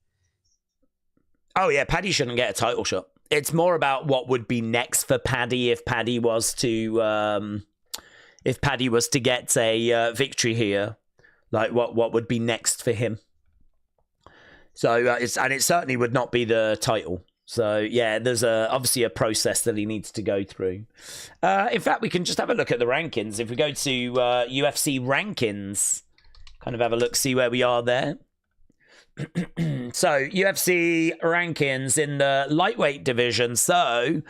Oh yeah, Paddy shouldn't get a title shot. It's more about what would be next for Paddy if Paddy was to get a victory here. Like what would be next for him? So it certainly would not be the title. So yeah, there's obviously a process that he needs to go through. In fact, we can just have a look at the rankings. If we go to UFC rankings, kind of have a look, see where we are there. So UFC rankings in the lightweight division. So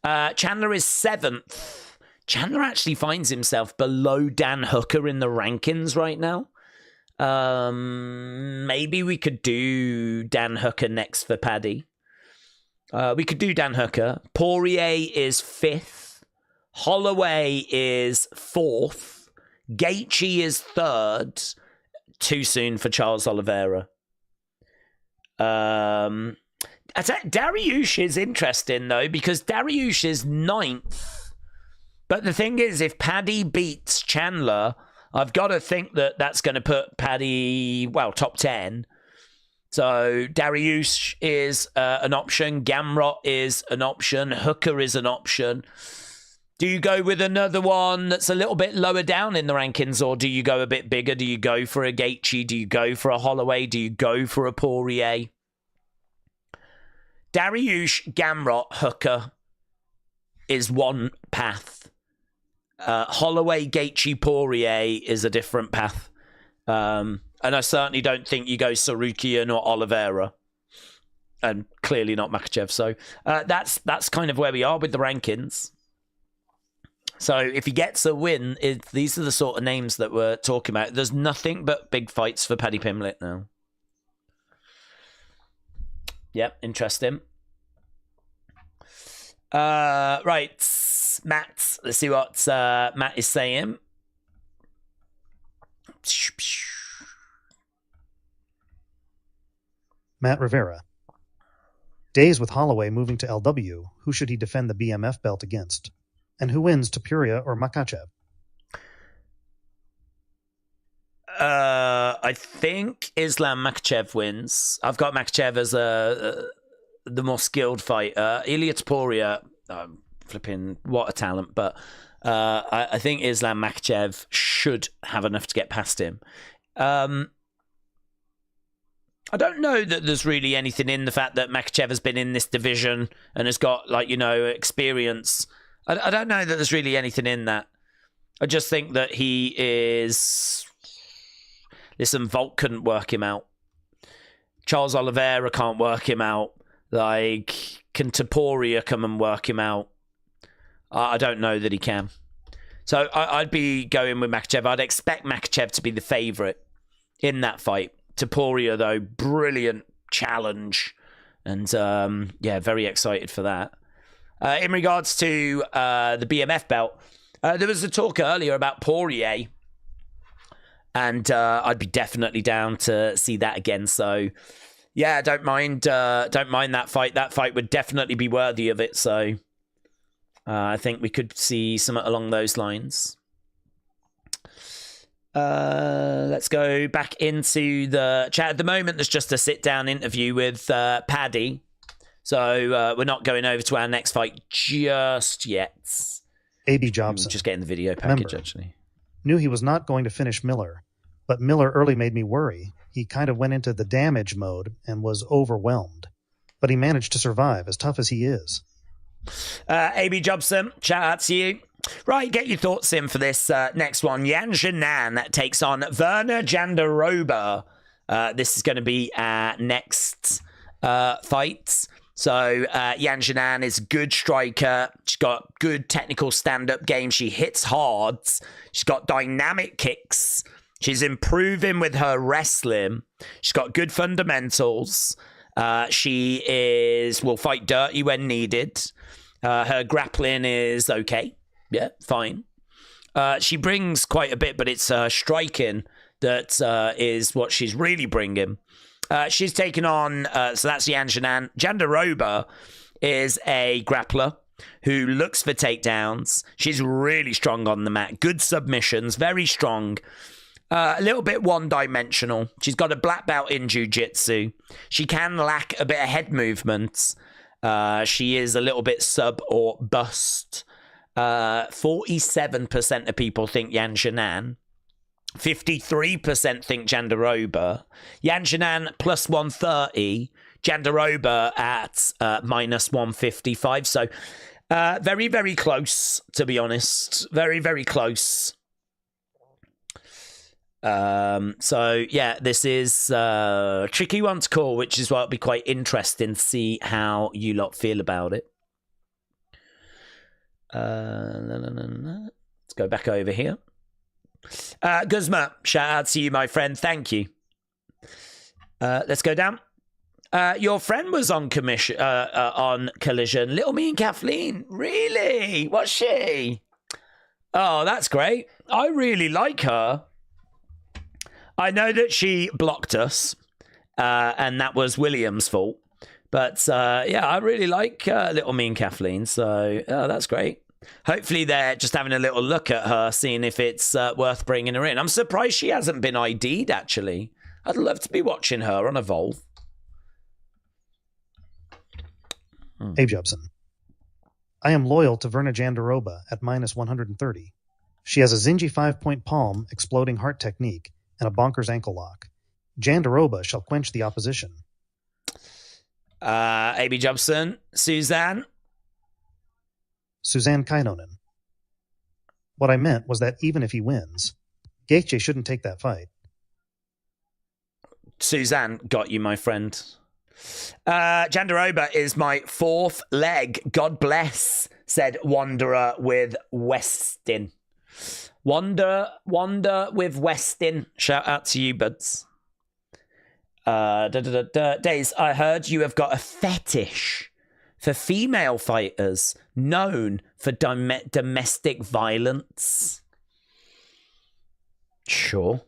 Chandler is 7th. Chandler actually finds himself below Dan Hooker in the rankings right now. Maybe we could do Dan Hooker next for Paddy. We could do Dan Hooker. Poirier is 5th. Holloway is 4th. Gaethje is 3rd. Too soon for Charles Oliveira. Dariush is interesting though, because Dariush is 9th. But the thing is, if Paddy beats Chandler, I've got to think that that's going to put Paddy, well, top 10. So Dariush is an option. Gamrot is an option. Hooker is an option. Do you go with another one that's a little bit lower down in the rankings, or do you go a bit bigger? Do you go for a Gaethje? Do you go for a Holloway? Do you go for a Poirier? Dariush, Gamrot, Hooker is one path. Holloway, Gaethje, Poirier is a different path. And I certainly don't think you go Sarukian or Oliveira. And clearly not Makhachev. So that's kind of where we are with the rankings. So if he gets a win, these are the sort of names that we're talking about. There's nothing but big fights for Paddy Pimblett now. Yep, interesting. Right, Matt. Let's see what Matt is saying. Matt Rivera. Days with Holloway moving to LW. Who should he defend the BMF belt against? And who wins, Topuria or Makhachev? I think Islam Makhachev wins. I've got Makhachev as the more skilled fighter. Ilia Topuria, flipping, what a talent. But I think Islam Makhachev should have enough to get past him. I don't know that there's really anything in the fact that Makhachev has been in this division and has got, experience. I don't know that there's really anything in that. I just think that he is... Listen, Volk couldn't work him out. Charles Oliveira can't work him out. Can Topuria come and work him out? I don't know that he can. So I'd be going with Makhachev. I'd expect Makhachev to be the favourite in that fight. Topuria, though, brilliant challenge. And, very excited for that. In regards to the BMF belt, there was a talk earlier about Poirier. And I'd be definitely down to see that again. So, yeah, don't mind that fight. That fight would definitely be worthy of it. So... I think we could see something along those lines. Let's go back into the chat. At the moment, there's just a sit-down interview with Paddy. So we're not going over to our next fight just yet. A.B. Jobson. Just getting the video package, actually. Knew he was not going to finish Miller, but Miller early made me worry. He kind of went into the damage mode and was overwhelmed. But he managed to survive, as tough as he is. A.B. Jobson, shout out to you. Right, get your thoughts in for this next one. Yanan takes on Werner Jandiroba. This is going to be our next fight. So Yanan is a good striker. She's got good technical stand-up game. She hits hard. She's got dynamic kicks. She's improving with her wrestling. She's got good fundamentals. She will fight dirty when needed. Her grappling is okay. Yeah, fine. She brings quite a bit, but it's striking that is what she's really bringing. She's taken on, so that's Yanan. Jandiroba is a grappler who looks for takedowns. She's really strong on the mat. Good submissions, very strong. A little bit one-dimensional. She's got a black belt in jiu-jitsu. She can lack a bit of head movement. She is a little bit sub or bust. 47% of people think Yanan. 53% think Jandiroba. Yanan plus 130. Jandiroba at minus 155. So very, very close, to be honest. Very, very close. So yeah, this is a tricky one to call, which is why it'll be quite interesting to see how you lot feel about it. Let's go back over here. Guzma, shout out to you, my friend. Thank you. Let's go down. Your friend was on on Collision. Little Me and Kathleen. Really? What's she? Oh, that's great. I really like her. I know that she blocked us, and that was William's fault. But, yeah, I really like Little Me and Kathleen, so that's great. Hopefully they're just having a little look at her, seeing if it's worth bringing her in. I'm surprised she hasn't been ID'd, actually. I'd love to be watching her on Evolve. Abe Jobson. I am loyal to Verna Jandiroba at minus 130. She has a Zingy 5-point palm, exploding heart technique, and a bonkers ankle lock. Jandiroba shall quench the opposition. A.B. Jobson. Suzanne Kainonen. What I meant was that even if he wins, Gaethje shouldn't take that fight. Suzanne got you, my friend. Jandiroba is my fourth leg. God bless, said Wanderer with Westin. Wander with Westin. Shout out to you, buds. Days, I heard you have got a fetish for female fighters known for domestic violence. Sure.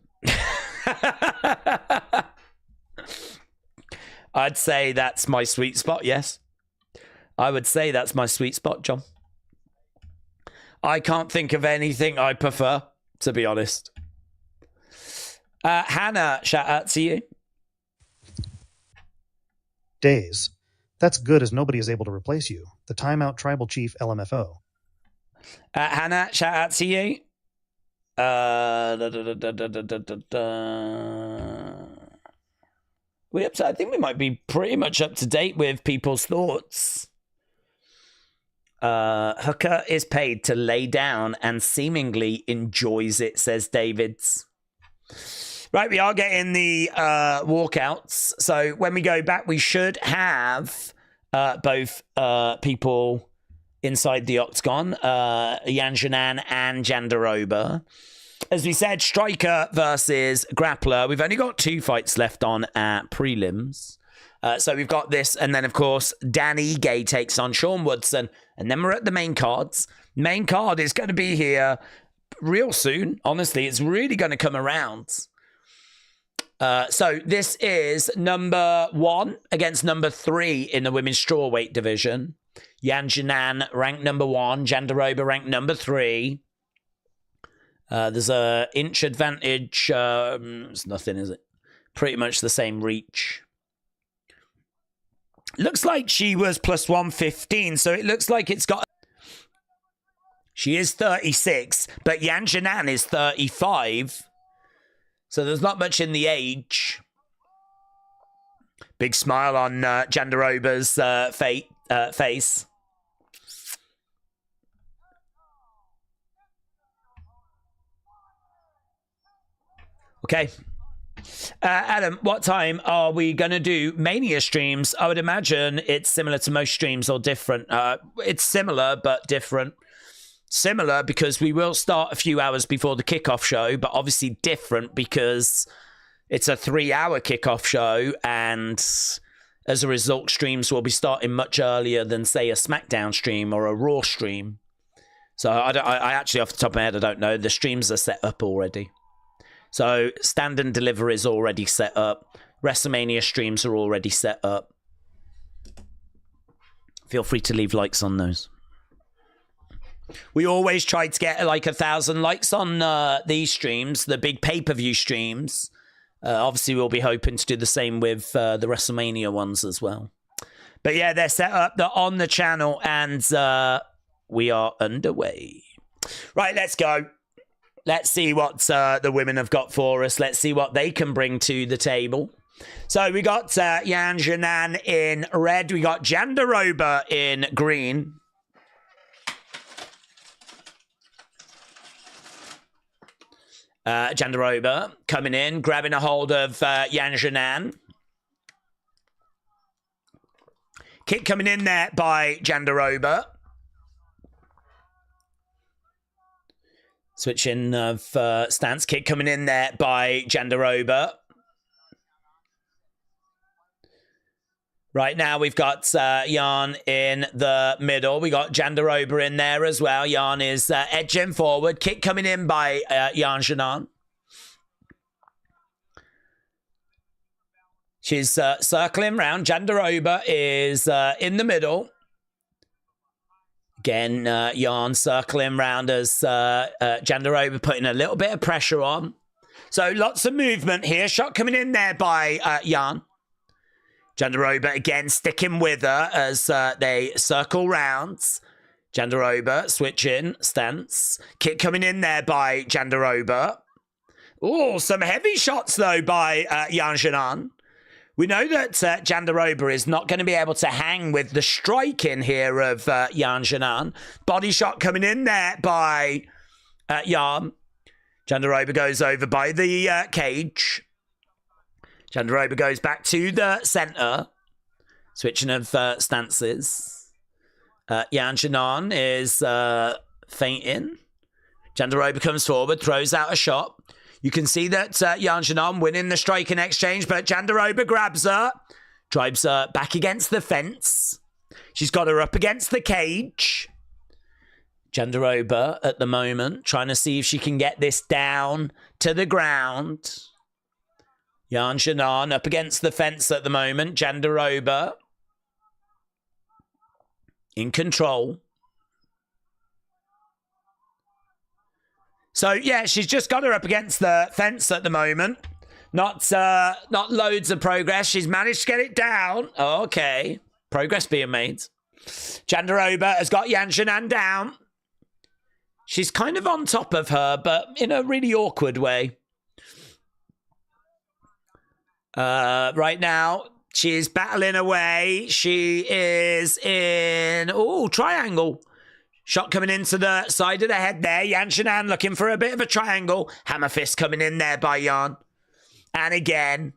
I'd say that's my sweet spot, yes. I would say that's my sweet spot, John. I can't think of anything I prefer, to be honest. Hannah, shout out to you. Days. That's good as nobody is able to replace you. The timeout tribal chief LMFO. Hannah, shout out to you. I think we might be pretty much up to date with people's thoughts. Hooker is paid to lay down and seemingly enjoys it, says Davids. Right, we are getting the walkouts. So when we go back, we should have both people inside the octagon. Yanan and Jandiroba. As we said, striker versus grappler. We've only got 2 fights left on at prelims. So we've got this, and then, of course, Dan Ige takes on Sean Woodson. And then we're at the main cards. Main card is going to be here real soon. Honestly, it's really going to come around. So this is number 1 against number 3 in the women's strawweight division. Yanan ranked number 1. Jandiroba ranked number 3. There's a inch advantage. It's nothing, is it? Pretty much the same reach. Looks like she was plus 115, so it looks like it's got... She is 36, but Yanan is 35. So there's not much in the age. Big smile on Jandiroba's face. Okay. Adam, what time are we going to do Mania streams? I would imagine it's similar to most streams or different. It's similar, but different. Similar because we will start a few hours before the kickoff show, but obviously different because it's a 3-hour kickoff show, and as a result, streams will be starting much earlier than, say, a SmackDown stream or a Raw stream. So I actually, off the top of my head, I don't know. The streams are set up already. So stand and deliver is already set up. WrestleMania streams are already set up. Feel free to leave likes on those. We always try to get like 1,000 likes on these streams, the big pay-per-view streams. Obviously, we'll be hoping to do the same with the WrestleMania ones as well. But yeah, they're set up. They're on the channel, and we are underway. Right, let's go. Let's see what the women have got for us. Let's see what they can bring to the table. So we got Yanan in red. We got Jandiroba in green. Jandiroba coming in, grabbing a hold of Yanan. Kick coming in there by Jandiroba. Switching of stance. Kick coming in there by Jandiroba. Right now we've got Jan in the middle. We got Jandiroba in there as well. Jan is edging forward. Kick coming in by Yanan. She's circling round. Jandiroba is in the middle. Again, Jan circling round as Jandiroba putting a little bit of pressure on. So lots of movement here. Shot coming in there by Jan. Jandiroba again sticking with her as they circle round. Jandiroba switching stance. Kick coming in there by Jandiroba. Oh, some heavy shots though by Yanan. We know that Jandiroba is not going to be able to hang with the striking here of Yanan. Body shot coming in there by Jan. Jandiroba goes over by the cage. Jandiroba goes back to the centre. Switching of stances. Yanan is fainting. Jandiroba comes forward, throws out a shot. You can see that Yanan winning the striking exchange, but Jandiroba grabs her, drives her back against the fence. She's got her up against the cage. Jandiroba at the moment trying to see if she can get this down to the ground. Yanan up against the fence at the moment. Jandiroba in control. So, yeah, she's just got her up against the fence at the moment. Not loads of progress. She's managed to get it down. Okay. Progress being made. Jandiroba has got Yanan down. She's kind of on top of her, but in a really awkward way. Right now, she's battling away. She is in... Oh, triangle. Shot coming into the side of the head there. Yanan looking for a bit of a triangle. Hammer fist coming in there by Jan. And again,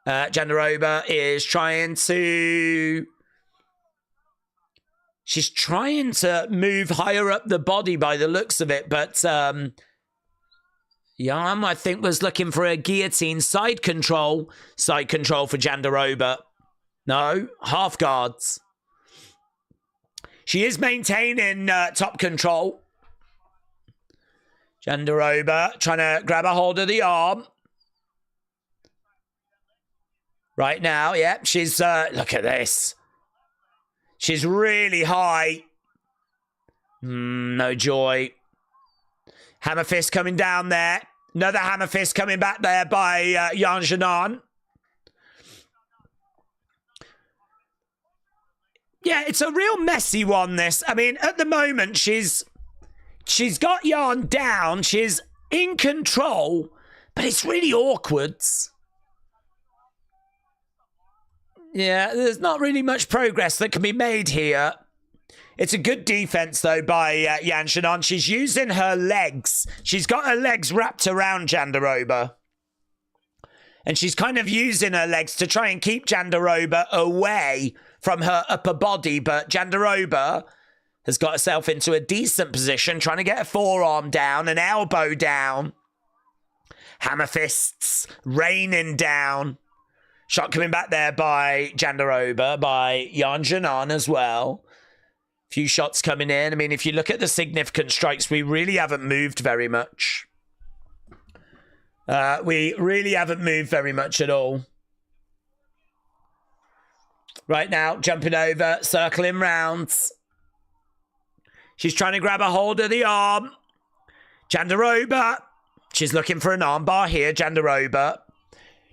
Jandiroba is trying to She's trying to move higher up the body by the looks of it, but Yanan, I think, was looking for a guillotine side control. Side control for Jandiroba. No, half guards. She is maintaining top control. Jandiroba trying to grab a hold of the arm. Right now, yeah, she's, look at this. She's really high. No joy. Hammer fist coming down there. Another hammer fist coming back there by Yanan. Yeah, it's a real messy one, this. I mean, at the moment, she's got Yan down. She's in control, but it's really awkward. Yeah, there's not really much progress that can be made here. It's a good defense, though, by Yanan. She's using her legs. She's got her legs wrapped around Jandiroba. And she's kind of using her legs to try and keep Jandiroba away from her upper body. But Jandiroba has got herself into a decent position, trying to get a forearm down, an elbow down. Hammer fists raining down. Shot coming back there by Jandiroba, by Yanan as well. Few shots coming in. I mean, if you look at the significant strikes, we really haven't moved very much. We really haven't moved very much at all. Right now, jumping over, circling rounds. She's trying to grab a hold of the arm. Jandiroba. She's looking for an armbar here, Jandiroba.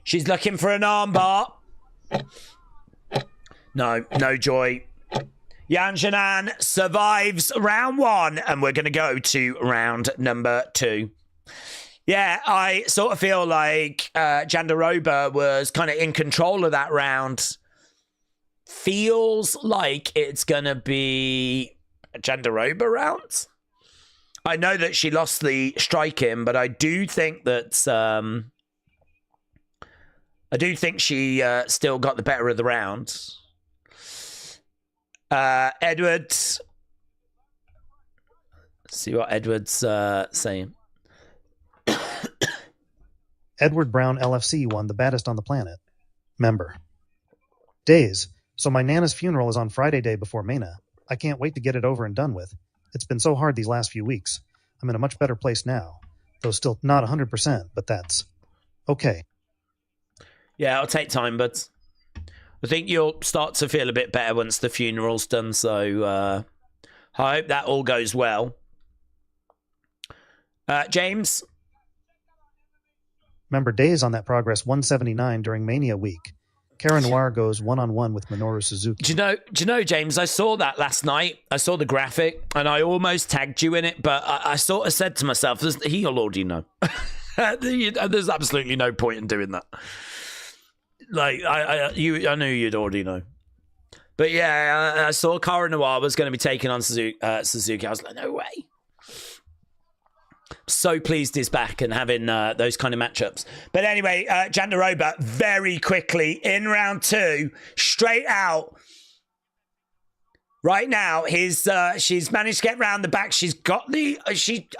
She's looking for an armbar. No joy. Yanan survives round one, and we're going to go to round number 2. Yeah, I sort of feel like Jandiroba was kind of in control of that round. Feels like it's going to be a Jandiroba round. I know that she lost the striking, but I do think that she still got the better of the round. Edwards. See what Edwards saying. Edward Brown LFC won the baddest on the planet. Member. Days. So my Nana's funeral is on Friday day before Mena. I can't wait to get it over and done with. It's been so hard these last few weeks. I'm in a much better place now. Though still not 100%, but that's okay. Yeah, it'll take time, but I think you'll start to feel a bit better once the funeral's done, so I hope that all goes well. James? Remember Days on that progress 179 during Mania week. Karen Noir goes one-on-one with Minoru Suzuki. Do you know, James, I saw that last night. I saw the graphic, and I almost tagged you in it, but I sort of said to myself, he'll already know. There's absolutely no point in doing that. Like, I knew you'd already know. But yeah, I saw Karen Noir was going to be taking on Suzuki. I was like, no way. So pleased he's back and having those kind of matchups. But anyway, Jandiroba very quickly in round 2, straight out. Right now, she's managed to get round the back. She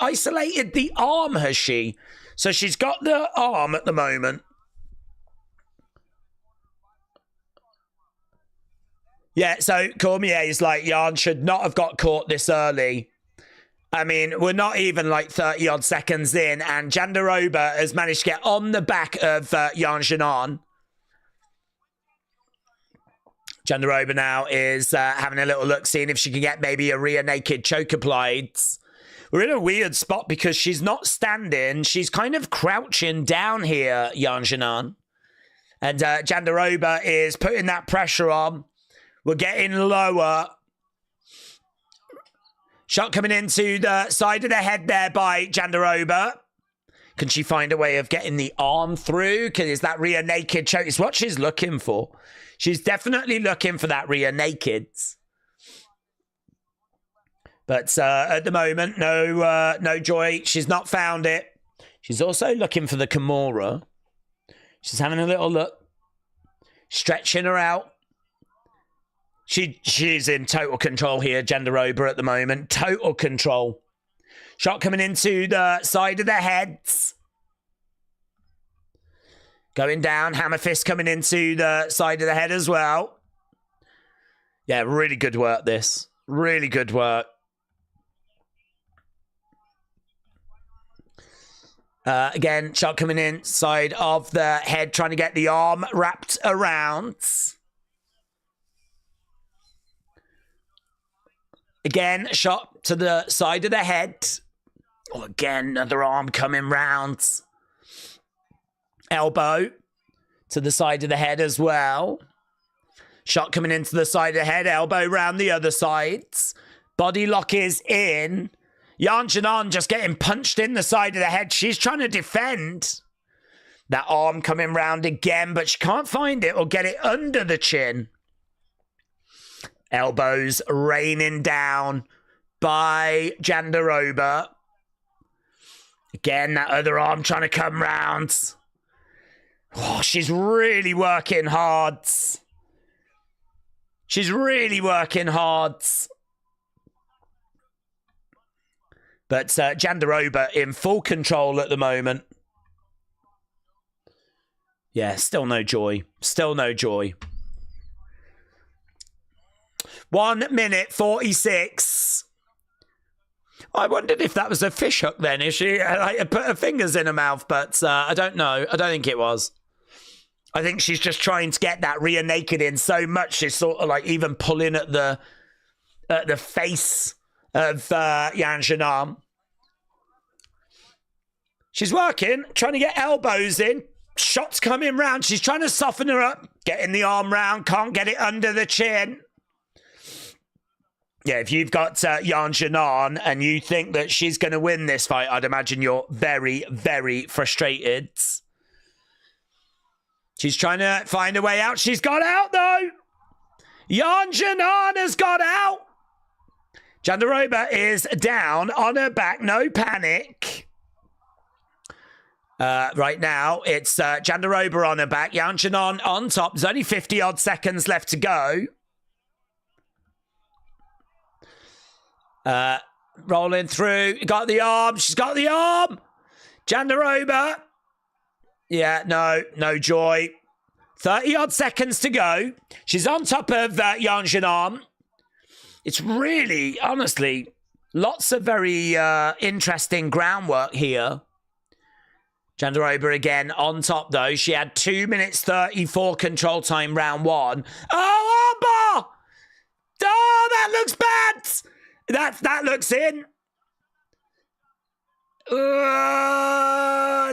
isolated the arm, has she? So she's got the arm at the moment. Yeah, so Cormier is like, Jan should not have got caught this early. I mean, we're not even like 30-odd seconds in, and Jandiroba has managed to get on the back of Yanan. Jandiroba now is having a little look, seeing if she can get maybe a rear naked choke applied. We're in a weird spot because she's not standing. She's kind of crouching down here, Yanan. And Jandiroba is putting that pressure on. We're getting lower. Shot coming into the side of the head there by Jandiroba. Can she find a way of getting the arm through? Is that rear naked choke? It's what she's looking for. She's definitely looking for that rear naked. But at the moment, no joy. She's not found it. She's also looking for the Kimura. She's having a little look. Stretching her out. She's in total control here, Jandiroba, at the moment. Total control. Shot coming into the side of the heads. Going down. Hammer fist coming into the side of the head as well. Yeah, really good work, this. Really good work. Again, shot coming in, side of the head, trying to get the arm wrapped around. Again, shot to the side of the head. Oh, again, another arm coming round. Elbow to the side of the head as well. Shot coming into the side of the head, elbow round the other side. Body lock is in. Yanan just getting punched in the side of the head. She's trying to defend. That arm coming round again, but she can't find it or get it under the chin. Elbows raining down by Jandiroba. Again, that other arm trying to come round. Oh, she's really working hard. She's really working hard. But Jandiroba in full control at the moment. Yeah, still no joy. Still no joy. 1 minute 46. I wondered if that was a fish hook then. If she put her fingers in her mouth, but I don't know. I don't think it was. I think she's just trying to get that rear naked in so much she's sort of like even pulling at the face of Yanan. She's working, trying to get elbows in. Shots coming round. She's trying to soften her up. Getting the arm round. Can't get it under the chin. Yeah, if you've got Yanan and you think that she's going to win this fight, I'd imagine you're very, very frustrated. She's trying to find a way out. She's got out, though. Yanan has got out. Jandiroba is down on her back. No panic. Right now, it's Jandiroba on her back. Yanan on top. There's only 50-odd seconds left to go. Rolling through. Got the arm. She's got the arm. Jandiroba. Yeah, no joy. 30-odd seconds to go. She's on top of Yanan. It's really, honestly, lots of very interesting groundwork here. Jandiroba again on top, though. She had 2 minutes 34 control time round one. Oh, armbar! Oh, that looks bad! That looks in.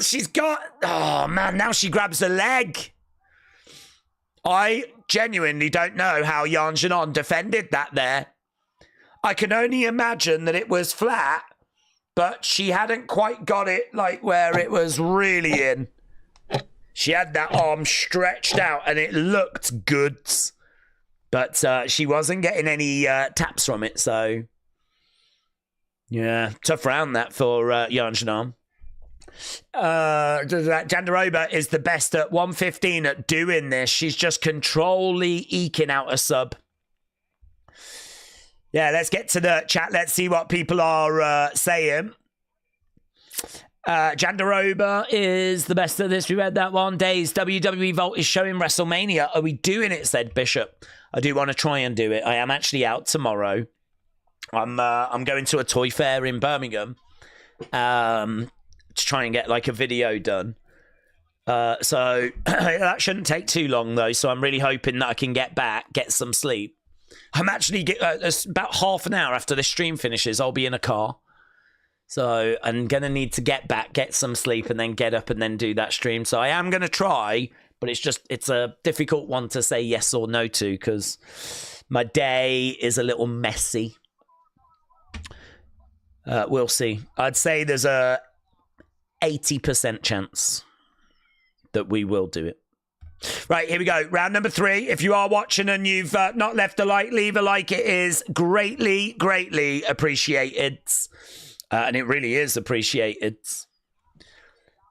She's got... Oh, man, now she grabs the leg. I genuinely don't know how Yanan defended that there. I can only imagine that it was flat, but she hadn't quite got it like where it was really in. She had that arm stretched out and it looked good, but she wasn't getting any taps from it, so... Yeah, tough round that for Yanan. Jandiroba is the best at 115 at doing this. She's just controlly eking out a sub. Yeah, let's get to the chat. Let's see what people are saying. Jandiroba is the best at this. We read that one. Days WWE Vault is showing WrestleMania. Are we doing it? Said Bishop. I do want to try and do it. I am actually out tomorrow. I'm going to a toy fair in Birmingham to try and get like a video done. So that shouldn't take too long though. So I'm really hoping that I can get back, get some sleep. I'm actually about half an hour after this stream finishes. I'll be in a car. So I'm going to need to get back, get some sleep, and then get up and then do that stream. So I am going to try, but it's a difficult one to say yes or no to because my day is a little messy. We'll see. I'd say there's a 80% chance that we will do it. Right, here we go. Round number 3. If you are watching and you've not left a like, leave a like. It is greatly, greatly appreciated. And it really is appreciated.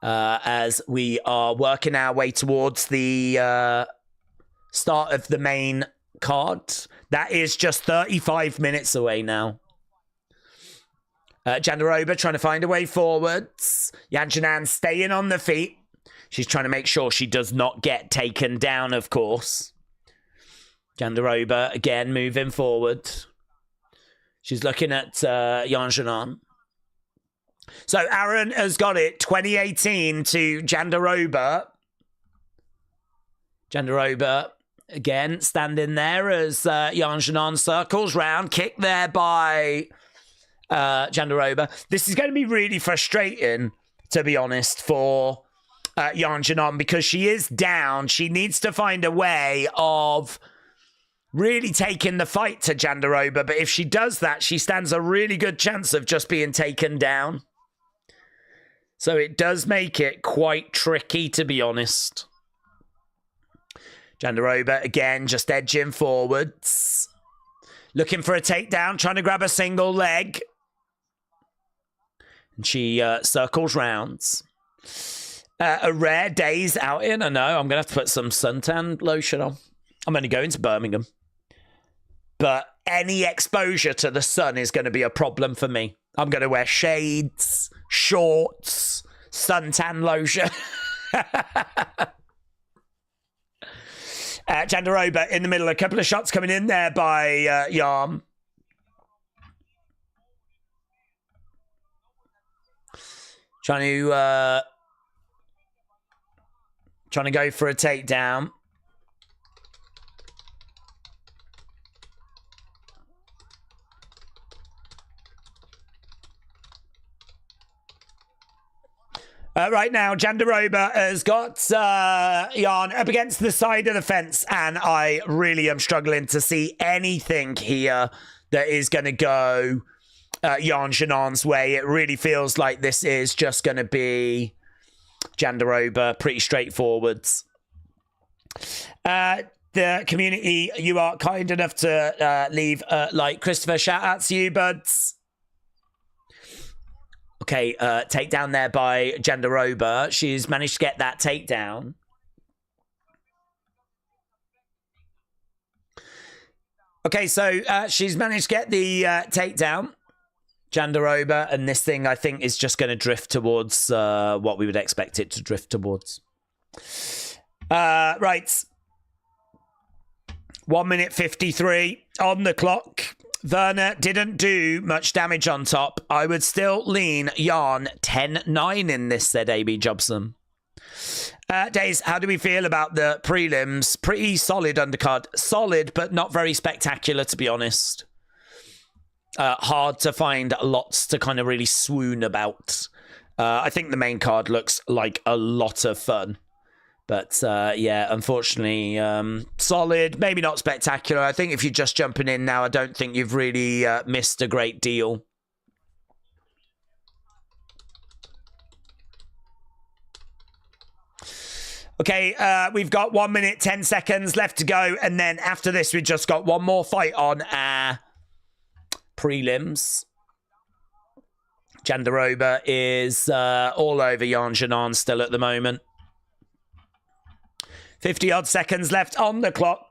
As we are working our way towards the start of the main card. That is just 35 minutes away now. Jandiroba trying to find a way forwards. Yanan staying on the feet. She's trying to make sure she does not get taken down, of course. Jandiroba again moving forward. She's looking at Yanan. So Aaron has got it 2018 to Jandiroba. Jandiroba again standing there as Yanan circles round. Kick there by Jandiroba. This is going to be really frustrating, to be honest, for Yanan, because she is down. She needs to find a way of really taking the fight to Jandiroba, but if she does that, she stands a really good chance of just being taken down. So it does make it quite tricky, to be honest. Jandiroba again just edging forwards, looking for a takedown, trying to grab a single leg. And she circles rounds. A rare day's outing. I know, I'm going to have to put some suntan lotion on. I'm only going to Birmingham. But any exposure to the sun is going to be a problem for me. I'm going to wear shades, shorts, suntan lotion. Jandiroba in the middle. A couple of shots coming in there by Yarm. Trying to go for a takedown. Right now, Jandiroba has got Yarn up against the side of the fence, and I really am struggling to see anything here that is going to go Janan's way. It really feels like this is just going to be Jandiroba, pretty straightforward. The community, you are kind enough to leave like Christopher. Shout out to you, buds. Okay, takedown there by Jandiroba. She's managed to get that takedown. Okay, so she's managed to get the takedown, Jandiroba, and this thing I think is just going to drift towards what we would expect it to drift towards. Right. 1 minute 53 on the clock. Werner didn't do much damage on top. I would still lean Yarn 10-9 in this, said AB Jobson. Days, how do we feel about the prelims? Pretty solid undercard. Solid, but not very spectacular, to be honest. Hard to find lots to kind of really swoon about. I think the main card looks like a lot of fun. But, yeah, unfortunately, solid, maybe not spectacular. I think if you're just jumping in now, I don't think you've really missed a great deal. Okay, we've got 1 minute, 10 seconds left to go. And then after this, we've just got one more fight on our prelims. Jandiroba is all over Yanan still at the moment. 50-odd seconds left on the clock.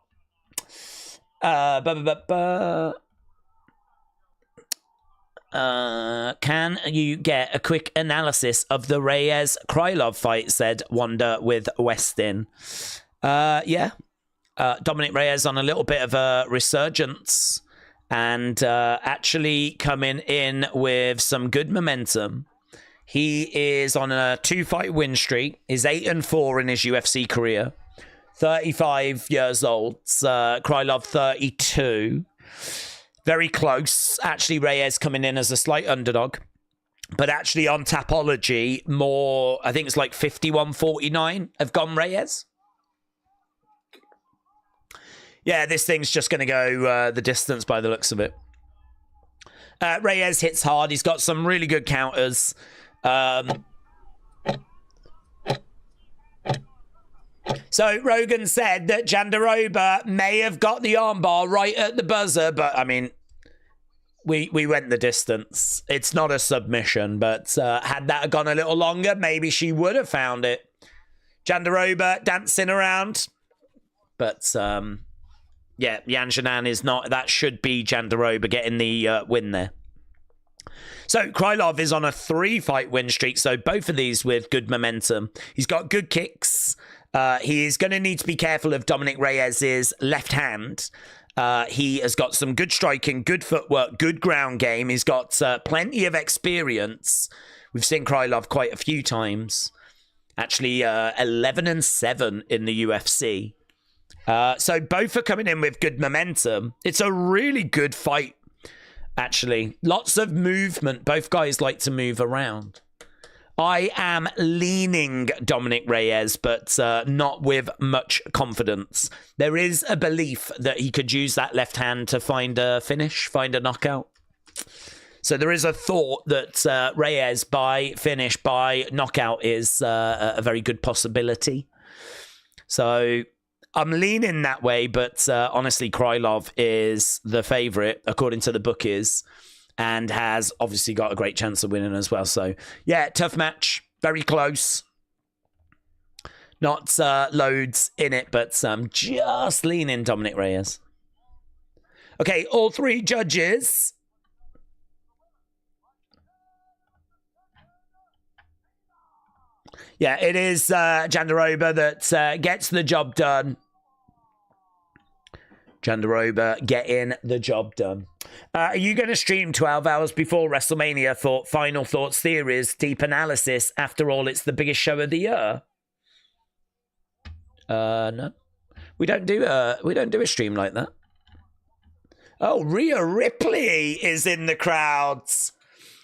Can you get a quick analysis of the Reyes-Krylov fight, said Wanda with Westin. Yeah. Dominic Reyes on a little bit of a resurgence and actually coming in with some good momentum. He is on a 2-fight win streak. Is 8-4 in his UFC career. 35 years old. Krylov 32. Very close. Actually, Reyes coming in as a slight underdog. But actually on Tapology, more, I think it's like 51-49 have gone Reyes. Yeah, this thing's just going to go the distance by the looks of it. Reyes hits hard. He's got some really good counters. So Rogan said that Jandiroba may have got the armbar right at the buzzer, but I mean, we went the distance. It's not a submission, but had that gone a little longer, maybe she would have found it. Jandiroba dancing around, but Yeah, Yanan is not. That should be Jandiroba getting the win there. So Krylov is on a 3-fight win streak. So both of these with good momentum. He's got good kicks. He is going to need to be careful of Dominic Reyes' left hand. He has got some good striking, good footwork, good ground game. He's got plenty of experience. We've seen Krylov quite a few times. Actually, 11-7 in the UFC. So both are coming in with good momentum. It's a really good fight, actually. Lots of movement. Both guys like to move around. I am leaning Dominic Reyes, but not with much confidence. There is a belief that he could use that left hand to find a finish, find a knockout. So there is a thought that Reyes by finish, by knockout is a very good possibility. So I'm leaning that way, but honestly, Krylov is the favourite, according to the bookies, and has obviously got a great chance of winning as well. So, yeah, tough match, very close. Not loads in it, but just leaning Dominic Reyes. Okay, all three judges. Yeah, it is Jandiroba that gets the job done. Jandiroba getting the job done. Are you going to stream 12 hours before WrestleMania for final thoughts, theories, deep analysis? After all, it's the biggest show of the year. No, we don't do a stream like that. Oh, Rhea Ripley is in the crowds.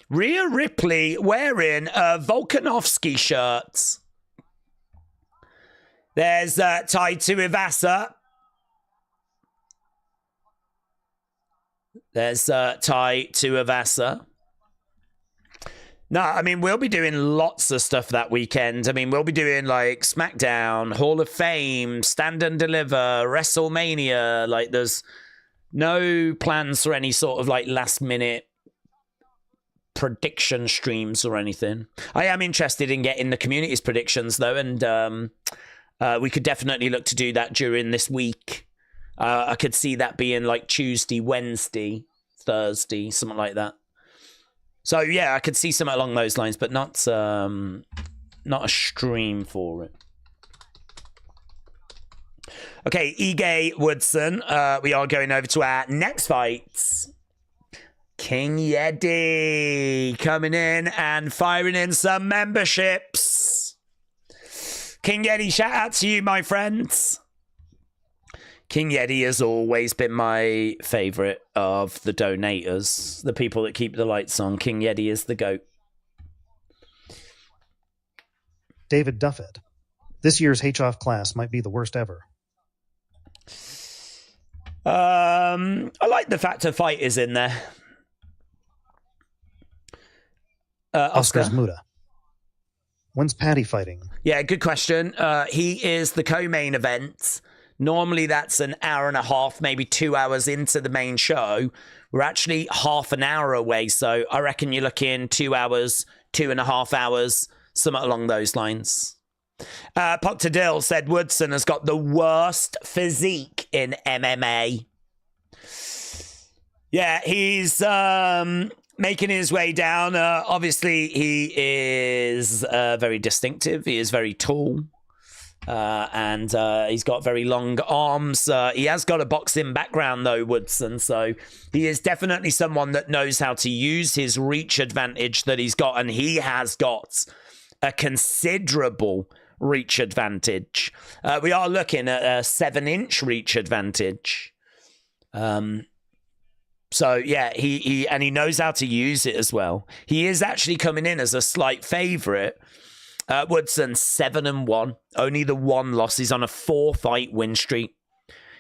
Rhea Ripley wearing a Volkanovski shirt. There's Tai Tuivasa. There's Tai Tuivasa. No, I mean, we'll be doing lots of stuff that weekend. I mean, we'll be doing like SmackDown, Hall of Fame, Stand and Deliver, WrestleMania. Like, there's no plans for any sort of like last minute prediction streams or anything. I am interested in getting the community's predictions though, and we could definitely look to do that during this week. I could see that being like Tuesday, Wednesday, Thursday, something like that. So yeah, I could see something along those lines, but not a stream for it. Okay, Ige Woodson. We are going over to our next fights. King Yeti coming in and firing in some memberships. King Yeti, shout out to you, my friends. King Yeti has always been my favourite of the donators, the people that keep the lights on. King Yeti is the GOAT. David Duffett. This year's H-Off class might be the worst ever. I like the fact a fight is in there. Oscar Zmuda. When's Paddy fighting? Yeah, good question. He is the co-main event. Normally that's an hour and a half, maybe 2 hours into the main show. We're actually half an hour away, so I reckon you're looking 2 hours, 2.5 hours, something along those lines. Poctadil said Woodson has got the worst physique in MMA. Yeah, he's making his way down. Obviously, he is very distinctive. He is very tall. And he's got very long arms. He has got a boxing background, though, Woodson. So he is definitely someone that knows how to use his reach advantage that he's got. And he has got a considerable reach advantage. We are looking at a 7-inch reach advantage. So yeah, he knows how to use it as well. He is actually coming in as a slight favourite. Woodson 7-1, only the one loss. He's on a 4-fight win streak.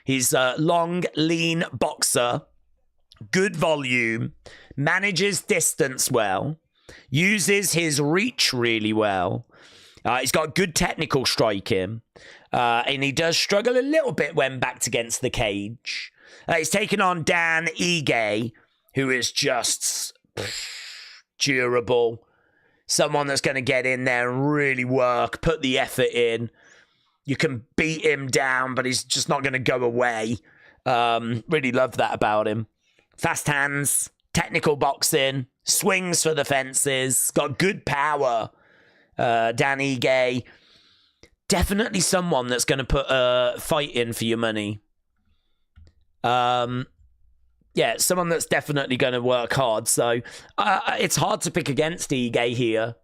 He's a long, lean boxer, good volume, manages distance well, uses his reach really well. He's got good technical striking, and he does struggle a little bit when backed against the cage. He's taken on Dan Ige, who is just durable. Someone that's going to get in there and really work, put the effort in. You can beat him down, but he's just not going to go away. Really love that about him. Fast hands, technical boxing, swings for the fences, got good power. Dan Ige, definitely someone that's going to put a fight in for your money. Yeah, someone that's definitely going to work hard. So it's hard to pick against Ige here.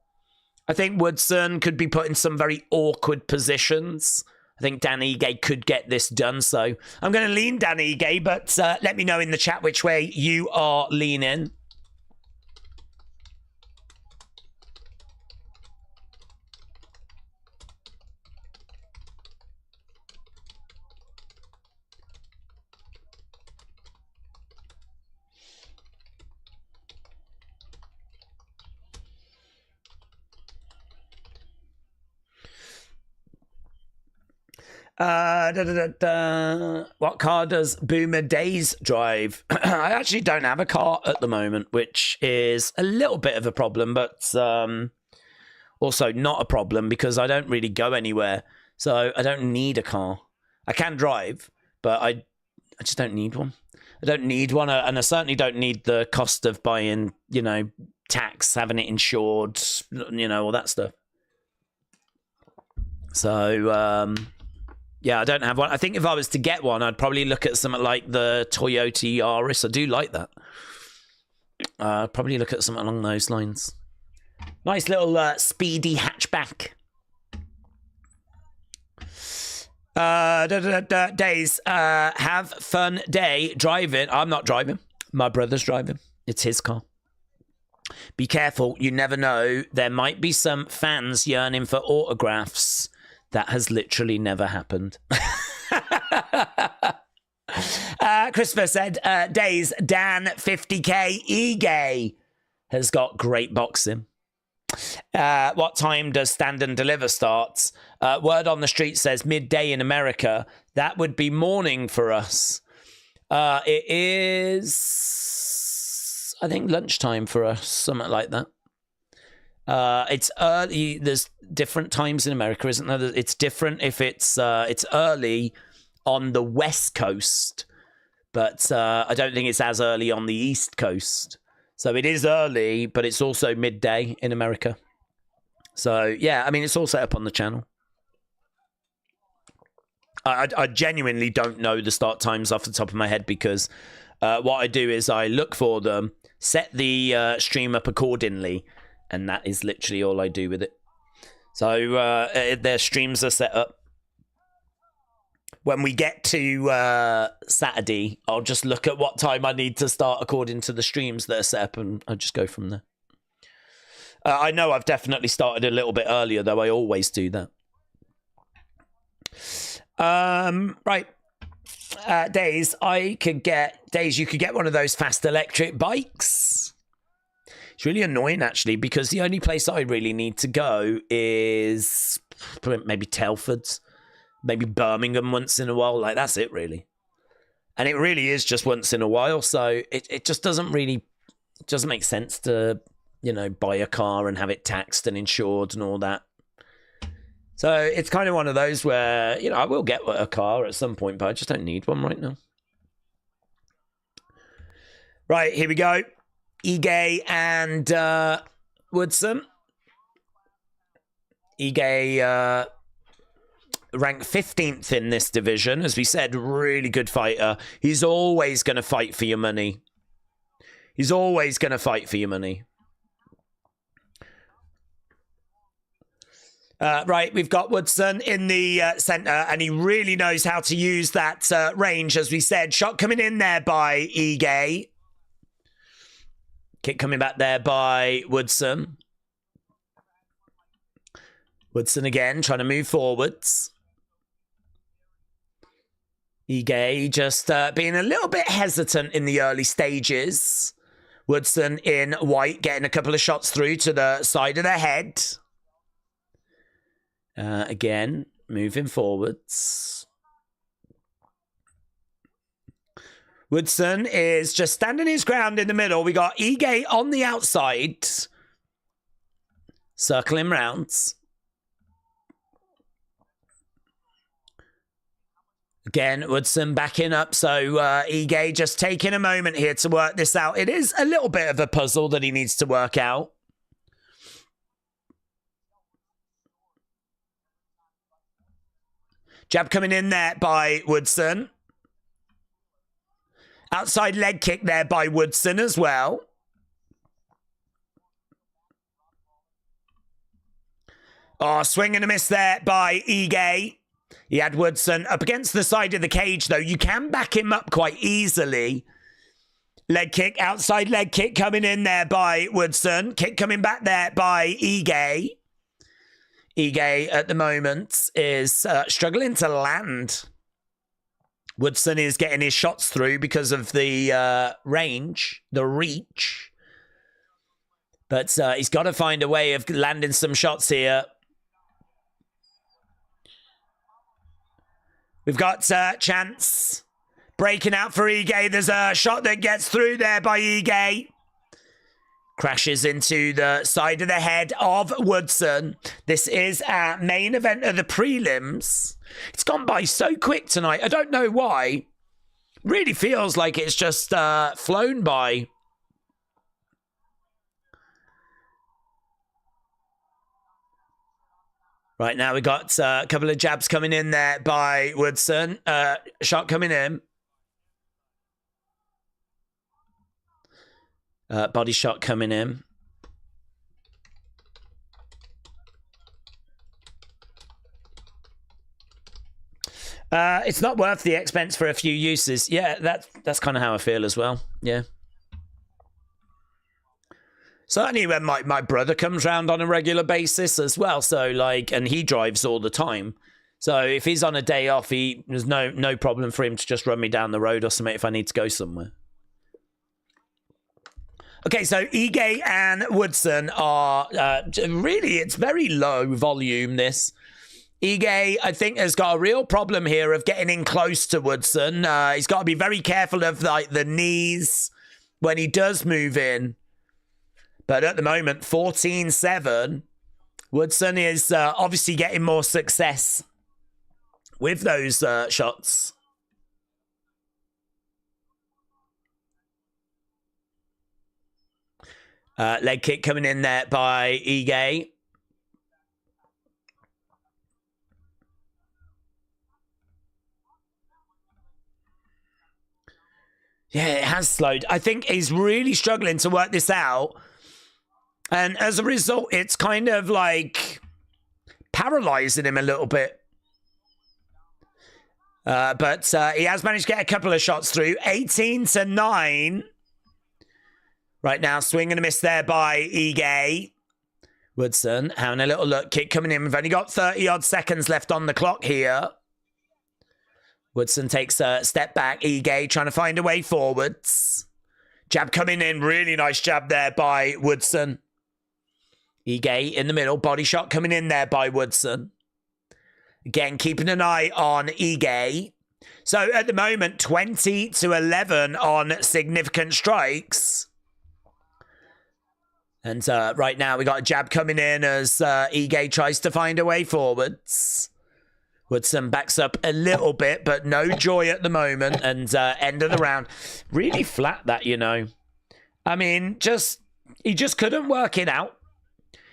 I think Woodson could be put in some very awkward positions. I think Dan Ige could get this done. So I'm going to lean Dan Ige, but let me know in the chat which way you are leaning. What car does Boomer Days drive? I actually don't have a car at the moment, which is a little bit of a problem, but also not a problem because I don't really go anywhere. So I don't need a car. I can drive, but I just don't need one. I don't need one, and I certainly don't need the cost of buying, tax, having it insured, all that stuff. So, yeah, I don't have one. I think if I was to get one, I'd probably look at something like the Toyota Yaris. I do like that. I'd probably look at something along those lines. Nice little speedy hatchback. Days. Have fun day driving. I'm not driving. My brother's driving. It's his car. Be careful. You never know. There might be some fans yearning for autographs. That has literally never happened. Christopher said, Days, Dan, 50k, Ige has got great boxing. What time does Stand and Deliver start? Word on the street says midday in America. That would be morning for us. It is, I think, lunchtime for us, something like that. It's early. There's different times in America, isn't there? It's different if it's early on the West Coast, but I don't think it's as early on the East Coast. So it is early, but it's also midday in America. So yeah, I mean, it's all set up on the channel. I genuinely don't know the start times off the top of my head because what I do is I look for them, set the stream up accordingly. And that is literally all I do with it. So their streams are set up. When we get to Saturday, I'll just look at what time I need to start according to the streams that are set up, and I'll just go from there. I know I've definitely started a little bit earlier, though. I always do that. Right. Days, you could get one of those fast electric bikes. It's really annoying, actually, because the only place I really need to go is maybe Telford's, maybe Birmingham once in a while. Like, that's it, really. And it really is just once in a while. So it just doesn't make sense to, buy a car and have it taxed and insured and all that. So it's kind of one of those where, I will get a car at some point, but I just don't need one right now. Right, here we go. Ige and Woodson. Ige ranked 15th in this division. As we said, really good fighter. He's always going to fight for your money. He's always going to fight for your money. Right, we've got Woodson in the centre, and he really knows how to use that range, as we said. Shot coming in there by Ige. Kick coming back there by Woodson. Woodson again, trying to move forwards. Ige just being a little bit hesitant in the early stages. Woodson in white, getting a couple of shots through to the side of the head. Again, moving forwards. Woodson is just standing his ground in the middle. We got Ige on the outside. Circling rounds. Again, Woodson backing up. So Ige just taking a moment here to work this out. It is a little bit of a puzzle that he needs to work out. Jab coming in there by Woodson. Outside leg kick there by Woodson as well. Oh, swing and a miss there by Ige. He had Woodson up against the side of the cage, though. You can back him up quite easily. Leg kick, outside leg kick coming in there by Woodson. Kick coming back there by Ige. Ige at the moment is struggling to land. Woodson is getting his shots through because of the range, the reach. But he's got to find a way of landing some shots here. We've got Chance breaking out for Ige. There's a shot that gets through there by Ige. Crashes into the side of the head of Woodson. This is our main event of the prelims. It's gone by so quick tonight. I don't know why. Really feels like it's just flown by. Right now we got a couple of jabs coming in there by Woodson. Shot coming in. Body shot coming in. It's not worth the expense for a few uses. Yeah, that's kind of how I feel as well. Yeah. Certainly when my brother comes round on a regular basis as well. So like, and he drives all the time. So if he's on a day off, there's no problem for him to just run me down the road or something if I need to go somewhere. Okay, so Ige and Woodson are really, it's very low volume, this. Ige, I think, has got a real problem here of getting in close to Woodson. He's got to be very careful of like the knees when he does move in. But at the moment, 14-7. Woodson is obviously getting more success with those shots. Leg kick coming in there by Ige. Yeah, it has slowed. I think he's really struggling to work this out. And as a result, it's kind of like paralyzing him a little bit. But he has managed to get a couple of shots through. 18-9. Right now, swing and a miss there by Ige. Woodson having a little look. Kick coming in. We've only got 30-odd seconds left on the clock here. Woodson takes a step back. Ige trying to find a way forwards. Jab coming in. Really nice jab there by Woodson. Ige in the middle. Body shot coming in there by Woodson. Again, keeping an eye on Ige. So at the moment, 20-11 on significant strikes. And right now, we got a jab coming in as Ige tries to find a way forwards. Woodson backs up a little bit, but no joy at the moment. And end of the round. Really flat that, you know. I mean, he just couldn't work it out.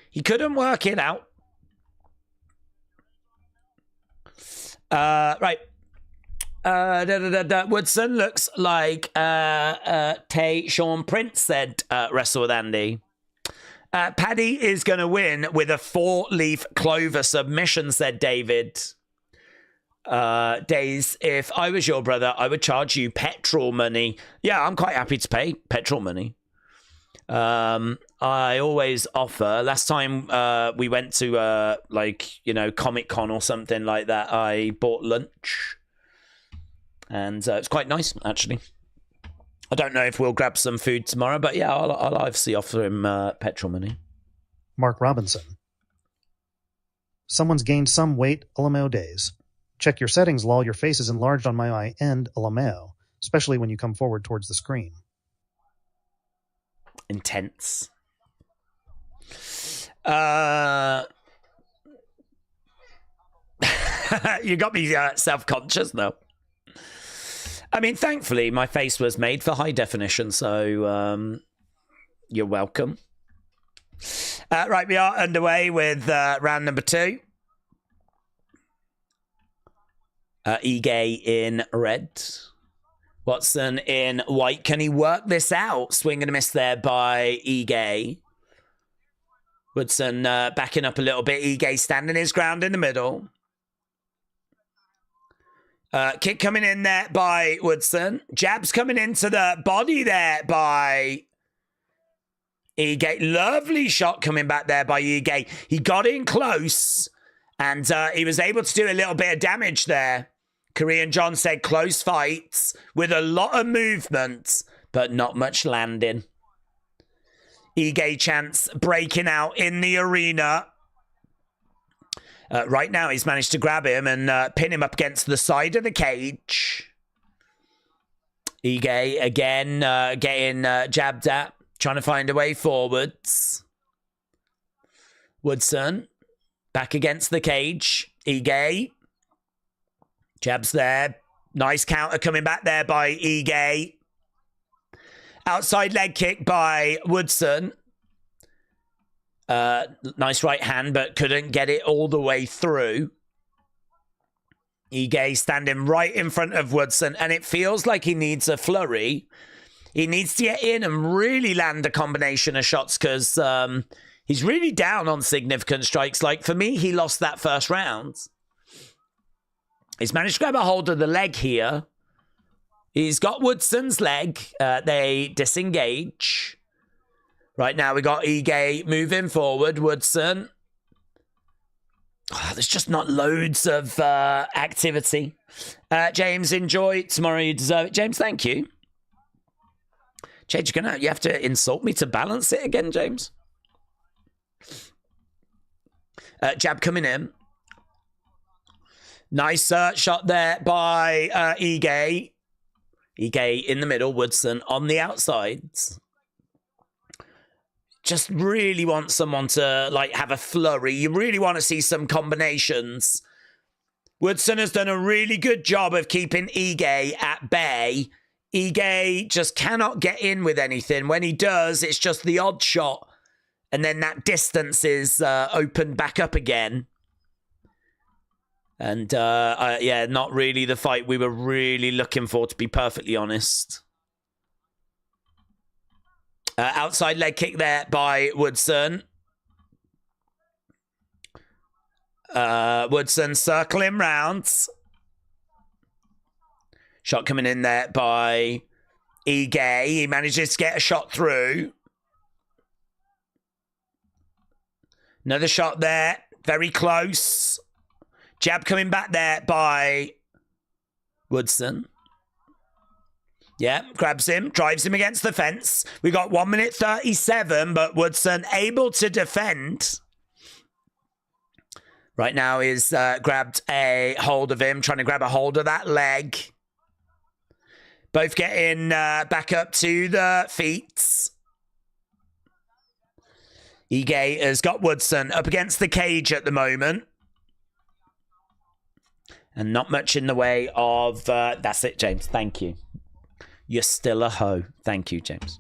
He couldn't work it out. Right. Woodson looks like Tay Sean Prince said wrestle with Andy. Paddy is going to win with a 4-leaf clover submission, said David. Days, if I was your brother, I would charge you petrol money. Yeah, I'm quite happy to pay petrol money. I always offer. Last time we went to Comic Con or something like that, I bought lunch, and it's quite nice actually. I don't know if we'll grab some food tomorrow, but yeah, I'll obviously offer him petrol money. Mark Robinson. Someone's gained some weight, LMAO days. Check your settings, lol. Your face is enlarged on my eye and LMAO, especially when you come forward towards the screen. Intense. You got me self-conscious though. I mean, thankfully, my face was made for high definition, so you're welcome. Right, we are underway with round number 2. Ige in red. Woodson in white. Can he work this out? Swing and a miss there by Ige. Woodson backing up a little bit. Ige standing his ground in the middle. Kick coming in there by Woodson. Jabs coming into the body there by Ige. Lovely shot coming back there by Ige. He got in close and he was able to do a little bit of damage there. Korean John said close fights with a lot of movement, but not much landing. Ige chance breaking out in the arena. Right now, he's managed to grab him and pin him up against the side of the cage. Ige again getting jabbed at, trying to find a way forwards. Woodson back against the cage. Ige. Jabs there. Nice counter coming back there by Ige. Outside leg kick by Woodson. Nice right hand, but couldn't get it all the way through. Ige standing right in front of Woodson, and it feels like he needs a flurry. He needs to get in and really land a combination of shots because he's really down on significant strikes. Like, for me, he lost that first round. He's managed to grab a hold of the leg here. He's got Woodson's leg. They disengage. Right now, we got Ige moving forward. Woodson. Oh, there's just not loads of activity. James, enjoy. Tomorrow you deserve it. James, thank you. James, you have to insult me to balance it again, James. Jab coming in. Nice shot there by Ige. Ige in the middle, Woodson on the outsides. Just really want someone to have a flurry. You really want to see some combinations. Woodson has done a really good job of keeping Ige at bay. Ige just cannot get in with anything. When he does, it's just the odd shot. And then that distance is opened back up again. And, yeah, not really the fight we were really looking for, to be perfectly honest. Outside leg kick there by Woodson. Woodson circling round. Shot coming in there by Ige. He manages to get a shot through. Another shot there. Very close. Jab coming back there by Woodson. Yeah, grabs him, drives him against the fence. We got 1 minute 37, but Woodson able to defend. Right now he's grabbed a hold of him, trying to grab a hold of that leg. Both getting back up to the feet. Ige has got Woodson up against the cage at the moment. And not much in the way of... that's it, James. Thank you. You're still a hoe. Thank you, James.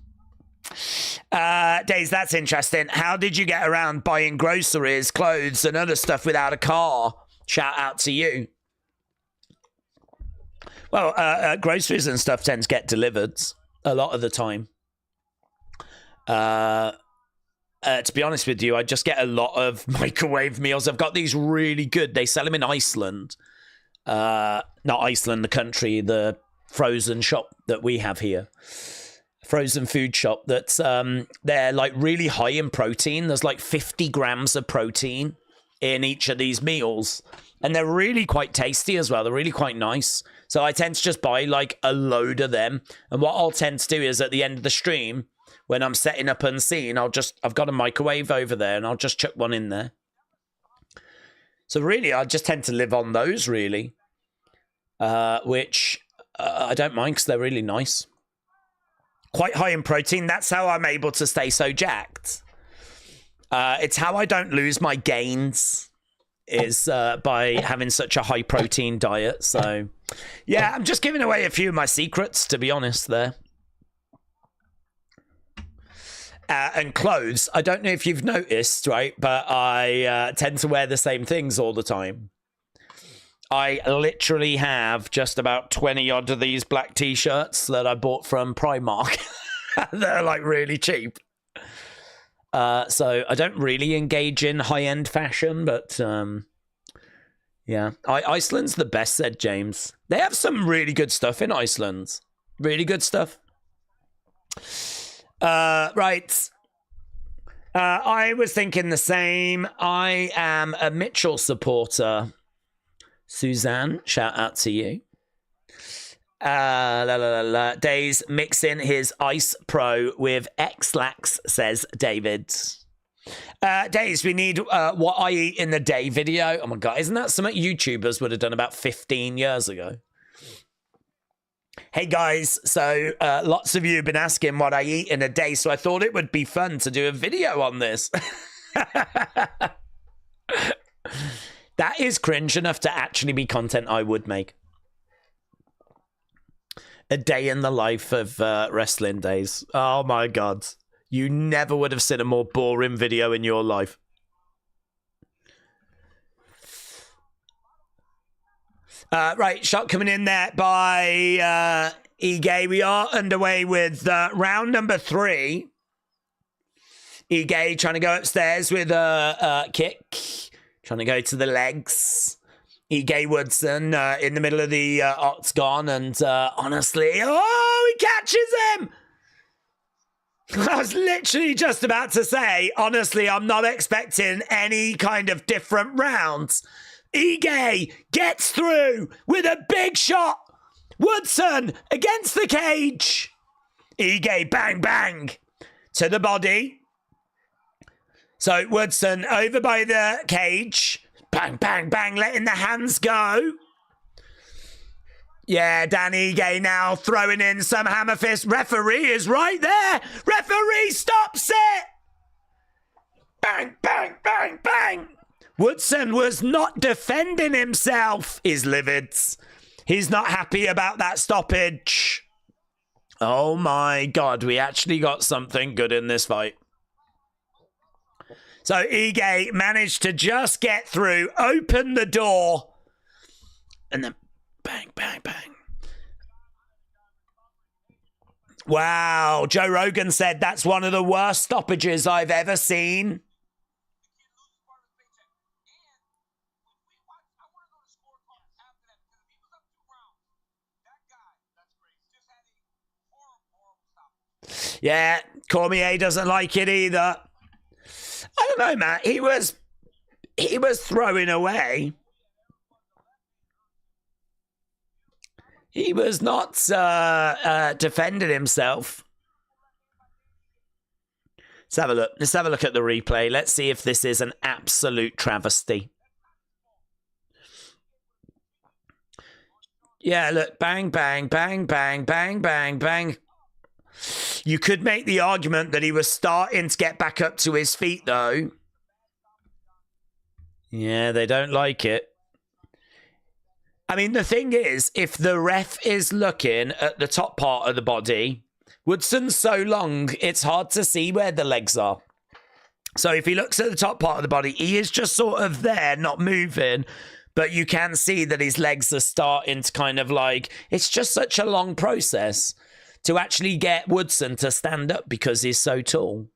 Days, that's interesting. How did you get around buying groceries, clothes, and other stuff without a car? Shout out to you. Well, groceries and stuff tend to get delivered a lot of the time. To be honest with you, I just get a lot of microwave meals. I've got these really good... They sell them in Iceland. Not Iceland, the country, the frozen shop that we have here. Frozen food shop that's they're really high in protein. There's 50 grams of protein in each of these meals, and they're really quite tasty as well. They're really quite nice. So I tend to just buy a load of them, and what I'll tend to do is at the end of the stream, when I'm setting up unseen, I've got a microwave over there and I'll just chuck one in there. So really, I just tend to live on those, really. Which I don't mind because they're really nice. Quite high in protein. That's how I'm able to stay so jacked. It's how I don't lose my gains, is by having such a high protein diet. So Yeah, I'm just giving away a few of my secrets, to be honest, there. And clothes. I don't know if you've noticed, right? But I tend to wear the same things all the time. I literally have just about 20 odd of these black t-shirts that I bought from Primark. They're like really cheap. So I don't really engage in high-end fashion, but yeah. Iceland's the best, said James. They have some really good stuff in Iceland. Really good stuff. Right. I was thinking the same. I am a Mitchell supporter. Suzanne, shout out to you. Days mixing his Ice Pro with X-Lax, says David. Days, we need what I eat in the day video. Oh my God, isn't that something YouTubers would have done about 15 years ago? Hey guys, so lots of you have been asking what I eat in a day, so I thought it would be fun to do a video on this. That is cringe enough to actually be content I would make. A day in the life of wrestling days. Oh my God. You never would have seen a more boring video in your life. Right, shot coming in there by Ige. We are underway with round number 3. Ige trying to go upstairs with a kick. Trying to go to the legs. Ige Woodson in the middle of the octagon. And honestly, oh, he catches him! I was literally just about to say, honestly, I'm not expecting any kind of different rounds. Ige gets through with a big shot. Woodson against the cage. Ige, bang, bang. To the body. So Woodson over by the cage. Bang, bang, bang, letting the hands go. Yeah, Dan Ige now throwing in some hammer fist. Referee is right there. Referee stops it. Bang, bang, bang, bang. Woodson was not defending himself. He's livid. He's not happy about that stoppage. Oh my God, we actually got something good in this fight. So Ige managed to just get through, open the door, and then bang, bang, bang. Wow, Joe Rogan said that's one of the worst stoppages I've ever seen. Yeah, Cormier doesn't like it either. I don't know, Matt. He was throwing away. He was not defending himself. Let's have a look. Let's have a look at the replay. Let's see if this is an absolute travesty. Yeah, look. Bang, bang, bang, bang, bang, bang, bang. You could make the argument that he was starting to get back up to his feet, though. Yeah, they don't like it. I mean, the thing is, if the ref is looking at the top part of the body, Woodson's so long, it's hard to see where the legs are. So if he looks at the top part of the body, he is just sort of there, not moving. But you can see that his legs are starting to kind of like... It's just such a long process to actually get Woodson to stand up because he's so tall.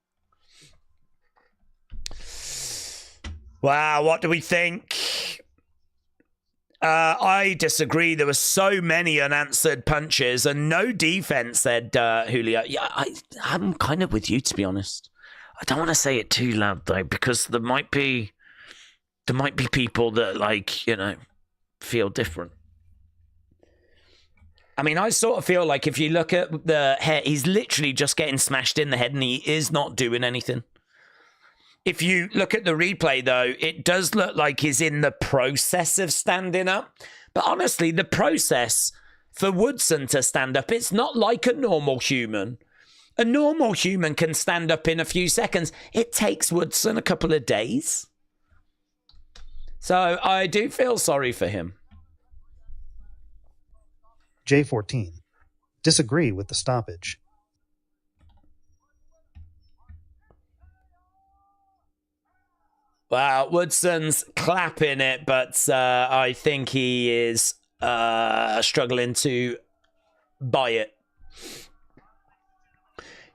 Wow, what do we think? I disagree. There were so many unanswered punches and no defense, said Julio. Yeah, I'm kind of with you, to be honest. I don't want to say it too loud, though, because there might be people that, like, you know, feel different. I mean, I sort of feel like if you look at the head, he's literally just getting smashed in the head and he is not doing anything. If you look at the replay, though, it does look like he's in the process of standing up. But honestly, the process for Woodson to stand up, it's not like a normal human. A normal human can stand up in a few seconds. It takes Woodson a couple of days. So I do feel sorry for him. J14. Disagree with the stoppage. Wow, Woodson's clapping it, but I think he is struggling to buy it.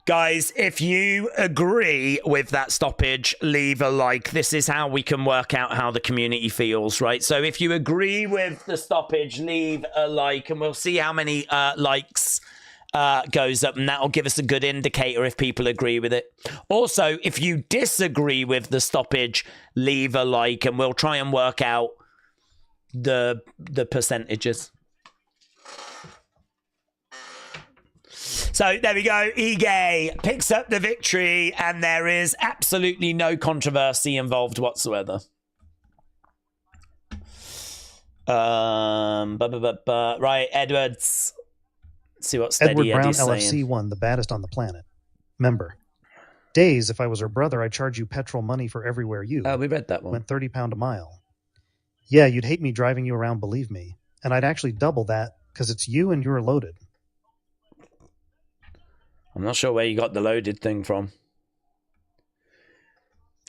Guys, if you agree with that stoppage, leave a like. This is how we can work out how the community feels, right? So if you agree with the stoppage, leave a like, and we'll see how many likes goes up, and that'll give us a good indicator if people agree with it. Also, if you disagree with the stoppage, leave a like, and we'll try and work out the percentages. So there we go. Ige picks up the victory, and there is absolutely no controversy involved whatsoever. Right, Edwards. Let's see what Steady Edward Brown Eddie's LFC saying. won, the baddest on the planet. Member. Days, if I was her brother, I'd charge you petrol money for everywhere you. Oh, we read that one. Went £30 a mile. Yeah, you'd hate me driving you around, believe me. And I'd actually double that, because it's you and you're loaded. I'm not sure where you got the loaded thing from.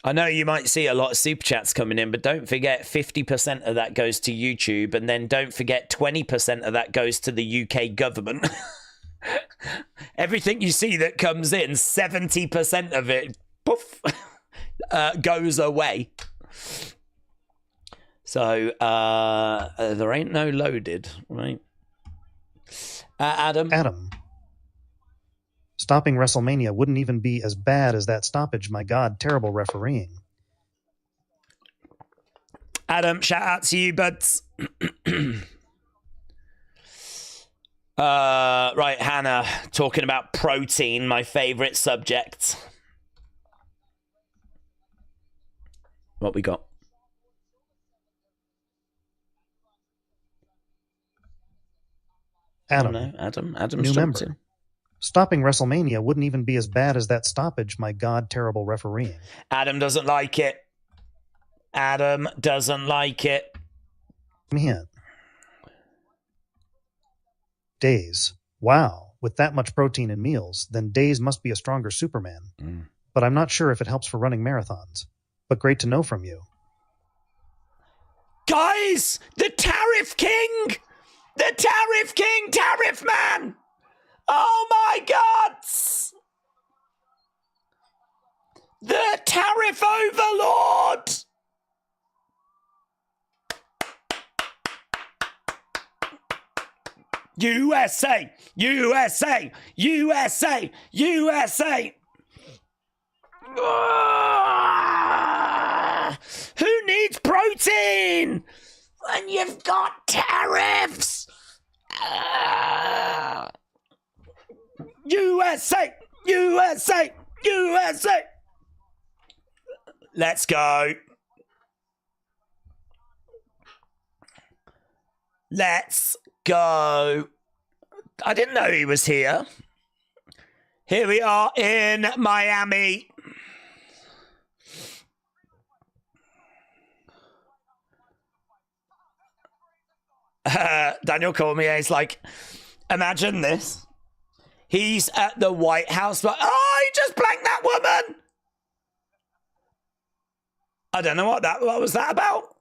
I know you might see a lot of super chats coming in, but don't forget 50% of that goes to YouTube, and then don't forget 20% of that goes to the UK government. Everything you see that comes in, 70% of it, poof, goes away. So there ain't no loaded, right? Adam. Stopping WrestleMania wouldn't even be as bad as that stoppage. My God, terrible refereeing. Adam, shout out to you, buds. Right, Hannah, talking about protein, my favorite subject. What we got? Adam. No, Adam New member. Stopping WrestleMania wouldn't even be as bad as that stoppage. My God, terrible refereeing. Adam doesn't like it. Adam doesn't like it. Man. Days. Wow. With that much protein in meals, then Days must be a stronger Superman. But I'm not sure if it helps for running marathons. But great to know from you. Guys, the Tariff King! The Tariff King, Tariff Man! Oh my God! The Tariff Overlord! USA! USA! USA! USA! Who needs protein when you've got tariffs? USA! USA! USA! Let's go. Let's go. I didn't know he was here. Here we are in Miami. Daniel Cormier is like, imagine this. He's at the White House, but he just blanked that woman. I don't know what was that about?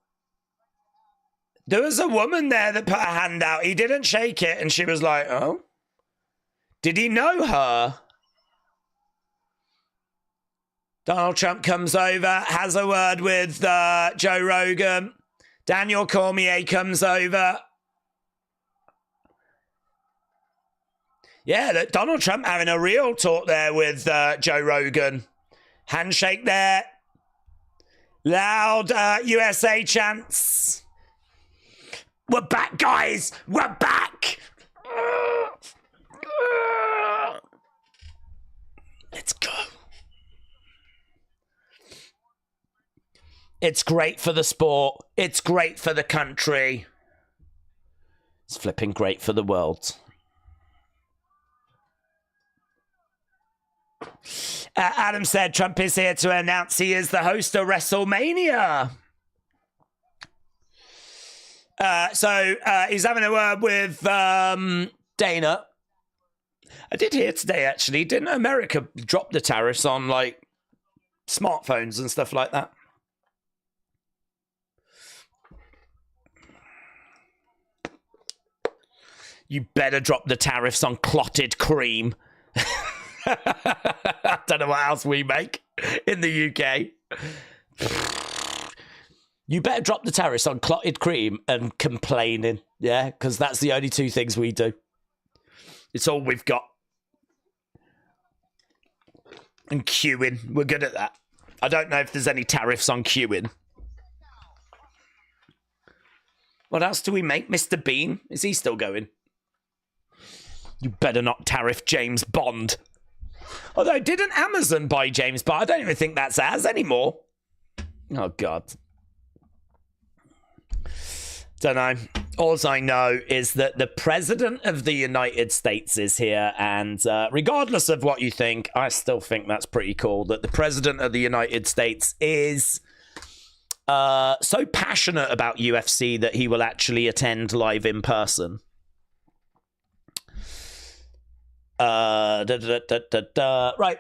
There was a woman there that put her hand out. He didn't shake it, and she was like, oh. Did he know her? Donald Trump comes over, has a word with Joe Rogan. Daniel Cormier comes over. Yeah, look, Donald Trump having a real talk there with Joe Rogan. Handshake there. Loud USA chants. We're back, guys. We're back. Let's go. It's great for the sport. It's great for the country. It's flipping great for the world. Adam said Trump is here to announce he is the host of WrestleMania. So he's having a word with Dana. I did hear today, actually, didn't America drop the tariffs on, like, smartphones and stuff like that? You better drop the tariffs on clotted cream. I don't know what else we make in the UK. You better drop the tariffs on clotted cream and complaining, yeah? Because that's the only two things we do. It's all we've got. And queuing. We're good at that. I don't know if there's any tariffs on queuing. What else do we make? Mr. Bean? Is he still going? You better not tariff James Bond. Although, didn't Amazon buy James Bond? I don't even think that's ours anymore. Oh, God. Don't know. All I know is that the President of the United States is here, and regardless of what you think, I still think that's pretty cool that the President of the United States is so passionate about UFC that he will actually attend live in person. Right.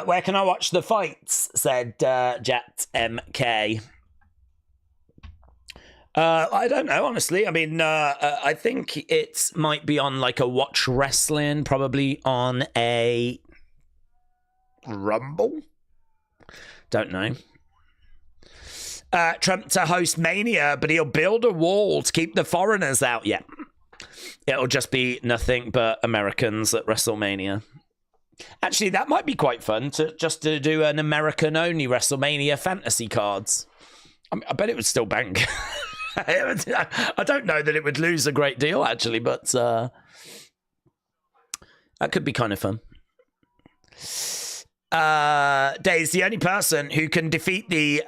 Where can I watch the fights? Said Jat MK. I don't know, honestly. I mean, I think it might be on like a Watch Wrestling, probably on a Rumble. Don't know. Trump to host Mania, but he'll build a wall to keep the foreigners out. Yeah. It'll just be nothing but Americans at WrestleMania. Actually, that might be quite fun to do an American-only WrestleMania fantasy cards. I bet it would still bank. I don't know that it would lose a great deal, actually, but that could be kind of fun. Days, the only person who can defeat the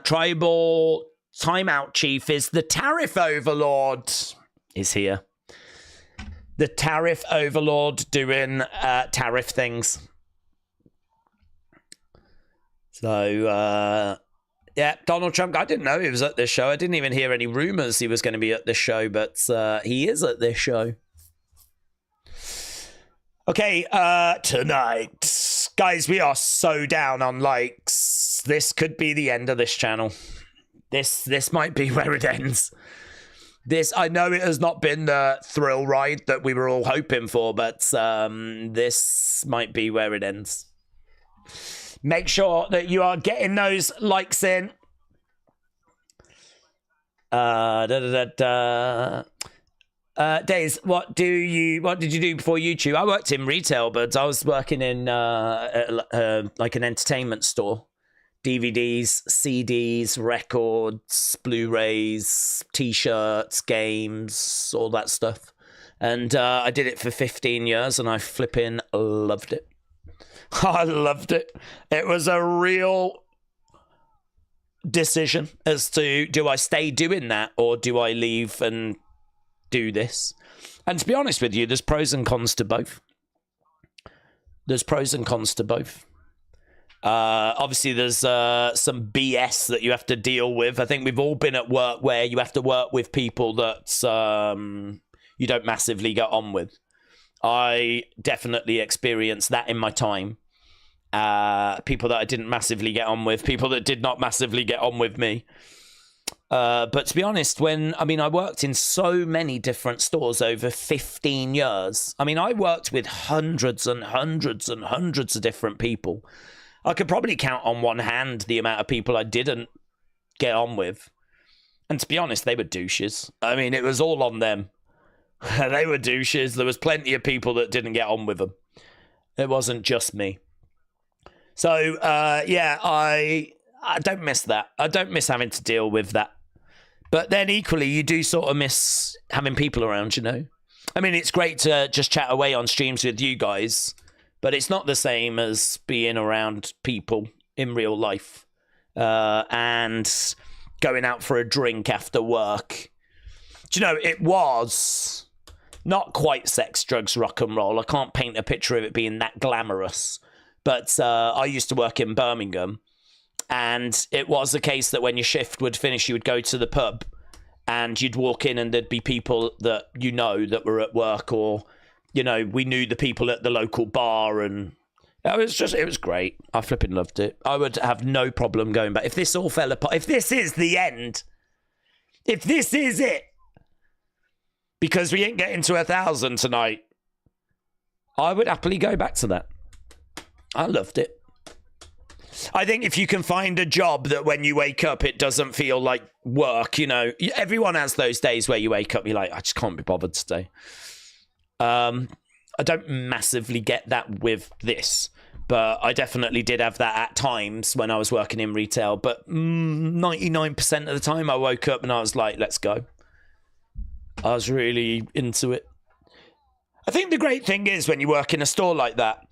tribal timeout chief is the tariff overlord. Is here. The tariff overlord doing tariff things. So, yeah, Donald Trump, I didn't know he was at this show. I didn't even hear any rumors he was going to be at this show, but he is at this show. Okay, tonight. Guys, we are so down on likes. This could be the end of this channel. This might be where it ends. I know it has not been the thrill ride that we were all hoping for, but this might be where it ends. Make sure that you are getting those likes in. Days, what did you do before YouTube? I worked in retail, but I was working in like an entertainment store. DVDs, CDs, records, Blu-rays, T-shirts, games, all that stuff. And I did it for 15 years, and I flipping loved it. I loved it. It was a real decision as to, do I stay doing that or do I leave and do this? And to be honest with you, there's pros and cons to both. Obviously, there's some BS that you have to deal with. I think we've all been at work where you have to work with people that you don't massively get on with. I definitely experienced that in my time. People that I didn't massively get on with, people that did not massively get on with me. But to be honest, I worked in so many different stores over 15 years. I mean, I worked with hundreds and hundreds and hundreds of different people. I could probably count on one hand the amount of people I didn't get on with. And to be honest, they were douches. I mean, it was all on them. They were douches. There was plenty of people that didn't get on with them. It wasn't just me. So, yeah, I don't miss that. I don't miss having to deal with that. But then equally, you do sort of miss having people around, you know? I mean, it's great to just chat away on streams with you guys, but it's not the same as being around people in real life and going out for a drink after work. Do you know, it was not quite sex, drugs, rock and roll. I can't paint a picture of it being that glamorous. But I used to work in Birmingham, and it was the case that when your shift would finish, you would go to the pub, and you'd walk in and there'd be people that you know that were at work, or we knew the people at the local bar, and it was great. I flipping loved it. I would have no problem going back. If this all fell apart, if this is the end, if this is it, because we ain't getting to 1,000 tonight, I would happily go back to that. I loved it. I think if you can find a job that when you wake up, it doesn't feel like work, everyone has those days where you wake up, you're like, I just can't be bothered today. I don't massively get that with this, but I definitely did have that at times when I was working in retail. But 99% of the time I woke up and I was like, let's go. I was really into it. I think the great thing is when you work in a store like that,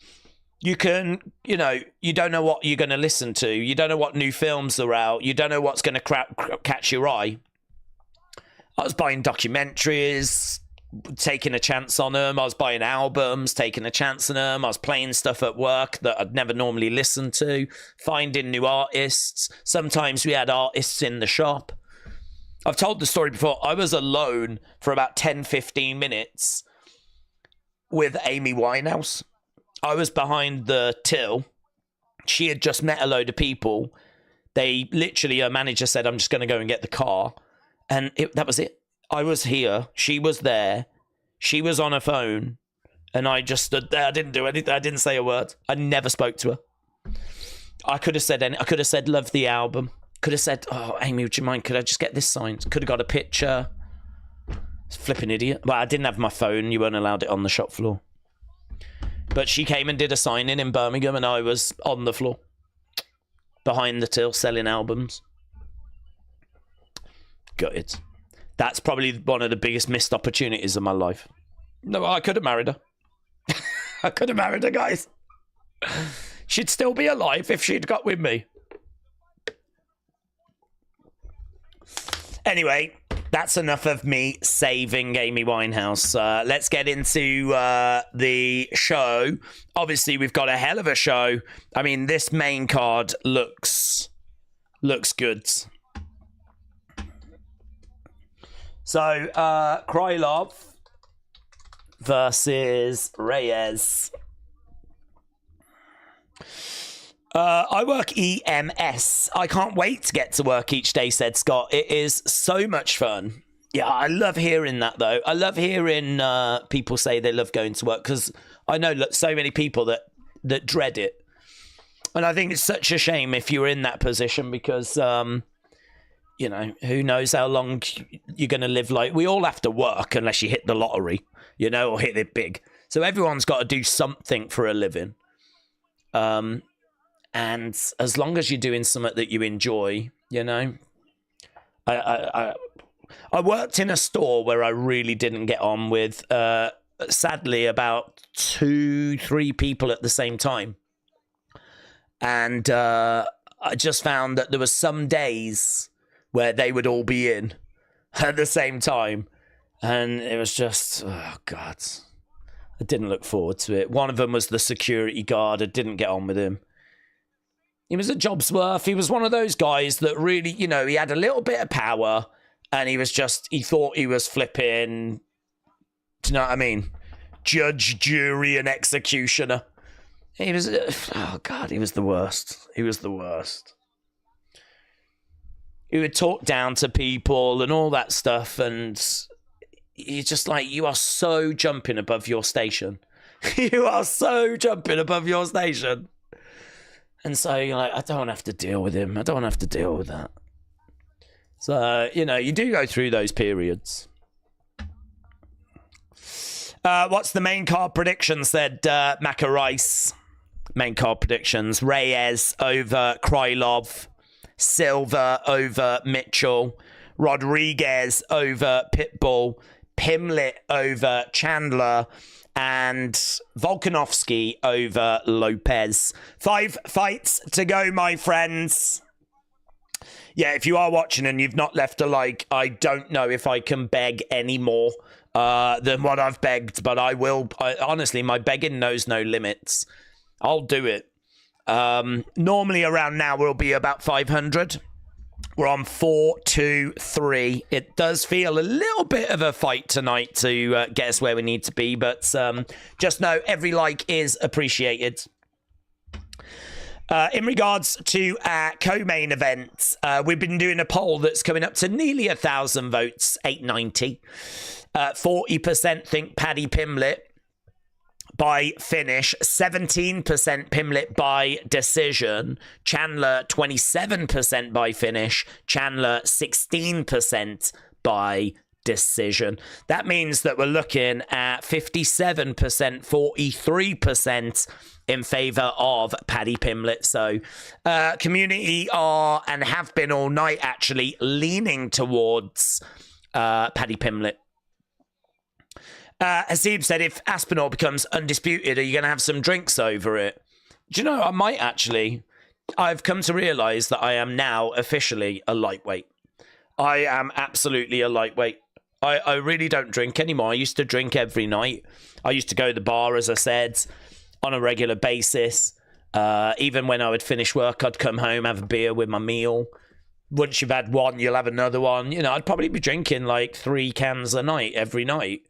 you can, you don't know what you're going to listen to. You don't know what new films are out. You don't know what's going to catch your eye. I was buying documentaries, taking a chance on them. I was buying albums, taking a chance on them. I was playing stuff at work that I'd never normally listen to, finding new artists. Sometimes we had artists in the shop. I've told the story before. I was alone for about 10, 15 minutes with Amy Winehouse. I was behind the till. She had just met a load of people. They literally, her manager said, I'm just going to go and get the car. And that was it. I was here. She was there. She was on her phone. And I just stood there. I didn't do anything. I didn't say a word. I never spoke to her. I could have said I could have said, love the album. Could have said, oh, Amy, would you mind? Could I just get this signed? Could have got a picture. Flipping idiot. Well, I didn't have my phone. You weren't allowed it on the shop floor. But she came and did a signing in Birmingham, and I was on the floor behind the till selling albums. Gutted. That's probably one of the biggest missed opportunities of my life. No, I could have married her. I could have married her, guys. She'd still be alive if she'd got with me. Anyway, that's enough of me saving Amy Winehouse. Let's get into the show. Obviously, we've got a hell of a show. I mean, this main card looks good. So, Krylov versus Reyes. I work EMS. I can't wait to get to work each day, said Scott. It is so much fun. Yeah, I love hearing that, though. I love hearing people say they love going to work, because I know so many people that dread it. And I think it's such a shame if you're in that position, because, who knows how long you're going to live like. We all have to work unless you hit the lottery, or hit it big. So everyone's got to do something for a living. And as long as you're doing something that you enjoy, I worked in a store where I really didn't get on with, sadly, about 2-3 people at the same time. And I just found that there were some days where they would all be in at the same time. And it was just, oh, God. I didn't look forward to it. One of them was the security guard. I didn't get on with him. He was a job's worth. He was one of those guys that really, he had a little bit of power, and he thought he was flipping, do you know what I mean? Judge, jury, and executioner. He was, oh God, he was the worst. He was the worst. He would talk down to people and all that stuff, and he's just like, you are so jumping above your station. You are so jumping above your station. And so you're like, I don't have to deal with him. I don't have to deal with that. So, you do go through those periods. What's the main card prediction, said Macca Rice. Main card predictions. Reyes over Krylov. Silva over Mitchell. Rodriguez over Pitbull. Pimblett over Chandler. And Volkanovski over Lopes. 5 fights to go, my friends. Yeah, if you are watching and you've not left a like, I don't know if I can beg any more than what I've begged, but I will. Honestly, my begging knows no limits. I'll do it. Normally around now will be about 500. We're on 4-2-3. It does feel a little bit of a fight tonight to get us where we need to be, but just know every like is appreciated. In regards to our co-main event, we've been doing a poll that's coming up to nearly 1,000 votes, 890. 40% think Paddy Pimblett by finish, 17% Pimblett by decision, Chandler 27% by finish, Chandler 16% by decision. That means that we're looking at 57%, 43% in favor of Paddy Pimblett. So community are, and have been all night actually, leaning towards Paddy Pimblett. Haseeb said, if Aspinall becomes undisputed, are you going to have some drinks over it? Do you know, I might actually. I've come to realise that I am now officially a lightweight. I am absolutely a lightweight. I really don't drink anymore. I used to drink every night. I used to go to the bar, as I said, on a regular basis. Even when I would finish work, I'd come home, have a beer with my meal. Once you've had one, you'll have another one. You know, I'd probably be drinking like 3 cans a night, every night.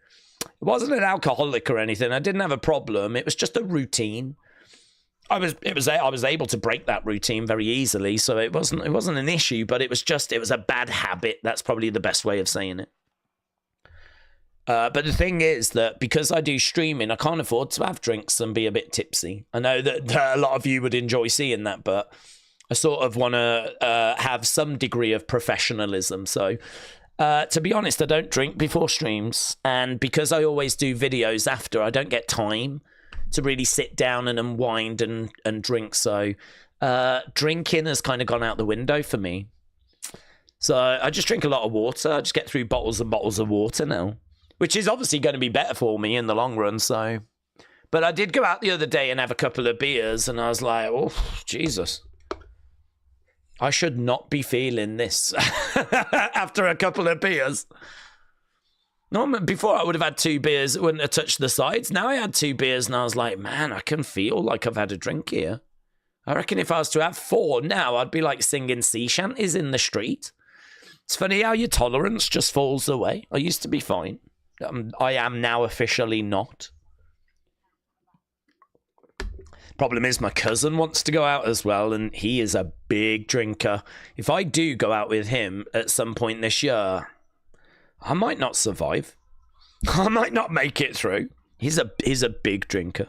It wasn't an alcoholic or anything. I didn't have a problem. It was just a routine. I was able to break that routine very easily, so it wasn't an issue, but it was a bad habit. That's probably the best way of saying it. But the thing is that because I do streaming, I can't afford to have drinks and be a bit tipsy. I know that a lot of you would enjoy seeing that, but I sort of want to have some degree of professionalism. So to be honest, I don't drink before streams, and because I always do videos after, I don't get time to really sit down and unwind and drink. So drinking has kind of gone out the window for me. So I just drink a lot of water. I just get through bottles and bottles of water now, which is obviously going to be better for me in the long run. So, but I did go out the other day and have a couple of beers, and I was like, oh, Jesus. I should not be feeling this after a couple of beers. Normally, before I would have had 2 beers, it wouldn't have touched the sides. Now I had 2 beers and I was like, man, I can feel like I've had a drink here. I reckon if I was to have 4 now, I'd be like singing sea shanties in the street. It's funny how your tolerance just falls away. I used to be fine. I am now officially not. Problem is, my cousin wants to go out as well, and he is a big drinker. If I do go out with him at some point this year, I might not survive. I might not make it through. He's a big drinker.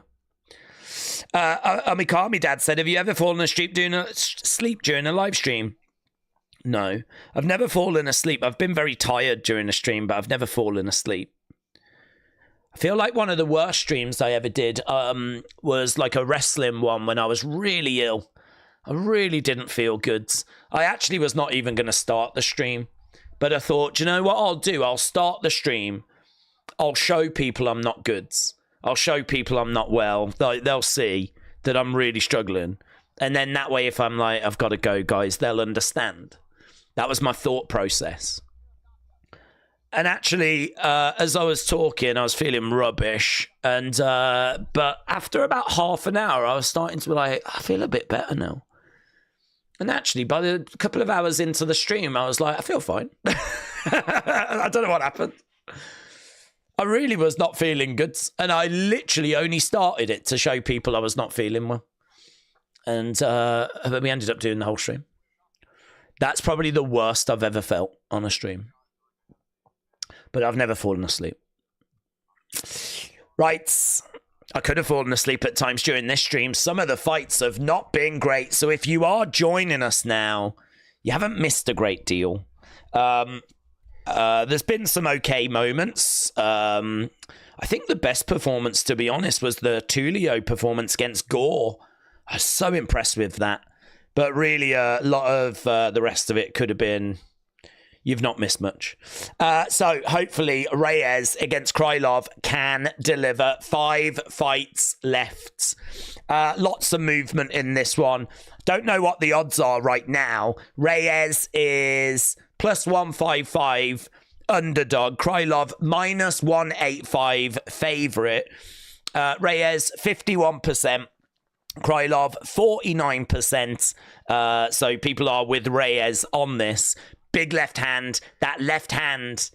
Amikami Dad said, have you ever fallen asleep during a live stream? No, I've never fallen asleep. I've been very tired during a stream, but I've never fallen asleep. I feel like one of the worst streams I ever did was like a wrestling one when I was really ill. I really didn't feel good. I actually was not even going to start the stream. But I thought, you know what I'll do? I'll start the stream. I'll show people I'm not good. I'll show people I'm not well. They'll see that I'm really struggling. And then that way, if I'm like, I've got to go, guys, they'll understand. That was my thought process. And actually, as I was talking, I was feeling rubbish. And but after about half an hour, I was starting to be like, I feel a bit better now. And actually, by a couple of hours into the stream, I was like, I feel fine. I don't know what happened. I really was not feeling good. And I literally only started it to show people I was not feeling well. And we ended up doing the whole stream. That's probably the worst I've ever felt on a stream. But I've never fallen asleep. Right. I could have fallen asleep at times during this stream. Some of the fights have not been great. So if you are joining us now, you haven't missed a great deal. There's been some okay moments. I think the best performance, to be honest, was the Tulio performance against Gore. I was so impressed with that. But really, a lot of the rest of it could have been... You've not missed much. So hopefully Reyes against Krylov can deliver. 5 fights left. Lots of movement in this one. Don't know what the odds are right now. Reyes is plus 155 underdog. Krylov minus 185 favorite. Reyes 51%. Krylov, 49%. So people are with Reyes on this. Big left hand. That left hand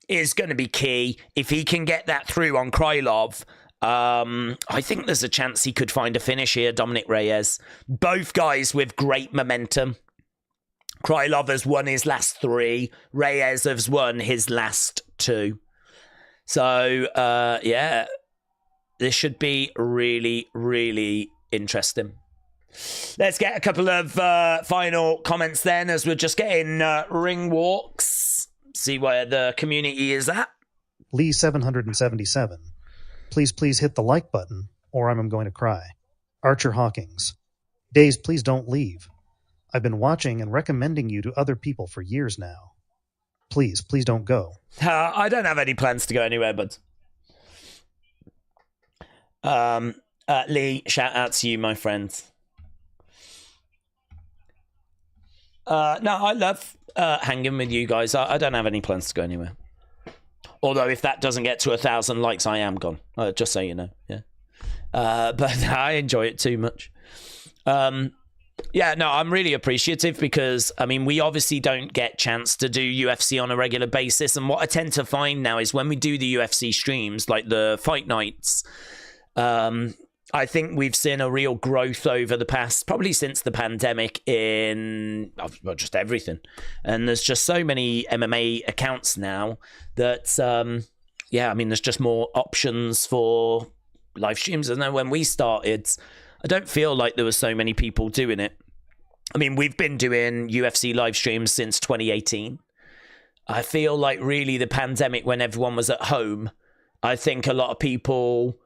is going to be key. If he can get that through on Krylov, I think there's a chance he could find a finish here, Dominic Reyes. Both guys with great momentum. Krylov has won his last 3. Reyes has won his last 2. So, yeah, this should be really, really interesting. Let's get a couple of final comments then, as we're just getting ring walks. See where the community is at. Lee 777. Please hit the like button, or I'm going to cry. Archer Hawkins. Days, please don't leave. I've been watching and recommending you to other people for years now. Please don't go. I don't have any plans to go anywhere, bud. Lee, shout out to you, my friend. No, I love hanging with you guys. I don't have any plans to go anywhere. Although if that doesn't get to 1,000 likes, I am gone. Just so you know. Yeah. But I enjoy it too much. Yeah, no, I'm really appreciative because, I mean, we obviously don't get chance to do UFC on a regular basis. And what I tend to find now is when we do the UFC streams, like the fight nights, I think we've seen a real growth over the past, probably since the pandemic, in just everything. And there's just so many MMA accounts now that, yeah, I mean, there's just more options for live streams. And then when we started, I don't feel like there were so many people doing it. I mean, we've been doing UFC live streams since 2018. I feel like really the pandemic, when everyone was at home, I think a lot of people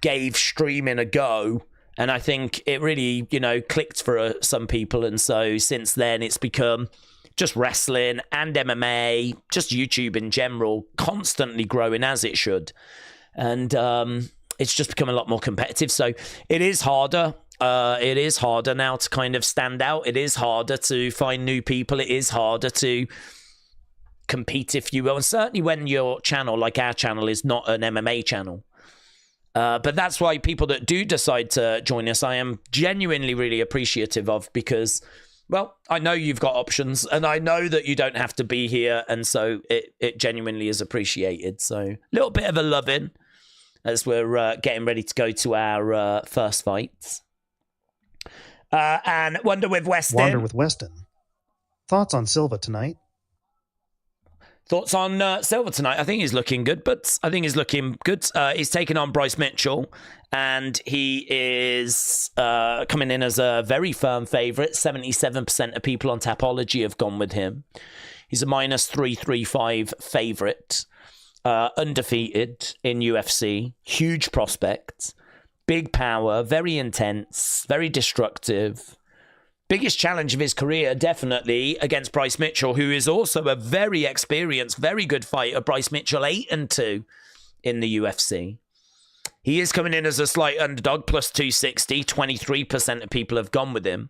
gave streaming a go, and I think it really, clicked for some people. And so since then it's become just wrestling and MMA, just YouTube in general, constantly growing as it should. And it's just become a lot more competitive. So it is harder. It is harder now to kind of stand out. It is harder to find new people. It is harder to compete, if you will. And certainly when your channel, like our channel, is not an MMA channel. But that's why people that do decide to join us, I am genuinely really appreciative of, because, well, I know you've got options and I know that you don't have to be here. And so it genuinely is appreciated. So a little bit of a love-in as we're getting ready to go to our first fights. And Wonder with Weston. Thoughts on Silva tonight? Thoughts on Silva tonight? I think he's looking good, but I think he's looking good. He's taken on Bryce Mitchell, and he is coming in as a very firm favourite. 77% of people on Tapology have gone with him. He's a minus 335 favourite, undefeated in UFC, huge prospect, big power, very intense, very destructive. Biggest challenge of his career, definitely, against Bryce Mitchell, who is also a very experienced, very good fighter. Bryce Mitchell, 8-2 in the UFC. He is coming in as a slight underdog, plus 260. 23% of people have gone with him.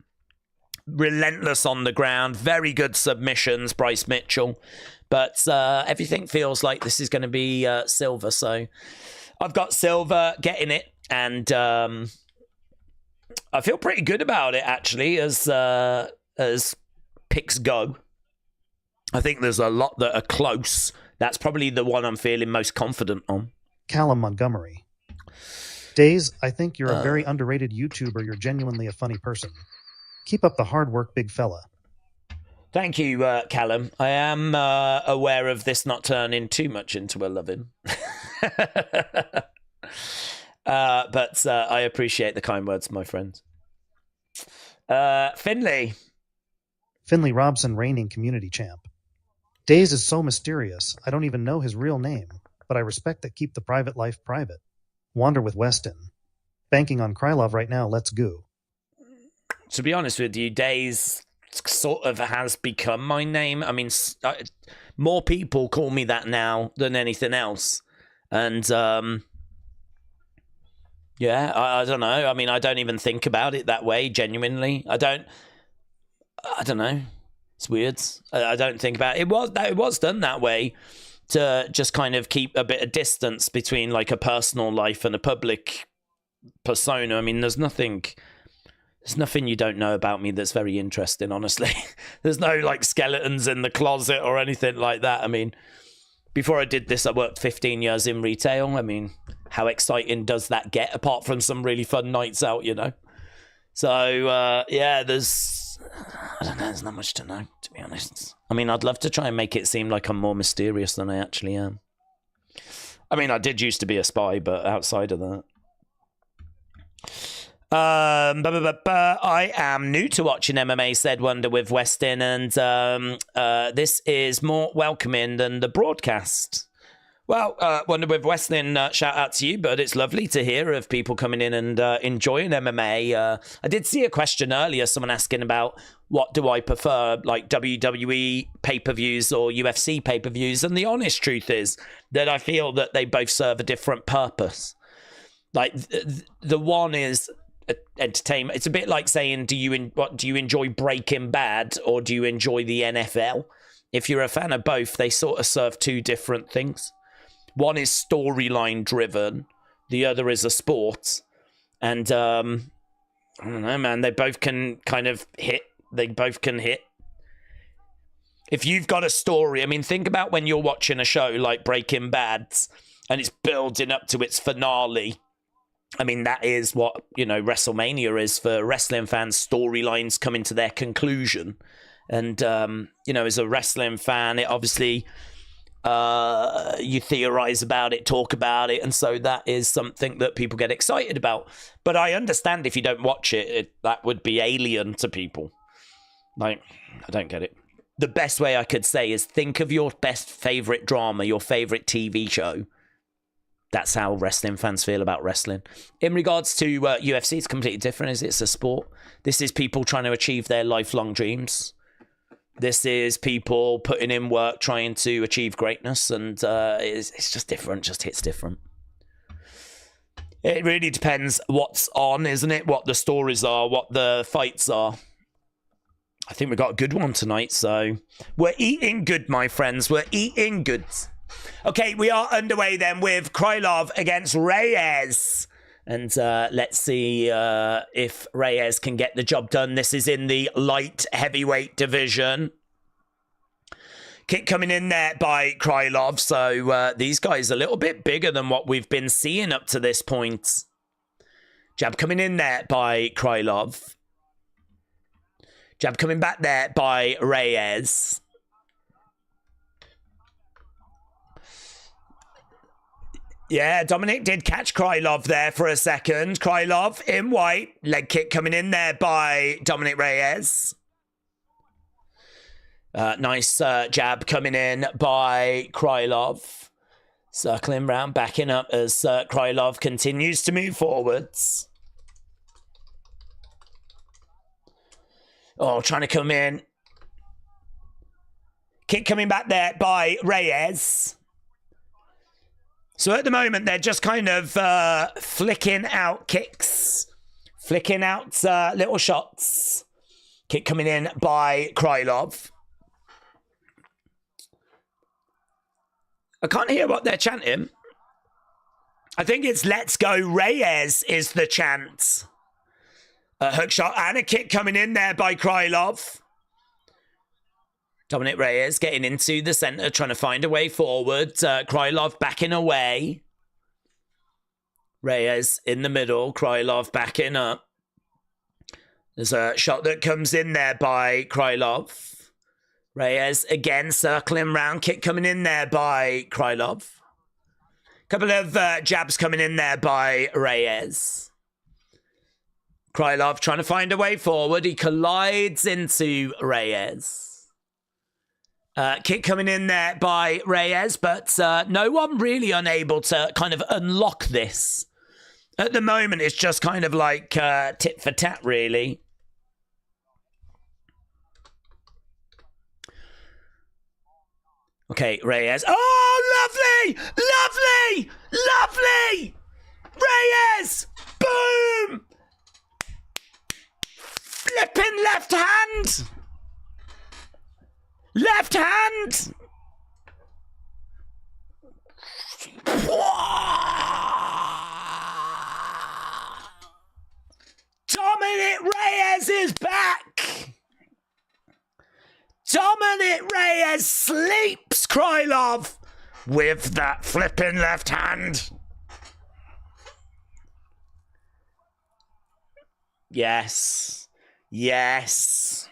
Relentless on the ground, very good submissions, Bryce Mitchell. But everything feels like this is going to be Silva. So I've got Silva getting it, and I feel pretty good about it, actually, as picks go. I think there's a lot that are close. That's probably the one I'm feeling most confident on. Callum Montgomery. Days, I think you're a very underrated YouTuber. You're genuinely a funny person. Keep up the hard work, big fella. Thank you, Callum. I am aware of this not turning too much into a loving. But I appreciate the kind words, my friend. Finley Robson, reigning community champ. Days is so mysterious. I don't even know his real name, but I respect that. Keep the private life private. Wander with Weston. Banking on Krylov right now. Let's go. To be honest with you, Days sort of has become my name. I mean, more people call me that now than anything else. And yeah, I don't know. I mean, I don't even think about it that way, genuinely. I don't know. It's weird. I don't think about it. It was done that way to just kind of keep a bit of distance between like a personal life and a public persona. I mean, there's nothing you don't know about me that's very interesting, honestly. There's no like skeletons in the closet or anything like that. I mean, before I did this, I worked 15 years in retail. I mean, how exciting does that get apart from some really fun nights out, you know? So, yeah, there's not much to know, to be honest. I mean, I'd love to try and make it seem like I'm more mysterious than I actually am. I mean, I did used to be a spy, but outside of that. I am new to watching MMA, said Wonder with Weston, and this is more welcoming than the broadcast. Well, Wonder with Weston, shout out to you, but it's lovely to hear of people coming in and enjoying MMA. I did see a question earlier, someone asking about what do I prefer, like WWE pay-per-views or UFC pay-per-views, and the honest truth is that I feel that they both serve a different purpose. Like, the one is entertainment. It's a bit like saying, do you enjoy Breaking Bad or do you enjoy the NFL? If you're a fan of both, they sort of serve two different things. One is storyline driven, the other is a sport. And I don't know, man, they both can kind of hit. They both can hit. If you've got a story, I mean, think about when you're watching a show like Breaking Bad and it's building up to its finale. I mean, that is what, you know, WrestleMania is for wrestling fans. Storylines coming to their conclusion. And, you know, as a wrestling fan, it obviously, you theorize about it, talk about it. And so that is something that people get excited about. But I understand if you don't watch it, that would be alien to people. Like, I don't get it. The best way I could say is think of your best favorite drama, your favorite TV show. That's how wrestling fans feel about wrestling. In regards to UFC, it's completely different. It's a sport. This is people trying to achieve their lifelong dreams. This is people putting in work, trying to achieve greatness, and it's just different. Just hits different. It really depends what's on, isn't it? What the stories are, what the fights are. I think we got a good one tonight, so we're eating good, my friends. We're eating good. Okay, we are underway then with Krylov against Reyes. And let's see if Reyes can get the job done. This is in the light heavyweight division. Kick coming in there by Krylov. So these guys are a little bit bigger than what we've been seeing up to this point. Jab coming in there by Krylov. Jab coming back there by Reyes. Yeah, Dominic did catch Krylov there for a second. Krylov in white. Leg kick coming in there by Dominic Reyes. Nice jab coming in by Krylov. Circling round, backing up as Krylov continues to move forwards. Oh, trying to come in. Kick coming back there by Reyes. So at the moment, they're just kind of flicking out kicks. Flicking out little shots. Kick coming in by Krylov. I can't hear what they're chanting. I think it's "Let's go Reyes" is the chant. A hook shot and a kick coming in there by Krylov. Dominic Reyes getting into the center, trying to find a way forward. Krylov backing away. Reyes in the middle. Krylov backing up. There's a shot that comes in there by Krylov. Reyes again circling round. Kick coming in there by Krylov. Couple of jabs coming in there by Reyes. Krylov trying to find a way forward. He collides into Reyes. Kick coming in there by Reyes, but no one really unable to kind of unlock this. At the moment, it's just kind of like tit for tat, really. Okay, Reyes. Oh, lovely! Lovely! Lovely! Reyes! Boom! Flipping left hand! Left hand! Dominic Reyes is back. Dominic Reyes sleeps Krylov with that flipping left hand. Yes. Yes.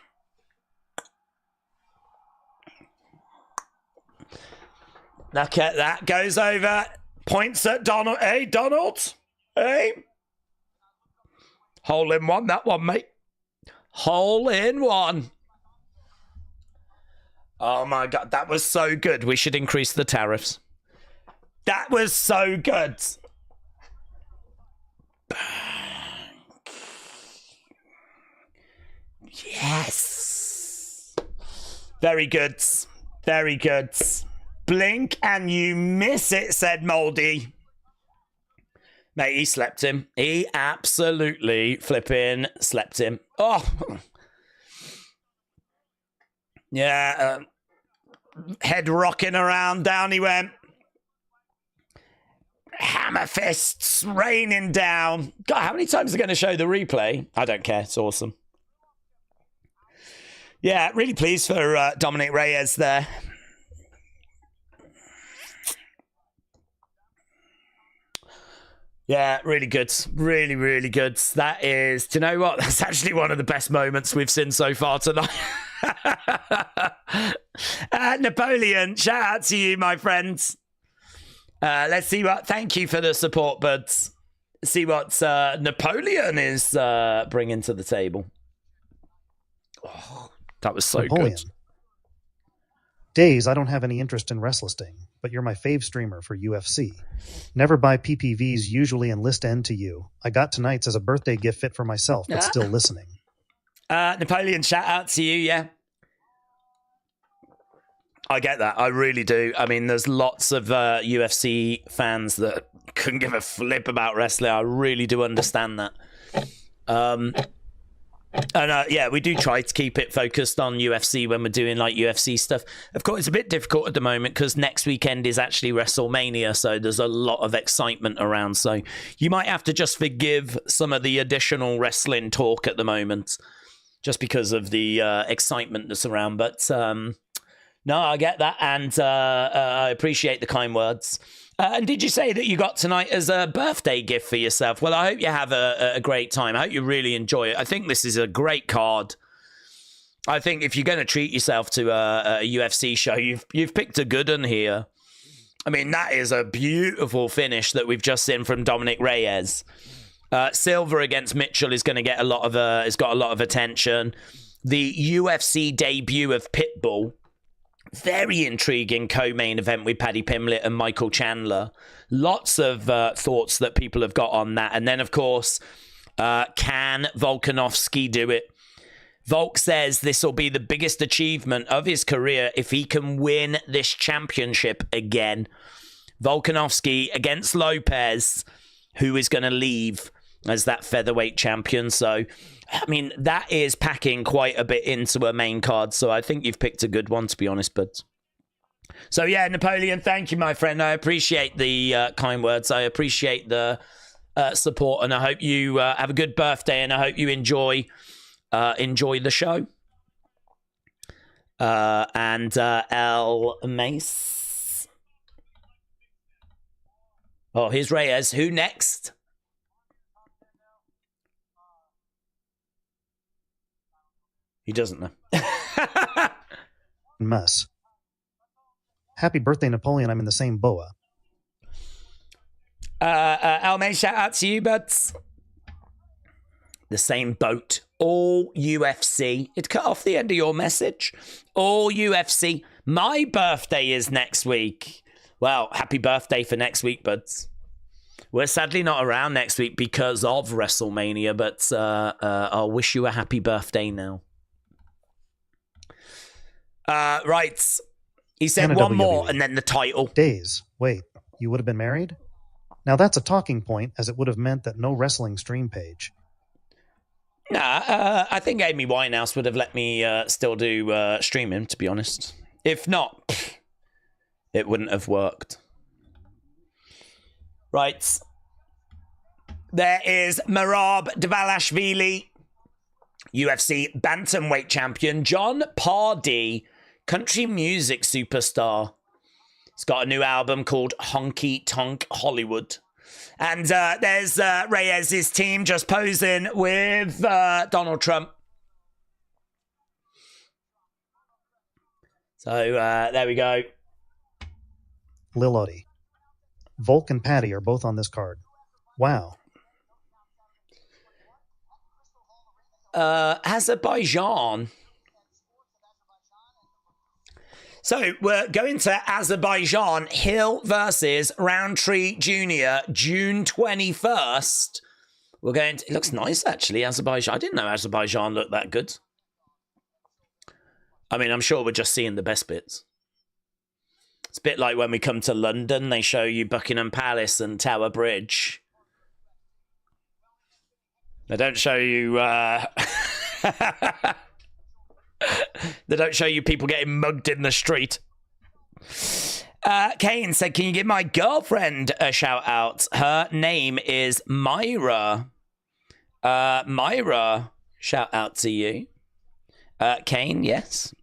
Okay, that goes over. Points at Donald. Hey, Donald. Hey. Hole in one, that one, mate. Hole in one. Oh my God, that was so good. We should increase the tariffs. That was so good. Yes. Very good. Very good. Blink and you miss it, said Moldy. Mate, he slept him. He absolutely flipping slept him. Oh. Yeah. Head rocking around. Down he went. Hammer fists raining down. God, how many times are they going to show the replay? I don't care. It's awesome. Yeah, really pleased for Dominic Reyes there. Yeah, really good. Really, really good. That is, do you know what? That's actually one of the best moments we've seen so far tonight. Napoleon, shout out to you, my friends. Let's see what, thank you for the support, buds. See what Napoleon is bringing to the table. Oh, that was so Napoleon. good. Days, I don't have any interest in wrestling, but you're my fave streamer for UFC. Never buy PPVs, usually enlist end to you. I got tonight's as a birthday gift fit for myself, but still listening. Napoleon, shout out to you, yeah. I get that. I really do. I mean, there's lots of UFC fans that couldn't give a flip about wrestling. I really do understand that. And yeah, we do try to keep it focused on UFC when we're doing like UFC stuff. Of course, it's a bit difficult at the moment because next weekend is actually WrestleMania, so there's a lot of excitement around. So you might have to just forgive some of the additional wrestling talk at the moment, just because of the excitement that's around. But no, I get that, and I appreciate the kind words. And did you say that you got tonight as a birthday gift for yourself? Well, I hope you have a great time. I hope you really enjoy it. I think this is a great card. I think if you're going to treat yourself to a UFC show, you've picked a good one here. I mean, that is a beautiful finish that we've just seen from Dominic Reyes. Silva against Mitchell is going to get a lot of has got a lot of attention. The UFC debut of Pitbull. Very intriguing co-main event with Paddy Pimblett and Michael Chandler. Lots of thoughts that people have got on that. And then, of course, can Volkanovski do it? Volk says this will be the biggest achievement of his career if he can win this championship again. Volkanovski against Lopes, who is going to leave as that featherweight champion. So, I mean, that is packing quite a bit into a main card. So I think you've picked a good one, to be honest, but... So yeah, Napoleon, thank you, my friend. I appreciate the kind words. I appreciate the support, and I hope you have a good birthday, and I hope you enjoy the show. And El Mace. Oh, here's Reyes. Who next? He doesn't know. Mess. Happy birthday, Napoleon. I'm in the same boa. Almay, shout out to you, buds. The same boat. All UFC. It cut off the end of your message. All UFC. My birthday is next week. Well, happy birthday for next week, buds. We're sadly not around next week because of WrestleMania, but I'll wish you a happy birthday now. Right. He said Anna one WWE. more and then the title. Days. Wait, you would have been married? Now that's a talking point, as it would have meant that no wrestling stream page. Nah, I think Amy Winehouse would have let me still do streaming, to be honest. If not, it wouldn't have worked. Right. There is Merab Dvalishvili UFC bantamweight champion John Pardee, country music superstar. He's got a new album called Honky Tonk Hollywood. And there's Reyes' team just posing with Donald Trump. So there we go. Lil Odie. Volk and Paddy are both on this card. Wow. Azerbaijan. So we're going to Azerbaijan. Hill versus Roundtree Jr. June 21st. We're going to... It looks nice, actually, Azerbaijan. I didn't know Azerbaijan looked that good. I mean, I'm sure we're just seeing the best bits. It's a bit like when we come to London, they show you Buckingham Palace and Tower Bridge. They don't show you... They don't show you people getting mugged in the street. Kane said, can you give my girlfriend a shout out? Her name is Myra. Myra, shout out to you. Kane, yes.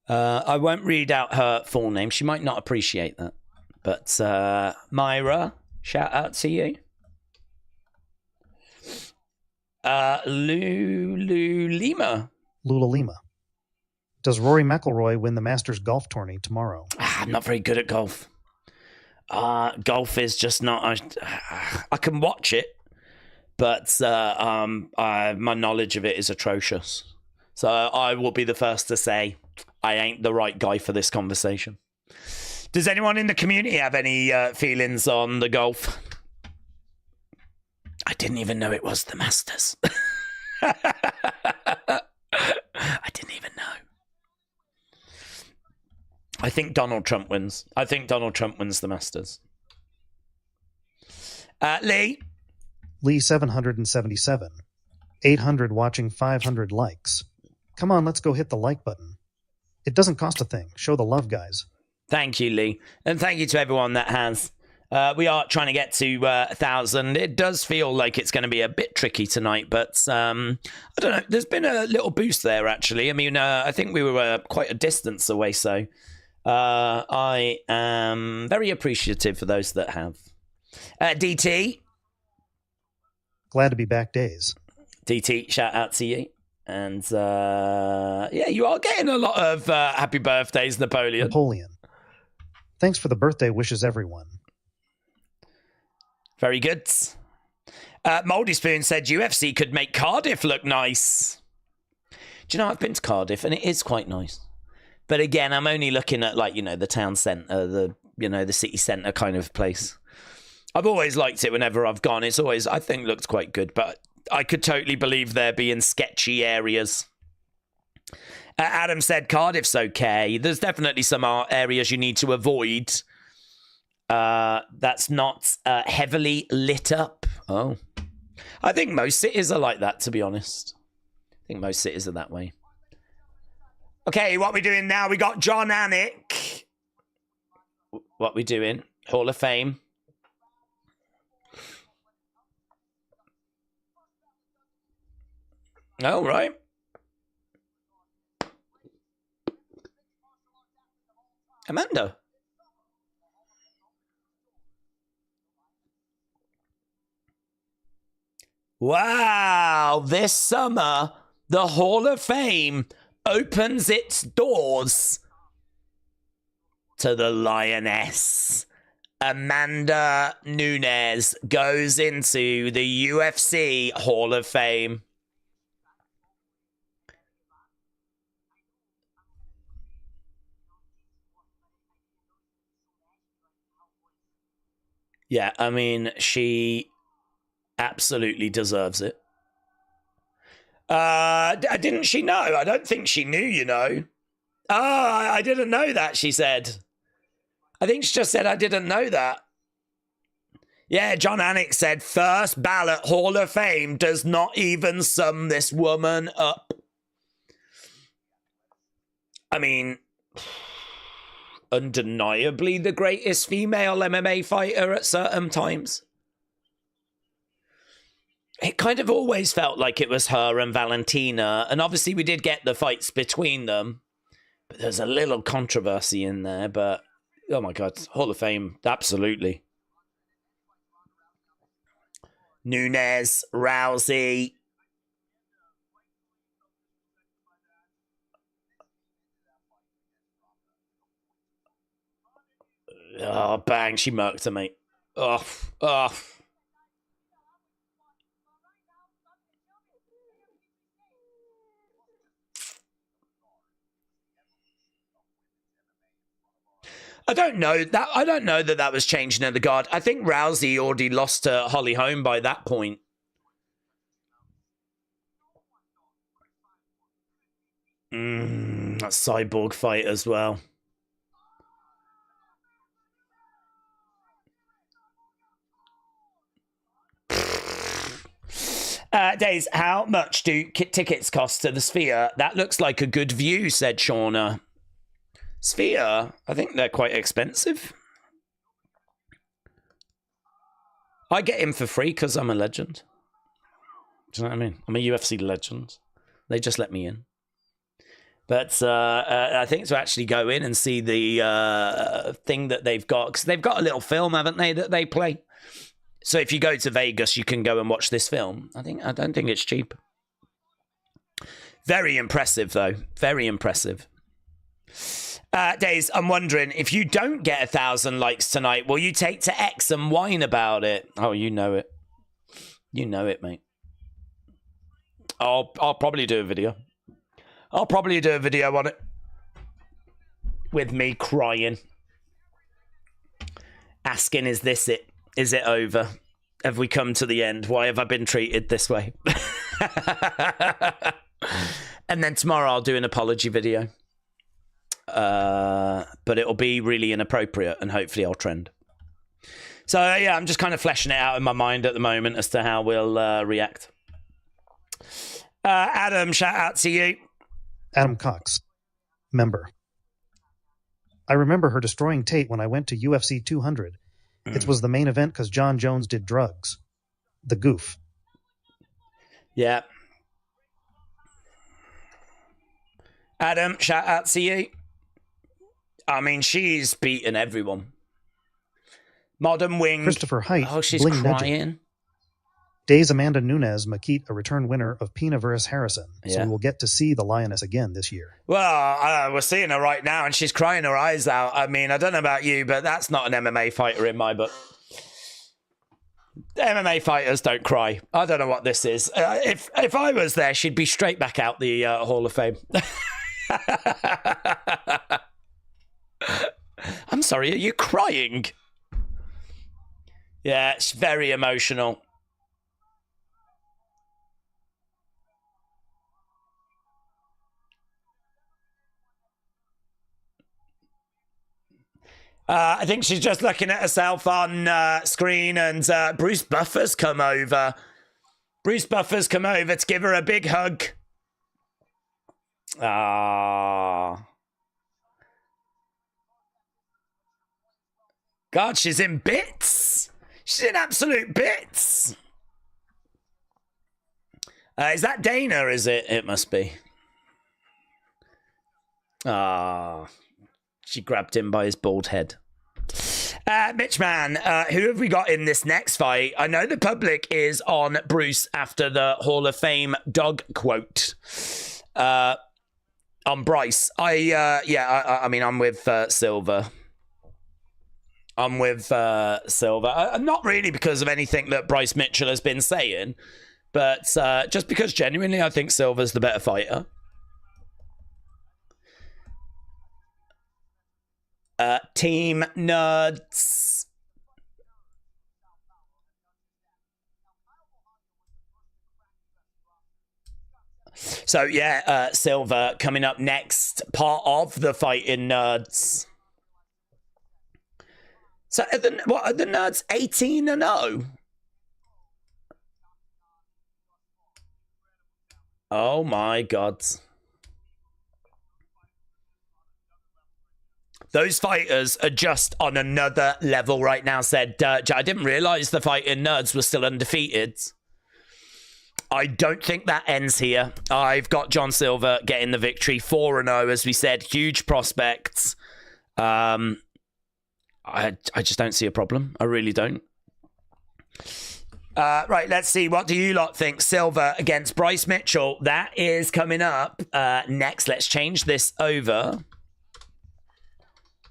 I won't read out her full name. She might not appreciate that. But Myra, shout out to you. Lula Lima. Does Rory McIlroy win the Masters golf tourney tomorrow? I'm not very good at golf. Golf is just not... I can watch it, but my knowledge of it is atrocious. So I will be the first to say I ain't the right guy for this conversation. Does anyone in the community have any feelings on the golf? I didn't even know it was the Masters. I didn't even know. I think Donald Trump wins. I think Donald Trump wins the Masters. Lee 777. 800 watching, 500 likes. Come on, let's go hit the like button. It doesn't cost a thing. Show the love, guys. Thank you, Lee. And thank you to everyone that has. We are trying to get to 1,000. It does feel like it's going to be a bit tricky tonight, but I don't know. There's been a little boost there, actually. I mean, I think we were quite a distance away, so I am very appreciative for those that have. DT. Glad to be back, days. DT, shout out to you. And yeah, you are getting a lot of happy birthdays, Napoleon. Thanks for the birthday wishes, everyone. Very good. Moldy Spoon said UFC could make Cardiff look nice. Do you know, I've been to Cardiff and it is quite nice. But again, I'm only looking at, like, you know, the town centre, the city centre kind of place. I've always liked it whenever I've gone. It's always, I think, looked quite good. But I could totally believe there being sketchy areas. Adam said Cardiff's okay. There's definitely some areas you need to avoid. That's not heavily lit up. Oh, I think most cities are like that, to be honest. I think most cities are that way. Okay, what we doing now? We got John Anik. What we doing? Hall of Fame. Oh, right. Amanda. Wow, this summer, the Hall of Fame opens its doors to the Lioness. Amanda Nunes goes into the UFC Hall of Fame. Yeah, I mean, she absolutely deserves it. Didn't she know? I don't think she knew, you know. I didn't know that, she said. I think she just said, I didn't know that. Yeah, John Anik said, first ballot Hall of Fame does not even sum this woman up. I mean, undeniably the greatest female MMA fighter at certain times. it kind of always felt like it was her and Valentina. And obviously we did get the fights between them. But there's a little controversy in there. But, oh my God, Hall of Fame, absolutely. Nunes, Rousey. Oh, bang, she murked her, mate. Oh. I don't know that was changing of the guard. I think Rousey already lost to Holly Holm by that point. That cyborg fight as well. Days, how much do tickets cost to the Sphere? That looks like a good view, said Shauna. Sphere, I think they're quite expensive. I get in for free because I'm a legend. Do you know what I mean? I'm a UFC legend. They just let me in. But I think to actually go in and see the thing that they've got, because they've got a little film, haven't they, that they play? So if you go to Vegas, you can go and watch this film. I don't think it's cheap. Very impressive, though. Very impressive. Days, I'm wondering, if you don't get 1,000 likes tonight, will you take to X and whine about it? Oh, you know it. You know it, mate. I'll probably do a video. I'll probably do a video on it. With me crying. Asking, is this it? Is it over? Have we come to the end? Why have I been treated this way? And then tomorrow I'll do an apology video. But it'll be really inappropriate and hopefully I'll trend. So yeah, I'm just kind of fleshing it out in my mind at the moment as to how we'll react. Adam, shout out to you. Adam Cox, member. I remember her destroying Tate when I went to UFC 200. It was the main event because John Jones did drugs. The goof. Yeah. Adam, shout out to you. I mean, she's beaten everyone. Modern Wing. Christopher Height. Oh, she's crying. Legend. Days Amanda Nunes, Makit, a return winner of Pina versus Harrison. So we will get to see the Lioness again this year. Well, we're seeing her right now, and she's crying her eyes out. I mean, I don't know about you, but that's not an MMA fighter in my book. MMA fighters don't cry. I don't know what this is. If I was there, she'd be straight back out the Hall of Fame. I'm sorry, are you crying? Yeah, it's very emotional. I think she's just looking at herself on screen, and Bruce Buffer's come over. Bruce Buffer's come over to give her a big hug. Ah. God, she's in bits. She's in absolute bits. Is that Dana, is it? It must be. Ah. She grabbed him by his bald head. Mitch Man, who have we got in this next fight? I know the public is on Bruce after the Hall of Fame dog quote. On Bryce. I mean, I'm with Silva. I'm with Silva. Not really because of anything that Bryce Mitchell has been saying, but just because genuinely I think Silva's the better fighter. Team Nerds. So yeah, Silva coming up next, part of the Fighting Nerds. So are the Nerds 18-0? Oh my God. Those fighters are just on another level right now, said I didn't realise the Fighting Nerds were still undefeated. I don't think that ends here. I've got John Silva getting the victory, 4-0, as we said, huge prospects. I just don't see a problem. I really don't. Right, let's see. What do you lot think? Silva against Bryce Mitchell. That is coming up next. Let's change this over.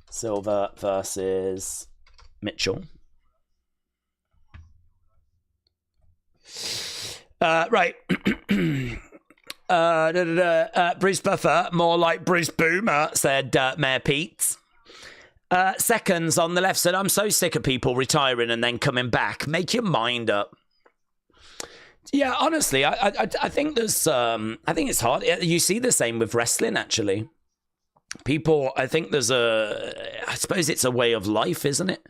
Silva versus Mitchell. Right. Bruce Buffer, more like Bruce Boomer, said Mayor Pete. Seconds on the left said, I'm so sick of people retiring and then coming back. Make your mind up. Yeah, honestly, I think there's I think it's hard. You see the same with wrestling, actually. People, I think there's I suppose it's a way of life, isn't it?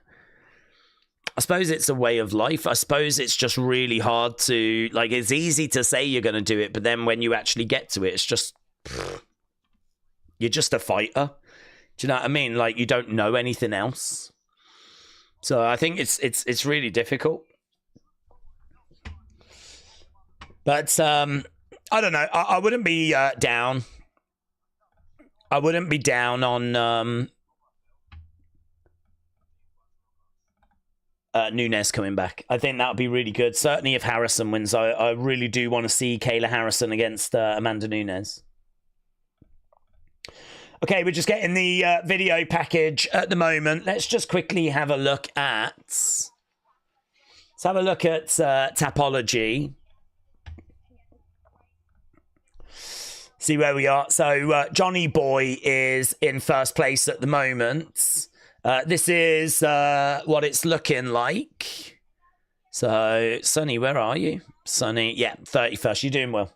I suppose it's a way of life. I suppose it's just really hard to, like, it's easy to say you're going to do it, but then when you actually get to it, it's just, you're just a fighter. Do you know what I mean? Like, you don't know anything else. So I think it's really difficult. But I don't know. I wouldn't be down. I wouldn't be down on Nunes coming back. I think that would be really good. Certainly if Harrison wins. I really do want to see Kayla Harrison against Amanda Nunes. Okay, we're just getting the video package at the moment. Let's just quickly have a look at... Let's have a look at Tapology. See where we are. So Johnny Boy is in first place at the moment. This is what it's looking like. So, Sonny, where are you? Sonny, yeah, 31st. You're doing well.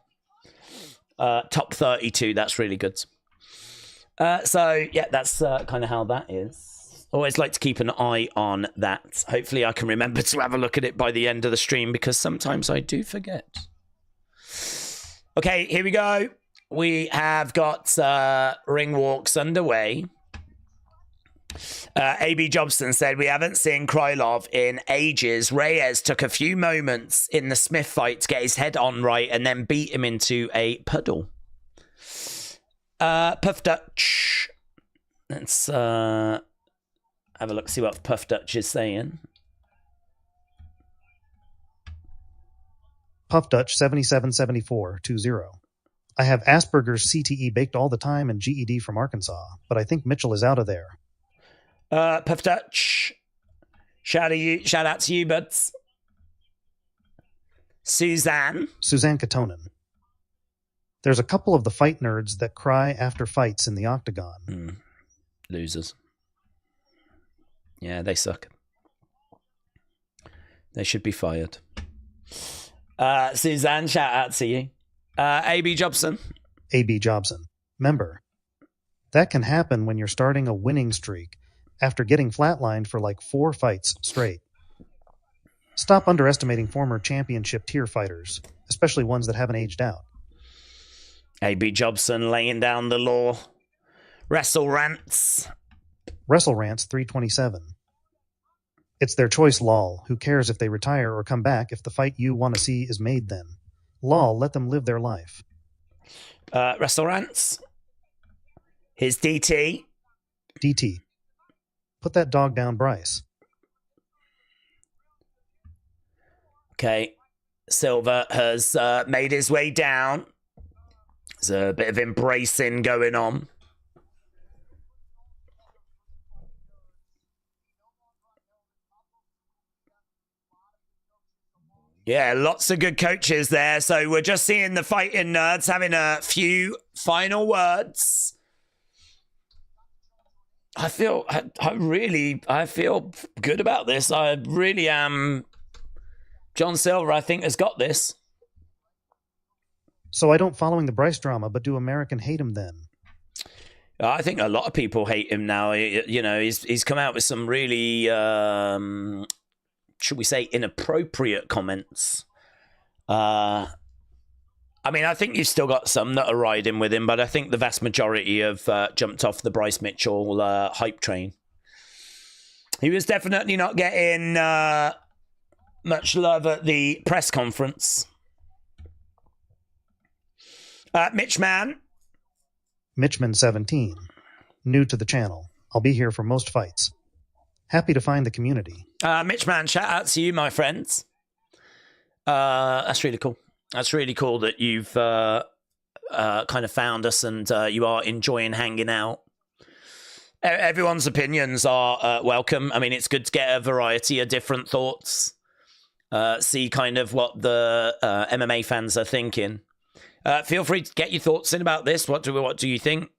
Top 32, that's really good. So, yeah, that's kind of how that is. Always like to keep an eye on that. Hopefully I can remember to have a look at it by the end of the stream, because sometimes I do forget. Okay, here we go. We have got ring walks underway. AB Jobson said, we haven't seen Krylov in ages. Reyes took a few moments in the Smith fight to get his head on right and then beat him into a puddle. Puff Dutch. Let's have a look, see what Puff Dutch is saying. Puff Dutch 777420. I have Asperger's CTE baked all the time and GED from Arkansas, but I think Mitchell is out of there. Puff Dutch. Shout out to you, buds. Suzanne Katonen. There's a couple of the fight nerds that cry after fights in the octagon. Losers. Yeah, they suck. They should be fired. Suzanne, shout out to you. AB Jobson. AB Jobson. Member. That can happen when you're starting a winning streak after getting flatlined for like 4 fights straight. Stop underestimating former championship tier fighters, especially ones that haven't aged out. AB Jobson laying down the law. Wrestle Rants 327. It's their choice, lol. Who cares if they retire or come back if the fight you want to see is made then? Lol, let them live their life. Wrestle Rants. Here's DT. DT. Put that dog down, Bryce. Okay. Silva has made his way down. There's a bit of embracing going on. Yeah, lots of good coaches there. So we're just seeing the fighting nerds having a few final words. I feel good about this. I really am. John Silva, I think, has got this. So I don't following the Bryce drama, but do American hate him then? I think a lot of people hate him now. You know, he's come out with some really, should we say, inappropriate comments. I mean, I think you've still got some that are riding with him, but I think the vast majority have jumped off the Bryce Mitchell hype train. He was definitely not getting much love at the press conference. Mitchman. Mitchman 17. New to the channel. I'll be here for most fights. Happy to find the community. Mitchman, shout out to you, my friends. That's really cool. That's really cool that you've kind of found us and you are enjoying hanging out. Everyone's opinions are welcome. I mean, it's good to get a variety of different thoughts. See kind of what the MMA fans are thinking. Feel free to get your thoughts in about this. What do you think?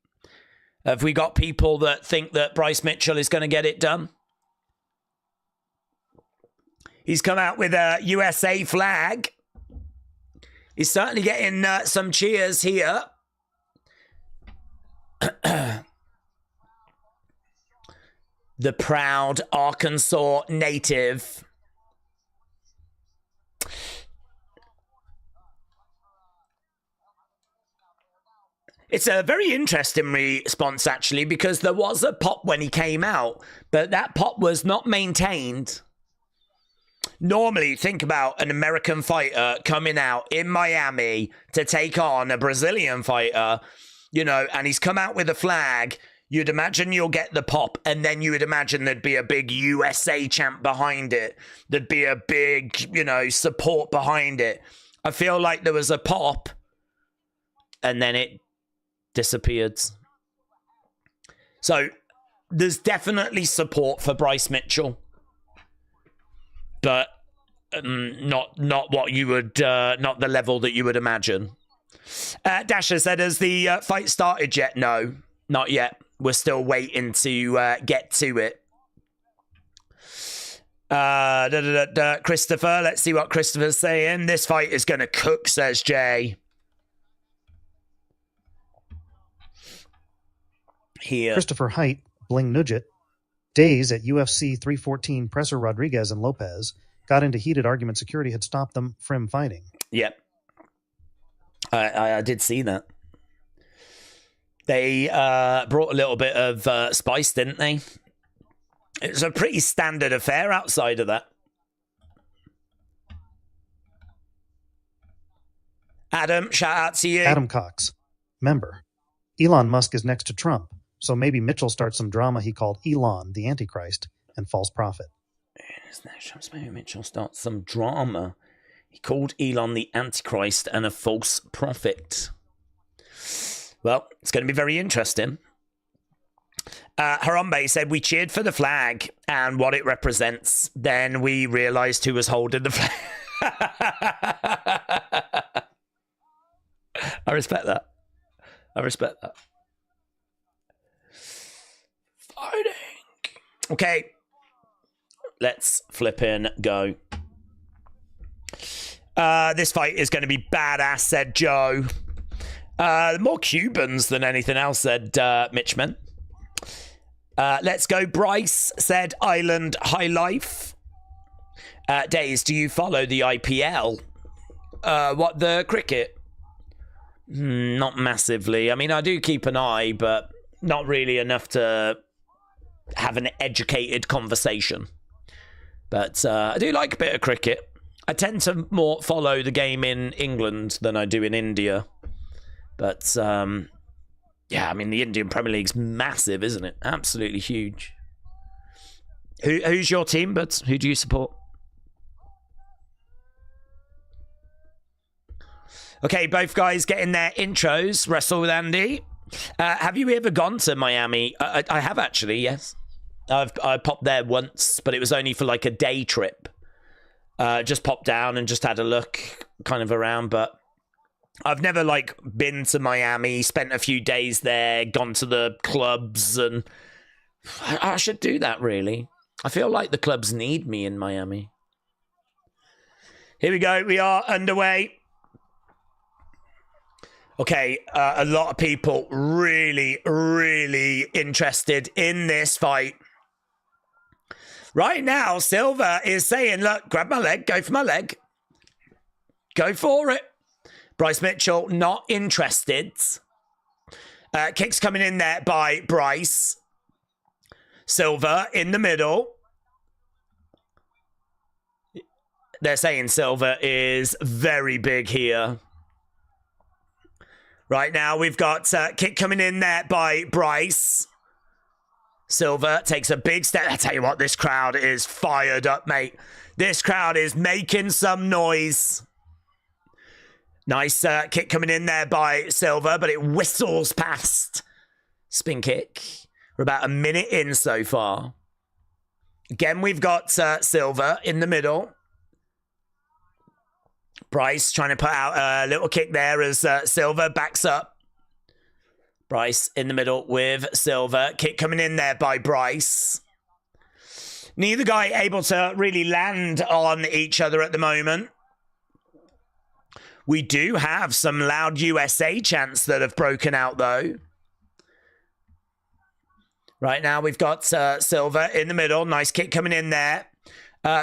Have we got people that think that Bryce Mitchell is going to get it done? He's come out with a USA flag. He's certainly getting some cheers here. The proud Arkansas native. It's a very interesting response, actually, because there was a pop when he came out, but that pop was not maintained. Normally, think about an American fighter coming out in Miami to take on a Brazilian fighter, you know, and he's come out with a flag. You'd imagine you'll get the pop, and then you would imagine there'd be a big USA champ behind it. There'd be a big, you know, support behind it. I feel like there was a pop, and then it disappeared. So there's definitely support for Bryce Mitchell, but not what you would, not the level that you would imagine. Dasher said, has the fight started yet? No, not yet. We're still waiting to get to it. Christopher, let's see what Christopher's saying. This fight is going to cook, says Jay. Here. Christopher Height, Bling Nugget, days at UFC 314 presser Rodriguez and Lopez got into heated argument. Security had stopped them from fighting. Yep. I did see that. They brought a little bit of spice, didn't they? It's a pretty standard affair outside of that. Adam, shout out to you. Adam Cox, member. Elon Musk is next to Trump, so maybe Mitchell starts some drama he called Elon, the Antichrist, and false prophet. Maybe Mitchell starts some drama. He called Elon the Antichrist and a false prophet. Well, it's going to be very interesting. Harambe said, we cheered for the flag and what it represents. Then we realized who was holding the flag. I respect that. Fighting. Okay. Let's flip in, go. This fight is going to be badass, said Joe. More Cubans than anything else, said Mitchman. Let's go, Bryce, said Island High Life. Days, do you follow the IPL? What, the cricket? Not massively. I mean, I do keep an eye, but not really enough to have an educated conversation. But I do like a bit of cricket. I tend to more follow the game in England than I do in India. But, yeah, I mean, the Indian Premier League's massive, isn't it? Absolutely huge. Who's your team, but who do you support? Okay, both guys getting their intros. Wrestle with Andy. Have you ever gone to Miami? I have, actually, yes. I popped there once, but it was only for like a day trip. Just popped down and just had a look kind of around, but I've never like been to Miami, spent a few days there, gone to the clubs, and I should do that really. I feel like the clubs need me in Miami. Here we go. We are underway. Okay, a lot of people really, really interested in this fight. Right now, Silva is saying, look, grab my leg, go for my leg. Go for it. Bryce Mitchell, not interested. Kicks coming in there by Bryce. Silva in the middle. They're saying Silva is very big here. Right now, we've got kick coming in there by Bryce. Silva takes a big step. I tell you what, this crowd is fired up, mate. This crowd is making some noise. Nice kick coming in there by Silva, but it whistles past. Spin kick. We're about a minute in so far. Again, we've got Silva in the middle. Bryce trying to put out a little kick there as Silva backs up. Bryce in the middle with Silva. Kick coming in there by Bryce. Neither guy able to really land on each other at the moment. We do have some loud USA chants that have broken out, though. Right now, we've got Silva in the middle. Nice kick coming in there.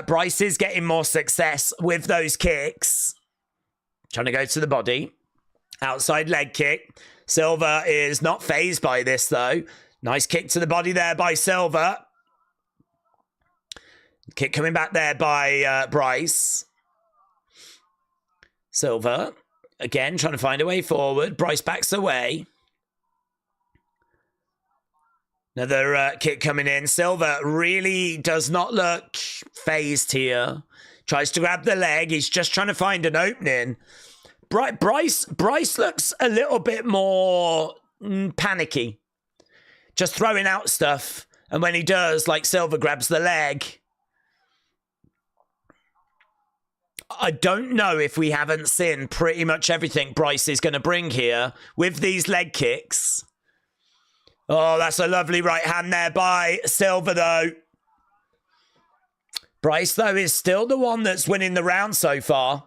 Bryce is getting more success with those kicks. Trying to go to the body. Outside leg kick. Silva is not fazed by this, though. Nice kick to the body there by Silva. Kick coming back there by Bryce. Silva, again, trying to find a way forward. Bryce backs away. Another kick coming in. Silva really does not look phased here. Tries to grab the leg. He's just trying to find an opening. Bryce looks a little bit more panicky. Just throwing out stuff. And when he does, like Silva grabs the leg. I don't know if we haven't seen pretty much everything Bryce is going to bring here with these leg kicks. Oh, that's a lovely right hand there by Silva, though. Bryce, though, is still the one that's winning the round so far.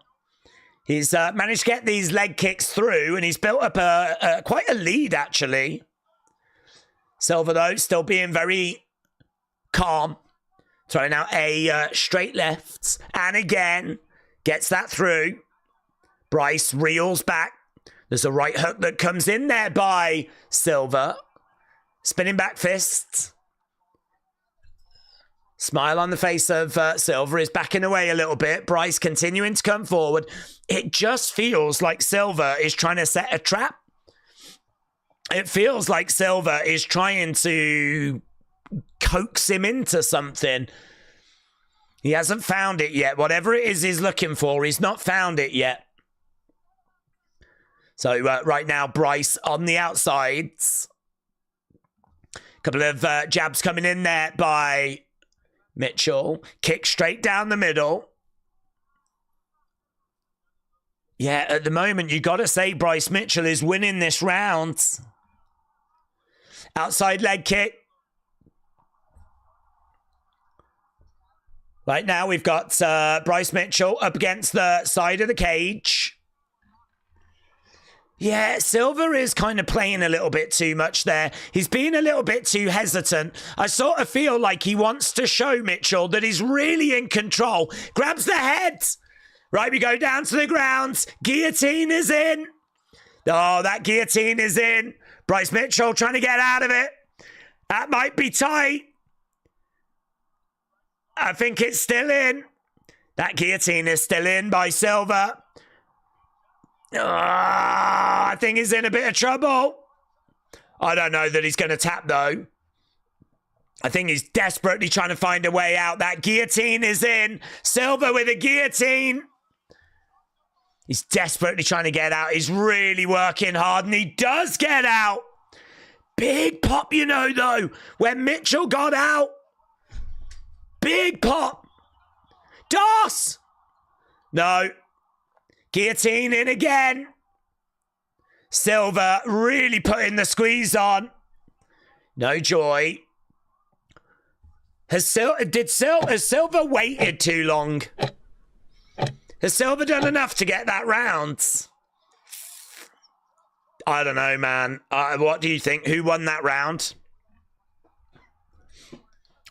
He's managed to get these leg kicks through, and he's built up quite a lead, actually. Silva, though, still being very calm. Throwing out a straight left. And again, gets that through. Bryce reels back. There's a right hook that comes in there by Silva. Spinning back fist. Smile on the face of Silva is backing away a little bit. Bryce continuing to come forward. It just feels like Silva is trying to set a trap. It feels like Silva is trying to coax him into something. He hasn't found it yet. Whatever it is he's looking for, he's not found it yet. So right now, Bryce on the outsides. Couple of jabs coming in there by Mitchell. Kick straight down the middle. Yeah, at the moment, you got to say Bryce Mitchell is winning this round. Outside leg kick. Right now, we've got Bryce Mitchell up against the side of the cage. Yeah, Silva is kind of playing a little bit too much there. He's being a little bit too hesitant. I sort of feel like he wants to show Mitchell that he's really in control. Grabs the head. Right, we go down to the ground. Guillotine is in. Oh, that guillotine is in. Bryce Mitchell trying to get out of it. That might be tight. I think it's still in. That guillotine is still in by Silva. I think he's in a bit of trouble. I don't know that he's going to tap, though. I think he's desperately trying to find a way out. That guillotine is in. Silva with a guillotine. He's desperately trying to get out. He's really working hard, and he does get out. Big pop, you know, though. When Mitchell got out. Big pop. Doss. No. Guillotine in again. Silva really putting the squeeze on. No joy. Has Silva waited too long? Has Silva done enough to get that round? I don't know, man. What do you think? Who won that round?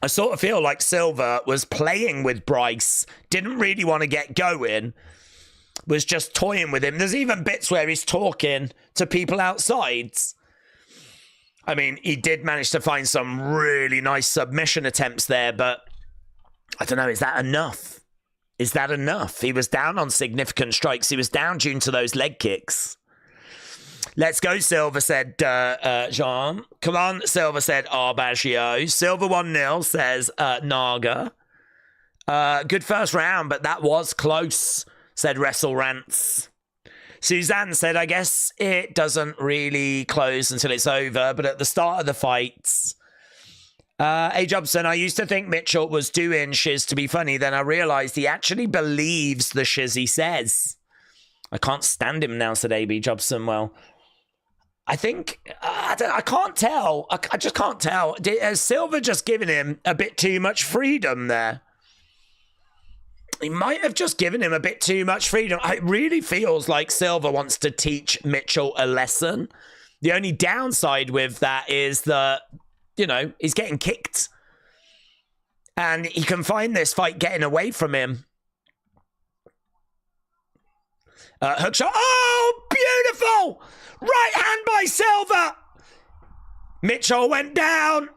I sort of feel like Silva was playing with Bryce. Didn't really want to get going. Was just toying with him. There's even bits where he's talking to people outside. I mean, he did manage to find some really nice submission attempts there, but I don't know, is that enough? Is that enough? He was down on significant strikes. He was down due to those leg kicks. Let's go, Silva, said Jean. Come on, Silva, said Arbaggio. Silva 1-0, says Naga. Good first round, but that was close, said Wrestle Rants. Suzanne said, I guess it doesn't really close until it's over, but at the start of the fights... A. Jobson, I used to think Mitchell was doing shiz to be funny. Then I realised he actually believes the shiz he says. I can't stand him now, said A.B. Jobson. Well, I think... I can't tell. I just can't tell. Has Silva just given him a bit too much freedom there? He might have just given him a bit too much freedom. It really feels like Silva wants to teach Mitchell a lesson. The only downside with that is that, you know, he's getting kicked. And he can find this fight getting away from him. Hook shot. Oh, beautiful! Right hand by Silva. Mitchell went down.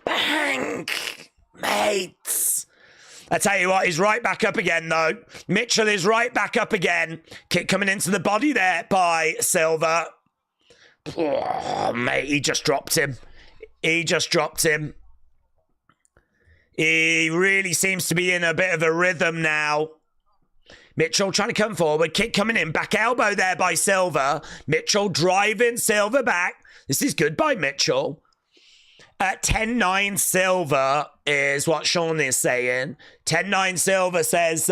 Bang! Mates. I tell you what, he's right back up again, though. Mitchell is right back up again. Kick coming into the body there by Silva. Oh, mate, he just dropped him. He just dropped him. He really seems to be in a bit of a rhythm now. Mitchell trying to come forward. Kick coming in. Back elbow there by Silva. Mitchell driving Silva back. This is good by Mitchell. 10-9 Silva is what Sean is saying. 10-9 Silva, says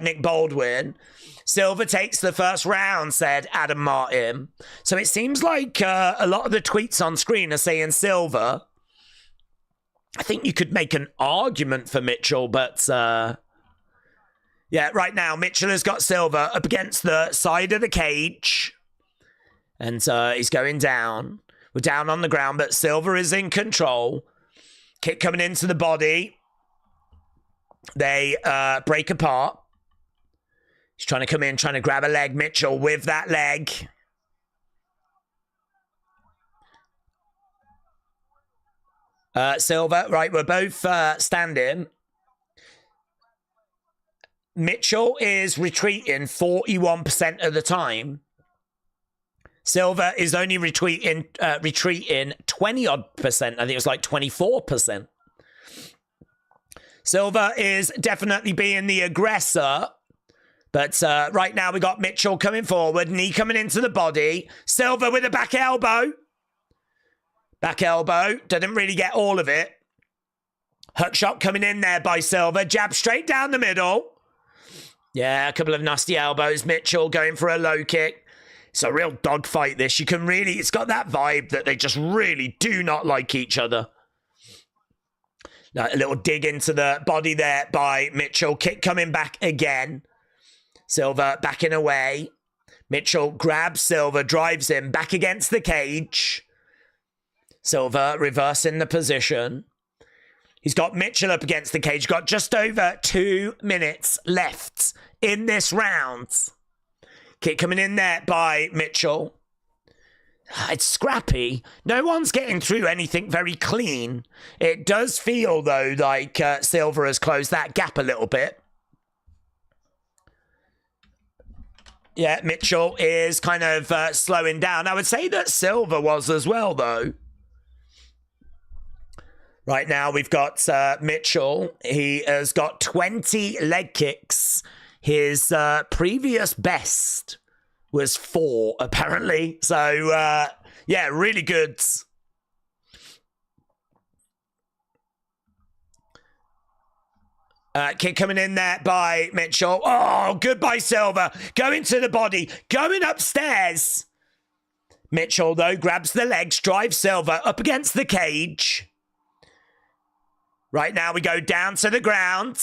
Nick Baldwin. Silva takes the first round, said Adam Martin. So it seems like a lot of the tweets on screen are saying Silva. I think you could make an argument for Mitchell, but yeah, right now Mitchell has got Silva up against the side of the cage. And he's going down. We're down on the ground, but Silva is in control. Kick coming into the body. They break apart. He's trying to come in, trying to grab a leg. Mitchell with that leg. Silva, right, we're both standing. Mitchell is retreating 41% of the time. Silva is only retreating 20-odd%. I think it was like 24%. Silva is definitely being the aggressor. But right now we got Mitchell coming forward, knee coming into the body. Silva with a back elbow. Back elbow. Didn't really get all of it. Hook shot coming in there by Silva. Jab straight down the middle. Yeah, a couple of nasty elbows. Mitchell going for a low kick. It's a real dogfight, this. You can really... It's got that vibe that they just really do not like each other. Now, a little dig into the body there by Mitchell. Kick coming back again. Silva backing away. Mitchell grabs Silva, drives him back against the cage. Silva reversing the position. He's got Mitchell up against the cage. Got just over 2 minutes left in this round. Kick coming in there by Mitchell. It's scrappy. No one's getting through anything very clean. It does feel, though, like Silva has closed that gap a little bit. Yeah, Mitchell is kind of slowing down. I would say that Silva was as well, though. Right now, we've got Mitchell. He has got 20 leg kicks. His previous best was 4, apparently. So, yeah, really good. Kick coming in there by Mitchell. Oh, goodbye, Silva. Going to the body. Going upstairs. Mitchell, though, grabs the legs, drives Silva up against the cage. Right now, we go down to the ground.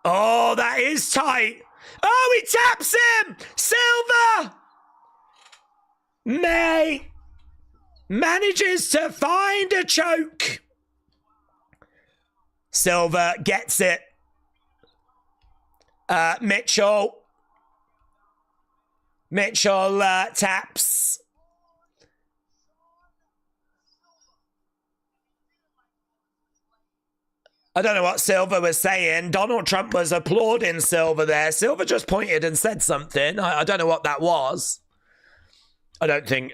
Oh, that is tight. Oh, he taps him. Silva. May manages to find a choke. Silva gets it. Mitchell taps. I don't know what Silva was saying. Donald Trump was applauding Silva there. Silva just pointed and said something. I don't know what that was. I don't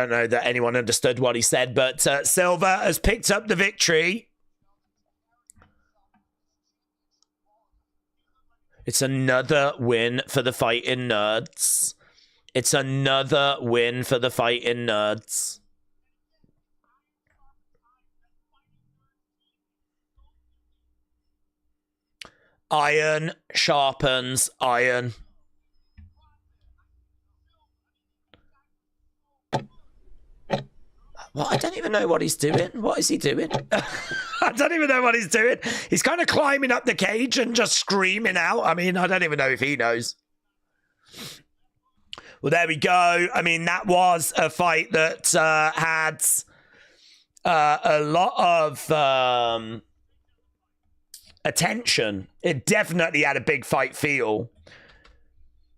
know that anyone understood what he said, but Silva has picked up the victory. It's another win for the Fighting Nerds. It's another win for the Fighting Nerds. Iron sharpens iron. Well, I don't even know what he's doing. What is he doing? I don't even know what he's doing. He's kind of climbing up the cage and just screaming out. I mean, I don't even know if he knows. Well, there we go. I mean, that was a fight that had a lot of attention. It definitely had a big fight feel.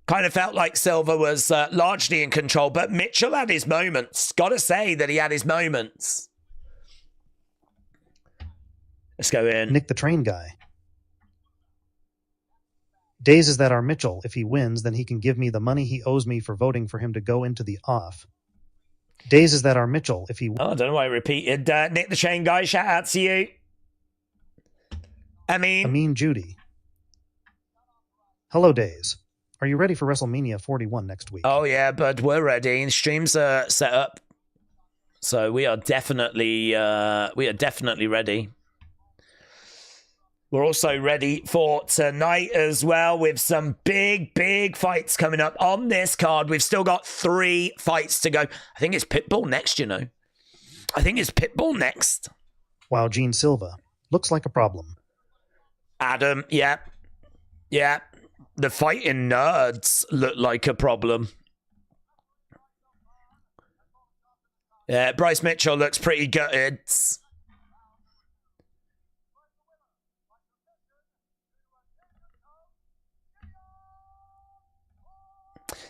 Kind of felt like Silva was largely in control, but Mitchell had his moments. Got to say that he had his moments. Let's go in. Nick the Train Guy. Days is that our Mitchell. If he wins, then he can give me the money he owes me for voting for him to go into the off. Days is that our Mitchell. If he... Oh, I don't know why I repeated. Nick the Train Guy, shout out to you. Amin Judy. Hello, Days. Are you ready for WrestleMania 41 next week? Oh, yeah, bud, we're ready. The streams are set up. So we are definitely ready. We're also ready for tonight as well with some big, big fights coming up on this card. We've still got 3 fights to go. I think it's Pitbull next, you know. I think it's Pitbull next. Wow, Gene Silva. Looks like a problem. Adam, yeah. Yeah. The Fighting Nerds look like a problem. Yeah, Bryce Mitchell looks pretty gutted.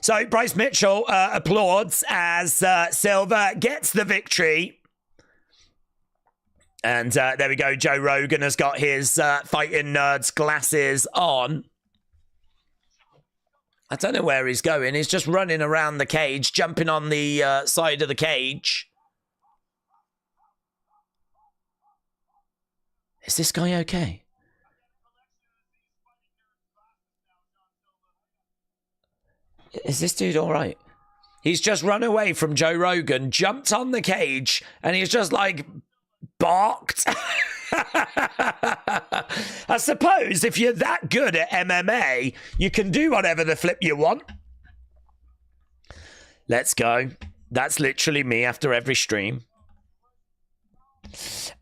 So Bryce Mitchell applauds as Silva gets the victory. And there we go. Joe Rogan has got his Fighting Nerds glasses on. I don't know where he's going. He's just running around the cage, jumping on the side of the cage. Is this guy okay? Is this dude all right? He's just run away from Joe Rogan, jumped on the cage, and he's just like barked. I suppose if you're that good at MMA, you can do whatever the flip you want. Let's go. That's literally me after every stream.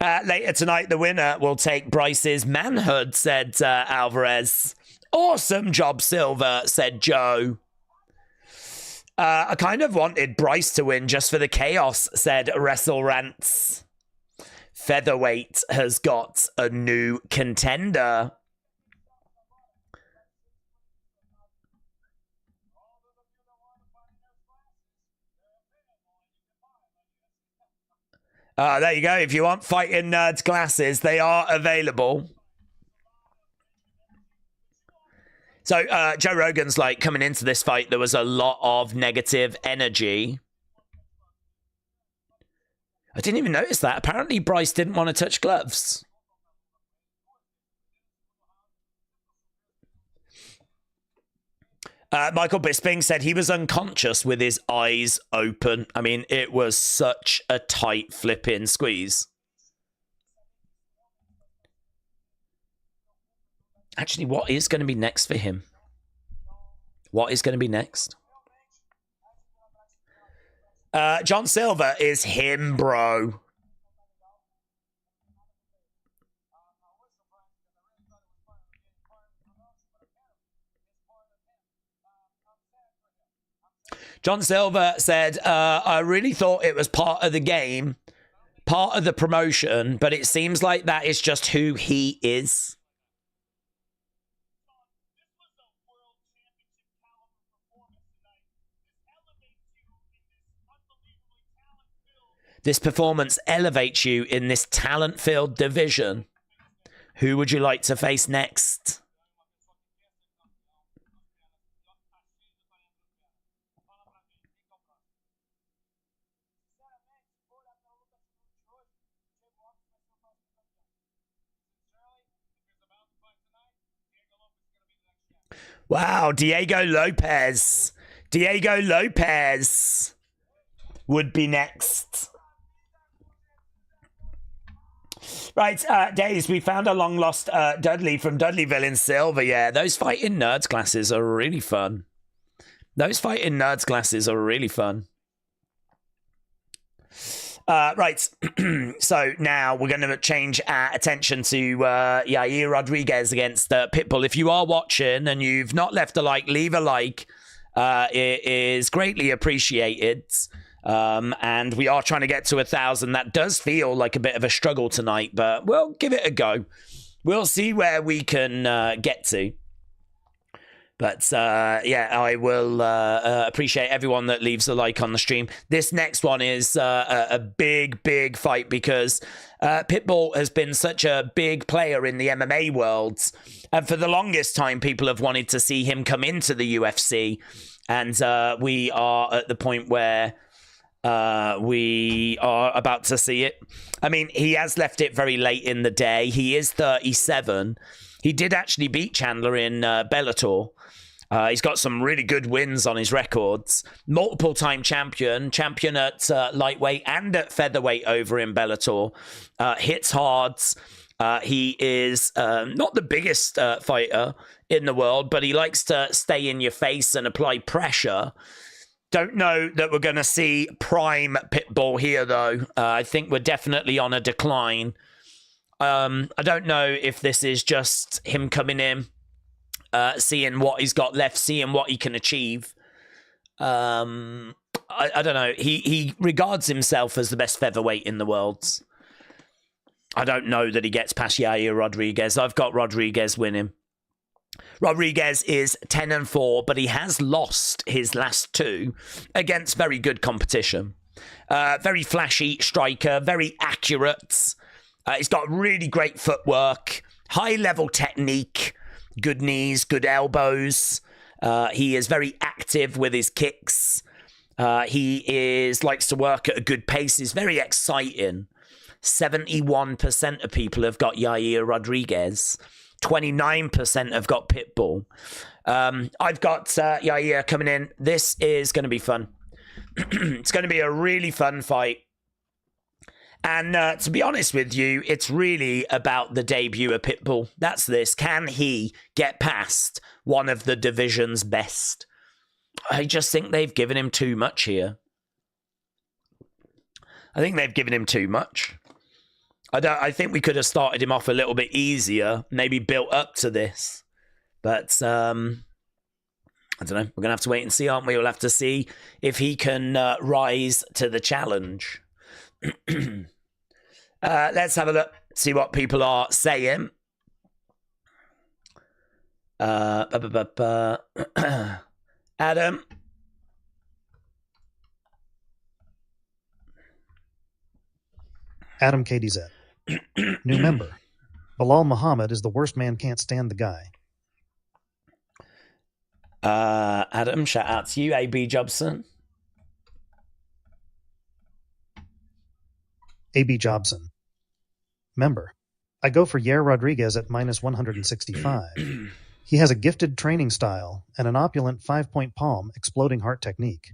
Later tonight, the winner will take Bryce's manhood, said Alvarez. Awesome job, Silva, said Joe. I kind of wanted Bryce to win just for the chaos, said Wrestle Rants. Featherweight has got a new contender. There you go. If you want Fighting Nerds glasses, they are available. So Joe Rogan's like, coming into this fight, there was a lot of negative energy. I didn't even notice that. Apparently, Bryce didn't want to touch gloves. Michael Bisping said he was unconscious with his eyes open. I mean, it was such a tight flipping squeeze. Actually, what is going to be next for him? What is going to be next? John Silva is him, bro. John Silva said, I really thought it was part of the game, part of the promotion, but it seems like that is just who he is. This performance elevates you in this talent-filled division. Who would you like to face next? Wow, Diego Lopes. Diego Lopes would be next. Right, Days, we found a long-lost Dudley from Dudleyville in Silva. Yeah, those Fighting Nerds classes are really fun. Those Fighting Nerds classes are really fun. Right, so now we're going to change our attention to Yair Rodriguez against Pitbull. If you are watching and you've not left a like, leave a like. It is greatly appreciated. And we are trying to get to 1,000. That does feel like a bit of a struggle tonight, but we'll give it a go. We'll see where we can get to. But yeah, I will appreciate everyone that leaves a like on the stream. This next one is a big, big fight because Pitbull has been such a big player in the MMA world. And for the longest time, people have wanted to see him come into the UFC. And we are at the point where we are about to see it. I mean, he has left it very late in the day. He is 37. He did actually beat Chandler in Bellator. He's got some really good wins on his records. Multiple-time champion at lightweight and at featherweight over in Bellator. Hits hard. He is not the biggest fighter in the world, but he likes to stay in your face and apply pressure. Don't know that we're going to see prime Pitbull here, though. I think we're definitely on a decline. I don't know if this is just him coming in, seeing what he's got left, seeing what he can achieve. I don't know. He regards himself as the best featherweight in the world. I don't know that he gets past Yair Rodriguez. I've got Rodriguez winning. Rodriguez is 10-4, but he has lost his last two against very good competition. Very flashy striker, very accurate. He's got really great footwork, high-level technique, good knees, good elbows. He is very active with his kicks. He likes to work at a good pace. He's very exciting. 71% of people have got Yair Rodriguez. 29% have got Pitbull. I've got Yair coming in. This is going to be fun. It's going to be a really fun fight. And to be honest with you, it's really about the debut of Pitbull. That's this. Can he get past one of the division's best? I just think they've given him too much here. I think they've given him too much. I think we could have started him off a little bit easier, maybe built up to this. But I don't know. We're going to have to wait and see, aren't we? We'll have to see if he can rise to the challenge. Let's have a look, see what people are saying. Adam. Adam KDZ. New member. Bilal Muhammad is the worst man, can't stand the guy. Adam, shout out to you. AB Jobson. AB Jobson. Member. I go for Yair Rodriguez at minus 165. He has a gifted training style and an opulent 5-point palm, exploding heart technique.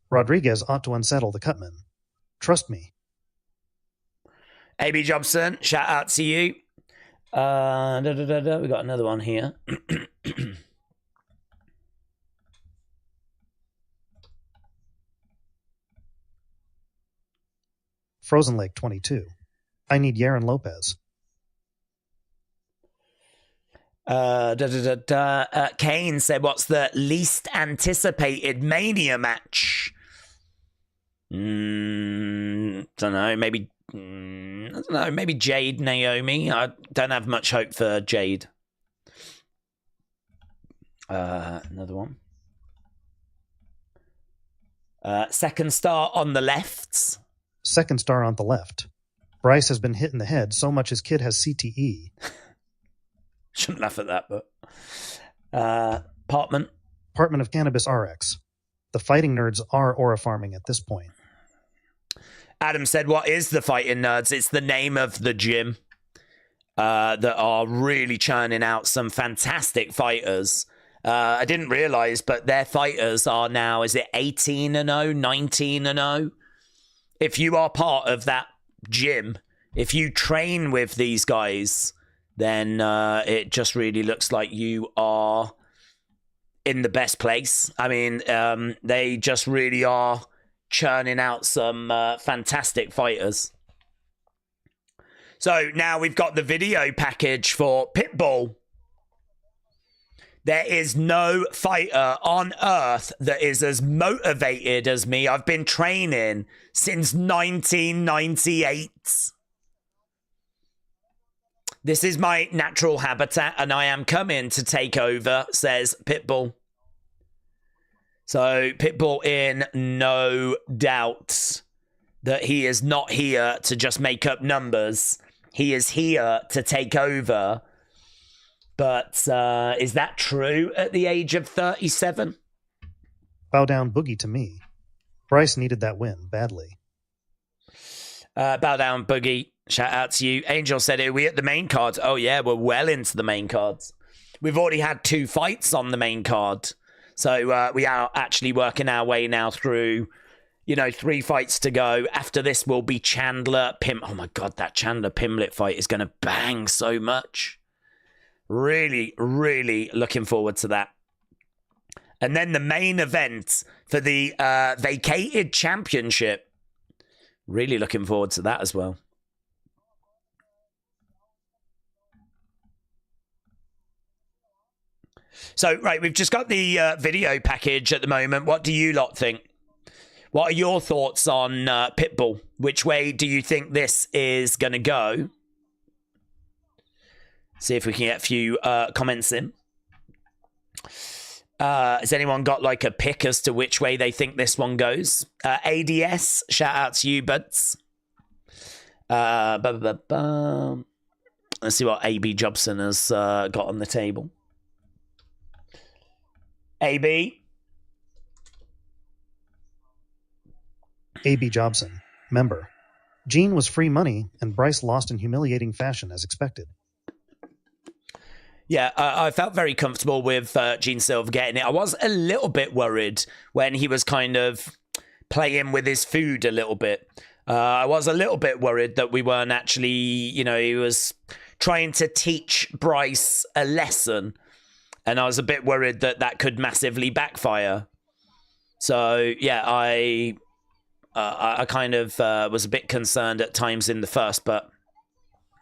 Rodriguez ought to unsettle the Cutman. Trust me. AB Jobson, shout out to you. We got another one here. Frozen Lake 22. I need Yair Lopes. Kane said, what's the least anticipated Mania match? Don't know, maybe maybe Jade Naomi. I don't have much hope for Jade. Another one. Second star on the left. Second star on the left. Bryce has been hit in the head so much his kid has CTE. Shouldn't laugh at that, but Partment of Cannabis RX. The fighting nerds are aura farming at this point. Adam said, what is the Fighting Nerds? It's the name of the gym that are really churning out some fantastic fighters. I didn't realize, but their fighters are now, is it 18-0, 19-0? If you are part of that gym, if you train with these guys, then it just really looks like you are in the best place. I mean, they just really are churning out some fantastic fighters. So now we've got the video package for Pitbull. There is no fighter on earth that is as motivated as me. I've been training since 1998. This is my natural habitat, and I am coming to take over, says Pitbull. So Pitbull in no doubt that he is not here to just make up numbers. He is here to take over. But is that true at the age of 37? Bow down boogie to me. Bryce needed that win badly. Bow down boogie. Shout out to you. Angel said, are we at the main card? Oh, yeah, we're well into the main cards. We've already had 2 fights on the main card. So we are actually working our way now through, 3 fights to go. After this will be Chandler Oh, my God, that Chandler Pimblett fight is going to bang so much. Really, really looking forward to that. And then the main event for the vacated championship. Really looking forward to that as well. So, right, we've just got the video package at the moment. What do you lot think? What are your thoughts on Pitbull? Which way do you think this is going to go? See if we can get a few comments in. Has anyone got like a pick as to which way they think this one goes? ADS, shout out to you, buds. Let's see what AB Jobson has got on the table. AB Jobson, member. Gene was free money, and Bryce lost in humiliating fashion as expected. Yeah, I felt very comfortable with Gene Silva getting it. I was a little bit worried when he was kind of playing with his food a little bit. I was a little bit worried that we weren't actually, he was trying to teach Bryce a lesson. And I was a bit worried that that could massively backfire. So, yeah, I kind of was a bit concerned at times in the first, but,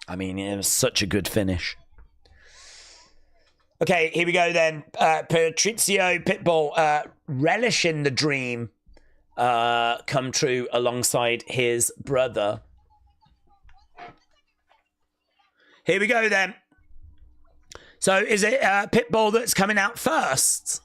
I mean, it was such a good finish. Okay, here we go then. Patricio Pitbull, relishing the dream come true alongside his brother. Here we go then. So is it Pitbull that's coming out first?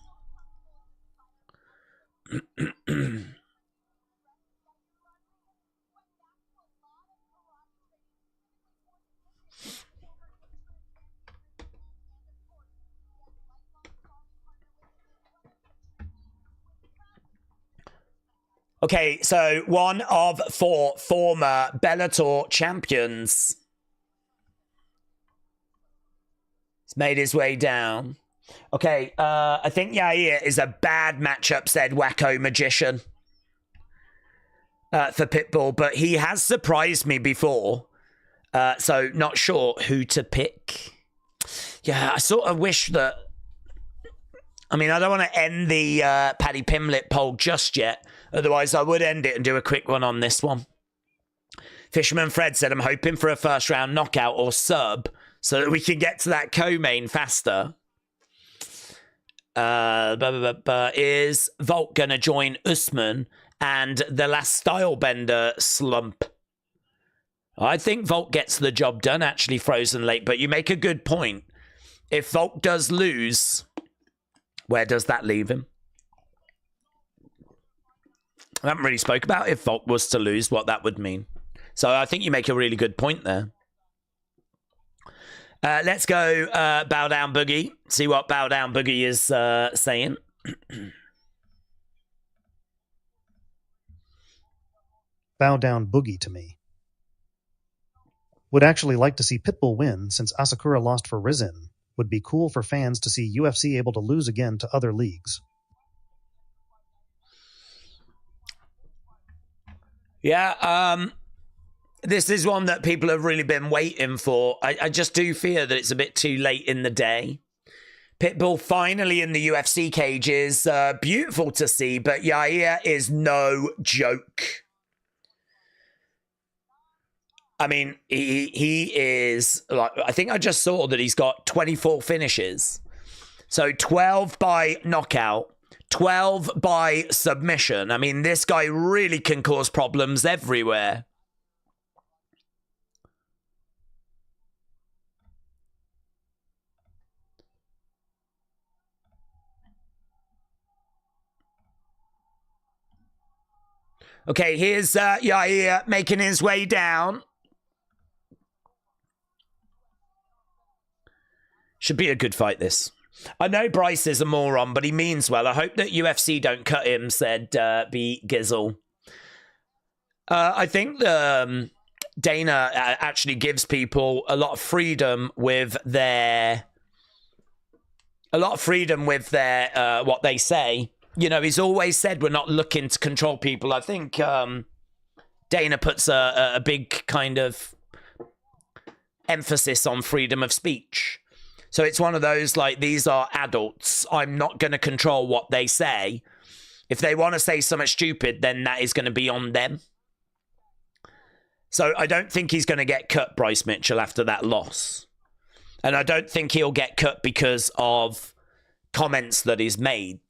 Okay, so one of 4 former Bellator champions. He's made his way down. Okay, I think Yair is a bad matchup, said Wacko Magician. For Pitbull, but he has surprised me before. So not sure who to pick. Yeah, I sort of wish that... I mean, I don't want to end the Paddy Pimblett poll just yet. Otherwise, I would end it and do a quick one on this one. Fisherman Fred said, I'm hoping for a first-round knockout or sub so that we can get to that co-main faster. Is Volk going to join Usman and the last style bender slump? I think Volk gets the job done, actually, Frozen Lake, but you make a good point. If Volk does lose, where does that leave him? I haven't really spoke about if Volk was to lose, what that would mean. So I think you make a really good point there. Let's go Bow Down Boogie. See what Bow Down Boogie is saying. Bow down boogie to me. Would actually like to see Pitbull win since Asakura lost for Rizin, Would be cool for fans to see UFC able to lose again to other leagues. Yeah, this is one that people have really been waiting for. I just do fear that it's a bit too late in the day. Pitbull finally in the UFC cage is beautiful to see, but Yair is no joke. I mean, he is, like, I think I just saw that he's got 24 finishes. So 12 by knockout, 12 by submission. I mean, this guy really can cause problems everywhere. Okay, here's Yair making his way down. Should be a good fight, this. I know Bryce is a moron, but he means well. I hope that UFC don't cut him, said B. Gizzle. I think Dana actually gives people a lot of freedom with their... what they say. You know, he's always said we're not looking to control people. I think Dana puts a big kind of emphasis on freedom of speech. So it's one of those, like, these are adults. I'm not going to control what they say. If they want to say something stupid, then that is going to be on them. So I don't think he's going to get cut, Bryce Mitchell, after that loss. And I don't think he'll get cut because of comments that he's made.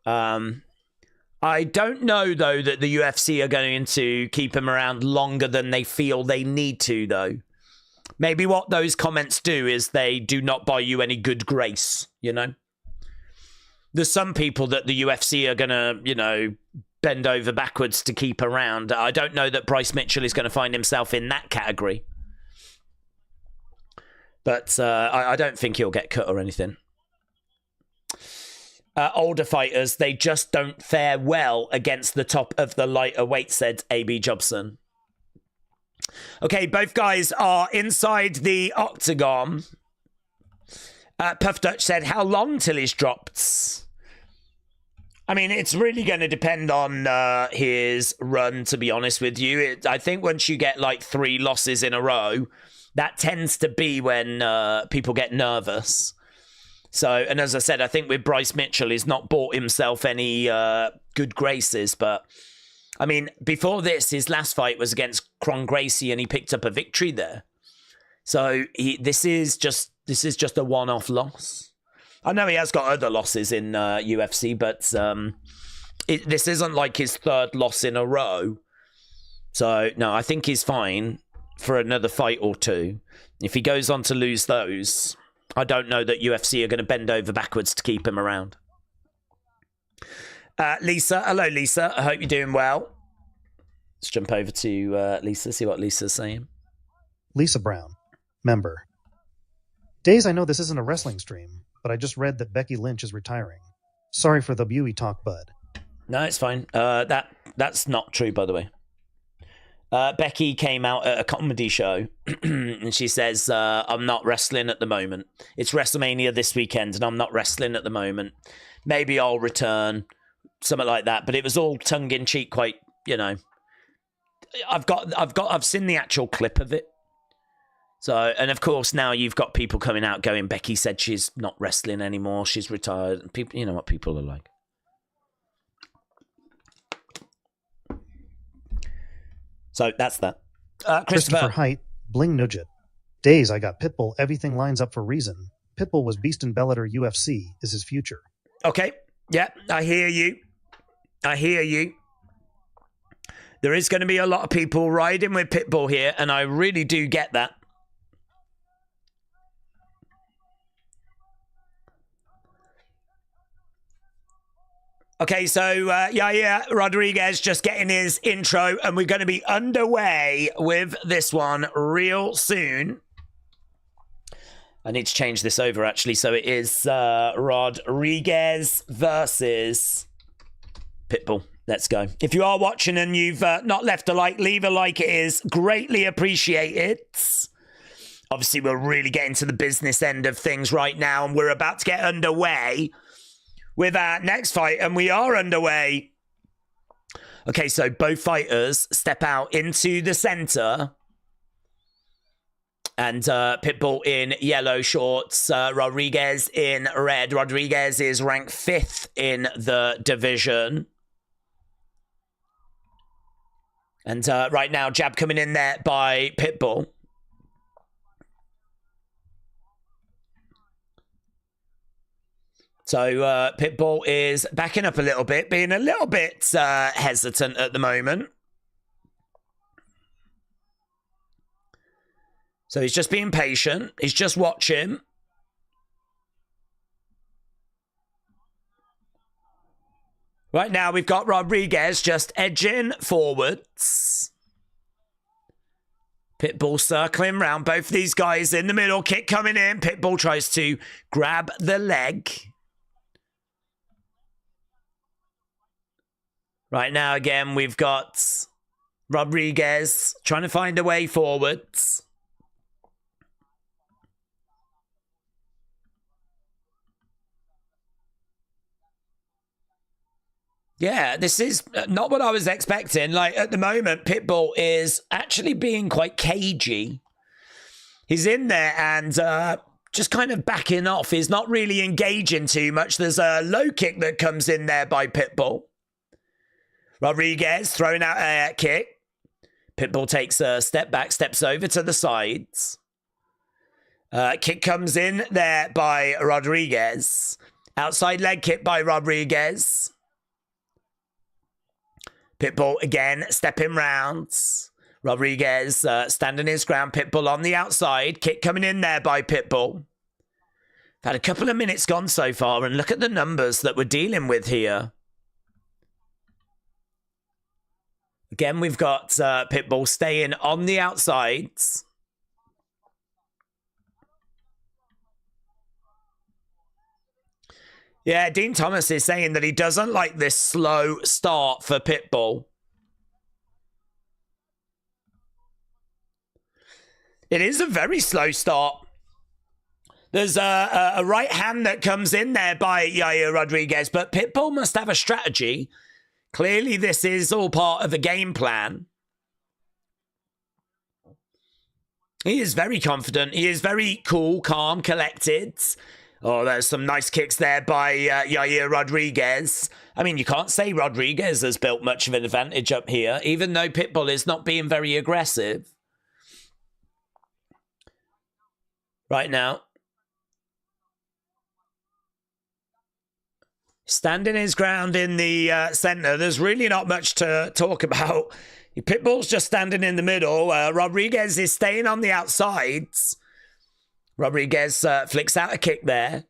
I don't know, though, that the UFC are going to keep him around longer than they feel they need to, though. Maybe what those comments do is they do not buy you any good grace, you know? There's some people that the UFC are going to, you know, bend over backwards to keep around. I don't know that Bryce Mitchell is going to find himself in that category. But I don't think he'll get cut or anything. Older fighters, they just don't fare well against the top of the lighter weight, said A.B. Jobson. Okay, both guys are inside the octagon. Puff Dutch said, how long till he's dropped? I mean, it's really going to depend on his run, to be honest with you. I think once you get like 3 losses in a row, that tends to be when people get nervous. So, and as I said, I think with Bryce Mitchell, he's not bought himself any good graces. But, I mean, before this, his last fight was against Kron Gracie, and he picked up a victory there. So, this is just a one-off loss. I know he has got other losses in UFC, but this isn't like his 3rd loss in a row. So, no, I think he's fine for another fight or 2. If he goes on to lose those, I don't know that UFC are going to bend over backwards to keep him around. Lisa, hello, Lisa. I hope you're doing well. Let's jump over to Lisa, see what Lisa's saying. Lisa Brown, member. Days, I know this isn't a wrestling stream, but I just read that Becky Lynch is retiring. Sorry for the Buey talk, bud. No, it's fine. That's not true, by the way. Becky came out at a comedy show and she says, I'm not wrestling at the moment. It's WrestleMania this weekend and I'm not wrestling at the moment. Maybe I'll return, something like that. But it was all tongue-in-cheek, quite, you know. I've seen the actual clip of it. So, and of course now you've got people coming out going, Becky said she's not wrestling anymore, she's retired. People, you know what people are like. So that's that. Christopher Height, Bling Nugget. Days, I got Pitbull. Everything lines up for reason. Pitbull was beast in Bellator. UFC is his future. Okay. Yeah, I hear you. There is going to be a lot of people riding with Pitbull here, and I really do get that. Okay, so Yair Rodriguez just getting his intro, and we're going to be underway with this one real soon. I need to change this over, actually, so it is Rodriguez versus Pitbull. Let's go. If you are watching and you've not left a like, leave a like. It is greatly appreciated. Obviously, we're really getting to the business end of things right now, and we're about to get underway with our next fight, and we are underway. Okay, so both fighters step out into the center. And Pitbull in yellow shorts, Rodriguez in red. Rodriguez is ranked 5th in the division. And right now, jab coming in there by Pitbull. So Pitbull is backing up a little bit, being a little bit hesitant at the moment. So he's just being patient. He's just watching. Right now, we've got Rodriguez just edging forwards. Pitbull circling round both these guys in the middle. Kick coming in. Pitbull tries to grab the leg. Right now, again, we've got Rodriguez trying to find a way forwards. Yeah, this is not what I was expecting. Like, at the moment, Pitbull is actually being quite cagey. He's in there and just kind of backing off. He's not really engaging too much. There's a low kick that comes in there by Pitbull. Rodriguez throwing out a kick. Pitbull takes a step back, steps over to the sides. Kick comes in there by Rodriguez. Outside leg kick by Rodriguez. Pitbull again stepping rounds. Rodriguez standing his ground. Pitbull on the outside. Kick coming in there by Pitbull. Had a couple of minutes gone so far, and look at the numbers that we're dealing with here. Again, we've got Pitbull staying on the outsides. Yeah, Dean Thomas is saying that he doesn't like this slow start for Pitbull. It is a very slow start. There's a right hand that comes in there by Yair Rodriguez, but Pitbull must have a strategy. Clearly, this is all part of a game plan. He is very confident. He is very cool, calm, collected. Oh, there's some nice kicks there by Yair Rodriguez. I mean, you can't say Rodriguez has built much of an advantage up here, even though Pitbull is not being very aggressive. Right now. Standing his ground in the center. There's really not much to talk about. Pitbull's just standing in the middle. Rodriguez is staying on the outsides. Rodriguez flicks out a kick there.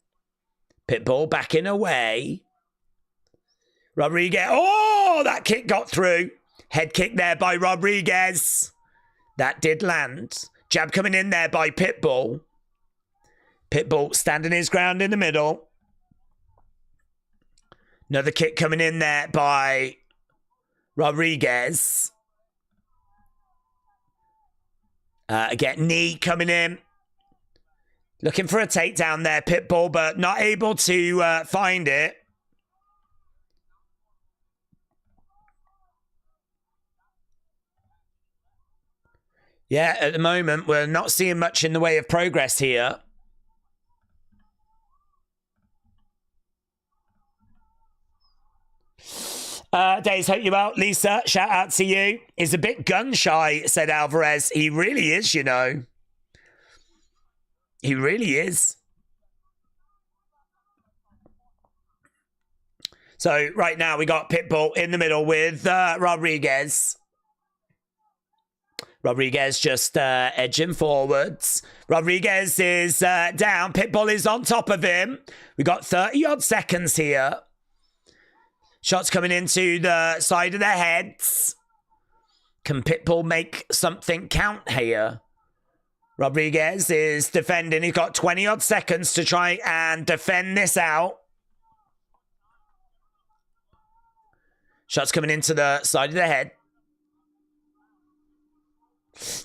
Pitbull backing away. Rodriguez. Oh, that kick got through. Head kick there by Rodriguez. That did land. Jab coming in there by Pitbull. Pitbull standing his ground in the middle. Another kick coming in there by Rodriguez. Again, knee coming in. Looking for a takedown there, Pitbull, but not able to find it. Yeah, at the moment, we're not seeing much in the way of progress here. Days, hope you're well. Lisa, shout out to you. He's a bit gun shy, said Alvarez. He really is, you know. He really is. So right now we got Pitbull in the middle with Rodriguez. Rodriguez just edging forwards. Rodriguez is down. Pitbull is on top of him. We got 30-odd seconds here. Shots coming into the side of their heads. Can Pitbull make something count here? Rodriguez is defending. He's got 20-odd seconds to try and defend this out. Shots coming into the side of the head.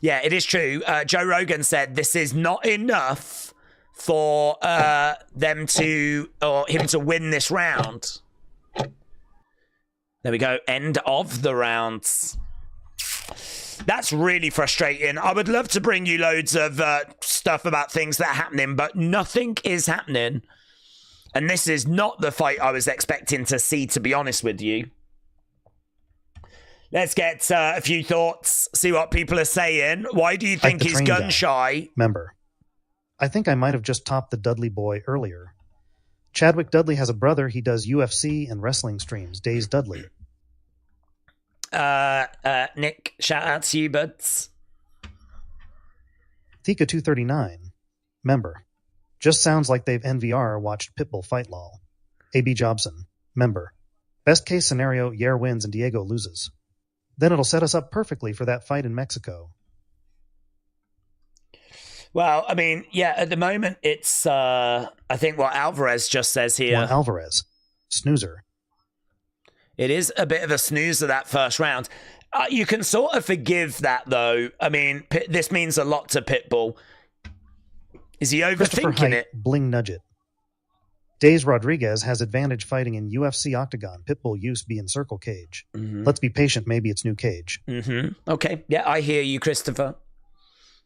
Yeah, it is true. Joe Rogan said this is not enough for him to win this round. There we go. End of the rounds. That's really frustrating. I would love to bring you loads of stuff about things that are happening, but nothing is happening. And this is not the fight I was expecting to see, to be honest with you. Let's get a few thoughts, see what people are saying. Why do you think he's gun shy? Member. I think I might have just topped the Dudley boy earlier. Chadwick Dudley has a brother. He does UFC and wrestling streams. Days Dudley. Nick, shout out to you, buds. Thika 239. Member. Just sounds like they've NVR watched Pitbull fight lol. AB Jobson. Member. Best case scenario, Yair wins and Diego loses. Then it'll set us up perfectly for that fight in Mexico. Well, I mean, yeah, at the moment, it's, I think what Alvarez just says here. Juan Alvarez. Snoozer. It is a bit of a snoozer, that first round. You can sort of forgive that, though. I mean, this means a lot to Pitbull. Is he overthinking it? Bling nudge it. Days Rodriguez has advantage fighting in UFC Octagon. Pitbull used be in circle cage. Mm-hmm. Let's be patient. Maybe it's new cage. Mm-hmm. Okay. Yeah, I hear you, Christopher.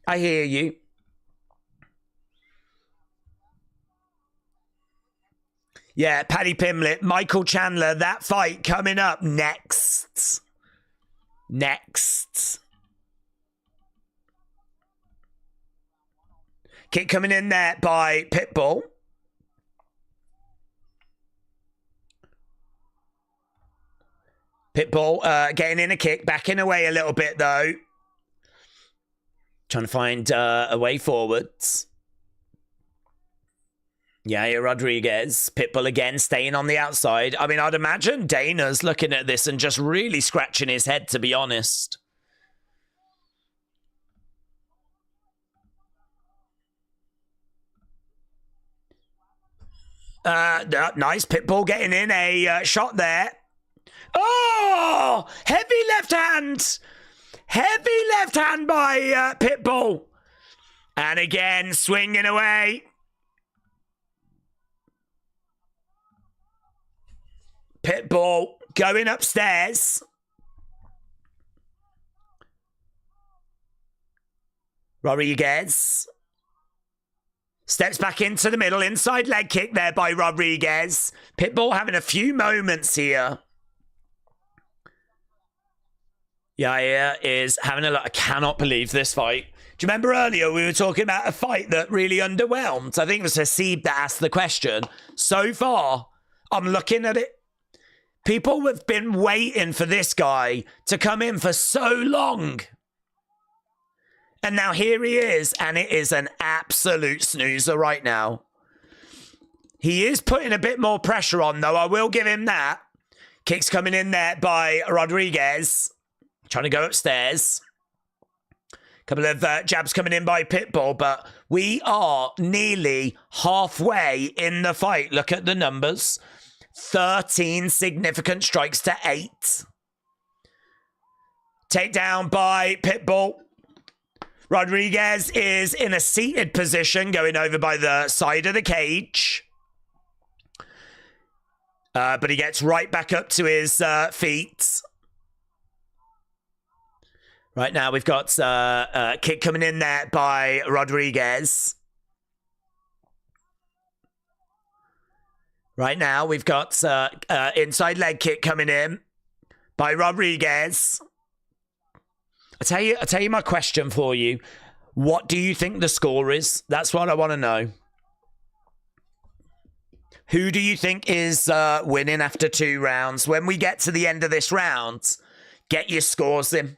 I hear you. Yeah, Paddy Pimblett, Michael Chandler, that fight coming up next. Kick coming in there by Pitbull. Pitbull getting in a kick, backing away a little bit though. Trying to find a way forwards. Yeah, Rodriguez. Pitbull again staying on the outside. I mean, I'd imagine Dana's looking at this and just really scratching his head, to be honest. Nice. Pitbull getting in a shot there. Oh! Heavy left hand. Heavy left hand by Pitbull. And again, swinging away. Pitbull going upstairs. Rodriguez steps back into the middle. Inside leg kick there by Rodriguez. Pitbull having a few moments here. Yair is having a lot. I cannot believe this fight. Do you remember earlier we were talking about a fight that really underwhelmed? I think it was Hasib that asked the question. So far, I'm looking at it. People have been waiting for this guy to come in for so long. And now here he is, and it is an absolute snoozer right now. He is putting a bit more pressure on, though. I will give him that. Kicks coming in there by Rodriguez. Trying to go upstairs. Couple of jabs coming in by Pitbull, but we are nearly halfway in the fight. Look at the numbers. 13 significant strikes to 8. Takedown by Pitbull. Rodriguez is in a seated position, going over by the side of the cage. But he gets right back up to his feet. Right now, we've got a kick coming in there by Rodriguez. Right now, we've got inside leg kick coming in by Rodriguez. I tell you my question for you. What do you think the score is? That's what I want to know. Who do you think is winning after 2 rounds? When we get to the end of this round, get your scores in.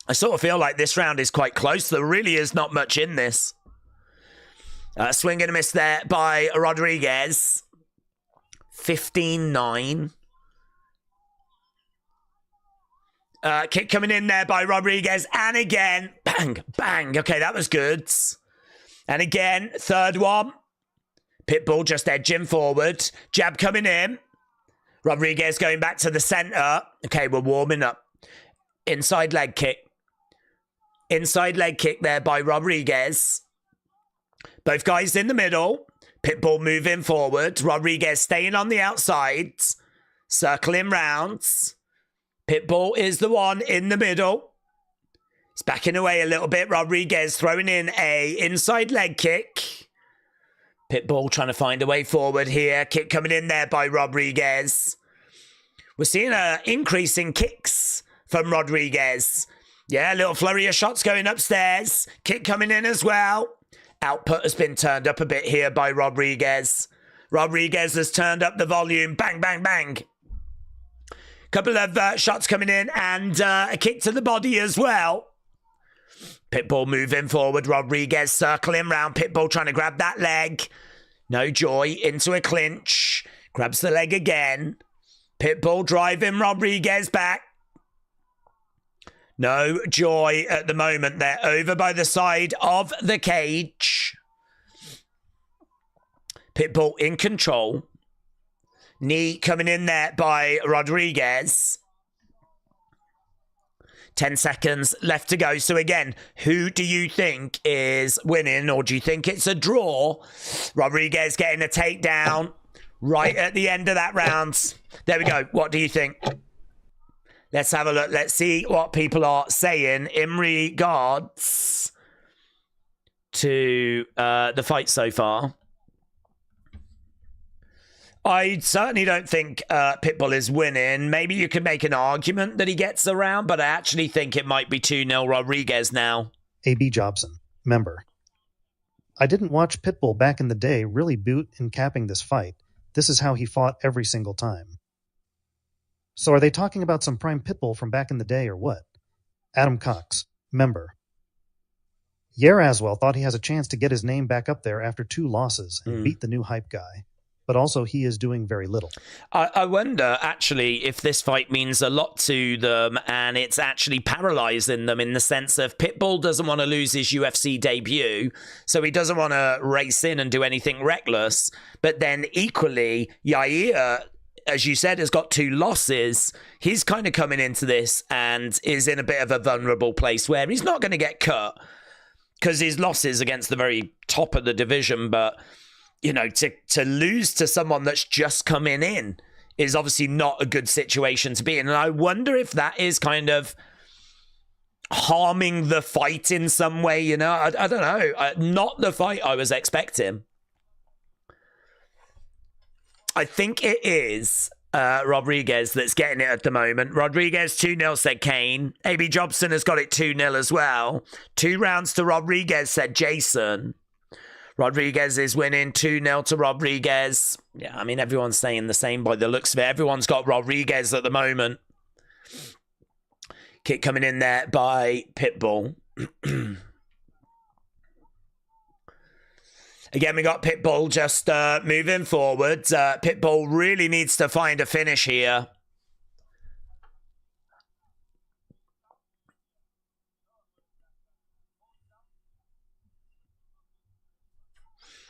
I sort of feel like this round is quite close. There really is not much in this. Swing and a miss there by Rodriguez. 15-9. Kick coming in there by Rodriguez. And again, bang, bang. Okay, that was good. And again, third one. Pitbull just edging forward. Jab coming in. Rodriguez going back to the center. Okay, we're warming up. inside leg kick. Inside leg kick there by Rodriguez. Both guys in the middle. Pitbull moving forward. Rodriguez staying on the outside. Circling rounds. Pitbull is the one in the middle. He's backing away a little bit. Rodriguez throwing in a inside leg kick. Pitbull trying to find a way forward here. Kick coming in there by Rodriguez. We're seeing an increase in kicks from Rodriguez. Yeah, a little flurry of shots going upstairs. Kick coming in as well. Output has been turned up a bit here by Rodriguez. Rodriguez has turned up the volume. Bang, bang, bang. Couple of shots coming in and a kick to the body as well. Pitbull moving forward. Rodriguez circling round. Pitbull trying to grab that leg. No joy. Into a clinch. Grabs the leg again. Pitbull driving Rodriguez back. No joy at the moment. They're over by the side of the cage. Pitbull in control. Knee coming in there by Rodriguez. 10 seconds left to go. So again, who do you think is winning, or do you think it's a draw? Rodriguez getting a takedown right at the end of that round. There we go. What do you think? Let's have a look. Let's see what people are saying in regards to the fight so far. I certainly don't think Pitbull is winning. Maybe you could make an argument that he gets around, but I actually think it might be 2-0 Rodriguez now. A.B. Jobson, member. I didn't watch Pitbull back in the day really boot in capping this fight. This is how he fought every single time. So are they talking about some prime Pitbull from back in the day or what? Adam Cox, member. Yair Aswell thought he has a chance to get his name back up there after 2 losses and beat the new hype guy. But also he is doing very little. I wonder, actually, if this fight means a lot to them and it's actually paralyzing them in the sense of Pitbull doesn't want to lose his UFC debut, so he doesn't want to race in and do anything reckless. But then equally, Yair, as you said, has got 2 losses. He's kind of coming into this and is in a bit of a vulnerable place where he's not going to get cut because his losses against the very top of the division, but you know, to lose to someone that's just coming in is obviously not a good situation to be in. And I wonder if that is kind of harming the fight in some way, you know? I don't know. Not the fight I was expecting. I think it is Rodriguez that's getting it at the moment. Rodriguez 2-0, said Kane. A.B. Jobson has got it 2-0 as well. 2 rounds to Rodriguez, said Jason. Rodriguez is winning 2-0 to Rodriguez. Yeah, I mean, everyone's saying the same by the looks of it. Everyone's got Rodriguez at the moment. Kick coming in there by Pitbull. Again, we got Pitbull just moving forward. Pitbull really needs to find a finish here.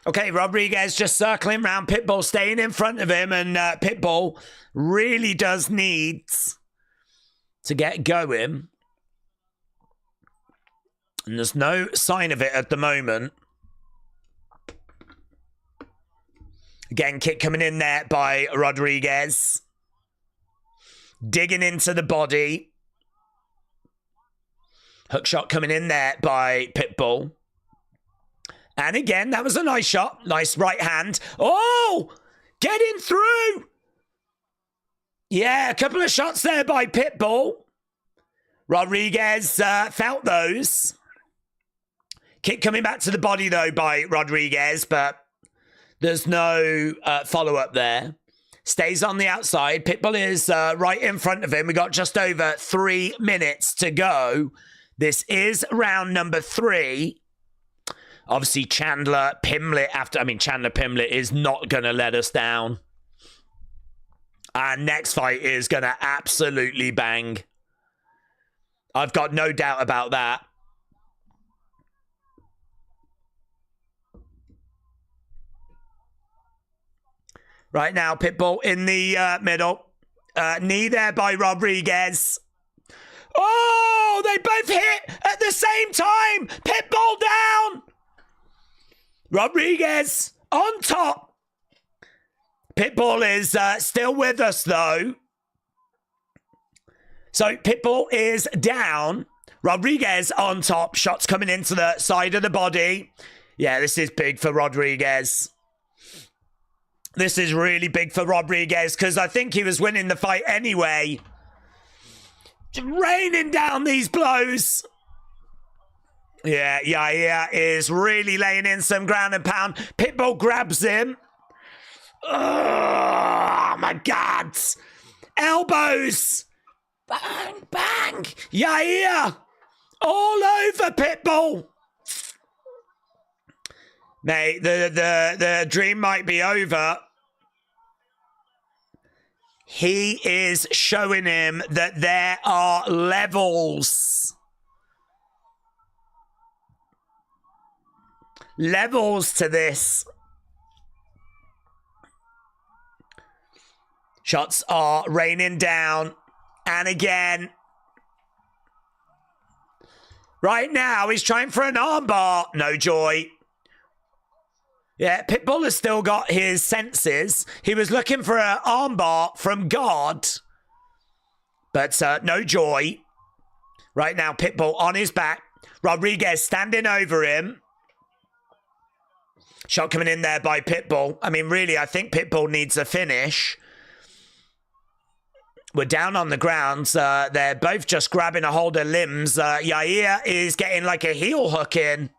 Okay, Rodriguez just circling around. Pitbull staying in front of him, and Pitbull really does need to get going. And there's no sign of it at the moment. Again, kick coming in there by Rodriguez. Digging into the body. Hook shot coming in there by Pitbull. And again, that was a nice shot. Nice right hand. Oh! Getting through! Yeah, a couple of shots there by Pitbull. Rodriguez felt those. Kick coming back to the body, though, by Rodriguez, but there's no follow-up there. Stays on the outside. Pitbull is right in front of him. We got just over 3 minutes to go. This is round number 3. Obviously, Chandler Pimblett Chandler Pimblett is not going to let us down. Our next fight is going to absolutely bang. I've got no doubt about that. Right now, Pitbull in the middle. Knee there by Rodriguez. Oh, they both hit at the same time. Pitbull down. Rodriguez on top. Pitbull is still with us, though. So Pitbull is down. Rodriguez on top. Shots coming into the side of the body. Yeah, this is big for Rodriguez. This is really big for Rodriguez because I think he was winning the fight anyway. Just raining down these blows. Yeah, is really laying in some ground and pound. Pitbull grabs him. Oh, my God. Elbows. Bang, bang. Yeah. All over Pitbull. Mate, the dream might be over. He is showing him that there are levels. Levels to this. Shots are raining down. And again. Right now, he's trying for an armbar. No joy. Yeah, Pitbull has still got his senses. He was looking for an armbar from God. But no joy. Right now, Pitbull on his back. Rodriguez standing over him. Shot coming in there by Pitbull. I mean, really, I think Pitbull needs a finish. We're down on the ground. They're both just grabbing a hold of limbs. Yair is getting like a heel hook in.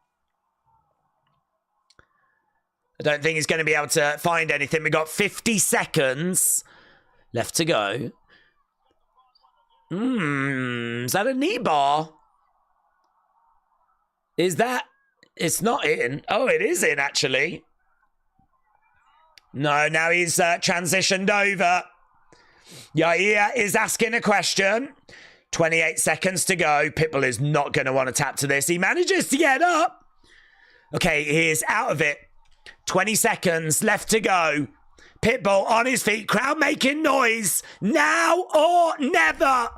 I don't think he's going to be able to find anything. We've got 50 seconds left to go. Is that a knee bar? Is that... It's not in. Oh, it is in, actually. No, now he's transitioned over. Yair is asking a question. 28 seconds to go. Pitbull is not going to want to tap to this. He manages to get up. Okay, he is out of it. 20 seconds left to go. Pitbull on his feet. Crowd making noise. Now or never.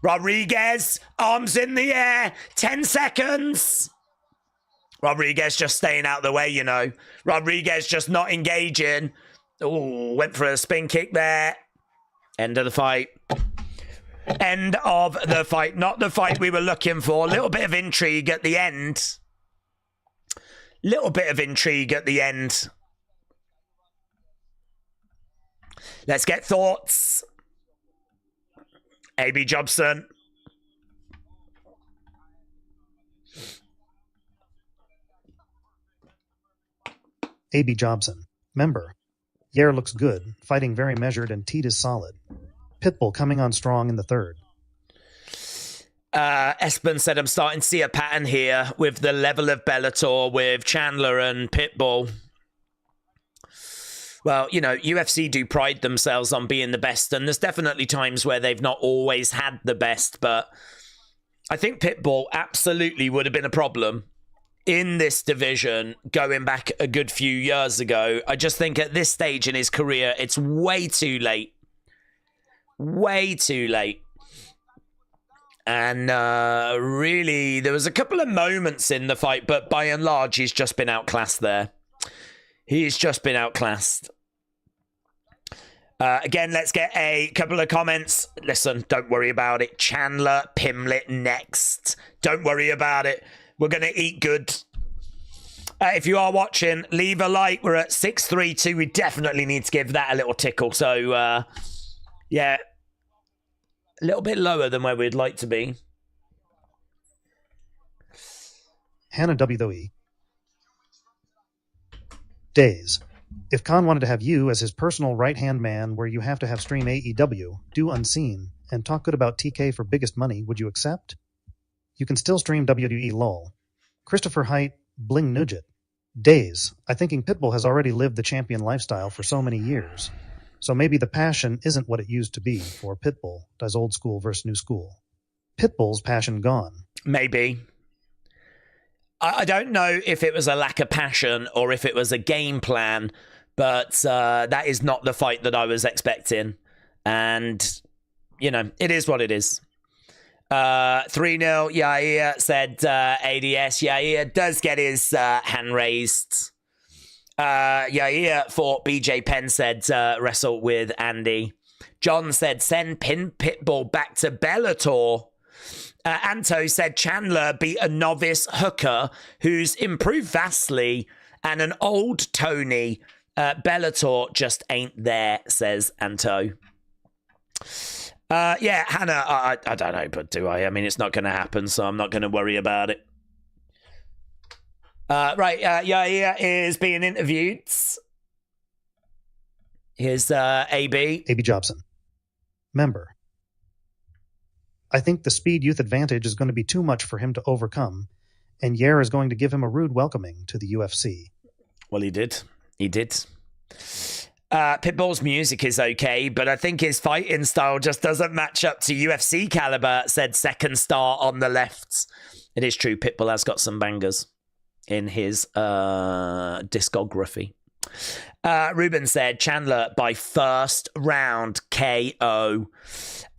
Rodriguez, arms in the air. 10 seconds. Rodriguez just staying out of the way, you know. Rodriguez just not engaging. Oh, went for a spin kick there. End of the fight. End of the fight. Not the fight we were looking for. A little bit of intrigue at the end. Little bit of intrigue at the end. Let's get thoughts. A.B. Jobson. A.B. Jobson. Member. Yair looks good, fighting very measured, and Teed is solid. Pitbull coming on strong in the third. Espen said, I'm starting to see a pattern here with the level of Bellator with Chandler and Pitbull. Well, you know, UFC do pride themselves on being the best, and there's definitely times where they've not always had the best, but I think Pitbull absolutely would have been a problem in this division going back a good few years ago. I just think at this stage in his career, it's way too late. Way too late. And really, there was a couple of moments in the fight, but by and large, he's just been outclassed there. He's just been outclassed. Again, let's get a couple of comments. Listen, don't worry about it. Chandler, Pimblett next. Don't worry about it. We're going to eat good. If you are watching, leave a like. We're at 632. We definitely need to give that a little tickle. So, yeah, a little bit lower than where we'd like to be. Hannah WWE. Days. If Khan wanted to have you as his personal right-hand man where you have to have stream AEW, do Unseen, and talk good about TK for biggest money, would you accept? You can still stream WWE LOL. Christopher Height, Bling Nugget. Days. I'm thinking Pitbull has already lived the champion lifestyle for so many years. So maybe the passion isn't what it used to be for Pitbull. Does old school versus new school. Pitbull's passion gone. Maybe. I don't know if it was a lack of passion or if it was a game plan, but that is not the fight that I was expecting. And, you know, it is what it is. 3-0. Yair said ADS. Yair does get his hand raised. Yair for BJ Penn said wrestle with Andy. John said send Pitbull back to Bellator. Anto said Chandler beat a novice hooker who's improved vastly and an old Tony. Bellator just ain't there, says Anto. Yeah, Hannah, I don't know, but do I? I mean, it's not going to happen, so I'm not going to worry about it. Right, Yair is being interviewed. Here's AB. AB Jobson. Member. I think the speed youth advantage is going to be too much for him to overcome, and Yair is going to give him a rude welcoming to the UFC. Well, he did. He did. Pitbull's music is okay, but I think his fighting style just doesn't match up to UFC caliber, said Second Star on the left. It is true, Pitbull has got some bangers in his discography. Ruben said Chandler by first round KO.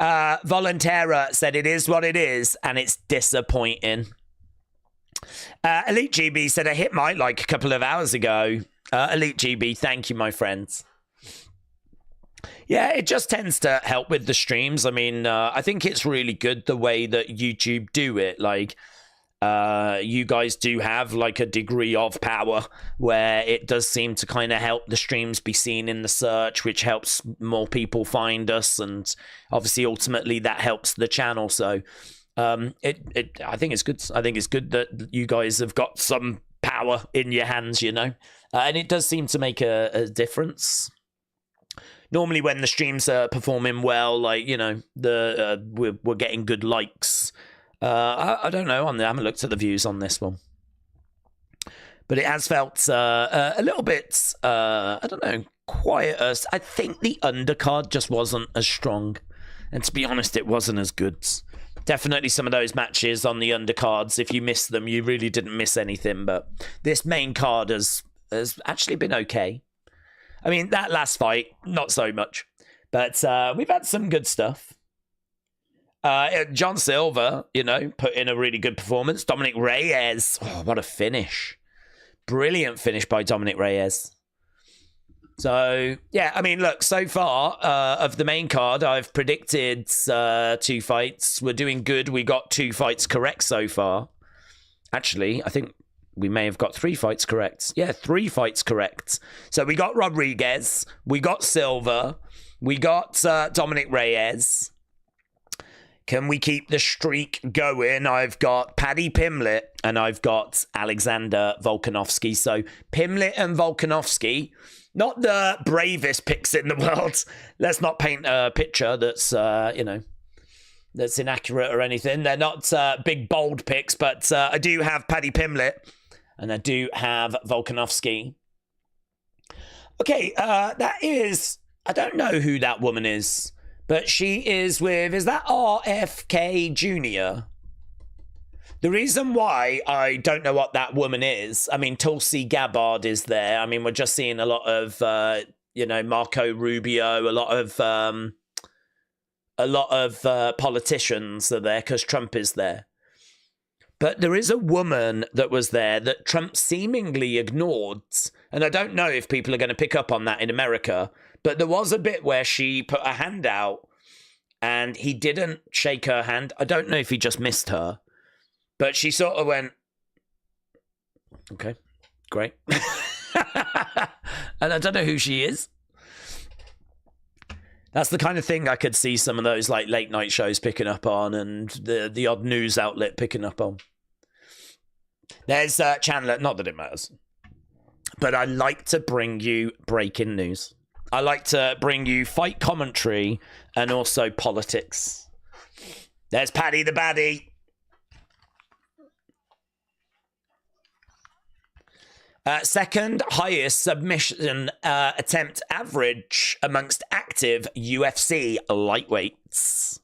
Volontera said it is what it is, and it's disappointing. Elite GB said I hit my like a couple of hours ago. Elite GB, thank you, my friends. Yeah, it just tends to help with the streams. I mean, I think it's really good the way that YouTube do it. Like, you guys do have like a degree of power where it does seem to kind of help the streams be seen in the search, which helps more people find us, and obviously ultimately that helps the channel. So I think it's good. I think it's good that you guys have got some power in your hands, you know, and it does seem to make a difference. Normally when the streams are performing well, like, you know, we're getting good likes. I don't know. I haven't looked at the views on this one. But it has felt a little bit, I don't know, quieter. I think the undercard just wasn't as strong. And to be honest, it wasn't as good. Definitely some of those matches on the undercards, if you missed them, you really didn't miss anything. But this main card has actually been okay. I mean, that last fight, not so much. But we've had some good stuff. John Silva, you know, put in a really good performance. Dominic Reyes, oh, what a finish. Brilliant finish by Dominic Reyes. So, yeah, I mean, look, so far of the main card, I've predicted 2 fights. We're doing good. We got 2 fights correct so far. Actually, I think we may have got 3 fights correct. Yeah, 3 fights correct. So we got Rodriguez, we got Silva, we got Dominic Reyes. Can we keep the streak going? I've got Paddy Pimblett and I've got Alexander Volkanovski. So Pimblett and Volkanovski, not the bravest picks in the world. Let's not paint a picture that's, you know, that's inaccurate or anything. They're not big, bold picks, but I do have Paddy Pimblett and I do have Volkanovski. Okay, that is, I don't know who that woman is, but she is with, is that RFK Jr.? The reason why I don't know what that woman is, I mean, Tulsi Gabbard is there. I mean, we're just seeing a lot of, you know, Marco Rubio, a lot of politicians are there because Trump is there. But there is a woman that was there that Trump seemingly ignored. And I don't know if people are going to pick up on that in America. But there was a bit where she put a hand out and he didn't shake her hand. I don't know if he just missed her. But she sort of went, okay, great. And I don't know who she is. That's the kind of thing I could see some of those like late night shows picking up on and the odd news outlet picking up on. There's Chandler, not that it matters. But I like to bring you breaking news. I like to bring you fight commentary and also politics. There's Paddy the Baddie. Second highest submission attempt average amongst active UFC lightweights.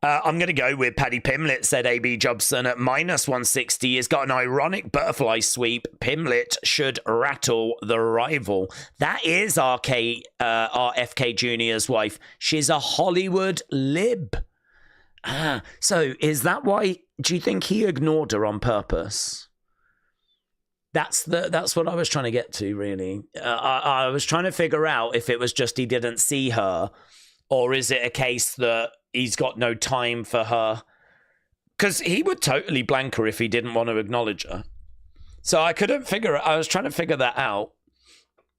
I'm going to go with Paddy Pimblett, said AB Jobson at -160. He's got an ironic butterfly sweep. Pimblett should rattle the rival. That is RFK Jr.'s wife. She's a Hollywood lib. So is that why? Do you think he ignored her on purpose? That's what I was trying to get to, really. I was trying to figure out if it was just he didn't see her, or is it a case that he's got no time for her? Because he would totally blank her if he didn't want to acknowledge her. So I couldn't figure it. I was trying to figure that out.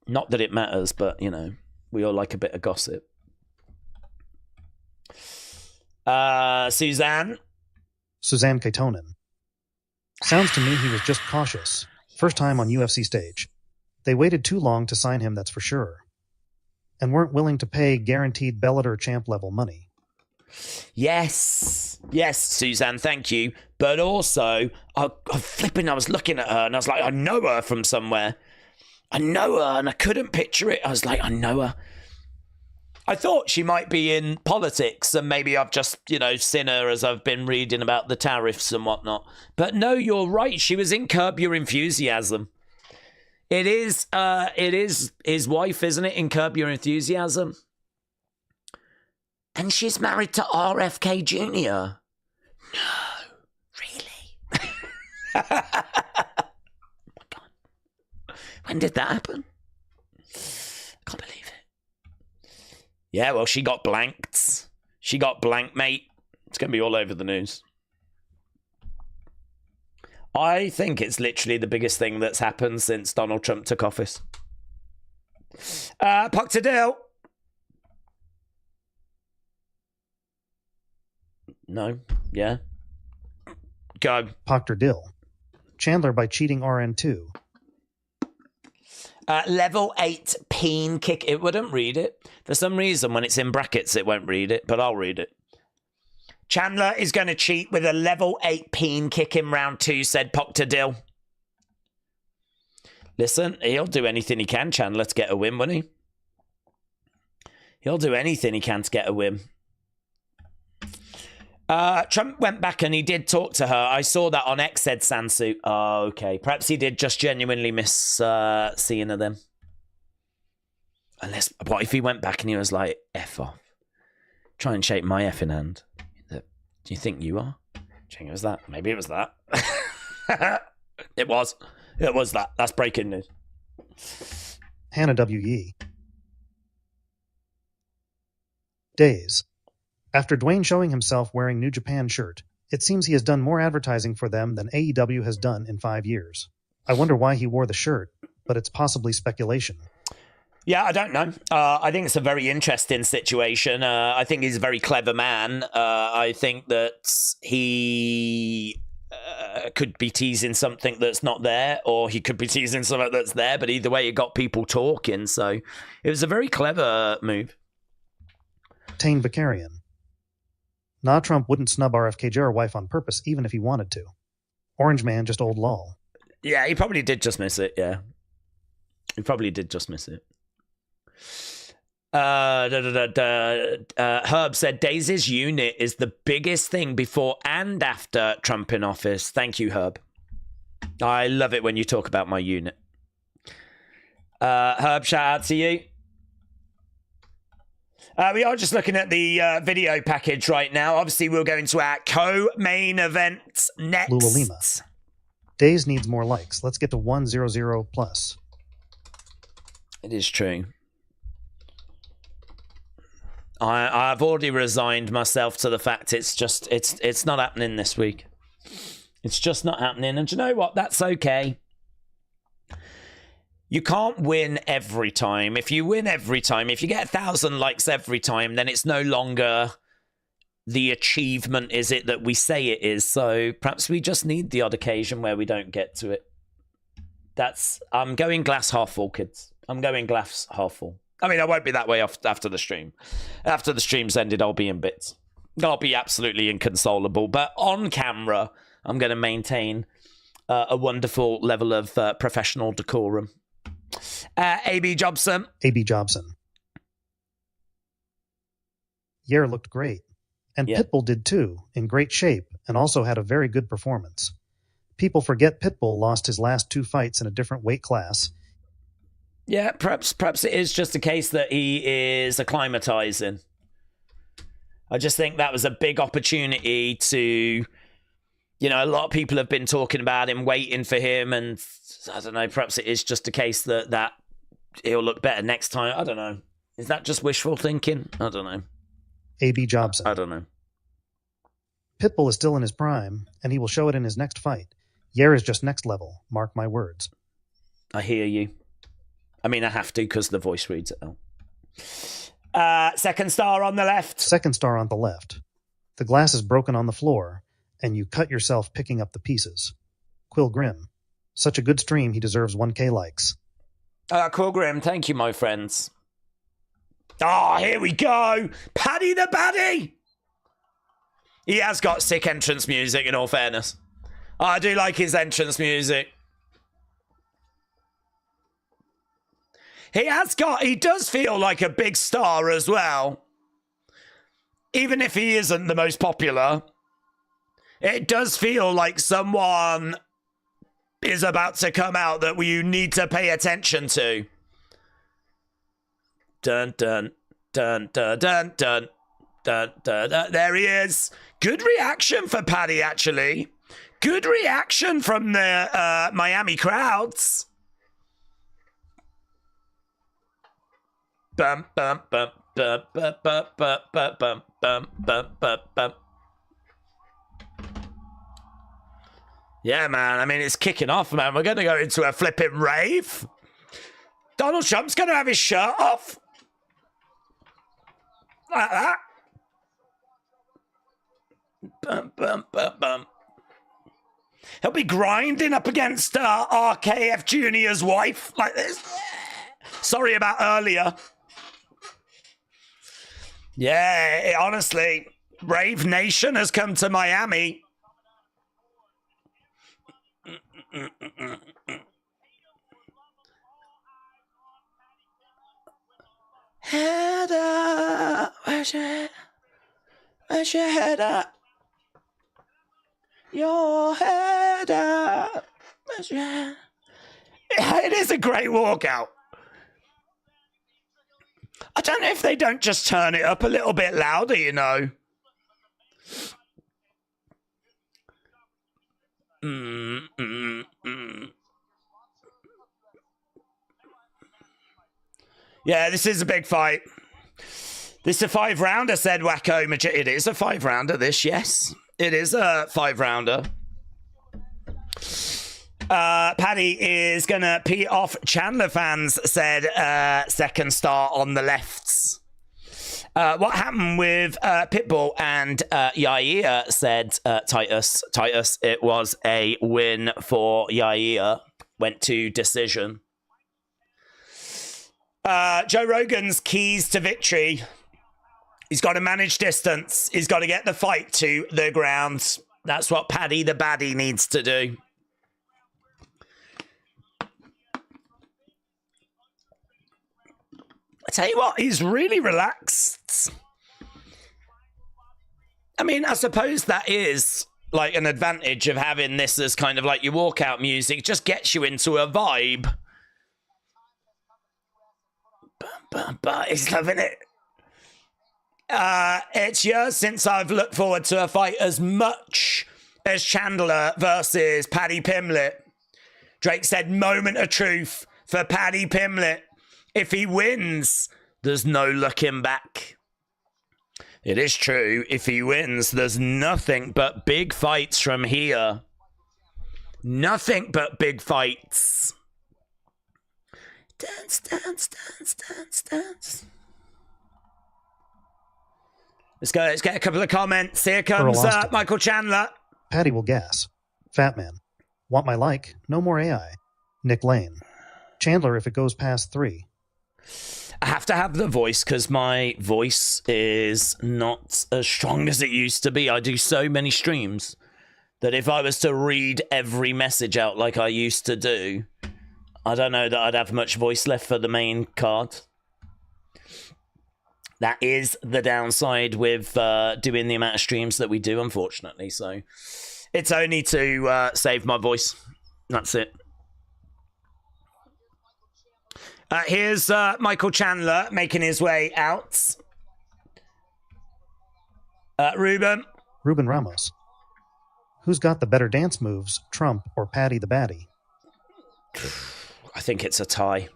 Not that it matters, but, you know, we all like a bit of gossip. Suzanne Kaitonen. Sounds to me he was just cautious. First time on UFC stage. They waited too long to sign him, that's for sure. And weren't willing to pay guaranteed Bellator champ level money. Yes, Suzanne, thank you. But also, I was looking at her and I was like, I know her from somewhere. I know her, and I couldn't picture it. I was like, I know her. I thought she might be in politics, and maybe I've just, seen her as I've been reading about the tariffs and whatnot. But no, you're right. She was in Curb Your Enthusiasm. It is his wife, isn't it, in Curb Your Enthusiasm? And she's married to RFK Jr. No, really? Oh my God. When did that happen? Can't believe it. Yeah, well, she got blanked. She got blanked, mate. It's going to be all over the news. I think it's literally the biggest thing that's happened since Donald Trump took office. Puck to Dill. No. Yeah. Go. Proctor Dill. Chandler by cheating RN2. Level 8 peen kick. It wouldn't read it. For some reason, when it's in brackets, it won't read it, but I'll read it. Chandler is going to cheat with a level 8 peen kick in round 2, said Proctor Dill. Listen, he'll do anything he can, Chandler, to get a win, won't he? He'll do anything he can to get a win. Trump went back and he did talk to her. I saw that on X, said Sansu. Oh, okay. Perhaps he did just genuinely miss seeing her then. Unless, what if he went back and he was like, F off. Try and shake my effing hand. Do you think you are? Do you think it was that? Maybe it was that. It was. It was that. That's breaking news. Hannah W. Yee. Days. After Dwayne showing himself wearing New Japan shirt, it seems he has done more advertising for them than AEW has done in 5 years. I wonder why he wore the shirt, but it's possibly speculation. Yeah, I don't know. I think it's a very interesting situation. I think he's a very clever man. I think that he could be teasing something that's not there, or he could be teasing something that's there, but either way, it got people talking. So it was a very clever move. Tane Bakarian. Nah, Trump wouldn't snub RFK Jr. wife on purpose, even if he wanted to. Orange man, just old lol. Yeah, he probably did just miss it, yeah. He probably did just miss it. Herb said, Daisy's unit is the biggest thing before and after Trump in office. Thank you, Herb. I love it when you talk about my unit. Herb, shout out to you. We are just looking at the video package right now. Obviously, we'll go into our co-main event next. Lula Lima. Days needs more likes. Let's get to 100 plus. It is true. I've already resigned myself to the fact it's not happening this week. It's just not happening. And do you know what? That's okay. You can't win every time. If you win every time, if you get 1,000 likes every time, then it's no longer the achievement, is it, that we say it is. So perhaps we just need the odd occasion where we don't get to it. I'm going glass half full, kids. I'm going glass half full. I mean, I won't be that way after the stream. After the stream's ended, I'll be in bits. I'll be absolutely inconsolable. But on camera, I'm going to maintain a wonderful level of professional decorum. A.B. Jobson. A.B. Jobson. Yair looked great. And yeah. Pitbull did too, in great shape, and also had a very good performance. People forget Pitbull lost his last 2 fights in a different weight class. Yeah, perhaps it is just a case that he is acclimatizing. I just think that was a big opportunity to, you know, a lot of people have been talking about him, waiting for him, and I don't know, perhaps it is just a case that he'll look better next time. I don't know. Is that just wishful thinking? I don't know. A.B. Jobson. I don't know. Pitbull is still in his prime, and he will show it in his next fight. Yair is just next level. Mark my words. I hear you. I mean, I have to because the voice reads it out. Second star on the left. Second star on the left. The glass is broken on the floor, and you cut yourself picking up the pieces. Quill Grim. Such a good stream, he deserves 1K likes. Quill Grim, thank you, my friends. Oh, here we go. Paddy the Baddie. He has got sick entrance music, in all fairness. I do like his entrance music. He does feel like a big star as well. Even if he isn't the most popular, it does feel like someone is about to come out that you need to pay attention to. Dun, dun, dun, dun, dun, dun, dun, dun, dun. There he is. Good reaction for Paddy, actually. Good reaction from the Miami crowds. Bum, bum, bum, bum, bum, bum, bum, bum, bum, bum, bum, bum, bum. Yeah, man. I mean, it's kicking off, man. We're going to go into a flipping rave. Donald Trump's going to have his shirt off. Like that. Bum, bum, bum, bum. He'll be grinding up against RKF Jr.'s wife like this. Sorry about earlier. Yeah, honestly, Rave Nation has come to Miami. Head up, where's your head? Where's your head up? Your head up, where's your head? It is a great walkout. I don't know if they don't just turn it up a little bit louder, you know. Yeah, this is a big fight. This is a 5-rounder, said Wacko Majid. It is a 5-rounder, this, yes. It is a 5-rounder. Paddy is going to pee off Chandler fans, said second star on the lefts. What happened with Pitbull and Yair, said Titus. Titus, it was a win for Yair. Went to decision. Joe Rogan's keys to victory. He's got to manage distance. He's got to get the fight to the ground. That's what Paddy the Baddie needs to do. I tell you what, he's really relaxed. I mean, I suppose that is like an advantage of having this as kind of like your walkout music. It just gets you into a vibe. But he's loving it. It's years since I've looked forward to a fight as much as Chandler versus Paddy Pimblett. Drake said, moment of truth for Paddy Pimblett. If he wins, there's no looking back. It is true. If he wins, there's nothing but big fights from here. Nothing but big fights. Dance, dance, dance, dance, dance. Let's go. Let's get a couple of comments. Here comes Michael Chandler. Paddy will gas. Fat man. Want my like? No more AI. Nick Lane. Chandler if it goes past 3. I have to have the voice because my voice is not as strong as it used to be. I do so many streams that if I was to read every message out like I used to do, I don't know that I'd have much voice left for the main card. That is the downside with doing the amount of streams that we do, unfortunately. So it's only to save my voice. That's it. Here's Michael Chandler making his way out. Ruben. Ruben Ramos. Who's got the better dance moves, Trump or Paddy the Baddy? I think it's a tie.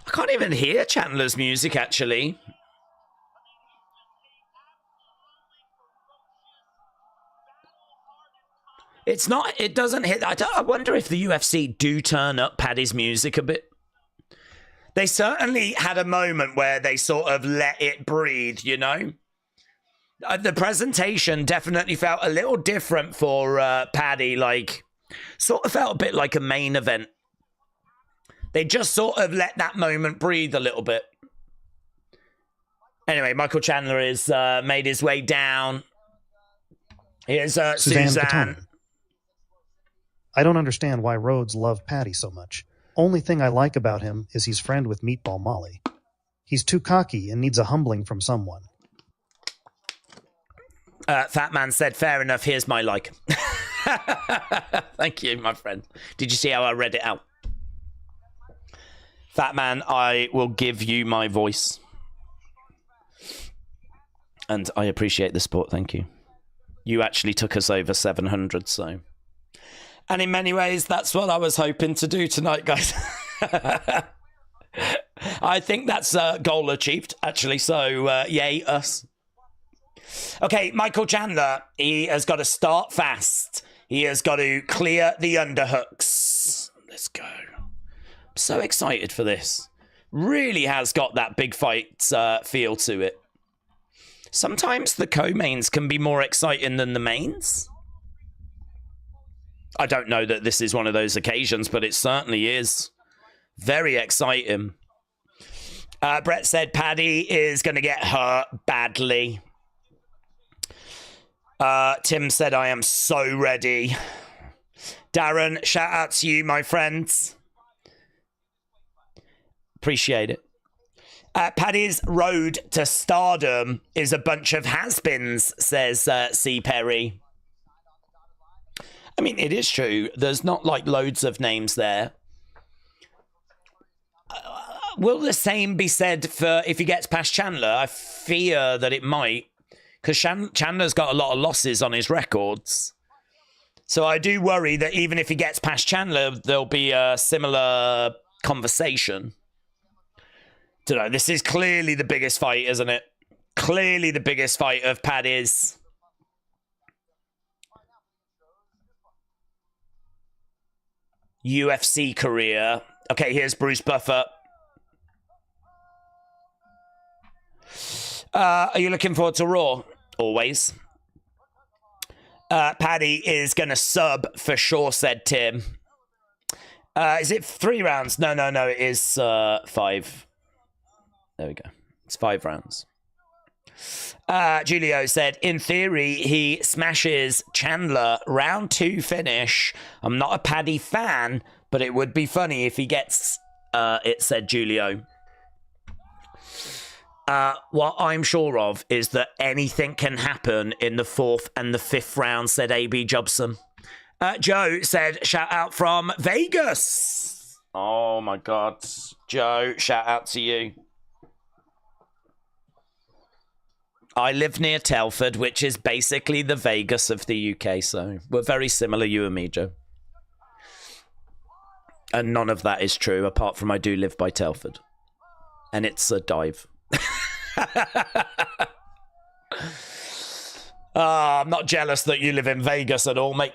I can't even hear Chandler's music, actually. It's not, it doesn't hit. I wonder if the UFC do turn up Paddy's music a bit. They certainly had a moment where they sort of let it breathe, you know? The presentation definitely felt a little different for Paddy, like, sort of felt a bit like a main event. They just sort of let that moment breathe a little bit. Anyway, Michael Chandler has made his way down. Here's Suzanne. I don't understand why Rhodes loved Paddy so much. Only thing I like about him is he's friend with Meatball Molly. He's too cocky and needs a humbling from someone. Fat Man said, fair enough, here's my like. Thank you, my friend. Did you see how I read it out? Fat Man, I will give you my voice. And I appreciate the support, thank you. You actually took us over 700, so... And in many ways, that's what I was hoping to do tonight, guys. I think that's a goal achieved, actually, so yay, us. Okay, Michael Chandler, he has got to start fast. He has got to clear the underhooks. Let's go. I'm so excited for this. Really has got that big fight feel to it. Sometimes the co-mains can be more exciting than the mains. I don't know that this is one of those occasions, but it certainly is. Very exciting. Brett said Paddy is going to get hurt badly. Tim said, I am so ready. Darren, shout out to you, my friends. Appreciate it. Paddy's road to stardom is a bunch of has-beens, says C. Perry. I mean, it is true. There's not like loads of names there. Will the same be said for if he gets past Chandler? I fear that it might, because Chandler's got a lot of losses on his records. So I do worry that even if he gets past Chandler, there'll be a similar conversation. Don't know. This is clearly the biggest fight, isn't it? Clearly the biggest fight of Paddy's. UFC career. Okay, here's Bruce Buffer. Are you looking forward to Raw? Always. Paddy is going to sub for sure, said Tim. Is it 3 rounds? No. It is 5. There we go. It's 5 rounds. Julio said, in theory, he smashes Chandler. Round 2 finish. I'm not a Paddy fan, but it would be funny if he gets it, said Julio. What I'm sure of is that anything can happen in the 4th and the 5th round, said AB Jobson. Joe said, shout out from Vegas. Oh my God. Joe, shout out to you. I live near Telford, which is basically the Vegas of the UK, so we're very similar, you and me, Joe. And none of that is true, apart from I do live by Telford. And it's a dive. I'm not jealous that you live in Vegas at all, mate.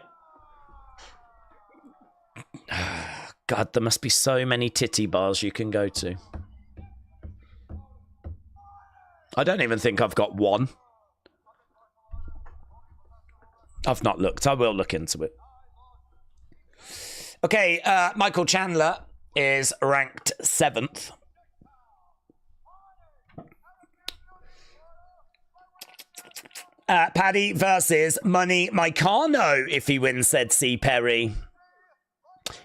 God, there must be so many titty bars you can go to. I don't even think I've got one. I've not looked. I will look into it. Okay, Michael Chandler is ranked 7th. Paddy versus Money Maikano if he wins, said C. Perry.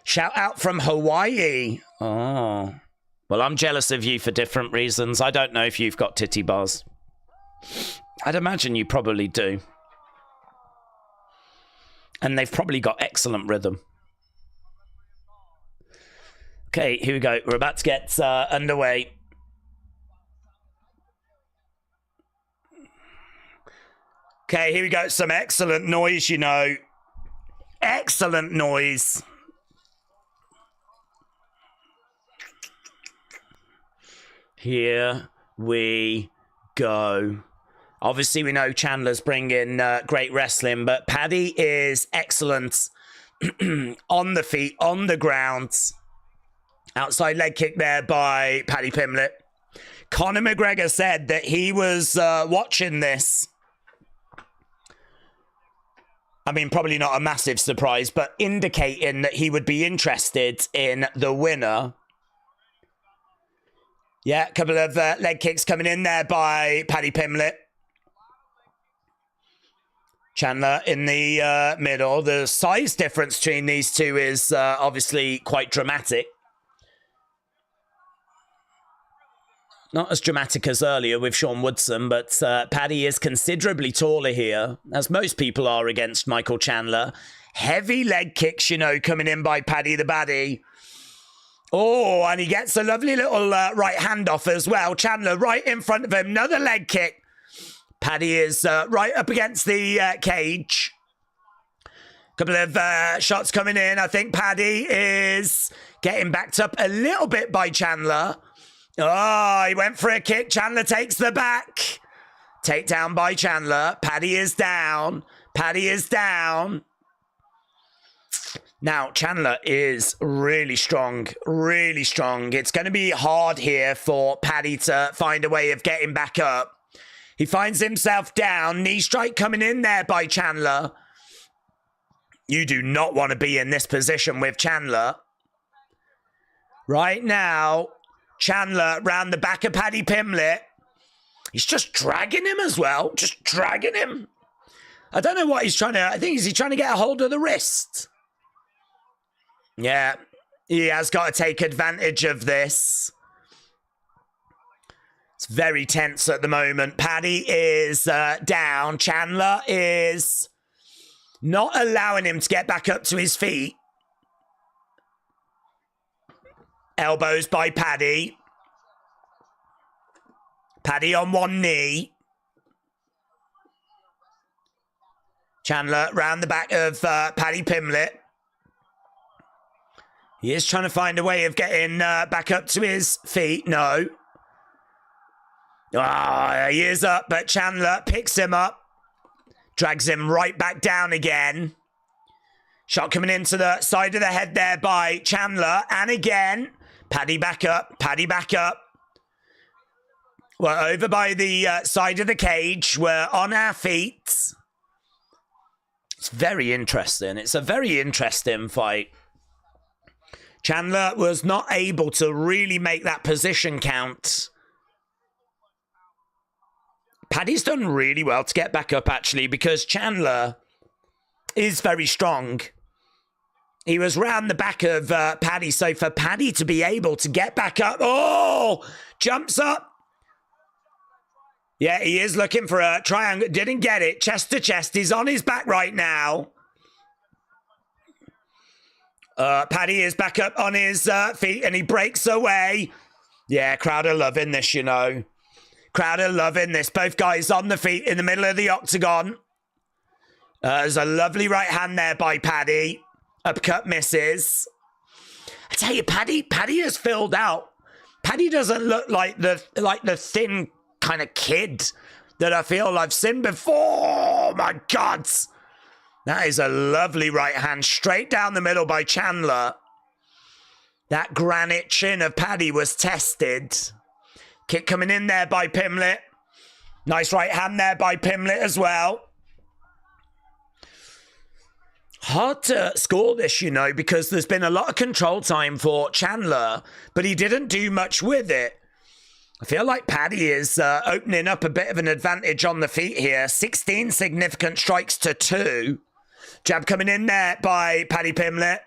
Shout out from Hawaii. Oh. Well, I'm jealous of you for different reasons. I don't know if you've got titty bars. I'd imagine you probably do. And they've probably got excellent rhythm. Okay, here we go. We're about to get underway. Okay, here we go. Some excellent noise, you know. Excellent noise. Here we go. Obviously, we know Chandler's bringing great wrestling, but Paddy is excellent on the feet, on the ground. Outside leg kick there by Paddy Pimblett. Conor McGregor said that he was watching this. I mean, probably not a massive surprise, but indicating that he would be interested in the winner. Yeah, a couple of leg kicks coming in there by Paddy Pimblett. Chandler in the middle. The size difference between these two is obviously quite dramatic. Not as dramatic as earlier with Sean Woodson, but Paddy is considerably taller here, as most people are against Michael Chandler. Heavy leg kicks, you know, coming in by Paddy the Baddie. Oh, and he gets a lovely little right hand off as well. Chandler right in front of him. Another leg kick. Paddy is right up against the cage. Couple of shots coming in. I think Paddy is getting backed up a little bit by Chandler. Oh, he went for a kick. Chandler takes the back. Takedown by Chandler. Paddy is down. Paddy is down. Now, Chandler is really strong. Really strong. It's going to be hard here for Paddy to find a way of getting back up. He finds himself down. Knee strike coming in there by Chandler. You do not want to be in this position with Chandler. Right now, Chandler round the back of Paddy Pimblett. He's just dragging him as well. Just dragging him. I don't know what he's trying to... I think he's trying to get a hold of the wrist. Yeah, he has got to take advantage of this. It's very tense at the moment. Paddy is down. Chandler is not allowing him to get back up to his feet. Elbows by Paddy. Paddy on one knee. Chandler round the back of Paddy Pimblett. He is trying to find a way of getting back up to his feet. No. He is up, but Chandler picks him up. Drags him right back down again. Shot coming into the side of the head there by Chandler. And again, Paddy back up. Paddy back up. We're over by the side of the cage. We're on our feet. It's very interesting. It's a very interesting fight. Chandler was not able to really make that position count. Paddy's done really well to get back up, actually, because Chandler is very strong. He was round the back of Paddy, so for Paddy to be able to get back up... Oh! Jumps up. Yeah, he is looking for a triangle. Didn't get it. Chest to chest. He's on his back right now. Paddy is back up on his feet and he breaks away. Yeah, crowd are loving this, you know. Crowd are loving this. Both guys on the feet in the middle of the octagon. There's a lovely right hand there by Paddy. Uppercut misses. I tell you, Paddy is filled out. Paddy doesn't look like the thin kind of kid that I feel I've seen before. Oh my God. That is a lovely right hand straight down the middle by Chandler. That granite chin of Paddy was tested. Kick coming in there by Pimblett. Nice right hand there by Pimblett as well. Hard to score this, you know, because there's been a lot of control time for Chandler, but he didn't do much with it. I feel like Paddy is opening up a bit of an advantage on the feet here. 16 significant strikes to 2. Jab coming in there by Paddy Pimblett.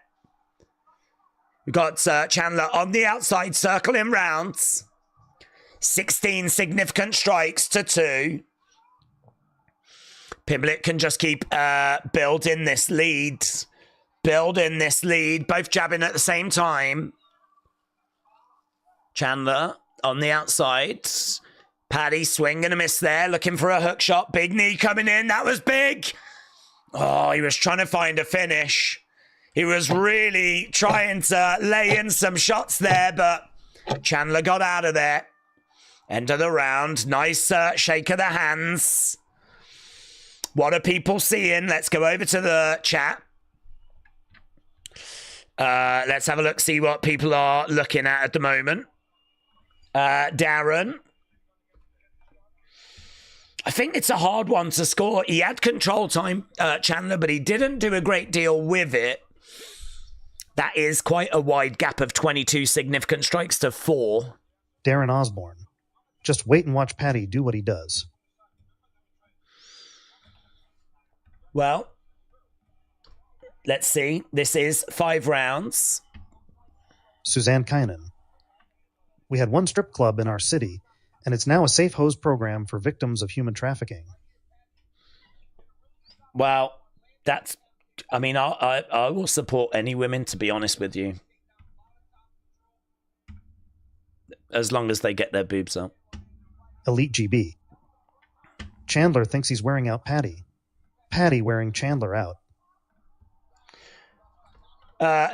We've got Chandler on the outside, circling rounds. 16 significant strikes to 2. Pimblett can just keep building this lead. Building this lead. Both jabbing at the same time. Chandler on the outside. Paddy swing and a miss there, looking for a hook shot. Big knee coming in. That was big. Oh, he was trying to find a finish. He was really trying to lay in some shots there, but Chandler got out of there. End of the round. Nice shake of the hands. What are people seeing? Let's go over to the chat. Let's have a look, see what people are looking at the moment. Darren. I think it's a hard one to score. He had control time, Chandler, but he didn't do a great deal with it. That is quite a wide gap of 22 significant strikes to 4. Darren Osborne. Just wait and watch Paddy do what he does. Well, let's see. This is 5 rounds. Suzanne Kynan. We had one strip club in our city, and it's now a safe hose program for victims of human trafficking. Well, that's... I mean, I will support any women, to be honest with you. As long as they get their boobs up. Elite GB. Chandler thinks he's wearing out Paddy. Paddy wearing Chandler out.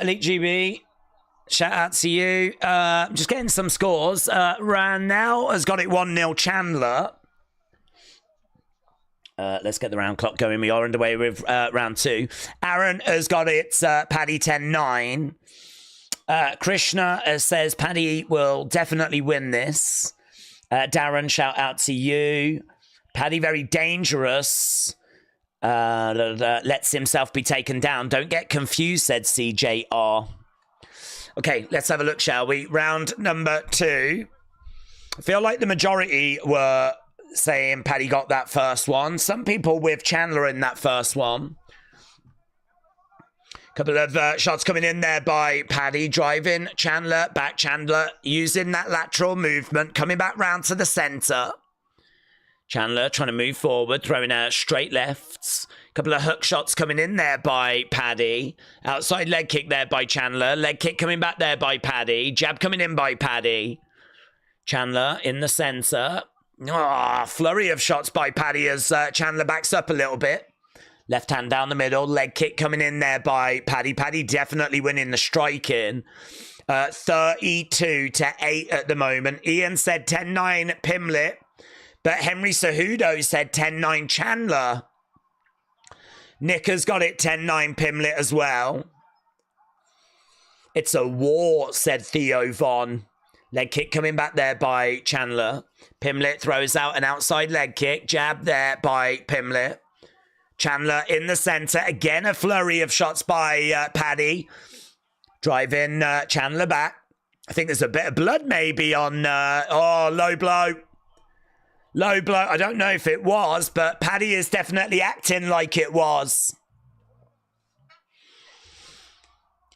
Elite GB, shout out to you. Just getting some scores. Ranel has got it 1-0 Chandler. Let's get the round clock going. We are underway with round 2. Aaron has got it Paddy 10-9. Krishna says Paddy will definitely win this. Darren, shout out to you. Paddy very dangerous. Lets himself be taken down. Don't get confused, said CJR. Okay, let's have a look, shall we? Round number 2. I feel like the majority were saying Paddy got that first one. Some people with Chandler in that first one. Couple of shots coming in there by Paddy, driving Chandler, back Chandler, using that lateral movement, coming back round to the centre. Chandler trying to move forward, throwing out straight lefts. Couple of hook shots coming in there by Paddy. Outside leg kick there by Chandler. Leg kick coming back there by Paddy. Jab coming in by Paddy. Chandler in the centre. Oh, flurry of shots by Paddy as Chandler backs up a little bit. Left hand down the middle. Leg kick coming in there by Paddy. Paddy definitely winning the striking. 32-8 at the moment. Ian said 10-9 Pimblett. But Henry Cejudo said 10-9 Chandler. Nick has got it 10-9 Pimblett as well. It's a war, said Theo Von. Leg kick coming back there by Chandler. Pimblett throws out an outside leg kick. Jab there by Pimblett. Chandler in the centre. Again, a flurry of shots by Paddy. Driving Chandler back. I think there's a bit of blood maybe on... low blow. Low blow. I don't know if it was, but Paddy is definitely acting like it was.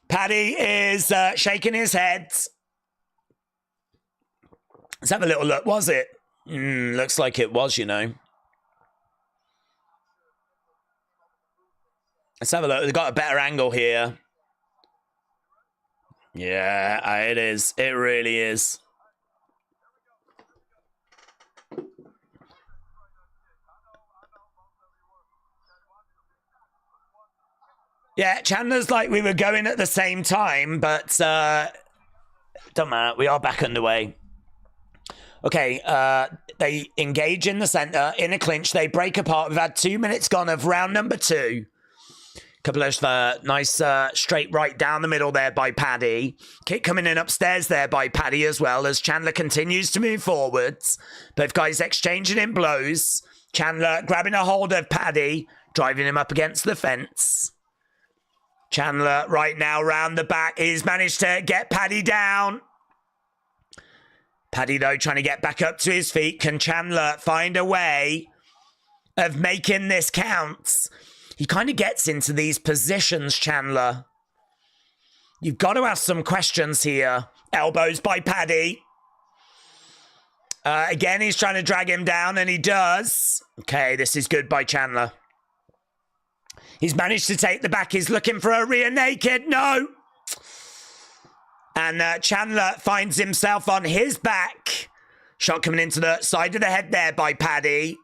Paddy is shaking his head. Let's have a little look. Was it? Looks like it was, you know. Let's have a look. They've got a better angle here. Yeah, it is. It really is. Yeah, Chandler's like we were going at the same time, but don't matter. We are back underway. Okay, they engage in the centre, in a clinch. They break apart. We've had 2 minutes gone of round number 2. Couple of nice straight right down the middle there by Paddy. Kick coming in upstairs there by Paddy as well as Chandler continues to move forwards. Both guys exchanging in blows. Chandler grabbing a hold of Paddy, driving him up against the fence. Chandler right now round the back. He's managed to get Paddy down. Paddy, though, trying to get back up to his feet. Can Chandler find a way of making this count? He kind of gets into these positions, Chandler. You've got to ask some questions here. Elbows by Paddy. Again, he's trying to drag him down, and he does. Okay, this is good by Chandler. He's managed to take the back. He's looking for a rear naked. No. And Chandler finds himself on his back. Shot coming into the side of the head there by Paddy.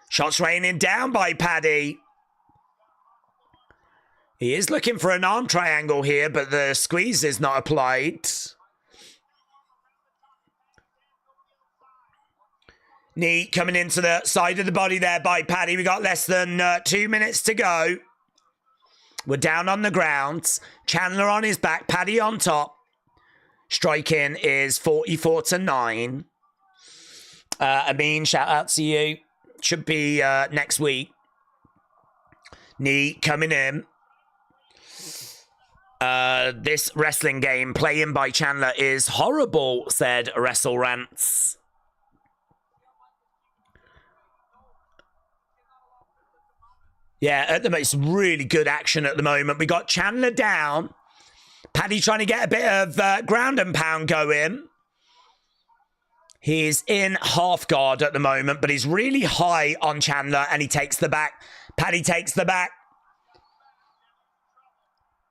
Shots raining down by Paddy. He is looking for an arm triangle here, but the squeeze is not applied. Knee coming into the side of the body there by Paddy. We got less than 2 minutes to go. We're down on the ground. Chandler on his back, Paddy on top. Striking is 44-9. Amin, shout out to you. Should be next week. Knee coming in. This wrestling game playing by Chandler is horrible, said Wrestle Rants. Yeah, at the moment, it's really good action at the moment. We got Chandler down. Paddy trying to get a bit of ground and pound going. He's in half guard at the moment, but he's really high on Chandler, and he takes the back. Paddy takes the back.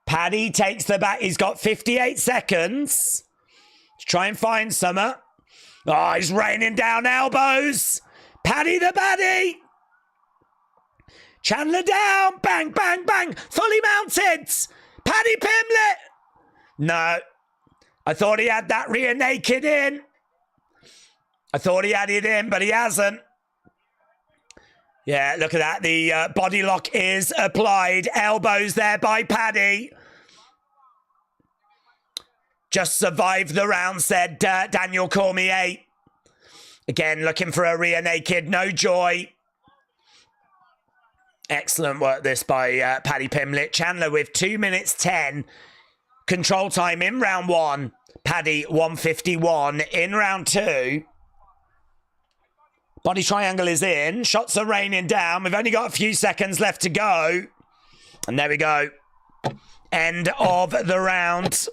Paddy takes the back. He's got 58 seconds to try and find Summer. Oh, he's raining down elbows. Paddy the baddie. Chandler down. Bang, bang, bang. Fully mounted. Paddy Pimblett. No. I thought he had that rear naked in. I thought he had it in, but he hasn't. Yeah, look at that. The body lock is applied. Elbows there by Paddy. Just survived the round, said Daniel Cormier. Again, looking for a rear naked. No joy. Excellent work this by Paddy Pimblett. Chandler with 2 minutes 10. Control time in round 1. Paddy 151 in round 2. Body triangle is in. Shots are raining down. We've only got a few seconds left to go. And there we go. End of the round.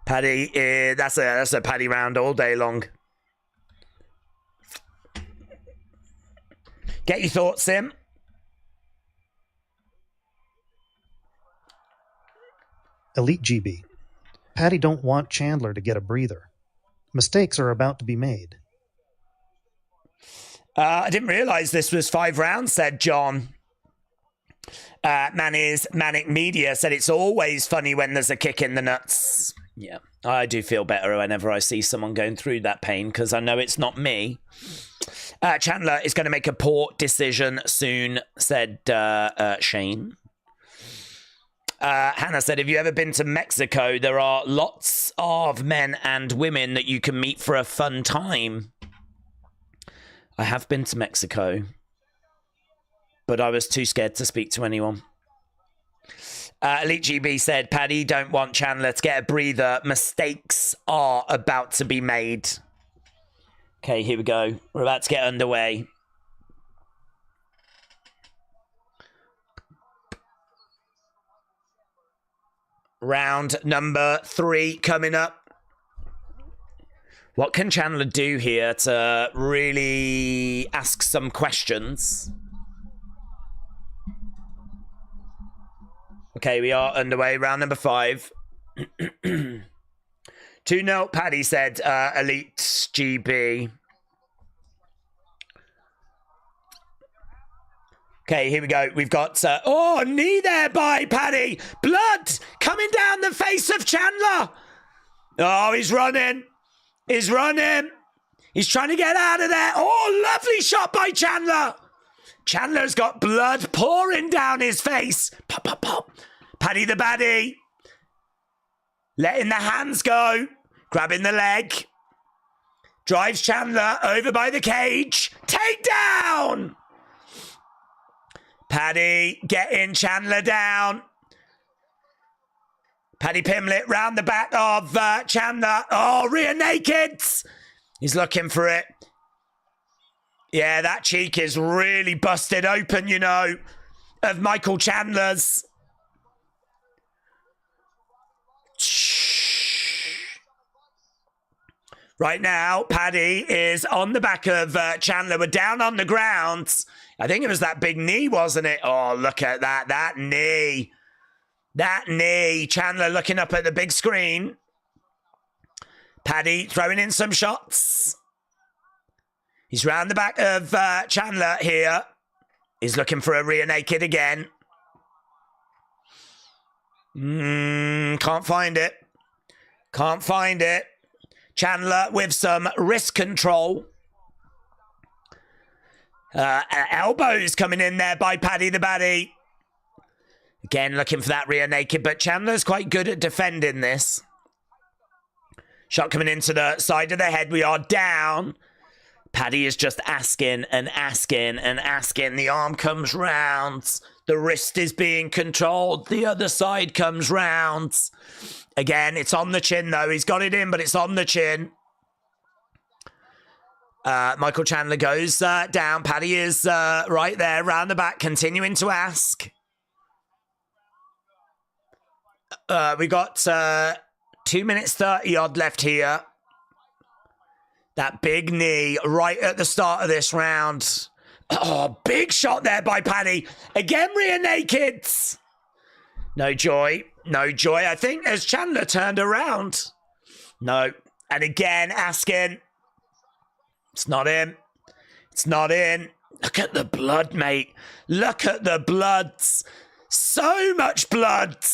Paddy, that's a Paddy round all day long. Get your thoughts in. Elite GB. Paddy don't want Chandler to get a breather. Mistakes are about to be made. I didn't realise this was 5 rounds, said John. Manny's Manic Media said it's always funny when there's a kick in the nuts. Yeah, I do feel better whenever I see someone going through that pain because I know it's not me. Chandler is going to make a poor decision soon, said Shane. Hannah said, have you ever been to Mexico? There are lots of men and women that you can meet for a fun time. I have been to Mexico, but I was too scared to speak to anyone. Elite GB said, Paddy, don't want Chandler to get a breather. Mistakes are about to be made. Okay, here we go. We're about to get underway. Round number 3 coming up. What can Chandler do here to really ask some questions? Okay, we are underway. Round number 5. 2-0, Paddy said, Elite GB. Okay, here we go. We've got, knee there by Paddy. Blood coming down the face of Chandler. Oh, he's running. He's running. He's trying to get out of there. Oh, lovely shot by Chandler. Chandler's got blood pouring down his face. Pop, pop, pop. Paddy the baddie. Letting the hands go. Grabbing the leg. Drives Chandler over by the cage. Takedown. Paddy getting Chandler down. Paddy Pimblett round the back of Chandler. Oh, rear naked. He's looking for it. Yeah, that cheek is really busted open, you know, of Michael Chandler's. Right now, Paddy is on the back of Chandler. We're down on the ground. I think it was that big knee, wasn't it? Oh, look at that. That knee. That knee. Chandler looking up at the big screen. Paddy throwing in some shots. He's round the back of Chandler here. He's looking for a rear naked again. Can't find it. Can't find it. Chandler with some wrist control. Elbows coming in there by Paddy the Baddy. Again, looking for that rear naked, but Chandler's quite good at defending this. Shot coming into the side of the head. We are down. Paddy is just asking and asking and asking. The arm comes round. The wrist is being controlled. The other side comes round. Again, it's on the chin, though. He's got it in, but it's on the chin. Michael Chandler goes down. Paddy is right there, round the back, continuing to ask. We got 2 minutes 30 odd left here. That big knee right at the start of this round. Oh, big shot there by Paddy. Again, rear nakeds. No joy. No joy. I think as Chandler turned around. No. And again, asking. It's not in. It's not in. Look at the blood, mate. Look at the blood. So much blood.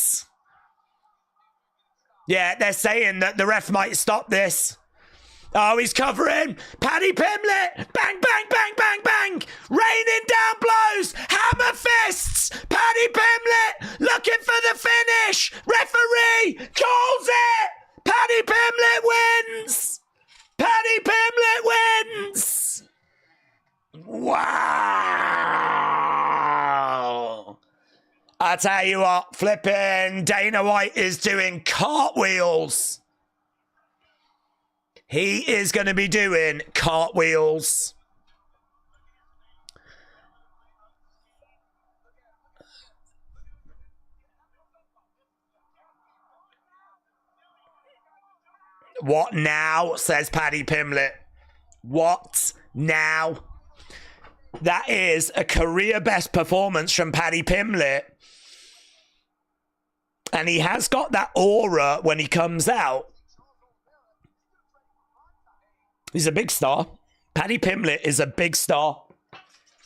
Yeah, they're saying that the ref might stop this. Oh, he's covering. Paddy Pimblett. Bang, bang, bang, bang, bang. Raining down blows. Hammer fists. Paddy Pimblett looking for the finish. Referee calls it. Paddy Pimblett wins. Paddy Pimblett wins. Wow. I tell you what, flipping Dana White is doing cartwheels. He is going to be doing cartwheels. What now, says Paddy Pimblett. What now? That is a career best performance from Paddy Pimblett. And he has got that aura when he comes out. He's a big star. Paddy Pimblett is a big star.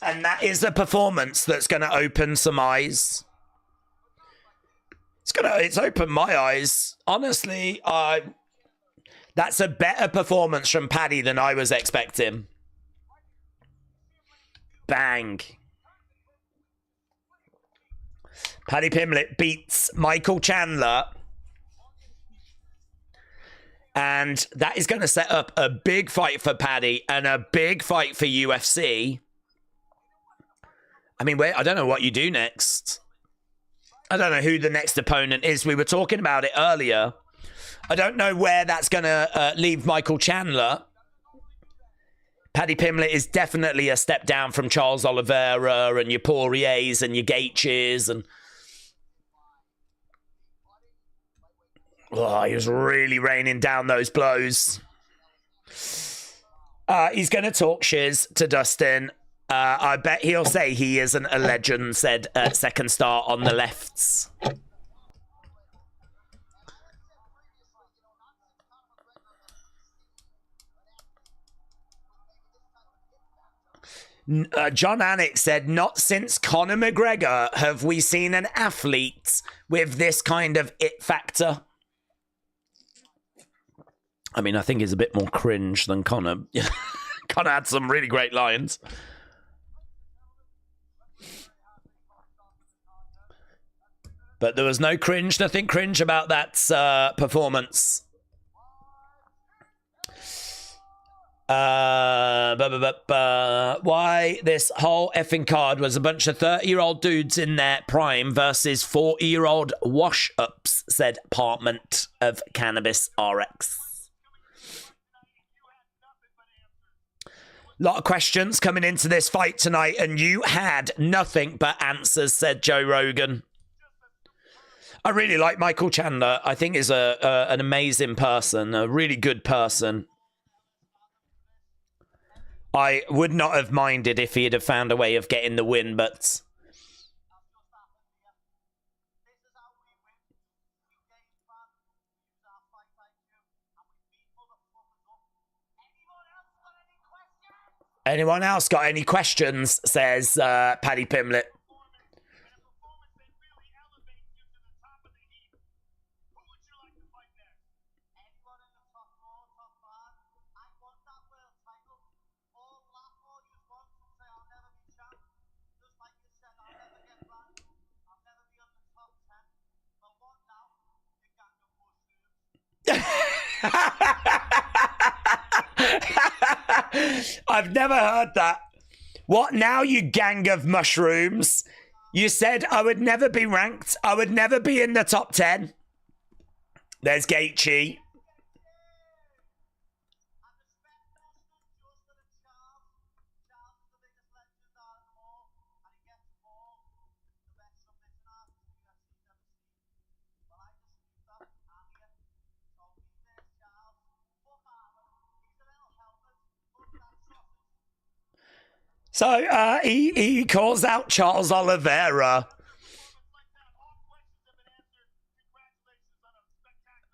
And that is a performance that's going to open some eyes. It's opened my eyes. Honestly, that's a better performance from Paddy than I was expecting. Bang. Paddy Pimblett beats Michael Chandler. And that is going to set up a big fight for Paddy and a big fight for UFC. I mean, I don't know what you do next. I don't know who the next opponent is. We were talking about it earlier. I don't know where that's going to leave Michael Chandler. Paddy Pimblett is definitely a step down from Charles Oliveira and your Poiriers and your Gaethjes and... Oh, he was really raining down those blows. He's going to talk shiz to Dustin. I bet he'll say he isn't a legend, said Second Star on the lefts. John Anik said, not since Conor McGregor have we seen an athlete with this kind of it factor. I mean, I think he's a bit more cringe than Conor. Conor had some really great lines. But there was no cringe, nothing cringe about that performance. Why this whole effing card was a bunch of 30-year-old dudes in their prime versus 40-year-old wash-ups, said Apartment of Cannabis RX. Lot of questions coming into this fight tonight, and you had nothing but answers, said Joe Rogan. I really like Michael Chandler. I think he's an amazing person, a really good person. I would not have minded if he'd have found a way of getting the win, but... Anyone else got any questions? Says Paddy Pimblett. I've never heard that. What now, you gang of mushrooms? You said I would never be ranked. I would never be in the top 10. There's Gaethje. So he calls out Charles Oliveira.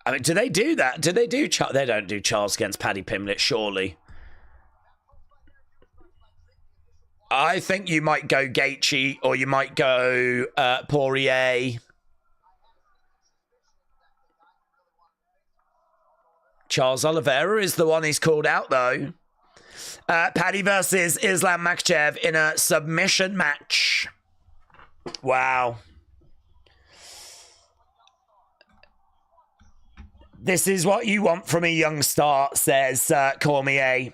I mean, do they do that? Do they do Charles? They don't do Charles against Paddy Pimblett, surely. I think you might go Gaethje, or you might go Poirier. Charles Oliveira is the one he's called out, though. Paddy versus Islam Makhachev in a submission match. Wow. This is what you want from a young star, says Cormier.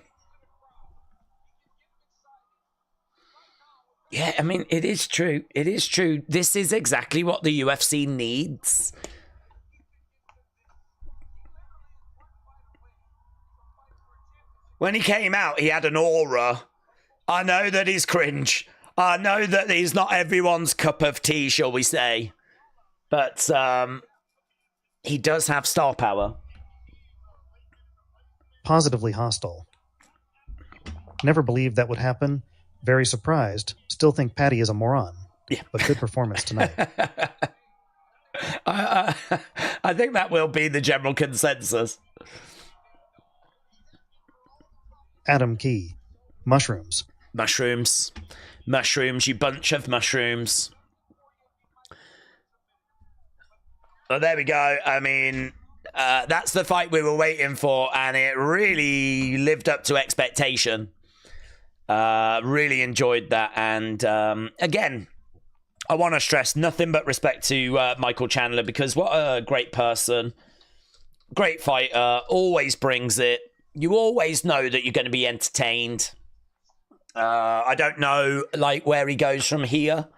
Yeah, I mean, it is true. It is true. This is exactly what the UFC needs. When he came out, he had an aura. I know that he's cringe. I know that he's not everyone's cup of tea, shall we say. But he does have star power. Positively hostile. Never believed that would happen. Very surprised. Still think Paddy is a moron. Yeah. But good performance tonight. I think that will be the general consensus. Adam Key. Mushrooms. Mushrooms. Mushrooms, you bunch of mushrooms. Well, there we go. I mean, that's the fight we were waiting for, and it really lived up to expectation. Really enjoyed that. And again, I want to stress nothing but respect to Michael Chandler, because what a great person. Great fighter. Always brings it. You always know that you're going to be entertained. I don't know like where he goes from here.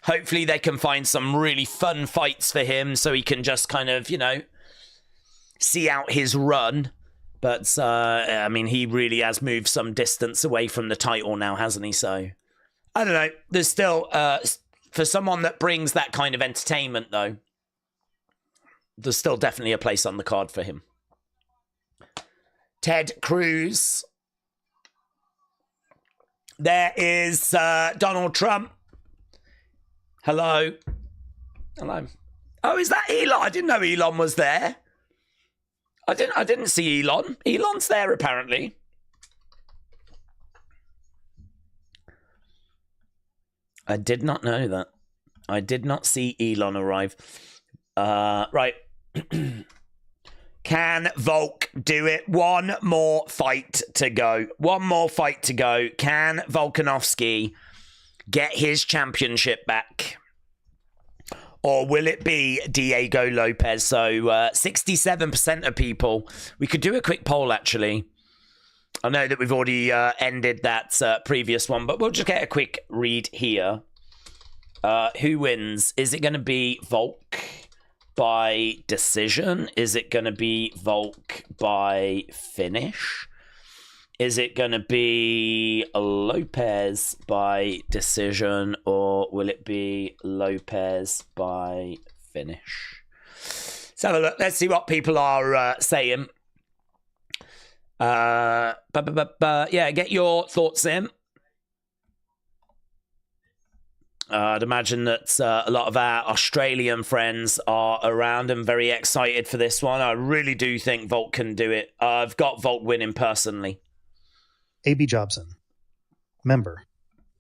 Hopefully they can find some really fun fights for him so he can just kind of, you know, see out his run. But, I mean, he really has moved some distance away from the title now, hasn't he? So, I don't know. There's still, for someone that brings that kind of entertainment, though, there's still definitely a place on the card for him. Ted Cruz. There is Donald Trump. Hello. Hello. Oh, is that Elon? I didn't know Elon was there. I didn't see Elon. Elon's there apparently. I did not know that. I did not see Elon arrive. Right. Can Volk do it? One more fight to go. One more fight to go. Can Volkanovski get his championship back? Or will it be Diego Lopes? So 67% of people. We could do a quick poll, actually. I know that we've already ended that previous one, but we'll just get a quick read here. Who wins? Is it going to be Volk by decision? Is it going to be Volk by finish? Is it going to be Lopes by decision, or will it be Lopes by finish? Let's have a look. Let's see what people are saying. Yeah, get your thoughts in. I'd imagine that a lot of our Australian friends are around and very excited for this one. I really do think Volk can do it. I've got Volk winning personally. A.B. Jobson. Member.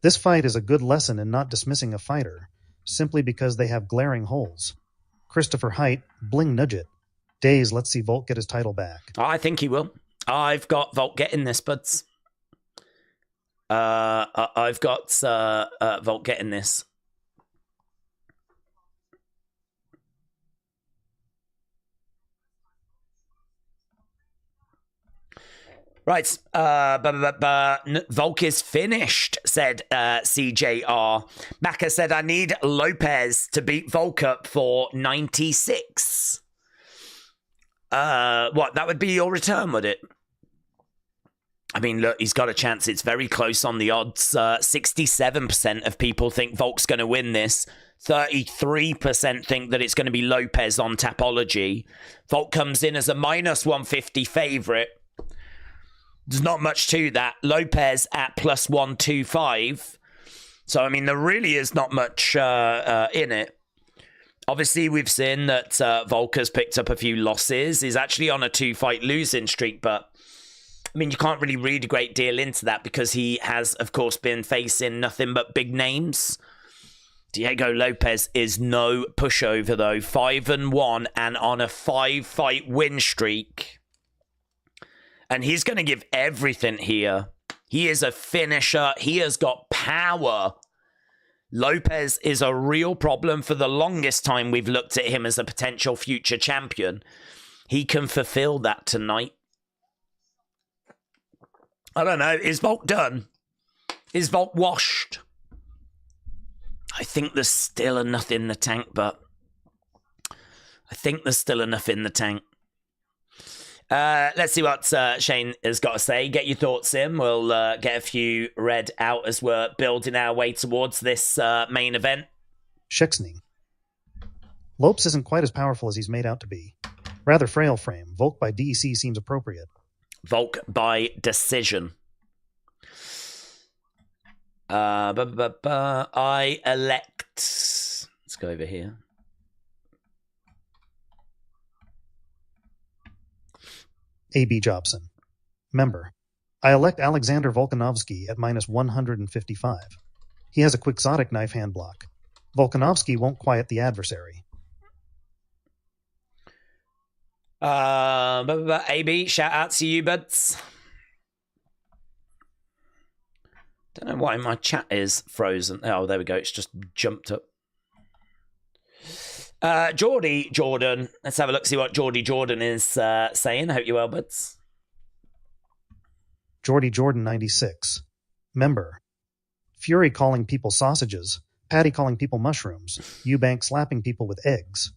This fight is a good lesson in not dismissing a fighter simply because they have glaring holes. Christopher Height, bling nudge it. Days, let's see Volk get his title back. I think he will. I've got Volk getting this, buds. I've got Volk getting this. Right. Volk is finished, said CJR. Macca said, I need Lopes to beat Volk up for 96. What? That would be your return, would it? I mean, look, he's got a chance. It's very close on the odds. 67% of people think Volk's going to win this. 33% think that it's going to be Lopes on Tapology. Volk comes in as a minus 150 favourite. There's not much to that. Lopes at plus 125. So, I mean, there really is not much in it. Obviously, we've seen that Volk has picked up a few losses. He's actually on a 2-fight losing streak, but I mean, you can't really read a great deal into that because he has, of course, been facing nothing but big names. Diego Lopes is no pushover, though. 5-1 and on a 5-fight win streak. And he's going to give everything here. He is a finisher. He has got power. Lopes is a real problem. For the longest time, we've looked at him as a potential future champion. He can fulfill that tonight. I don't know. Is Volk done? Is Volk washed? I think there's still enough in the tank, but I think there's still enough in the tank. Let's see what Shane has got to say. Get your thoughts in. We'll get a few read out as we're building our way towards this main event. Shexney. Lopes isn't quite as powerful as he's made out to be. Rather frail frame. Volk by DEC seems appropriate. Volk by decision. I elect... Let's go over here. A.B. Jobson. Member. I elect Alexander Volkanovski at minus 155. He has a quixotic knife hand block. Volkanovski won't quiet the adversary. AB, shout out to you, buds. Don't know why my chat is frozen. Oh, there we go. It's just jumped up. Geordie Jordan. Let's have a look, see what Geordie Jordan is saying. I hope you're well, buds. Geordie Jordan 96. Member. Fury calling people sausages. Paddy calling people mushrooms. Eubank slapping people with eggs.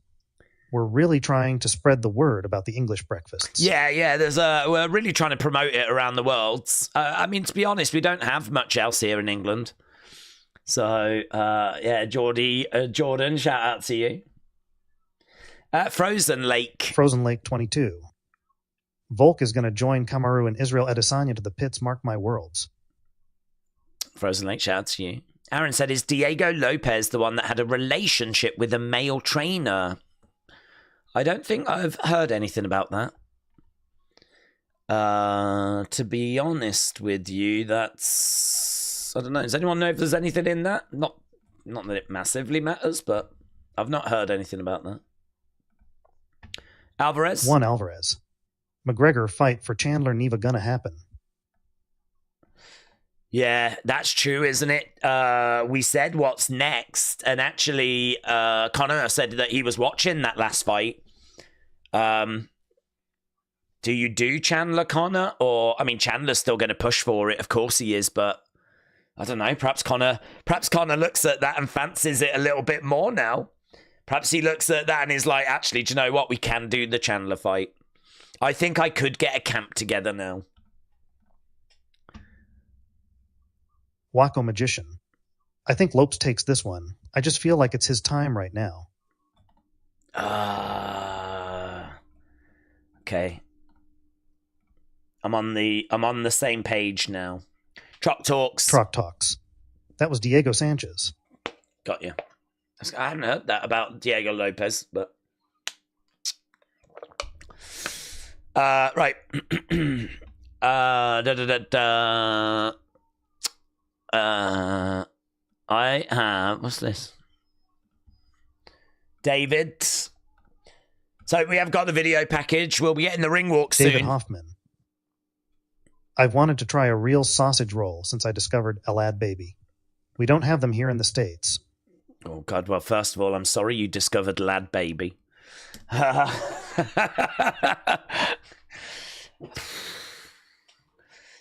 We're really trying to spread the word about the English breakfasts. Yeah. We're really trying to promote it around the world. I mean, to be honest, we don't have much else here in England. So, yeah, Geordie Jordan, shout out to you. Frozen Lake. Frozen Lake 22. Volk is going to join Kamaru and Israel Adesanya to the pits, mark my worlds. Frozen Lake, shout out to you. Aaron said, is Diego Lopes the one that had a relationship with a male trainer? I don't think I've heard anything about that. To be honest with you, that's... I don't know. Does anyone know if there's anything in that? Not that it massively matters, but I've not heard anything about that. Alvarez? One Alvarez. McGregor fight for Chandler Neva gonna happen. Yeah, that's true, isn't it? We said what's next, and actually Connor said that he was watching that last fight. Do you do Chandler, Connor? Or, I mean, Chandler's still going to push for it, of course he is, but I don't know, perhaps Connor looks at that and fancies it a little bit more now. Perhaps he looks at that and is like, actually, do you know what? We can do the Chandler fight. I think I could get a camp together now. Wacko Magician. I think Lopes takes this one. I just feel like it's his time right now. Okay. I'm on the same page now. Truck Talks. That was Diego Sanchez. Got you. I haven't heard that about Diego Lopes, but... right. I have... What's this? David. So we have got the video package. We'll be getting the ring walk soon. David Hoffman. I've wanted to try a real sausage roll since I discovered a lad baby. We don't have them here in the States. Oh, God. Well, first of all, I'm sorry you discovered lad baby.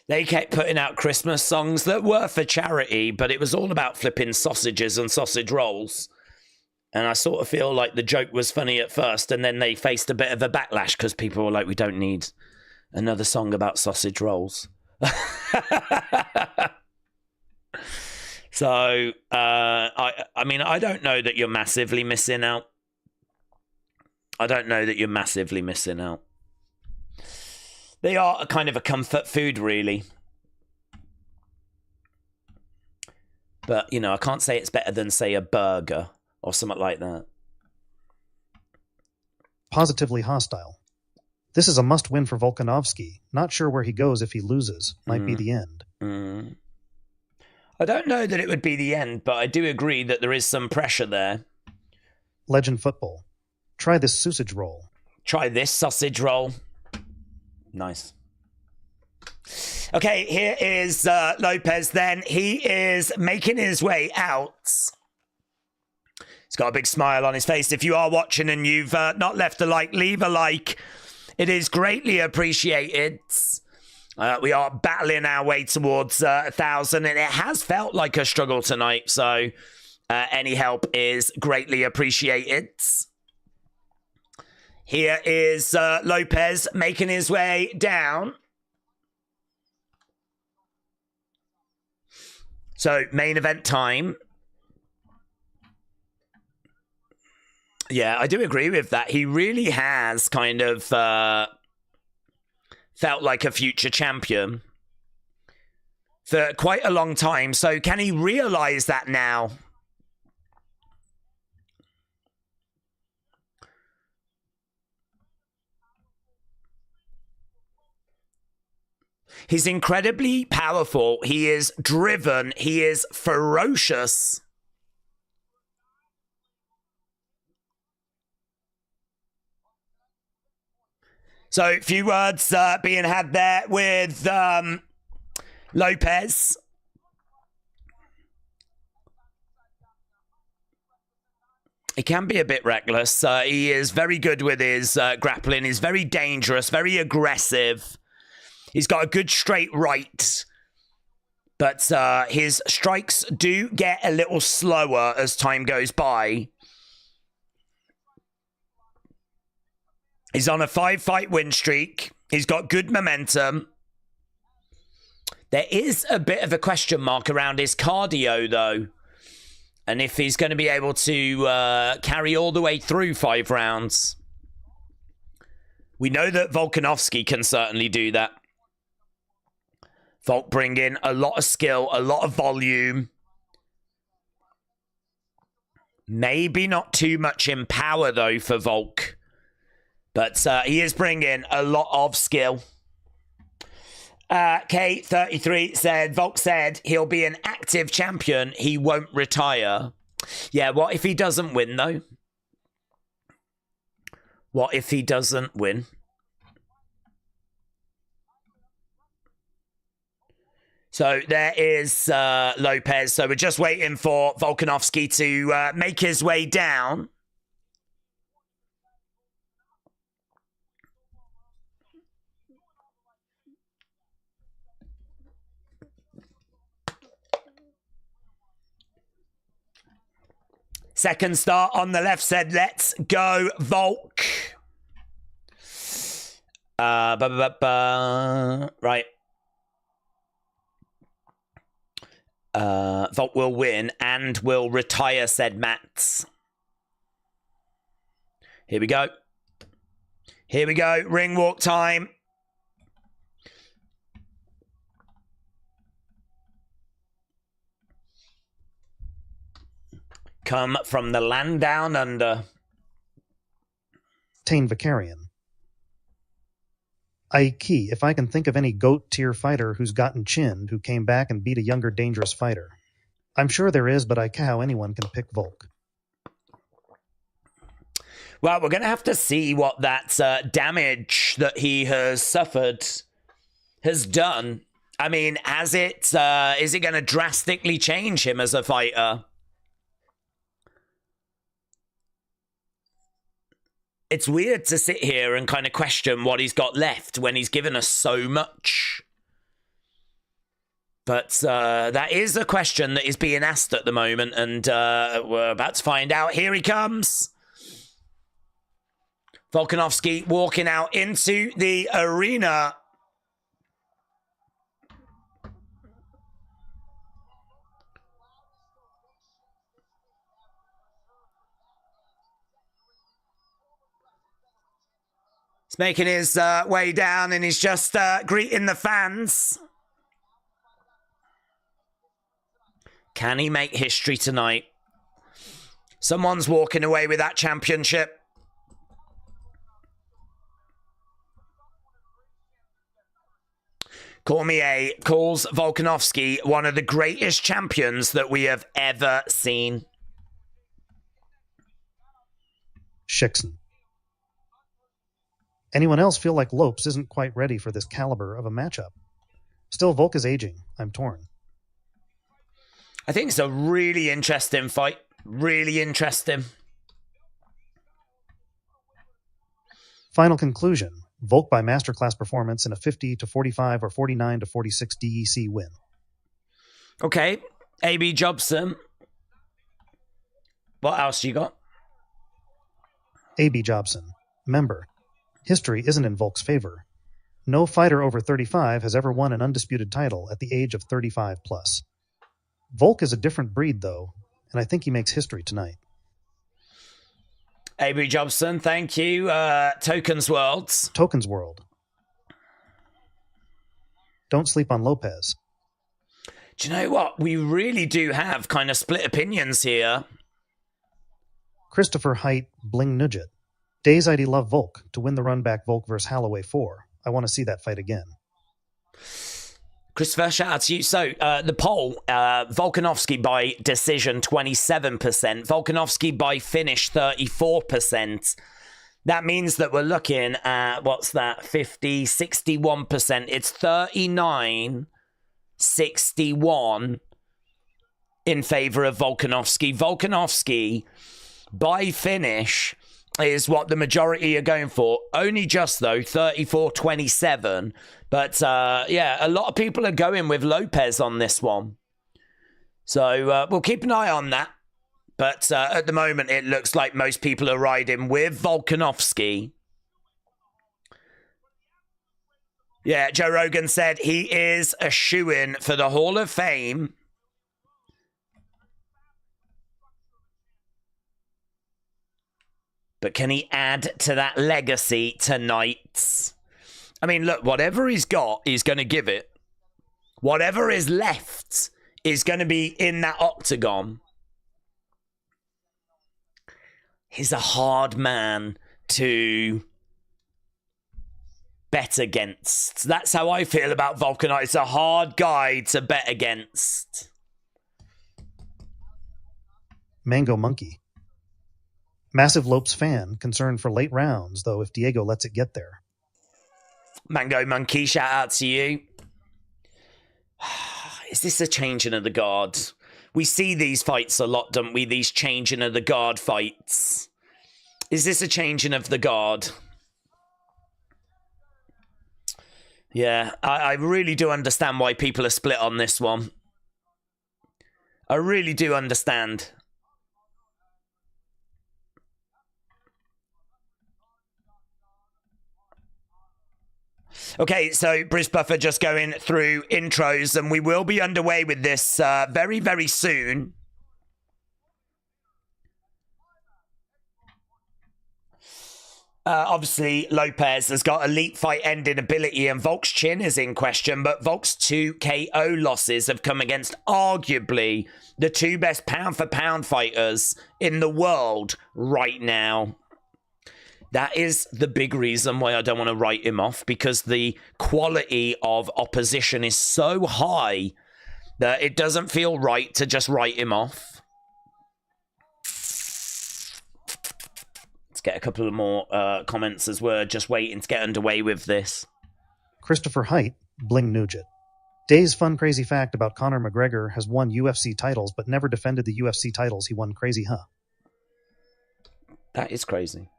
They kept putting out Christmas songs that were for charity, but it was all about flipping sausages and sausage rolls. And I sort of feel like the joke was funny at first, and then they faced a bit of a backlash because people were like, we don't need another song about sausage rolls. So, I mean, I don't know that you're massively missing out. I don't know that you're massively missing out. They are a kind of a comfort food, really. But, you know, I can't say it's better than, say, a burger or something like that. Positively hostile. This is a must-win for Volkanovski. Not sure where he goes if he loses. Might be the end. I don't know that it would be the end, but I do agree that there is some pressure there. Legend Football. Try this sausage roll. Try this sausage roll. Nice. Okay, here is Lopes then. He is making his way out. He's got a big smile on his face. If you are watching and you've not left a like, leave a like. It is greatly appreciated. We are battling our way towards 1,000, and it has felt like a struggle tonight, so any help is greatly appreciated. Here is Lopes making his way down. So, main event time. Yeah, I do agree with that. He really has kind of felt like a future champion for quite a long time. So, can he realize that now? He's incredibly powerful. He is driven. He is ferocious. So, a few words being had there with Lopes. He can be a bit reckless. He is very good with his grappling. He's very dangerous, very aggressive. He's got a good straight right. But his strikes do get a little slower as time goes by. He's on a 5-fight win streak. He's got good momentum. There is a bit of a question mark around his cardio, though. And if he's going to be able to carry all the way through 5 rounds. We know that Volkanovski can certainly do that. Volk bring in a lot of skill, a lot of volume. Maybe not too much in power, though, for Volk. But he is bringing a lot of skill. K33 said, Volk said he'll be an active champion. He won't retire. Yeah, what if he doesn't win, though? What if he doesn't win? So there is Lopes. So we're just waiting for Volkanovski to make his way down. Second start on the left said, let's go, Volk. Right. Volk will win and will retire, said Mats. Here we go. Here we go. Ring walk time. Come from the land down under. Tane Vakarian. Key, if I can think of any GOAT-tier fighter who's gotten chinned who came back and beat a younger, dangerous fighter. I'm sure there is, but I can't how anyone can pick Volk. Well, we're going to have to see what that damage that he has suffered has done. I mean, is it going to drastically change him as a fighter? It's weird to sit here and kind of question what he's got left when he's given us so much. But that is a question that is being asked at the moment, and we're about to find out. Here he comes. Volkanovski walking out into the arena. He's making his way down and he's just greeting the fans. Can he make history tonight? Someone's walking away with that championship. Cormier calls Volkanovski one of the greatest champions that we have ever seen. Schickson. Anyone else feel like Lopes isn't quite ready for this caliber of a matchup? Still, Volk is aging. I'm torn. I think it's a really interesting fight. Really interesting. Final conclusion. Volk by masterclass performance in a 50-45 or 49-46 DEC win. Okay. A.B. Jobson. What else you got? A.B. Jobson. Member. History isn't in Volk's favor. No fighter over 35 has ever won an undisputed title at the age of 35 plus. Volk is a different breed, though, and I think he makes history tonight. Avery Jobson, thank you. Tokens Worlds. Tokens World. Don't sleep on Lopez. Do you know what? We really do have kind of split opinions here. Christopher Height Bling Nugget. Days I'd love Volk to win the run back Volk vs. Holloway 4. I want to see that fight again. Christopher, shout out to you. So, the poll, Volkanovski by decision, 27%. Volkanovski by finish, 34%. That means that we're looking at, what's that, 50, 61%. It's 39, 61 in favor of Volkanovski. Volkanovski by finish is what the majority are going for. Only just, though, 34-27. But, yeah, a lot of people are going with Lopez on this one. So we'll keep an eye on that. But at the moment, it looks like most people are riding with Volkanovski. Yeah, Joe Rogan said he is a shoo-in for the Hall of Fame. But can he add to that legacy tonight? I mean, look, whatever he's got, he's going to give it. Whatever is left is going to be in that octagon. He's a hard man to bet against. That's how I feel about Volkanovski. It's a hard guy to bet against. Mango Monkey. Massive Lopes fan, concerned for late rounds, though, if Diego lets it get there. Mango Monkey, shout out to you. Is this a changing of the guard? We see these fights a lot, don't we? These changing of the guard fights. Is this a changing of the guard? Yeah, I really do understand why people are split on this one. I really do understand. Okay, so Bruce Buffer just going through intros, and we will be underway with this very, very soon. Obviously, Lopez has got elite fight ending ability, and Volk's chin is in question, but Volk's 2 KO losses have come against arguably the 2 best pound-for-pound fighters in the world right now. That is the big reason why I don't want to write him off, because the quality of opposition is so high that it doesn't feel right to just write him off. Let's get a couple of more comments as we're just waiting to get underway with this. Christopher Height, Bling Nugent. Day's fun crazy fact about Conor McGregor has won UFC titles but never defended the UFC titles he won. Crazy, huh? That is crazy.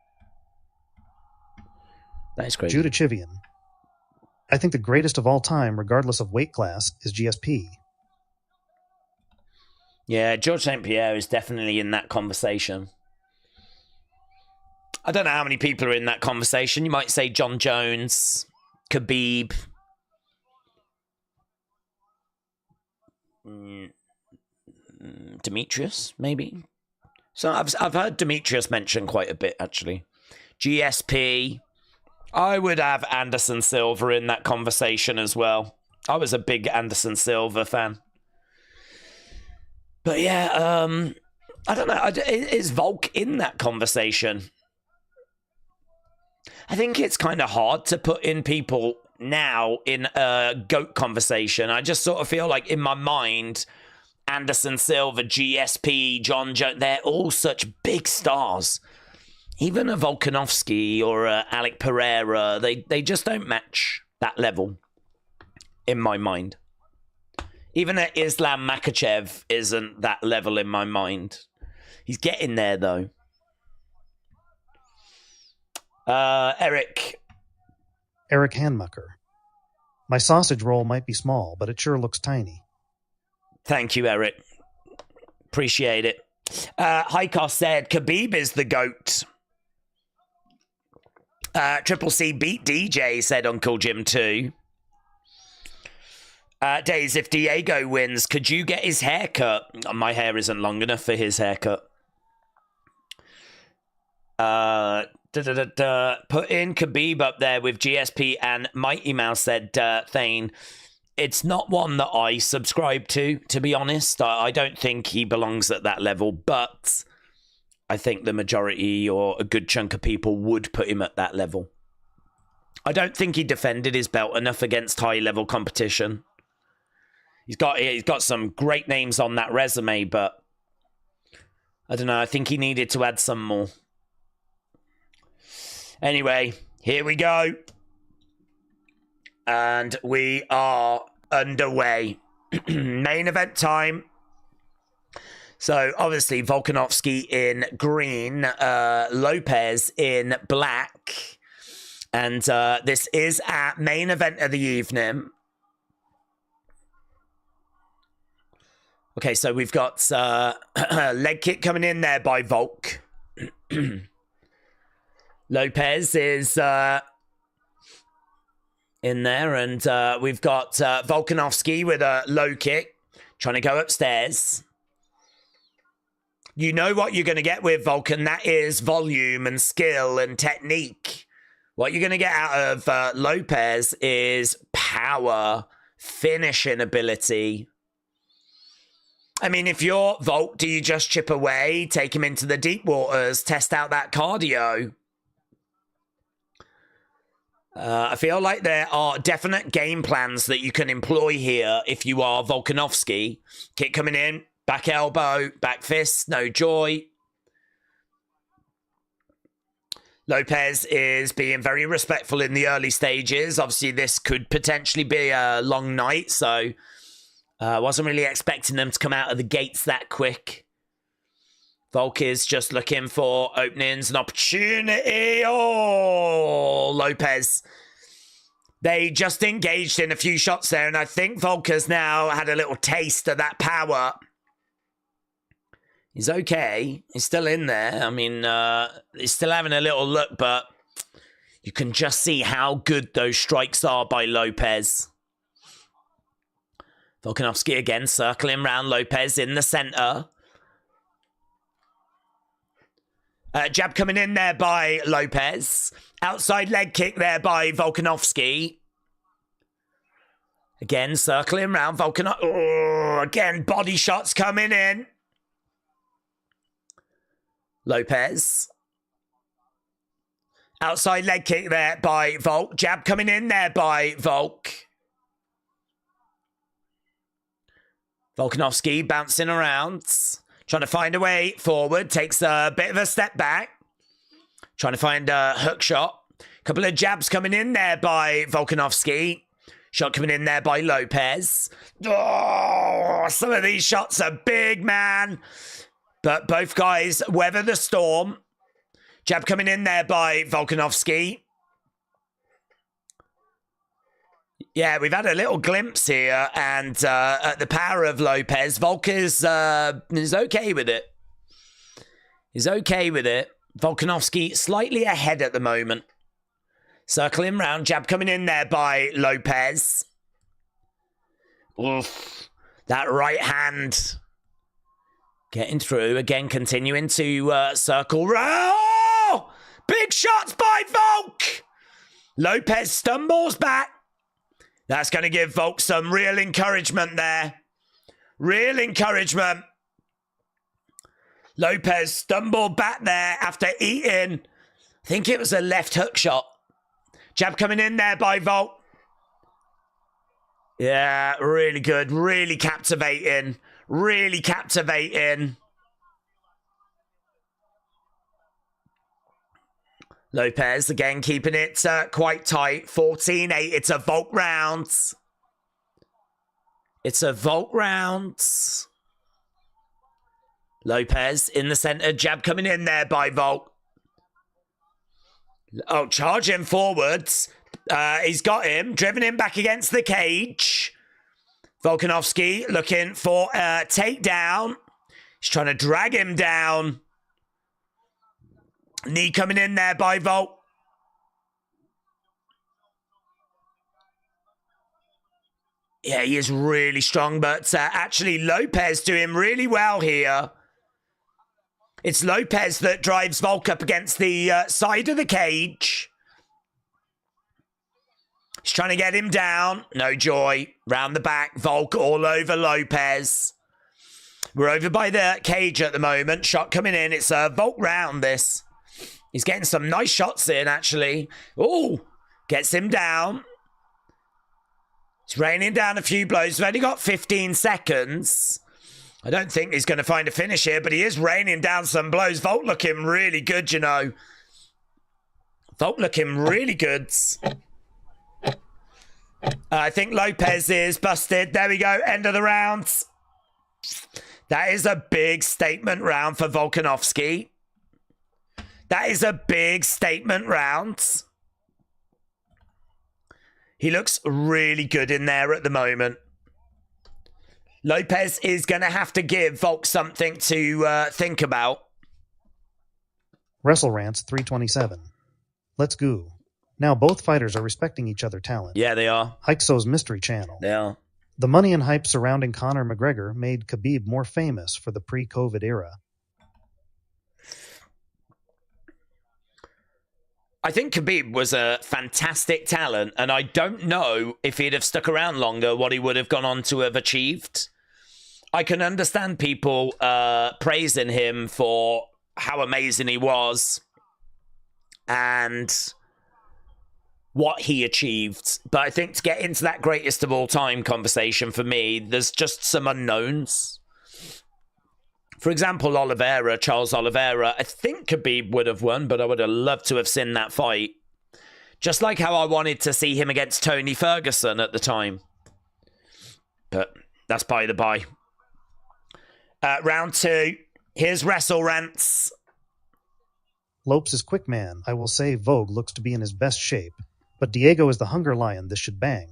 That is crazy. Judah Chivian. I think the greatest of all time, regardless of weight class, is GSP. Yeah, George St. Pierre is definitely in that conversation. I don't know how many people are in that conversation. You might say John Jones, Khabib. Demetrius, maybe. So I've heard Demetrius mentioned quite a bit, actually. GSP. I would have Anderson Silva in that conversation as well. I was a big Anderson Silva fan. But yeah, I don't know. Is Volk in that conversation? I think it's kind of hard to put in people now in a GOAT conversation. I just sort of feel like in my mind, Anderson Silva, GSP, John Jones, they're all such big stars. Even a Volkanovski or a Alec Pereira, they just don't match that level in my mind. Even a Islam Makhachev isn't that level in my mind. He's getting there, though. Eric Hanmucker. My sausage roll might be small, but it sure looks tiny. Thank you, Eric. Appreciate it. Hikos said, Khabib is the GOAT. Triple C beat DJ, said Uncle Jim too. Days, if Diego wins, could you get his haircut? My hair isn't long enough for his haircut. Put in Khabib up there with GSP, and Mighty Mouse said, Thane, it's not one that I subscribe to be honest. I don't think he belongs at that level, but I think the majority or a good chunk of people would put him at that level. I don't think he defended his belt enough against high-level competition. He's got some great names on that resume, but I don't know. I think he needed to add some more. Anyway, here we go. And we are underway. Main event time. So, obviously, Volkanovski in green, Lopes in black. And this is our main event of the evening. Okay, so we've got leg kick coming in there by Volk. Lopes is in there, and we've got Volkanovski with a low kick, trying to go upstairs. You know what you're going to get with Volkan, that is volume and skill and technique. What you're going to get out of Lopes is power, finishing ability. I mean, if you're Volk, do you just chip away, take him into the deep waters, test out that cardio? I feel like there are definite game plans that you can employ here if you are Volkanovski. Kick coming in, back elbow, back fist, no joy. Lopes is being very respectful in the early stages. Obviously, this could potentially be a long night, so wasn't really expecting them to come out of the gates that quick. Volk is just looking for openings and opportunity. Oh, Lopes. They just engaged in a few shots there, and I think Volk has now had a little taste of that power. He's okay. He's still in there. I mean, he's still having a little look, but you can just see how good those strikes are by Lopes. Volkanovski again circling around Lopes in the center. Jab coming in there by Lopes. Outside leg kick there by Volkanovski. Again, circling around Volkanovski. Oh, again, body shots coming in. Lopes. Outside leg kick there by Volk. Jab coming in there by Volk. Volkanovski bouncing around. Trying to find a way forward. Takes a bit of a step back. Trying to find a hook shot. Couple of jabs coming in there by Volkanovski. Shot coming in there by Lopes. Oh, some of these shots are big, man. But both guys weather the storm. Jab coming in there by Volkanovski. Yeah, we've had a little glimpse here, and at the power of Lopes. Volk is okay with it. He's okay with it. Volkanovski slightly ahead at the moment. Circling round, jab coming in there by Lopes. Oof, that right hand. Getting through, again continuing to circle round. Oh, big shots by Volk. Lopes stumbles back. That's going to give Volk some real encouragement there. Real encouragement. Lopes stumbled back there after eating. I think it was a left hook shot. Jab coming in there by Volk. Yeah, really good. Really captivating. Really captivating. Lopes, again, keeping it quite tight. 14-8. It's a Volk round. It's a Volk round. Lopes in the center. Jab coming in there by Volk. Oh, charging forwards. He's got him. Driven him back against the cage. Volkanovski looking for a takedown. He's trying to drag him down. Knee coming in there by Volk. Yeah, he is really strong, but actually Lopes doing really well here. It's Lopes that drives Volk up against the side of the cage. He's trying to get him down. No joy. Round the back. Volk all over Lopes. We're over by the cage at the moment. Shot coming in. It's a Volk round, this. He's getting some nice shots in, actually. Oh, gets him down. He's raining down a few blows. We've only got 15 seconds. I don't think he's going to find a finish here, but he is raining down some blows. Volk looking really good, you know. Volk looking really good. I think Lopes is busted. There we go. End of the round. That is a big statement round for Volkanovski. That is a big statement round. He looks really good in there at the moment. Lopes is going to have to give Volk something to think about. Wrestle Rants 327. Let's go. Now both fighters are respecting each other's talent. Yeah, they are. Hykso's Mystery Channel. They are. The money and hype surrounding Conor McGregor made Khabib more famous for the pre-COVID era. I think Khabib was a fantastic talent, and I don't know if he'd have stuck around longer what he would have gone on to have achieved. I can understand people praising him for how amazing he was and what he achieved. But I think to get into that greatest of all time conversation, for me, there's just some unknowns. For example, Charles Oliveira, I think Khabib would have won, but I would have loved to have seen that fight. Just like how I wanted to see him against Tony Ferguson at the time. But that's by the by. Round 2. Here's Wrestle Rants. Lopes is quick man. I will say Vogue looks to be in his best shape. But Diego is the hunger lion. This should bang.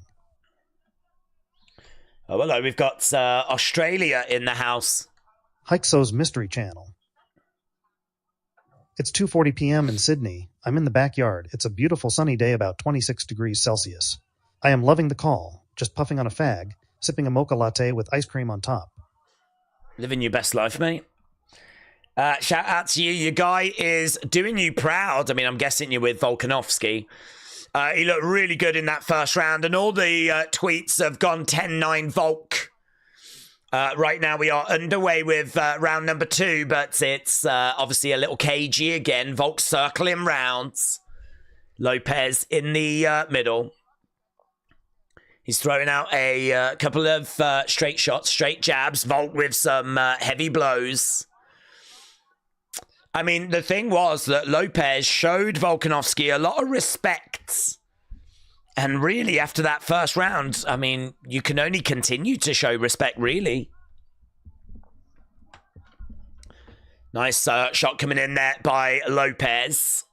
Oh, hello. We've got Australia in the house. Hykso's Mystery Channel. It's 2:40 p.m. in Sydney. I'm in the backyard. It's a beautiful sunny day, about 26 degrees Celsius. I am loving the call. Just puffing on a fag, sipping a mocha latte with ice cream on top. Living your best life, mate. Shout out to you. Your guy is doing you proud. I mean, I'm guessing you're with Volkanovski. He looked really good in that first round, and all the tweets have gone 10-9 Volk. Right now we are underway with round number 2, but it's obviously a little cagey again. Volk circling rounds. Lopes in the middle. He's throwing out a couple of straight shots, straight jabs. Volk with some heavy blows. I mean, the thing was that Lopes showed Volkanovski a lot of respect. And really, after that first round, I mean, you can only continue to show respect, really. Nice shot coming in there by Lopes.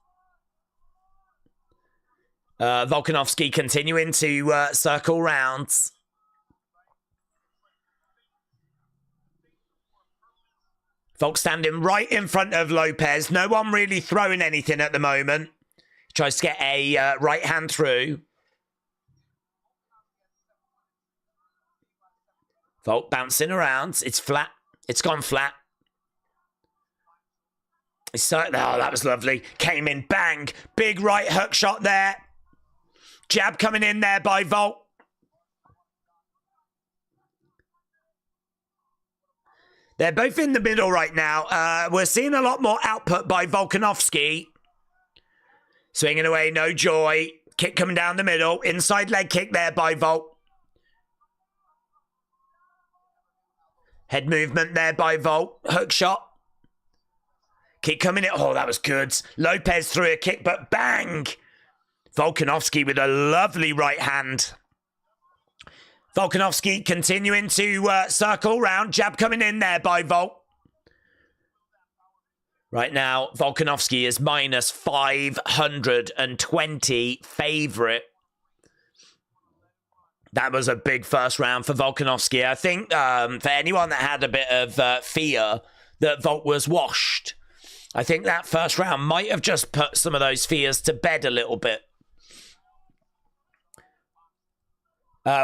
Volkanovski continuing to circle rounds. Volk standing right in front of Lopes. No one really throwing anything at the moment. Tries to get a right hand through. Volk bouncing around. It's flat. It's gone flat. Oh, that was lovely. Came in, bang. Big right hook shot there. Jab coming in there by Volk. They're both in the middle right now. We're seeing a lot more output by Volkanovski. Swinging away, no joy. Kick coming down the middle. Inside leg kick there by Volk. Head movement there by Volk. Hook shot. Kick coming in. Oh, that was good. Lopes threw a kick, but bang! Volkanovski with a lovely right hand. Volkanovski continuing to circle round. Jab coming in there by Volk. Right now, Volkanovski is minus 520 favourite. That was a big first round for Volkanovski. I think for anyone that had a bit of fear that Volk was washed, I think that first round might have just put some of those fears to bed a little bit.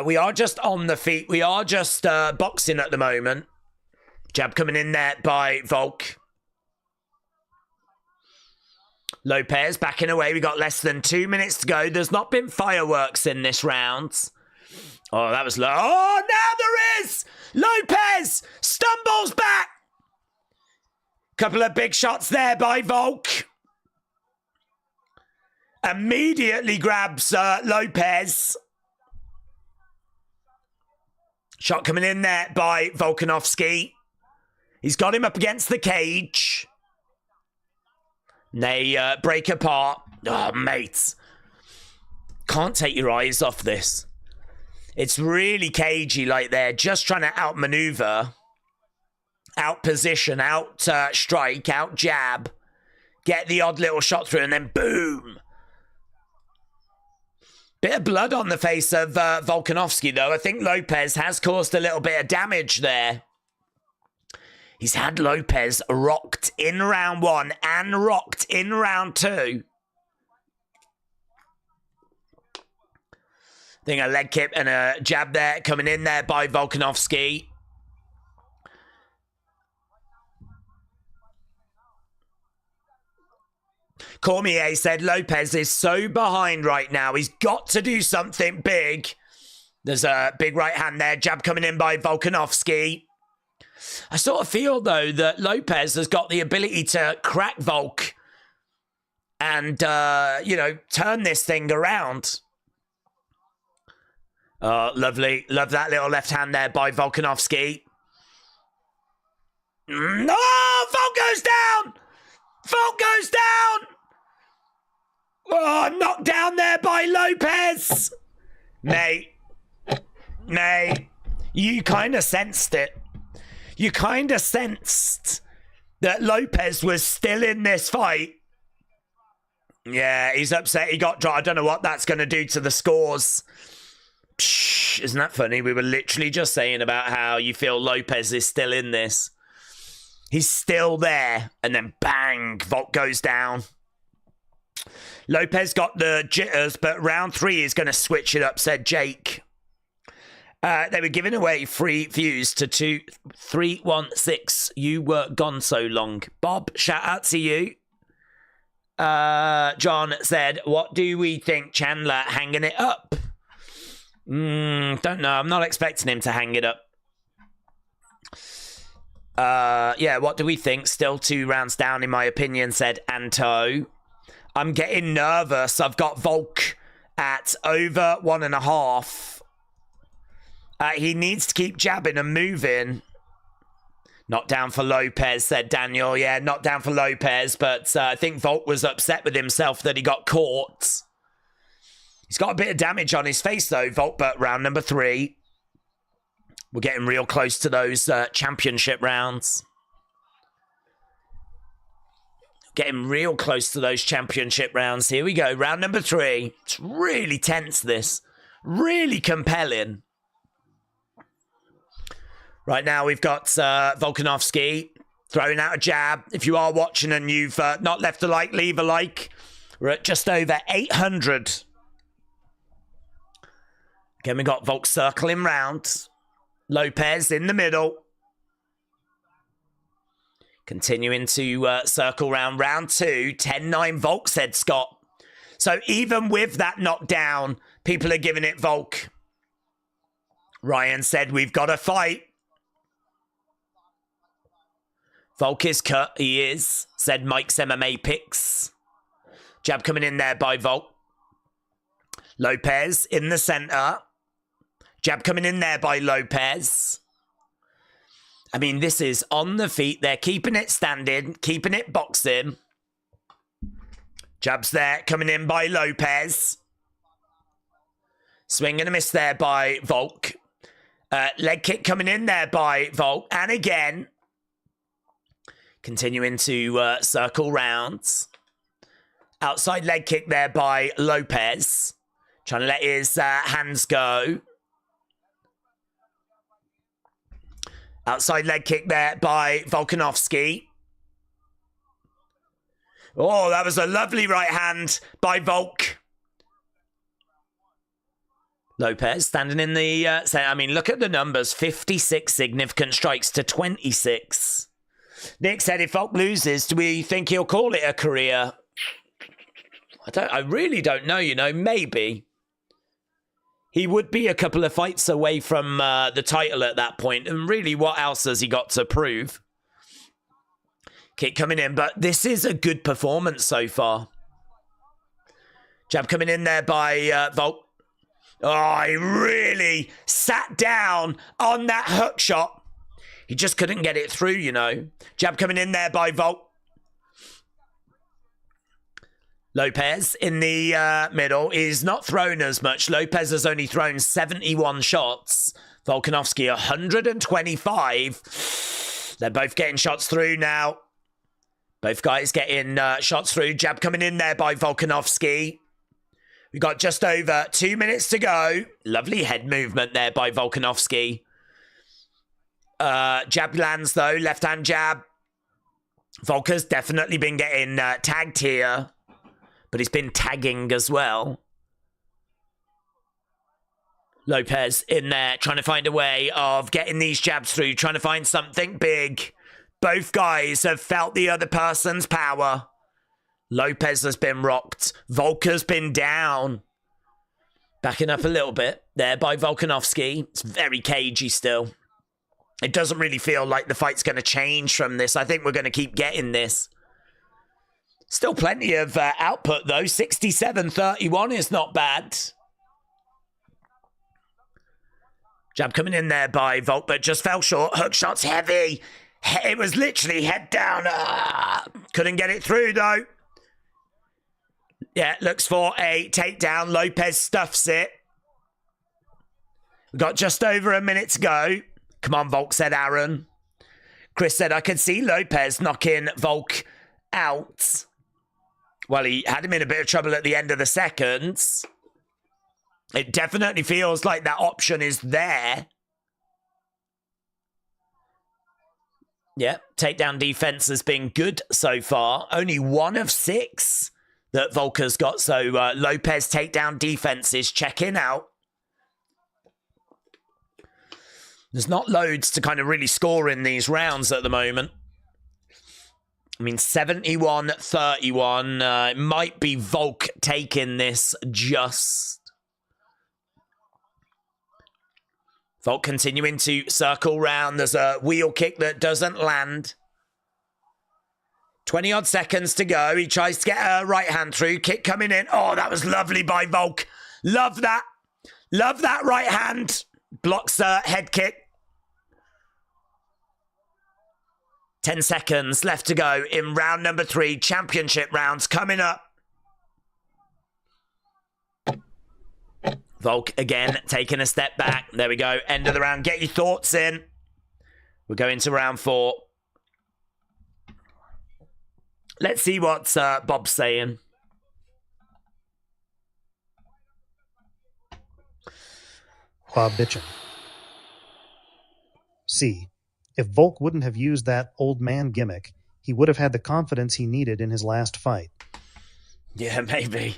We are just on the feet. We are just boxing at the moment. Jab coming in there by Volk. Lopes backing away. We got less than 2 minutes to go. There's not been fireworks in this round. Oh, that was low. Oh, now there is! Lopes stumbles back. Couple of big shots there by Volk. Immediately grabs Lopes. Shot coming in there by Volkanovski. He's got him up against the cage. They break apart. Oh, mate. Can't take your eyes off this. It's really cagey, like they're just trying to outmaneuver, out-position, out-strike, out-jab, get the odd little shot through, and then boom. Bit of blood on the face of Volkanovski, though. I think Lopes has caused a little bit of damage there. He's had Lopes rocked in round 1 and rocked in round 2. I think a leg kick and a jab there coming in there by Volkanovski. Cormier said Lopes is so behind right now. He's got to do something big. There's a big right hand there. Jab coming in by Volkanovski. I sort of feel, though, that Lopes has got the ability to crack Volk and, you know, turn this thing around. Oh, lovely. Love that little left hand there by Volkanovski. No! Volk goes down! Volk goes down! Oh, knocked down there by Lopes. Mate, you kind of sensed it. You kind of sensed that Lopes was still in this fight. Yeah, he's upset. He got dropped. I don't know what that's going to do to the scores. Psh, isn't that funny? We were literally just saying about how you feel Lopes is still in this. He's still there. And then bang, Volk goes down. Lopes got the jitters, but round 3 is going to switch it up, said Jake. They were giving away free views to 2316. You were gone so long. Bob, shout out to you. John said, what do we think? Chandler hanging it up? Don't know. I'm not expecting him to hang it up. Yeah, what do we think? Still 2 rounds down, in my opinion, said Anto. I'm getting nervous. I've got Volk at over 1.5. He needs to keep jabbing and moving. Not down for Lopes, said Daniel. Yeah, not down for Lopes, but I think Volk was upset with himself that he got caught. He's got a bit of damage on his face, though, Volk, but round number 3. We're getting real close to those championship rounds. Getting real close to those championship rounds. Here we go, round number 3. It's really tense, this. Really compelling. Right now, we've got Volkanovski throwing out a jab. If you are watching and you've not left a like, leave a like. We're at just over 800. Again, we got Volk circling round. Lopes in the middle. Continuing to circle round. Round 2, 10-9 Volk, said Scott. So even with that knockdown, people are giving it Volk. Ryan said, we've got to fight. Volk is cut, he is, said Mike's MMA picks. Jab coming in there by Volk. Lopes in the center. Jab coming in there by Lopes. I mean, this is on the feet. They're keeping it standing, keeping it boxing. Jabs there, coming in by Lopes. Swing and a miss there by Volk. Leg kick coming in there by Volk. And again, continuing to circle rounds. Outside leg kick there by Lopes. Trying to let his hands go. Outside leg kick there by Volkanovski. Oh, that was a lovely right hand by Volk. Lopes standing in the center. I mean, look at the numbers. 56 significant strikes to 26. Nick said if Volk loses, do we think he'll call it a career? I really don't know, you know, maybe. He would be a couple of fights away from the title at that point. And really, what else has he got to prove? Kick coming in, but this is a good performance so far. Jab coming in there by Volk. Oh, he really sat down on that hook shot. He just couldn't get it through, you know. Jab coming in there by Volk. Lopes in the middle is not thrown as much. Lopes has only thrown 71 shots. Volkanovski 125. They're both getting shots through now. Both guys getting shots through. Jab coming in there by Volkanovski. We've got just over 2 minutes to go. Lovely head movement there by Volkanovski. Jab lands though. Left hand jab. Volka's definitely been getting tagged here. But he's been tagging as well. Lopes in there, trying to find a way of getting these jabs through, trying to find something big. Both guys have felt the other person's power. Lopes has been rocked. Volka's been down. Backing up a little bit there by Volkanovski. It's very cagey still. It doesn't really feel like the fight's going to change from this. I think we're going to keep getting this. Still plenty of output, though. 67-31 is not bad. Jab coming in there by Volk, but just fell short. Hook shot's heavy. It was literally head down. Couldn't get it through, though. Yeah, looks for a takedown. Lopes stuffs it. We've got just over a minute to go. Come on, Volk, said Aaron. Chris said, I could see Lopes knocking Volk out. Well, he had him in a bit of trouble at the end of the seconds. It definitely feels like that option is there. Yeah, takedown defense has been good so far. Only 1 of 6 that Volka's got. So Lopes takedown defense is checking out. There's not loads to kind of really score in these rounds at the moment. I mean, 71-31. It might be Volk taking this just. Volk continuing to circle round. There's a wheel kick that doesn't land. 20-odd seconds to go. He tries to get a right hand through. Kick coming in. Oh, that was lovely by Volk. Love that. Love that right hand. Blocks a head kick. 10 seconds left to go in round number 3. Championship rounds coming up. Volk again taking a step back. There we go. End of the round. Get your thoughts in. We're going to round 4. Let's see what Bob's saying. Bob bitching. C. If Volk wouldn't have used that old man gimmick, he would have had the confidence he needed in his last fight. Yeah, maybe.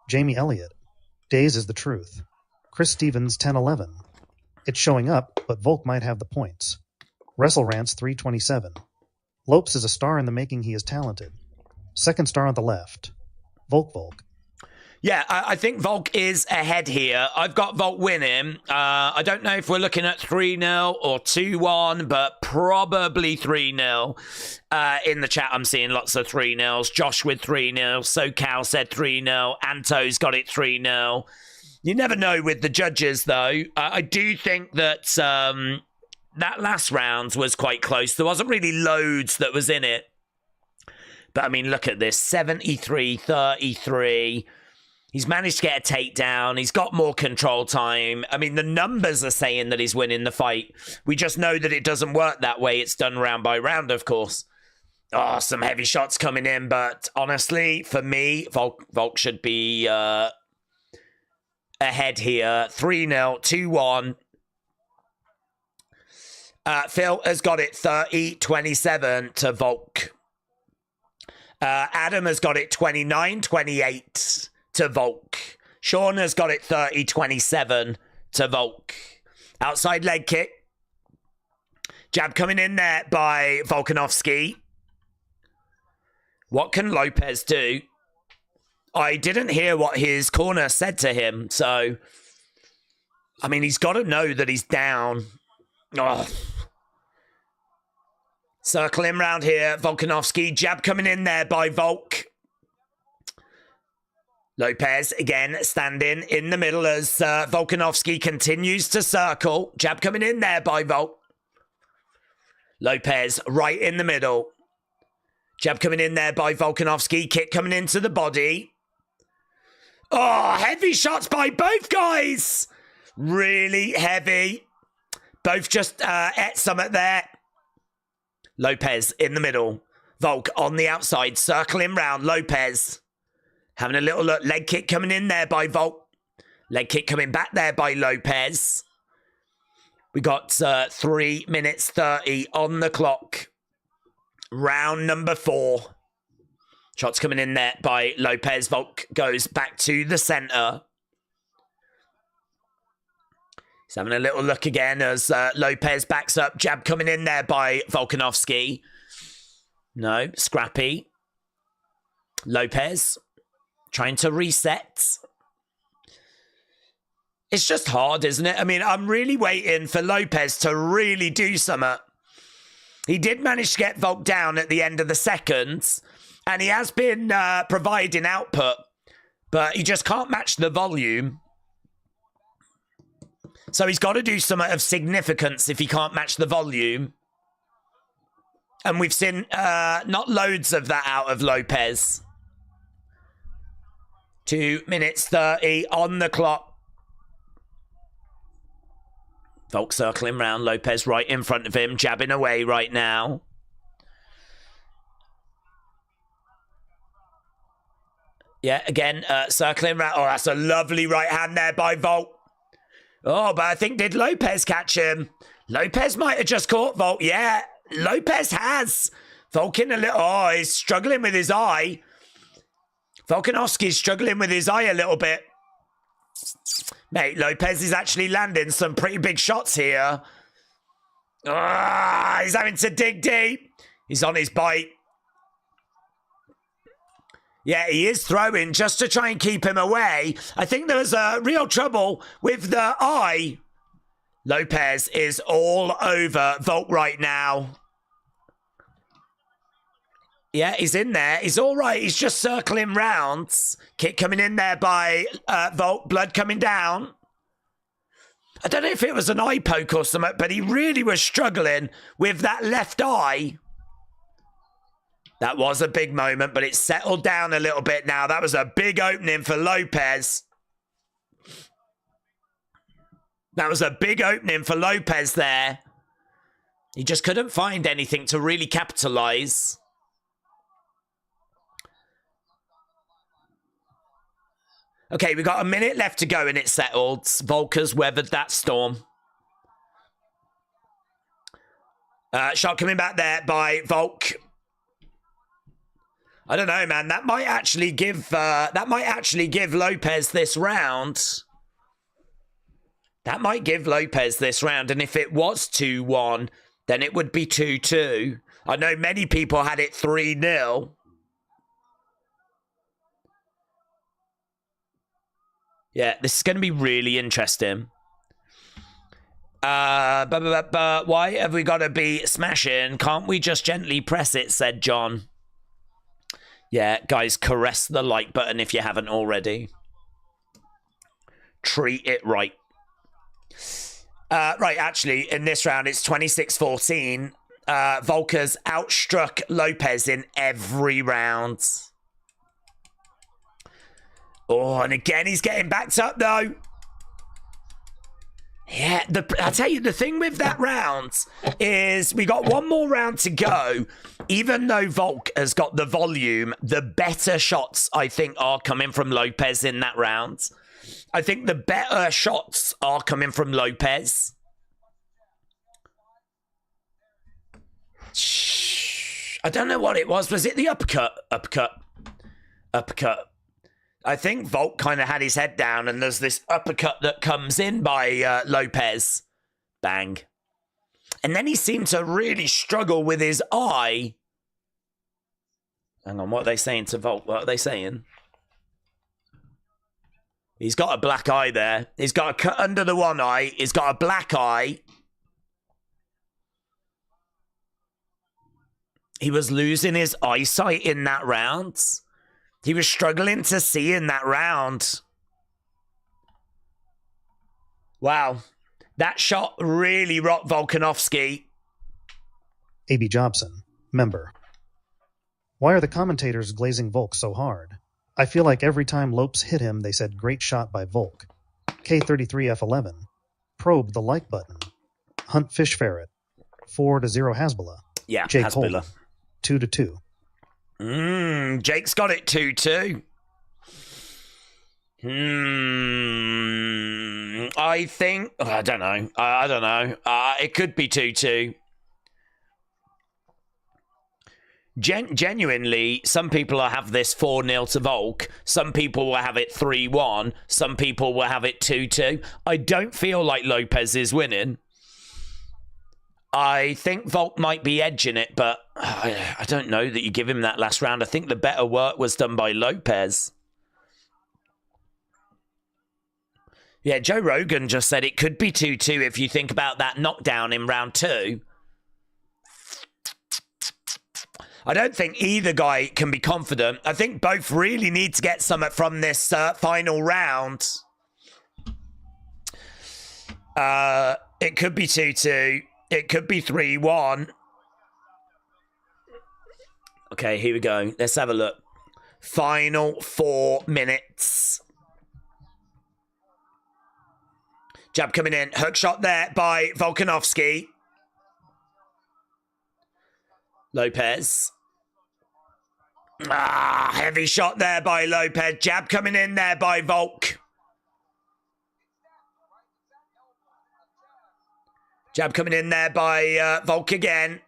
Jamie Elliott. Days is the truth. Chris Stevens 10-11. It's showing up, but Volk might have the points. Wrestle Rants 327. Lopes is a star in the making. He is talented. Second star on the left. Volk. Yeah, I think Volk is ahead here. I've got Volk winning. I don't know if we're looking at 3-0 or 2-1, but probably 3-0. In the chat, I'm seeing lots of 3-0s. Josh with 3-0. SoCal said 3-0. Anto's got it 3-0. You never know with the judges, though. I do think that that last round was quite close. There wasn't really loads that was in it. But, I mean, look at this. 73-33. He's managed to get a takedown. He's got more control time. I mean, the numbers are saying that he's winning the fight. We just know that it doesn't work that way. It's done round by round, of course. Oh, some heavy shots coming in. But honestly, for me, Volk should be ahead here. 3-0, 2-1. Phil has got it 30-27 to Volk. Adam has got it 29-28 to Volk. Sean has got it 30-27 to Volk. Outside leg kick. Jab coming in there by Volkanovski. What can Lopes do? I didn't hear what his corner said to him, so I mean, he's got to know that he's down. Oh. Circling round here, Volkanovski. Jab coming in there by Volk. Lopes again standing in the middle as Volkanovski continues to circle. Jab coming in there by Volk. Lopes right in the middle. Jab coming in there by Volkanovski. Kick coming into the body. Oh, heavy shots by both guys. Really heavy. Both just ate something there. Lopes in the middle. Volk on the outside, circling round. Lopes having a little look. Leg kick coming in there by Volk. Leg kick coming back there by Lopes. We got 3 minutes 30 on the clock. Round number 4. Shots coming in there by Lopes. Volk goes back to the centre. He's having a little look again as Lopes backs up. Jab coming in there by Volkanovski. No, scrappy. Lopes trying to reset. It's just hard, isn't it? I mean, I'm really waiting for Lopes to really do something. He did manage to get Volk down at the end of the seconds, and he has been providing output, but he just can't match the volume. So he's got to do something of significance if he can't match the volume. And we've seen not loads of that out of Lopes. 2 minutes 30 on the clock. Volk circling round. Lopes right in front of him, jabbing away right now. Yeah, again, circling round. Oh, that's a lovely right hand there by Volk. Oh, but I think, did Lopes catch him? Lopes might have just caught Volk. Yeah, Lopes has. Volk in a little... Oh, he's struggling with his eye. Volkanovski's struggling with his eye a little bit. Mate, Lopes is actually landing some pretty big shots here. Ah, he's having to dig deep. He's on his bite. Yeah, he is throwing just to try and keep him away. I think there was real trouble with the eye. Lopes is all over Volk right now. Yeah, he's in there. He's all right. He's just circling rounds. Kick coming in there by Volk. Blood coming down. I don't know if it was an eye poke or something, but he really was struggling with that left eye. That was a big moment, but it's settled down a little bit now. That was a big opening for Lopes. That was a big opening for Lopes there. He just couldn't find anything to really capitalize. Okay, we got a minute left to go and it's settled. Volker's weathered that storm. Shot coming back there by Volk. I don't know, man. That might actually give Lopes this round. That might give Lopes this round. And if it was 2-1, then it would be 2-2. I know many people had it 3-0. Yeah, this is going to be really interesting. Why have we got to be smashing? Can't we just gently press it, said John. Yeah, guys, caress the like button if you haven't already. Treat it right. Right, actually, in this round, it's 26-14. Volker's outstruck Lopes in every round. Oh, and again, he's getting backed up, though. Yeah, I tell you, the thing with that round is we got one more round to go. Even though Volk has got the volume, the better shots, I think, are coming from Lopes in that round. I think the better shots are coming from Lopes. I don't know what it was. Was it the uppercut? Uppercut. I think Volk kind of had his head down and there's this uppercut that comes in by Lopes. Bang. And then he seemed to really struggle with his eye. Hang on, what are they saying to Volk? What are they saying? He's got a black eye there. He's got a cut under the one eye. He's got a black eye. He was losing his eyesight in that round. He was struggling to see in that round. Wow. That shot really rocked Volkanovski. A.B. Jobson, member. Why are the commentators glazing Volk so hard? I feel like every time Lopes hit him, they said, great shot by Volk. K33F11. Probe the like button. Hunt Fish Ferret. 4-0 Hasbullah. Yeah, Jake Hasbullah. 2-2. Jake's got it 2-2. I think... I don't know. I don't know. It could be 2-2. Genuinely, some people will have this 4-0 to Volk. Some people will have it 3-1. Some people will have it 2-2. I don't feel like Lopes is winning. I think Volk might be edging it, but I don't know that you give him that last round. I think the better work was done by Lopes. Yeah, Joe Rogan just said it could be 2-2 if you think about that knockdown in round 2. I don't think either guy can be confident. I think both really need to get something from this final round. It could be 2-2. It could be 3-1. Okay, here we go. Let's have a look. Final 4 minutes. Jab coming in. Hook shot there by Volkanovski. Lopes. Heavy shot there by Lopes. Jab coming in there by Volk. Jab coming in there by Volk again.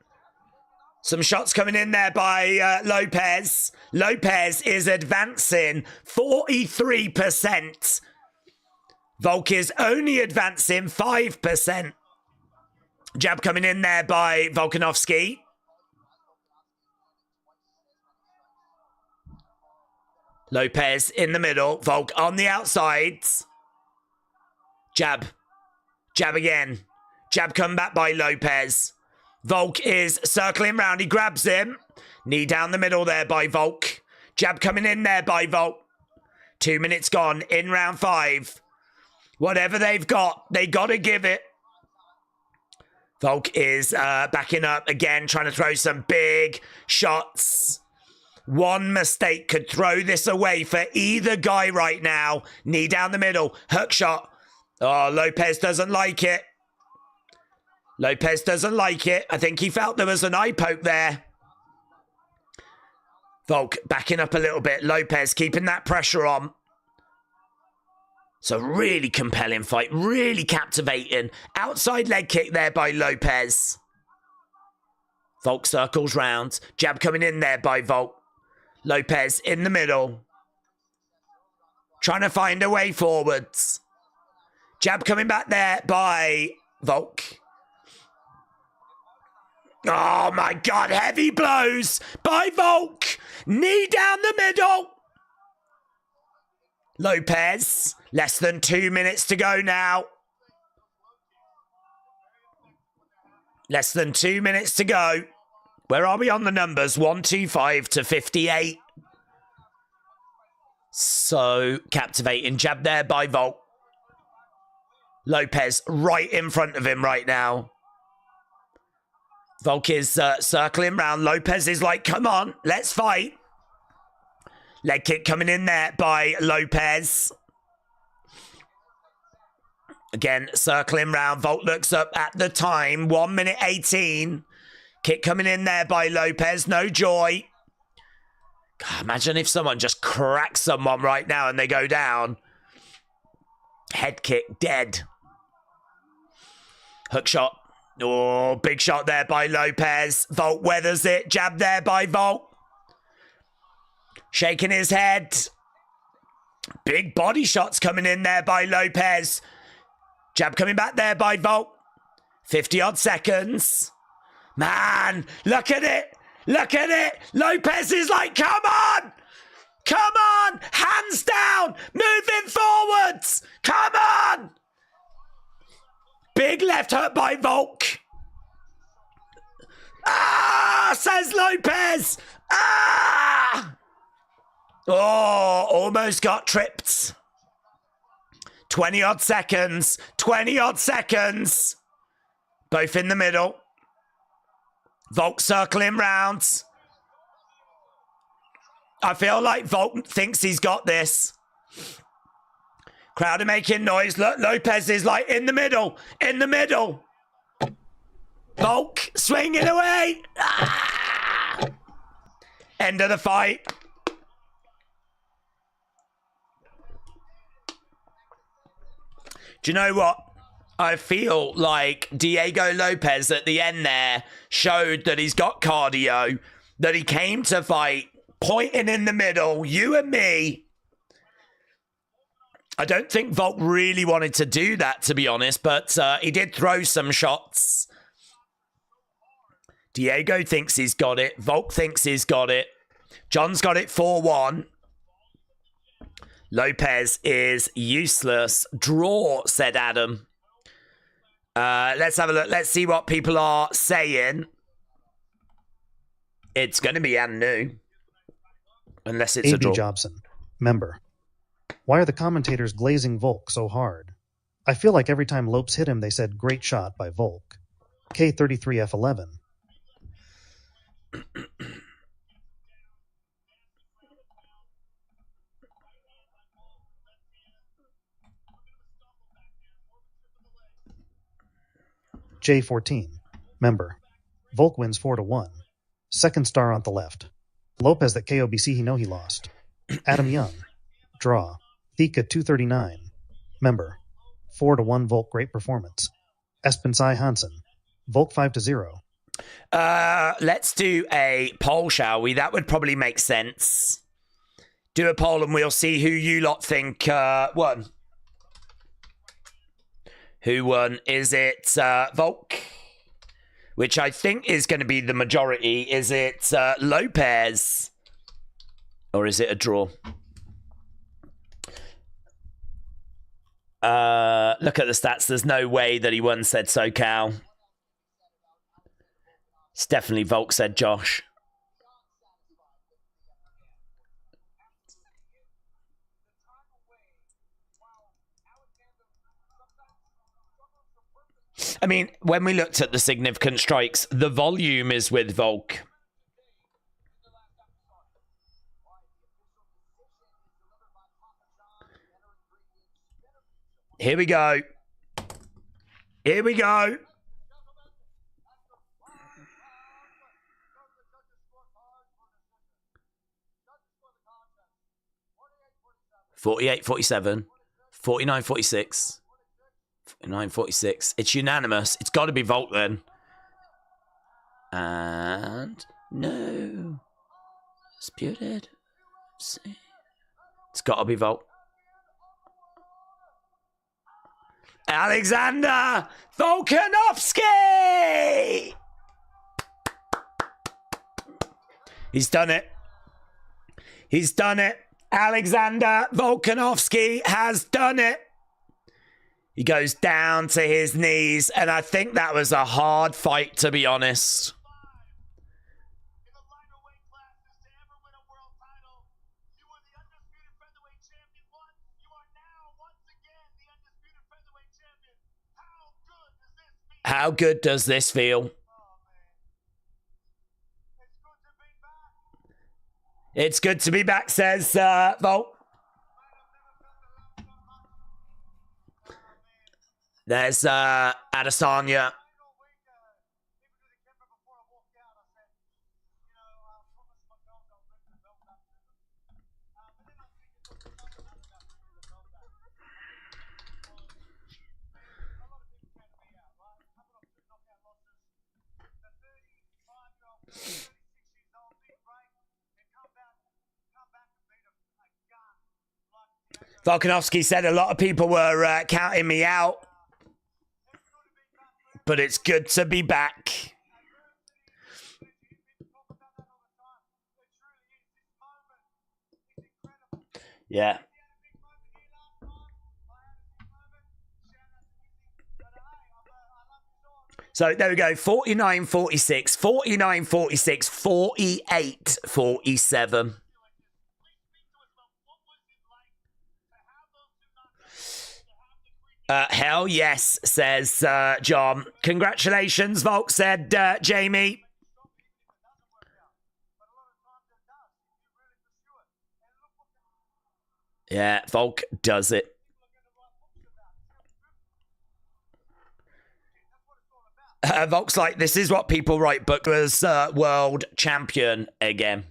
Some shots coming in there by Lopes. Lopes is advancing 43%. Volk is only advancing 5%. Jab coming in there by Volkanovski. Lopes in the middle. Volk on the outsides. Jab. Jab again. Jab come back by Lopes. Volk is circling round. He grabs him. Knee down the middle there by Volk. Jab coming in there by Volk. 2 minutes gone in round 5. Whatever they've got, they got to give it. Volk is backing up again, trying to throw some big shots. One mistake could throw this away for either guy right now. Knee down the middle. Hook shot. Oh, Lopes doesn't like it. Lopes doesn't like it. I think he felt there was an eye poke there. Volk backing up a little bit. Lopes keeping that pressure on. It's a really compelling fight. Really captivating. Outside leg kick there by Lopes. Volk circles round. Jab coming in there by Volk. Lopes in the middle. Trying to find a way forwards. Jab coming back there by Volk. Oh my God, heavy blows by Volk. Knee down the middle. Lopes, less than 2 minutes to go now. Less than 2 minutes to go. Where are we on the numbers? 125 to 58. So captivating. Jab there by Volk. Lopes right in front of him right now. Volk is circling round. Lopes is like, come on, let's fight. Leg kick coming in there by Lopes. Again, circling round. Volk looks up at the time. 1 minute 18. Kick coming in there by Lopes. No joy. God, imagine if someone just cracks someone right now and they go down. Head kick, dead. Hook shot. Oh, big shot there by Lopes. Volk weathers it. Jab there by Volk. Shaking his head. Big body shots coming in there by Lopes. Jab coming back there by Volk. 50-odd seconds. Man, look at it. Look at it. Lopes is like, come on. Come on. Hands down. Moving forwards. Come on. Big left hook by Volk. Ah, says Lopes. Ah. Oh, almost got tripped. 20-odd seconds. 20-odd seconds. Both in the middle. Volk circling round. I feel like Volk thinks he's got this. Crowd are making noise. Look, Lopes is like in the middle. In the middle. Volk swinging away. Ah! End of the fight. Do you know what? I feel like Diego Lopes at the end there showed that he's got cardio, that he came to fight, pointing in the middle, you and me. I don't think Volk really wanted to do that, to be honest, but he did throw some shots. Diego thinks he's got it. Volk thinks he's got it. John's got it 4-1. Lopes is useless. Draw, said Adam. Let's have a look. Let's see what people are saying. It's going to be Anu. Unless it's a draw. Jobson, member. Why are the commentators glazing Volk so hard? I feel like every time Lopes hit him, they said, great shot by Volk. K33F11. J14, member. Volk wins 4-1. Second star on the left. Lopes that KOBC he know he lost. Adam Young, draw. Thika 239, member. 4-1 Volk, great performance. Espensai Hansen, Volk 5-0. Let's do a poll, shall we? That would probably make sense. Do a poll and we'll see who you lot think won. Who won? Is it Volk? Which I think is going to be the majority. Is it Lopes? Or is it a draw? Look at the stats. There's no way that he won, said SoCal. It's definitely Volk, said Josh. I mean, when we looked at the significant strikes, the volume is with Volk. Here we go. Here we go. $48, $47, $49, $46, $49, $46. It's unanimous. It's got to be Volk then. And no. Disputed. Let's see. It's got to be Volk. Alexander Volkanovski! He's done it. He's done it. Alexander Volkanovski has done it. He goes down to his knees, and I think that was a hard fight, to be honest. How good does this feel? It's good to be back, says Volk. There's Adesanya. Volkanovski said a lot of people were counting me out, but it's good to be back. Yeah. So there we go, 49-46, 49-46, 48-47. Hell yes, says John. Congratulations, Volk, said Jamie. Yeah, Volk does it. Volk's like, this is what people write, but was world champion again.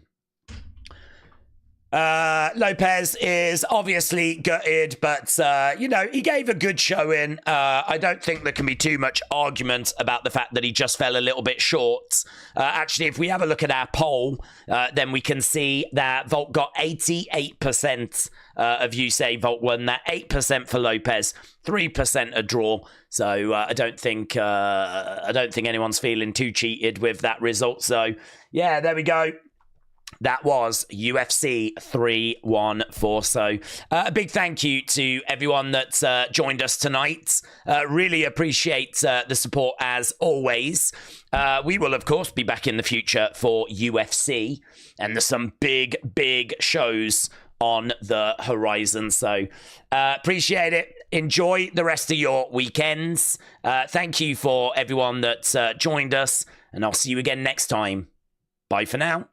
Lopez is obviously gutted, but, you know, he gave a good showing. I don't think there can be too much argument about the fact that he just fell a little bit short. Actually, if we have a look at our poll, then we can see that Volk got 88% of you say Volk won that, 8% for Lopez, 3% a draw. So I don't think anyone's feeling too cheated with that result. So, yeah, there we go. That was UFC 314. So a big thank you to everyone that's joined us tonight. Really appreciate the support as always. We will, of course, be back in the future for UFC. And there's some big, big shows on the horizon. So appreciate it. Enjoy the rest of your weekends. Thank you for everyone that joined us. And I'll see you again next time. Bye for now.